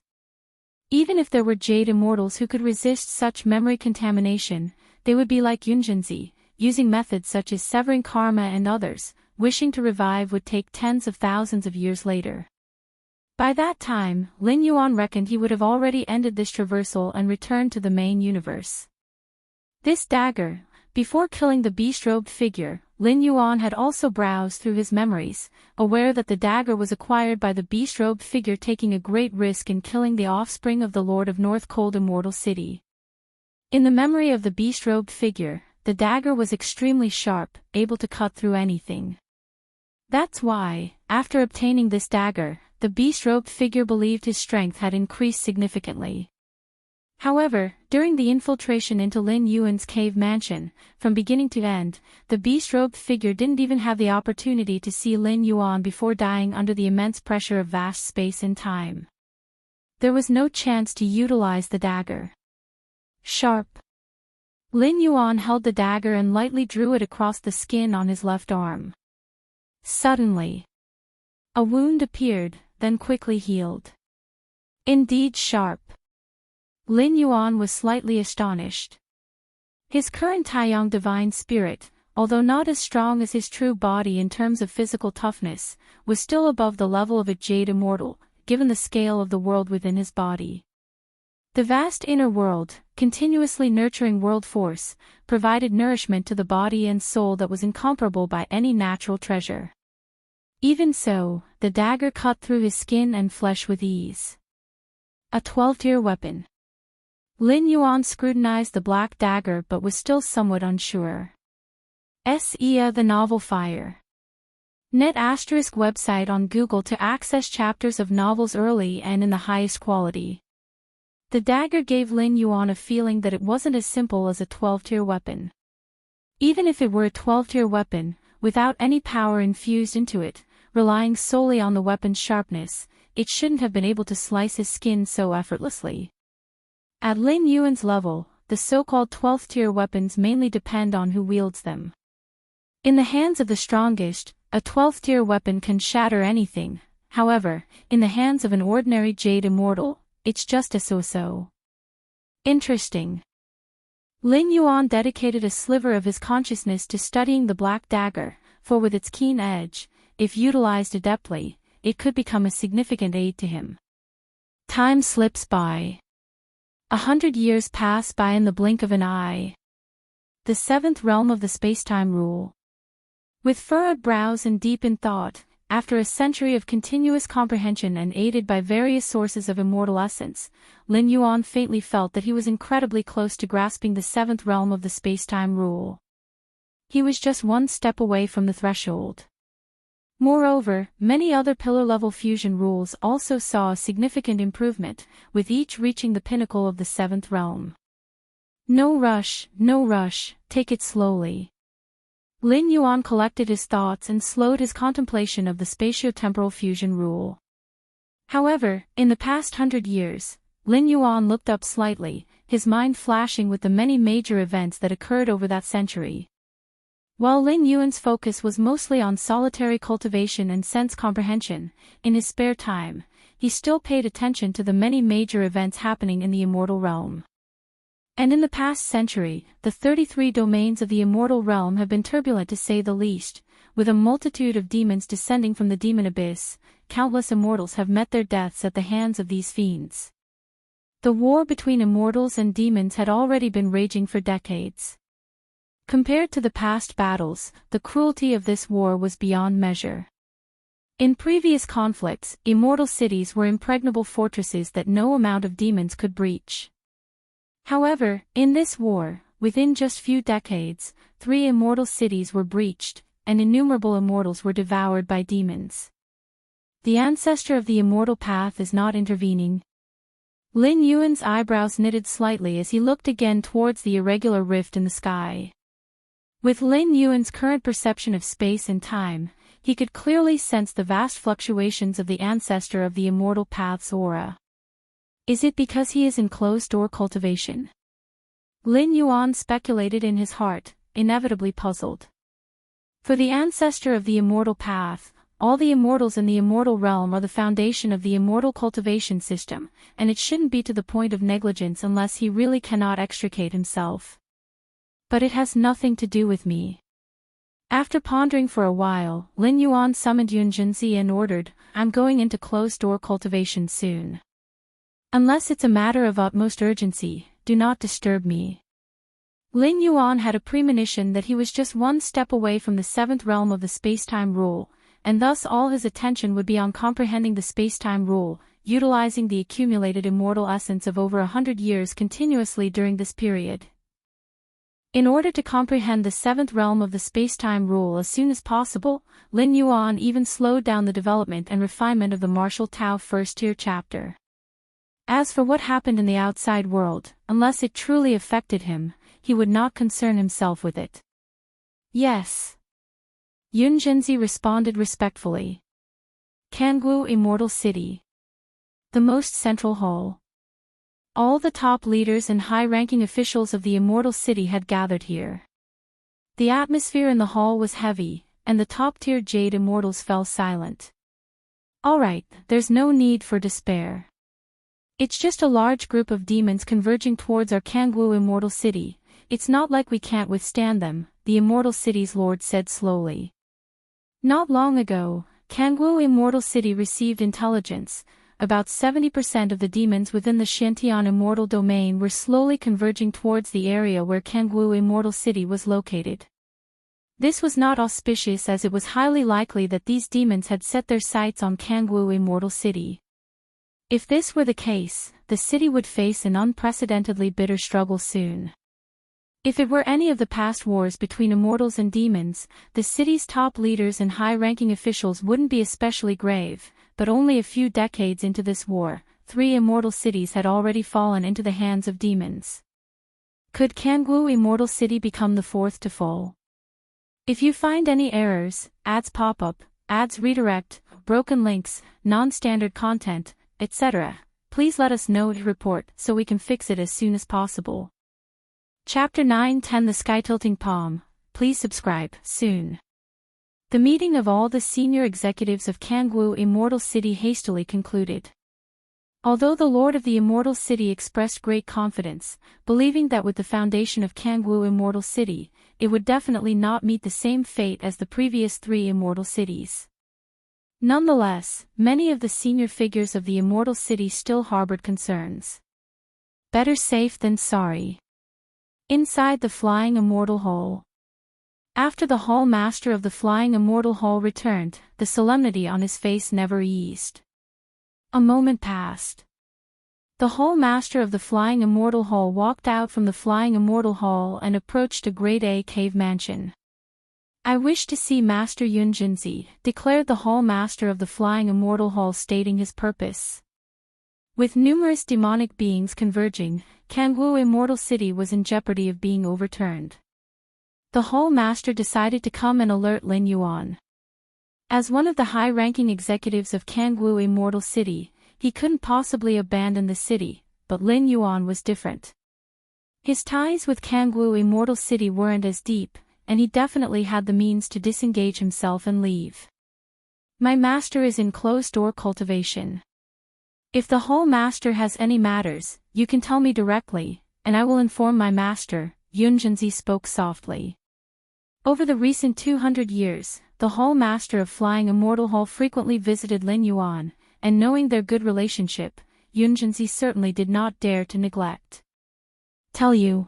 Even if there were Jade Immortals who could resist such memory contamination, they would be like Yun Zhenxi, using methods such as severing karma and others. Wishing to revive would take tens of thousands of years later. By that time, Lin Yuan reckoned he would have already ended this traversal and returned to the main universe. This dagger, before killing the beast-robed figure, Lin Yuan had also browsed through his memories, aware that the dagger was acquired by the beast-robed figure taking a great risk in killing the offspring of the Lord of North Cold Immortal City. In the memory of the beast-robed figure, the dagger was extremely sharp, able to cut through anything. That's why, after obtaining this dagger, the beast-robed figure believed his strength had increased significantly. However, during the infiltration into Lin Yuan's cave mansion, from beginning to end, the beast-robed figure didn't even have the opportunity to see Lin Yuan before dying under the immense pressure of vast space and time. There was no chance to utilize the dagger. Sharp. Lin Yuan held the dagger and lightly drew it across the skin on his left arm. Suddenly, a wound appeared, then quickly healed. Indeed sharp. Lin Yuan was slightly astonished. His current Taiyang divine spirit, although not as strong as his true body in terms of physical toughness, was still above the level of a Jade Immortal, given the scale of the world within his body. The vast inner world, continuously nurturing world force, provided nourishment to the body and soul that was incomparable by any natural treasure. Even so, the dagger cut through his skin and flesh with ease. A 12-tier weapon. Lin Yuan scrutinized the black dagger but was still somewhat unsure. The novel Fire. Net ** website on Google to access chapters of novels early and in the highest quality. The dagger gave Lin Yuan a feeling that it wasn't as simple as a 12-tier weapon. Even if it were a 12-tier weapon, without any power infused into it, relying solely on the weapon's sharpness, it shouldn't have been able to slice his skin so effortlessly. At Lin Yuan's level, the so-called 12th-tier weapons mainly depend on who wields them. In the hands of the strongest, a 12th-tier weapon can shatter anything. However, in the hands of an ordinary Jade Immortal, it's just a so-so. Interesting. Lin Yuan dedicated a sliver of his consciousness to studying the black dagger, for with its keen edge, if utilized adeptly, it could become a significant aid to him. Time slips by. 100 years pass by in the blink of an eye. The seventh realm of the space-time rule. With furrowed brows and deep in thought, after a century of continuous comprehension and aided by various sources of immortal essence, Lin Yuan faintly felt that he was incredibly close to grasping the seventh realm of the space-time rule. He was just one step away from the threshold. Moreover, many other pillar-level fusion rules also saw a significant improvement, with each reaching the pinnacle of the seventh realm. No rush, take it slowly. Lin Yuan collected his thoughts and slowed his contemplation of the spatio-temporal fusion rule. However, in the past 100 years, Lin Yuan looked up slightly, his mind flashing with the many major events that occurred over that century. While Lin Yuan's focus was mostly on solitary cultivation and sense comprehension, in his spare time, he still paid attention to the many major events happening in the immortal realm. And in the past century, the 33 domains of the immortal realm have been turbulent to say the least, with a multitude of demons descending from the demon abyss. Countless immortals have met their deaths at the hands of these fiends. The war between immortals and demons had already been raging for decades. Compared to the past battles, the cruelty of this war was beyond measure. In previous conflicts, immortal cities were impregnable fortresses that no amount of demons could breach. However, in this war, within just few decades, 3 immortal cities were breached, and innumerable immortals were devoured by demons. The ancestor of the immortal path is not intervening. Lin Yuan's eyebrows knitted slightly as he looked again towards the irregular rift in the sky. With Lin Yuan's current perception of space and time, he could clearly sense the vast fluctuations of the ancestor of the immortal path's aura. Is it because he is in closed-door cultivation? Lin Yuan speculated in his heart, inevitably puzzled. For the ancestor of the immortal path, all the immortals in the immortal realm are the foundation of the immortal cultivation system, and it shouldn't be to the point of negligence unless he really cannot extricate himself. But it has nothing to do with me. After pondering for a while, Lin Yuan summoned Yunjinzi and ordered, "I'm going into closed-door cultivation soon. Unless it's a matter of utmost urgency, do not disturb me." Lin Yuan had a premonition that he was just one step away from the seventh realm of the space-time rule, and thus all his attention would be on comprehending the space-time rule, utilizing the accumulated immortal essence of over 100 years continuously during this period. In order to comprehend the seventh realm of the space-time rule as soon as possible, Lin Yuan even slowed down the development and refinement of the Martial Tao first-tier chapter. As for what happened in the outside world, unless it truly affected him, he would not concern himself with it. Yes. Yun Zhenzi responded respectfully. Kangwu Immortal City. The most central hall. All the top leaders and high-ranking officials of the Immortal City had gathered here. The atmosphere in the hall was heavy, and the top-tier Jade Immortals fell silent. Alright, there's no need for despair. It's just a large group of demons converging towards our Kangwu Immortal City. It's not like we can't withstand them, the Immortal City's lord said slowly. Not long ago, Kangwu Immortal City received intelligence. About 70% of the demons within the Xiantian Immortal Domain were slowly converging towards the area where Kangwu Immortal City was located. This was not auspicious as it was highly likely that these demons had set their sights on Kangwu Immortal City. If this were the case, the city would face an unprecedentedly bitter struggle soon. If it were any of the past wars between immortals and demons, the city's top leaders and high-ranking officials wouldn't be especially grave, but only a few decades into this war, 3 immortal cities had already fallen into the hands of demons. Could Kangwu Immortal City become the 4th to fall? If you find any errors, ads pop up, ads redirect, broken links, non-standard content, etc., please let us know to report so we can fix it as soon as possible. Chapter 9-10 The Sky Tilting Palm. Please subscribe soon. The meeting of all the senior executives of Kangwu Immortal City hastily concluded. Although the Lord of the Immortal City expressed great confidence, believing that with the foundation of Kangwu Immortal City, it would definitely not meet the same fate as the previous 3 immortal cities. Nonetheless, many of the senior figures of the Immortal City still harbored concerns. Better safe than sorry. Inside the Flying Immortal Hall. After the Hall Master of the Flying Immortal Hall returned, the solemnity on his face never eased. A moment passed. The Hall Master of the Flying Immortal Hall walked out from the Flying Immortal Hall and approached a Grade A cave mansion. I wish to see Master Yun Zhenzi, declared the Hall Master of the Flying Immortal Hall, stating his purpose. With numerous demonic beings converging, Kangwu Immortal City was in jeopardy of being overturned. The Hall Master decided to come and alert Lin Yuan. As one of the high-ranking executives of Kangwu Immortal City, he couldn't possibly abandon the city, but Lin Yuan was different. His ties with Kangwu Immortal City weren't as deep, and he definitely had the means to disengage himself and leave. My master is in closed-door cultivation. If the Hall Master has any matters, you can tell me directly, and I will inform my master, Yun Zhenzi spoke softly. Over the recent 200 years, the Hall Master of Flying Immortal Hall frequently visited Lin Yuan, and knowing their good relationship, Yun Zhenzi certainly did not dare to neglect. Tell you.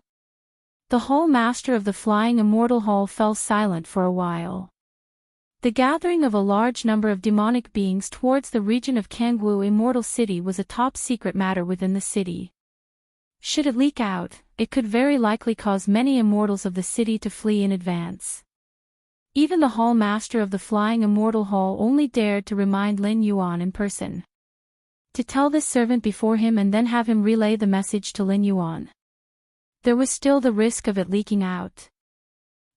The Hall Master of the Flying Immortal Hall fell silent for a while. The gathering of a large number of demonic beings towards the region of Kangwu Immortal City was a top-secret matter within the city. Should it leak out, it could very likely cause many immortals of the city to flee in advance. Even the Hall Master of the Flying Immortal Hall only dared to remind Lin Yuan in person. To tell this servant before him and then have him relay the message to Lin Yuan. There was still the risk of it leaking out.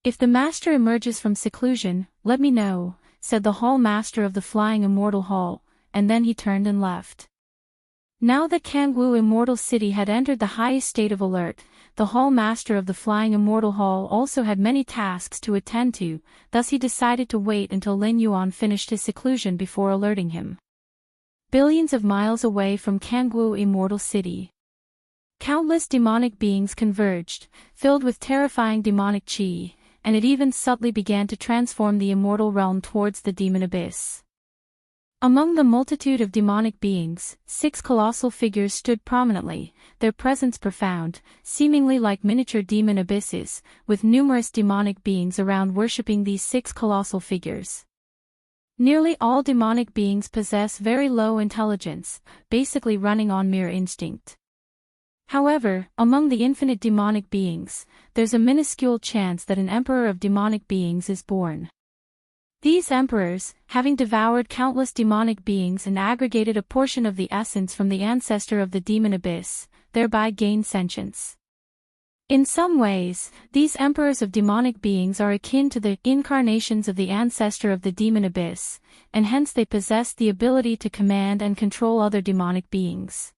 If the Master emerges from seclusion, let me know, said the Hall Master of the Flying Immortal Hall, and then he turned and left. Now that Kangwu Immortal City had entered the highest state of alert, the Hall Master of the Flying Immortal Hall also had many tasks to attend to, thus he decided to wait until Lin Yuan finished his seclusion before alerting him. Billions of miles away from Kangwu Immortal City. Countless demonic beings converged, filled with terrifying demonic chi, and it even subtly began to transform the immortal realm towards the demon abyss. Among the multitude of demonic beings, 6 colossal figures stood prominently, their presence profound, seemingly like miniature demon abysses, with numerous demonic beings around worshipping these 6 colossal figures. Nearly all demonic beings possess very low intelligence, basically running on mere instinct. However, among the infinite demonic beings, there's a minuscule chance that an emperor of demonic beings is born. These emperors, having devoured countless demonic beings and aggregated a portion of the essence from the ancestor of the demon abyss, thereby gained sentience. In some ways, these emperors of demonic beings are akin to the incarnations of the ancestor of the demon abyss, and hence they possess the ability to command and control other demonic beings.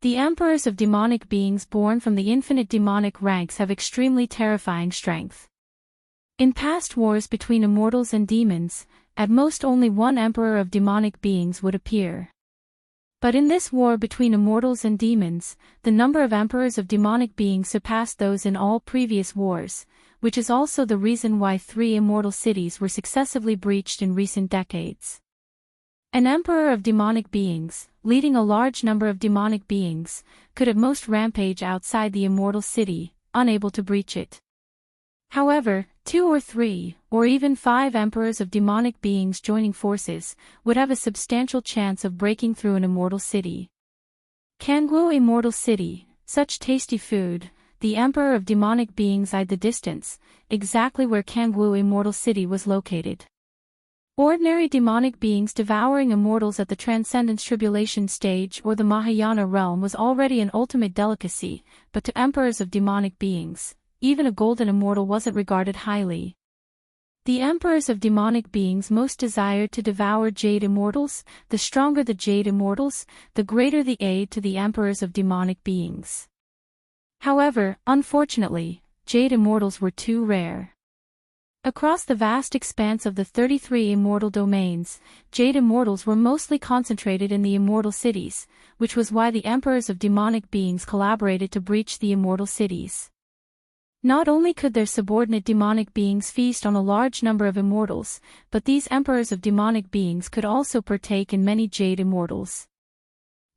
The emperors of demonic beings born from the infinite demonic ranks have extremely terrifying strength. In past wars between immortals and demons, at most only one emperor of demonic beings would appear. But in this war between immortals and demons, the number of emperors of demonic beings surpassed those in all previous wars, which is also the reason why 3 immortal cities were successively breached in recent decades. An emperor of demonic beings, leading a large number of demonic beings, could at most rampage outside the immortal city, unable to breach it. However, 2 or 3, or even 5 emperors of demonic beings joining forces, would have a substantial chance of breaking through an immortal city. Kangwu Immortal City, such tasty food, the emperor of demonic beings eyed the distance, exactly where Kangwu Immortal City was located. Ordinary demonic beings devouring immortals at the Transcendence Tribulation stage or the Mahayana realm was already an ultimate delicacy, but to emperors of demonic beings, even a golden immortal wasn't regarded highly. The emperors of demonic beings most desired to devour jade immortals. The stronger the jade immortals, the greater the aid to the emperors of demonic beings. However, unfortunately, jade immortals were too rare. Across the vast expanse of the 33 immortal domains, jade immortals were mostly concentrated in the immortal cities, which was why the emperors of demonic beings collaborated to breach the immortal cities. Not only could their subordinate demonic beings feast on a large number of immortals, but these emperors of demonic beings could also partake in many jade immortals.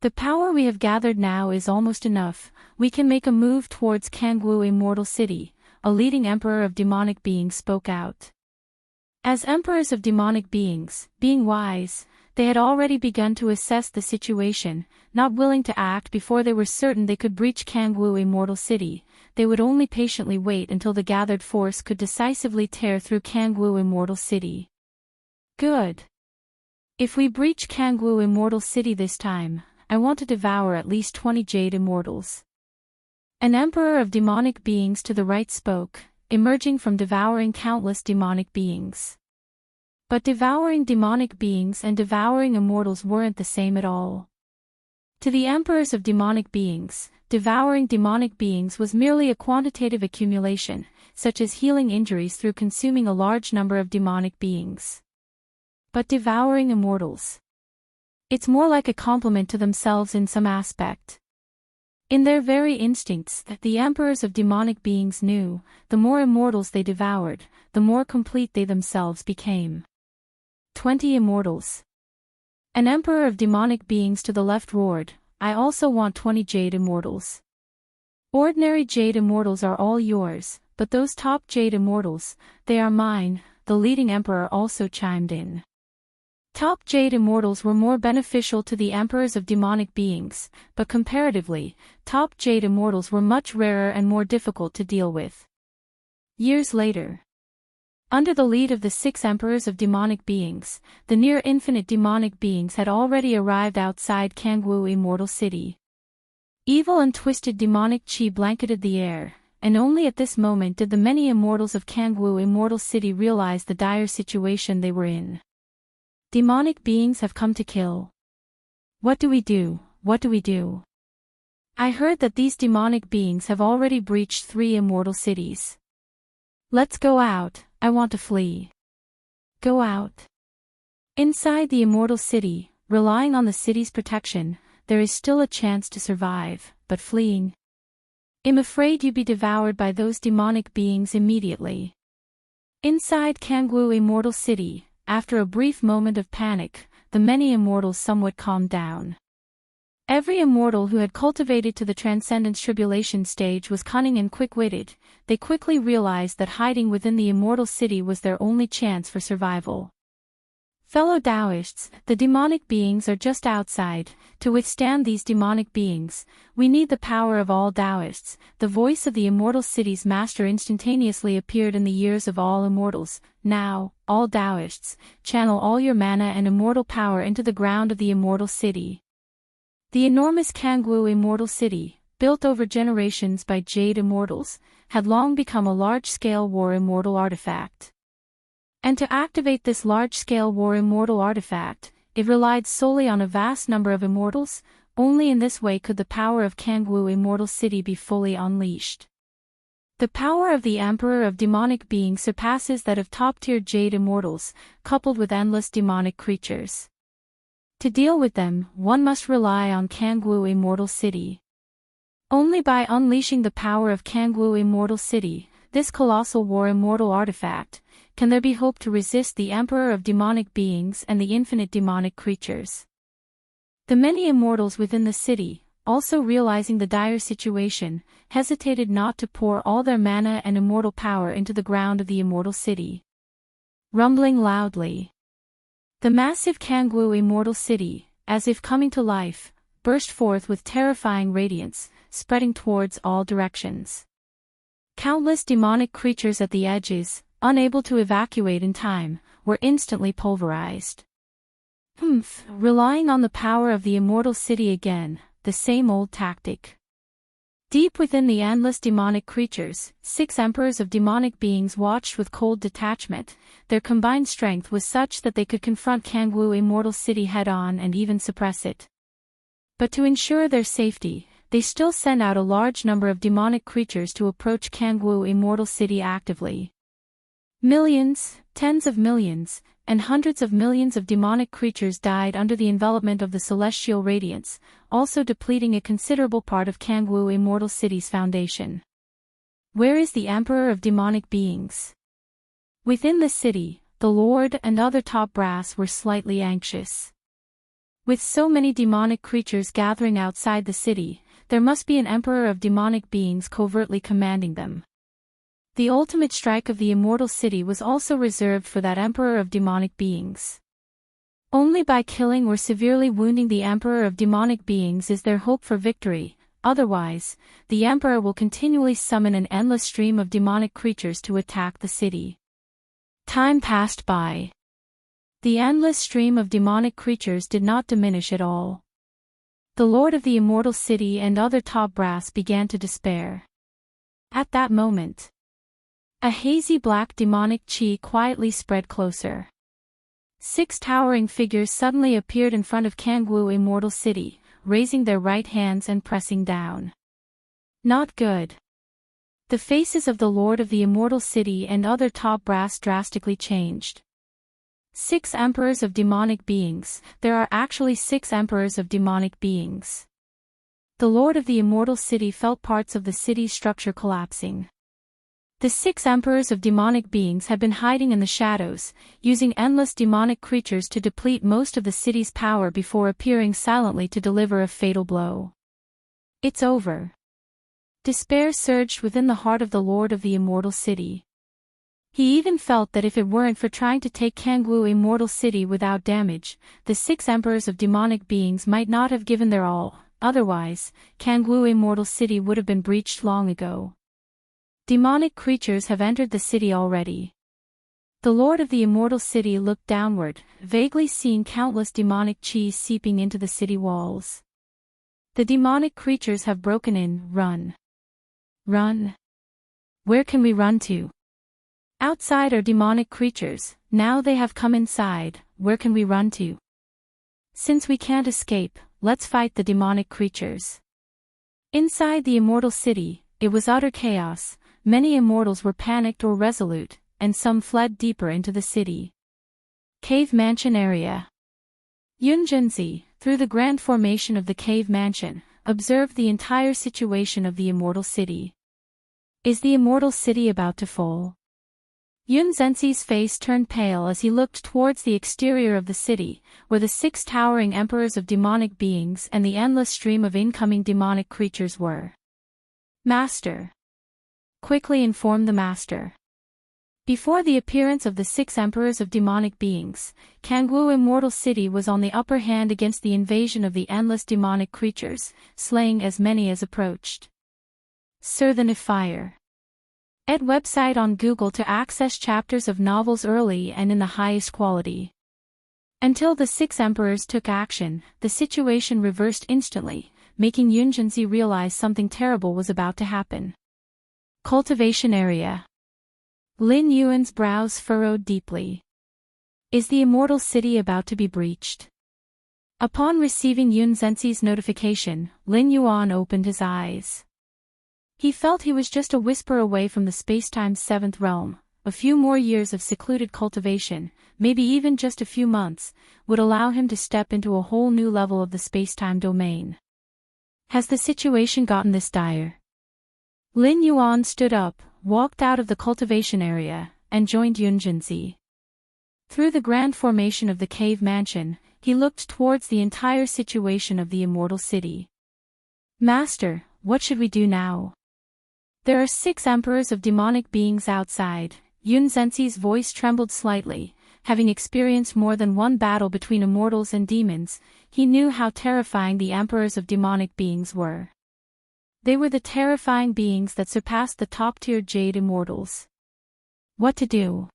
The power we have gathered now is almost enough. We can make a move towards Kangwu Immortal City, a leading emperor of demonic beings spoke out. As emperors of demonic beings, being wise, they had already begun to assess the situation, not willing to act before they were certain they could breach Kangwu Immortal City. They would only patiently wait until the gathered force could decisively tear through Kangwu Immortal City. Good. If we breach Kangwu Immortal City this time, I want to devour at least 20 jade immortals. An emperor of demonic beings to the right spoke, emerging from devouring countless demonic beings. But devouring demonic beings and devouring immortals weren't the same at all. To the emperors of demonic beings, devouring demonic beings was merely a quantitative accumulation, such as healing injuries through consuming a large number of demonic beings. But devouring immortals, it's more like a compliment to themselves in some aspect. In their very instincts, the emperors of demonic beings knew, the more immortals they devoured, the more complete they themselves became. 20 immortals. An emperor of demonic beings to the left roared, I also want 20 jade immortals. Ordinary jade immortals are all yours, but those top jade immortals, they are mine, the leading emperor also chimed in. Top jade immortals were more beneficial to the emperors of demonic beings, but comparatively, top jade immortals were much rarer and more difficult to deal with. Years later, under the lead of the 6 emperors of demonic beings, the near-infinite demonic beings had already arrived outside Kangwu Immortal City. Evil and twisted demonic chi blanketed the air, and only at this moment did the many immortals of Kangwu Immortal City realize the dire situation they were in. Demonic beings have come to kill. What do we do? What do we do? I heard that these demonic beings have already breached 3 immortal cities. Let's go out, I want to flee. Go out. Inside the immortal city, relying on the city's protection, there is still a chance to survive, but fleeing? I'm afraid you'd be devoured by those demonic beings immediately. Inside Kangwu Immortal City, after a brief moment of panic, the many immortals somewhat calmed down. Every immortal who had cultivated to the Transcendence Tribulation stage was cunning and quick-witted. They quickly realized that hiding within the immortal city was their only chance for survival. Fellow Taoists, the demonic beings are just outside. To withstand these demonic beings, we need the power of all Taoists. The voice of the immortal city's master instantaneously appeared in the ears of all immortals. Now, all Taoists, channel all your mana and immortal power into the ground of the immortal city. The enormous Kangwu immortal city, built over generations by Jade immortals, had long become a large-scale war immortal artifact. And to activate this large-scale war immortal artifact, it relied solely on a vast number of immortals. Only in this way could the power of Kangwu immortal city be fully unleashed. The power of the Emperor of demonic beings surpasses that of top-tier Jade immortals, coupled with endless demonic creatures. To deal with them, one must rely on Kangwu immortal city. Only by unleashing the power of Kangwu immortal city, this colossal war immortal artifact, can there be hope to resist the Emperor of demonic beings and the infinite demonic creatures. The many immortals within the city, also realizing the dire situation, hesitated not to pour all their mana and immortal power into the ground of the immortal city. Rumbling loudly, the massive Kangwu immortal city, as if coming to life, burst forth with terrifying radiance, spreading towards all directions. Countless demonic creatures at the edges, unable to evacuate in time, were instantly pulverized. Relying on the power of the immortal city again, the same old tactic. Deep within the endless demonic creatures, 6 emperors of demonic beings watched with cold detachment. Their combined strength was such that they could confront Kangwu immortal city head-on and even suppress it. But to ensure their safety, they still sent out a large number of demonic creatures to approach Kangwu immortal city actively. Millions, tens of millions, and hundreds of millions of demonic creatures died under the envelopment of the celestial radiance, also depleting a considerable part of Kangwu immortal city's foundation. Where is the Emperor of demonic beings? Within the city, the Lord and other top brass were slightly anxious. With so many demonic creatures gathering outside the city, there must be an Emperor of demonic beings covertly commanding them. The ultimate strike of the immortal city was also reserved for that Emperor of demonic beings. Only by killing or severely wounding the Emperor of demonic beings is there hope for victory. Otherwise, the Emperor will continually summon an endless stream of demonic creatures to attack the city. Time passed by. The endless stream of demonic creatures did not diminish at all. The Lord of the immortal city and other top brass began to despair. At that moment, a hazy black demonic chi quietly spread closer. 6 towering figures suddenly appeared in front of Kangwu immortal city, raising their right hands and pressing down. Not good. The faces of the Lord of the immortal city and other top brass drastically changed. 6 emperors of demonic beings. There are actually 6 emperors of demonic beings. The Lord of the immortal city felt parts of the city's structure collapsing. The 6 emperors of demonic beings had been hiding in the shadows, using endless demonic creatures to deplete most of the city's power before appearing silently to deliver a fatal blow. It's over. Despair surged within the heart of the Lord of the immortal city. He even felt that if it weren't for trying to take Kangwu immortal city without damage, the 6 emperors of demonic beings might not have given their all. Otherwise, Kangwu immortal city would have been breached long ago. Demonic creatures have entered the city already. The Lord of the immortal city looked downward, vaguely seeing countless demonic chi seeping into the city walls. The demonic creatures have broken in. Run. Run. Where can we run to? Outside are demonic creatures. Now they have come inside. Where can we run to? Since we can't escape, let's fight the demonic creatures. Inside the immortal city, it was utter chaos. Many immortals were panicked or resolute, and some fled deeper into the city. Cave Mansion area. Yunjunzi, through the grand formation of the cave mansion, observed the entire situation of the immortal city. Is the immortal city about to fall? Yun Zhenxi's face turned pale as he looked towards the exterior of the city, where the 6 towering emperors of demonic beings and the endless stream of incoming demonic creatures were. Master. Quickly inform the master. Before the appearance of the 6 emperors of demonic beings, Kangwu Immortal City was on the upper hand against the invasion of the endless demonic creatures, slaying as many as approached. Sir the Defyer. Ed website on Google to access chapters of novels early and in the highest quality. Until the 6 emperors took action, the situation reversed instantly, making Yunjinzi realize something terrible was about to happen. Cultivation area. Lin Yuan's brows furrowed deeply. Is the Immortal City about to be breached? Upon receiving Yun Zenzi's notification, Lin Yuan opened his eyes. He felt he was just a whisper away from the spacetime's 7th realm. A few more years of secluded cultivation, maybe even just a few months, would allow him to step into a whole new level of the spacetime domain. Has the situation gotten this dire? Lin Yuan stood up, walked out of the cultivation area, and joined Yun Jinzi. Through the grand formation of the cave mansion, he looked towards the entire situation of the Immortal City. Master, what should we do now? There are 6 emperors of demonic beings outside. Yun Zenzi's voice trembled slightly. Having experienced more than one battle between immortals and demons, he knew how terrifying the emperors of demonic beings were. They were the terrifying beings that surpassed the top-tier Jade Immortals. What to do?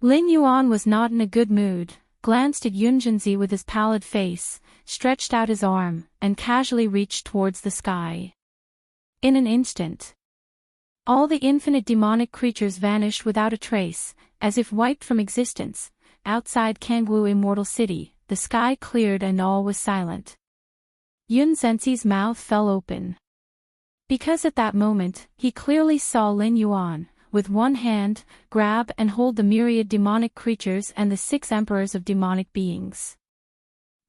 Lin Yuan was not in a good mood, glanced at Yun Jinzi with his pallid face, stretched out his arm, and casually reached towards the sky. In an instant, all the infinite demonic creatures vanished without a trace, as if wiped from existence. Outside Kangwu Immortal City, the sky cleared and all was silent. Yun Zenzi's mouth fell open. Because at that moment, he clearly saw Lin Yuan, with one hand, grab and hold the myriad demonic creatures and the 6 emperors of demonic beings.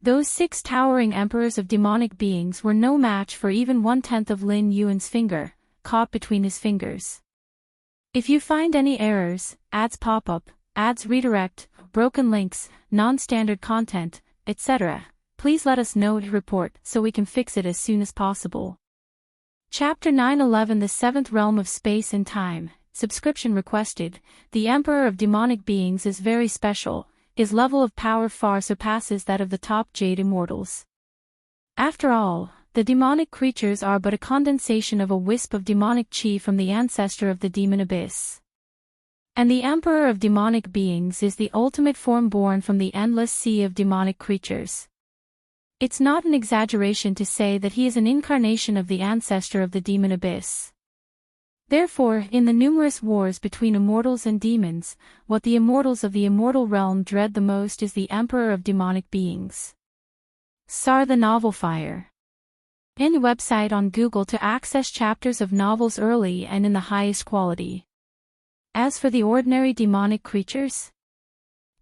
Those 6 towering emperors of demonic beings were no match for even 1/10 of Lin Yuan's finger, caught between his fingers. If you find any errors, ads pop up, ads redirect, broken links, non-standard content, etc., please let us know to report so we can fix it as soon as possible. Chapter 911 The 7th Realm of Space and Time. Subscription requested. The Emperor of Demonic Beings is very special. His level of power far surpasses that of the top Jade Immortals. After all, the demonic creatures are but a condensation of a wisp of demonic chi from the ancestor of the demon abyss. And the Emperor of Demonic Beings is the ultimate form born from the endless sea of demonic creatures. It's not an exaggeration to say that he is an incarnation of the ancestor of the demon abyss. Therefore, in the numerous wars between immortals and demons, what the immortals of the immortal realm dread the most is the Emperor of Demonic Beings. Soar the Novel Fire. Any website on Google to access chapters of novels early and in the highest quality. As for the ordinary demonic creatures,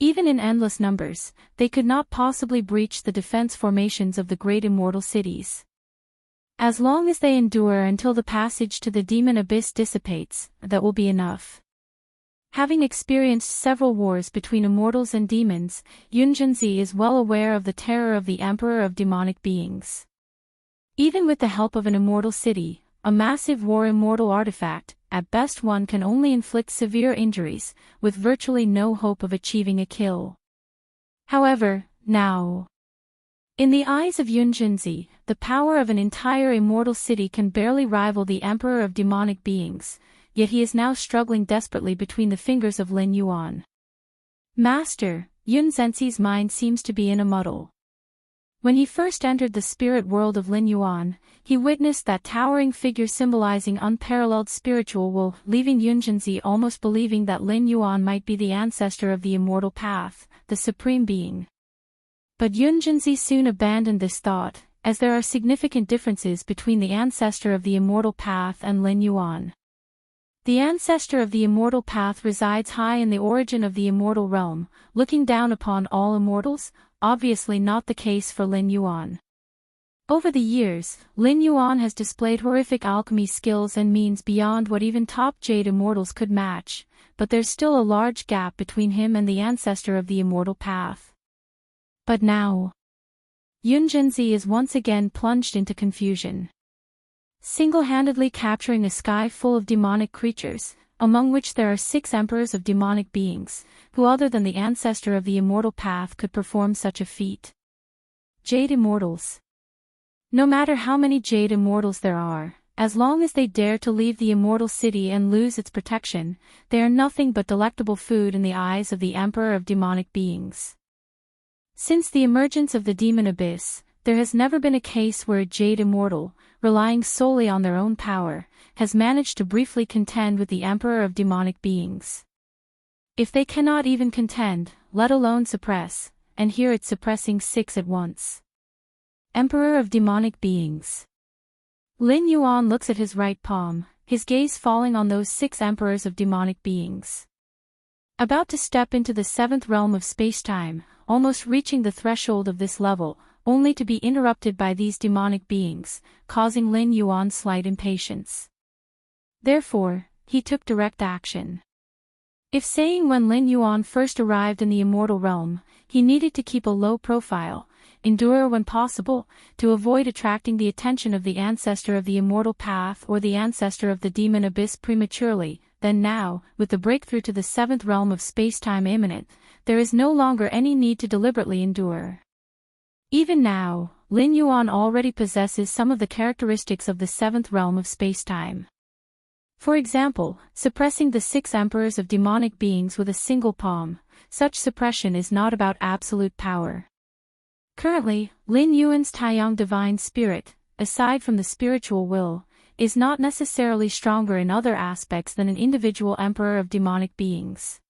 even in endless numbers, they could not possibly breach the defense formations of the great immortal cities. As long as they endure until the passage to the demon abyss dissipates, that will be enough. Having experienced several wars between immortals and demons, Yun Jinzi is well aware of the terror of the Emperor of Demonic Beings. Even with the help of an immortal city, a massive war immortal artifact, at best one can only inflict severe injuries, with virtually no hope of achieving a kill. However, now, in the eyes of Yun Jinzi, the power of an entire immortal city can barely rival the Emperor of Demonic Beings, yet he is now struggling desperately between the fingers of Lin Yuan. Master, Yun Zenzi's mind seems to be in a muddle. When he first entered the spirit world of Lin Yuan, he witnessed that towering figure symbolizing unparalleled spiritual will, leaving Yun Jinzi almost believing that Lin Yuan might be the ancestor of the immortal path, the supreme being. But Yun Jinzi soon abandoned this thought, as there are significant differences between the ancestor of the immortal path and Lin Yuan. The ancestor of the immortal path resides high in the origin of the immortal realm, looking down upon all immortals, obviously not the case for Lin Yuan. Over the years, Lin Yuan has displayed horrific alchemy skills and means beyond what even top Jade Immortals could match, but there's still a large gap between him and the ancestor of the immortal path. But now, Yun Jinzi is once again plunged into confusion. Single-handedly capturing a sky full of demonic creatures, among which there are 6 emperors of demonic beings, who other than the ancestor of the immortal path could perform such a feat. Jade Immortals. No matter how many Jade Immortals there are, as long as they dare to leave the immortal city and lose its protection, they are nothing but delectable food in the eyes of the Emperor of demonic beings. Since the emergence of the demon abyss, there has never been a case where a Jade Immortal, relying solely on their own power, has managed to briefly contend with the Emperor of demonic beings. If they cannot even contend, let alone suppress, and here it's suppressing 6 at once. Emperor of demonic beings. Lin Yuan looks at his right palm, his gaze falling on those 6 emperors of demonic beings. About to step into the 7th realm of space-time, almost reaching the threshold of this level, only to be interrupted by these demonic beings, causing Lin Yuan slight impatience. Therefore, he took direct action. If saying when Lin Yuan first arrived in the immortal realm, he needed to keep a low profile, endure when possible, to avoid attracting the attention of the ancestor of the immortal path or the ancestor of the demon abyss prematurely, then now, with the breakthrough to the 7th realm of space-time imminent, there is no longer any need to deliberately endure. Even now, Lin Yuan already possesses some of the characteristics of the 7th realm of space-time. For example, suppressing the 6 emperors of demonic beings with a single palm, such suppression is not about absolute power. Currently, Lin Yuan's Taiyang divine spirit, aside from the spiritual will, is not necessarily stronger in other aspects than an individual emperor of demonic beings.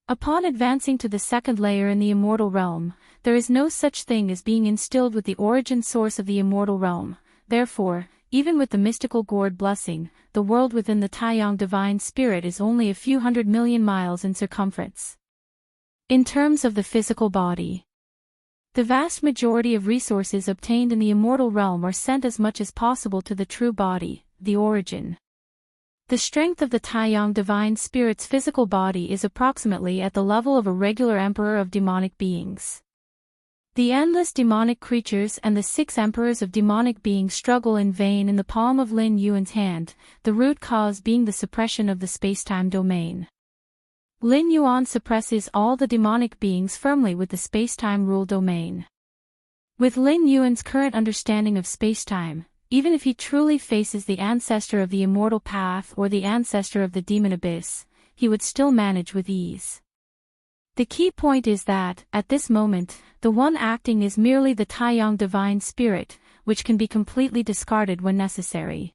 Upon advancing to the 2nd layer in the immortal realm, there is no such thing as being instilled with the origin source of the immortal realm. Therefore, even with the mystical gourd blessing, the world within the Taiyang divine spirit is only a few 100 million miles in circumference. In terms of the physical body, the vast majority of resources obtained in the immortal realm are sent as much as possible to the true body, the origin. The strength of the Taiyang divine spirit's physical body is approximately at the level of a regular emperor of demonic beings. The endless demonic creatures and the 6 emperors of demonic beings struggle in vain in the palm of Lin Yuan's hand, the root cause being the suppression of the spacetime domain. Lin Yuan suppresses all the demonic beings firmly with the spacetime rule domain. With Lin Yuan's current understanding of spacetime, even if he truly faces the ancestor of the immortal path or the ancestor of the demon abyss, he would still manage with ease. The key point is that, at this moment, the one acting is merely the Taiyang divine spirit, which can be completely discarded when necessary.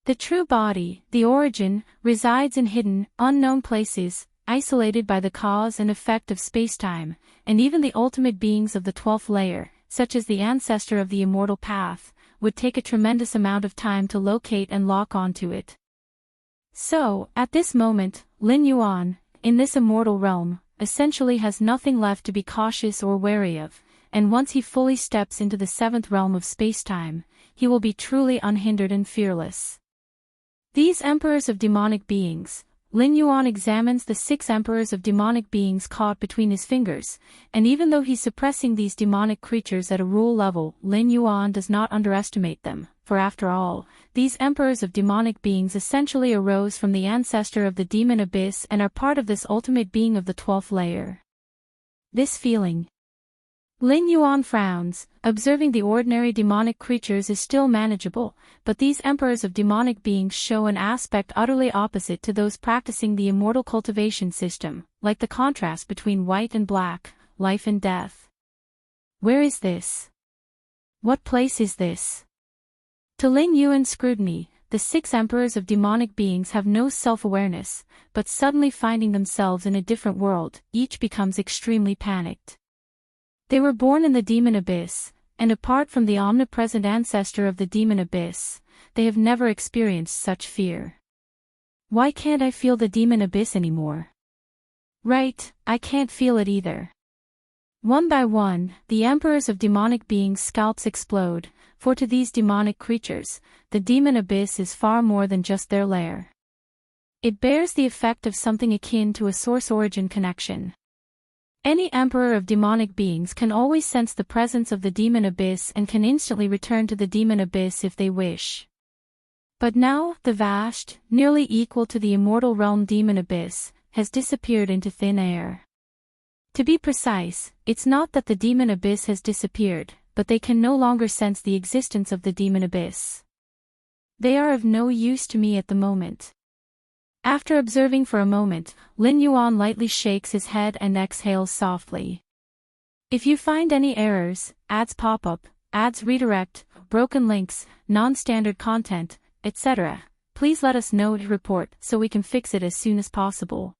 The true body, the origin, resides in hidden, unknown places, isolated by the cause and effect of spacetime, and even the ultimate beings of the 12th layer, such as the ancestor of the immortal path, would take a tremendous amount of time to locate and lock onto it. So, at this moment, Lin Yuan, in this immortal realm, essentially has nothing left to be cautious or wary of, and once he fully steps into the 7th realm of spacetime, he will be truly unhindered and fearless. These emperors of demonic beings, Lin Yuan examines the 6 emperors of demonic beings caught between his fingers, and even though he's suppressing these demonic creatures at a rule level, Lin Yuan does not underestimate them, for after all, these emperors of demonic beings essentially arose from the ancestor of the demon abyss and are part of this ultimate being of the 12th layer. This feeling. Lin Yuan frowns, observing the ordinary demonic creatures is still manageable, but these emperors of demonic beings show an aspect utterly opposite to those practicing the immortal cultivation system, like the contrast between white and black, life and death. Where is this? What place is this? To Lin Yuan's scrutiny, the 6 emperors of demonic beings have no self-awareness, but suddenly finding themselves in a different world, each becomes extremely panicked. They were born in the demon abyss, and apart from the omnipresent ancestor of the demon abyss, they have never experienced such fear. Why can't I feel the demon abyss anymore? Right, I can't feel it either. One by one, the emperors of demonic beings' scalps explode, for to these demonic creatures, the demon abyss is far more than just their lair. It bears the effect of something akin to a source-origin connection. Any emperor of demonic beings can always sense the presence of the demon abyss and can instantly return to the demon abyss if they wish. But now, the vast, nearly equal to the immortal realm demon abyss, has disappeared into thin air. To be precise, it's not that the demon abyss has disappeared, but they can no longer sense the existence of the demon abyss. They are of no use to me at the moment. After observing for a moment, Lin Yuan lightly shakes his head and exhales softly. If you find any errors, ads pop up, ads redirect, broken links, non-standard content, etc., please let us know to report so we can fix it as soon as possible.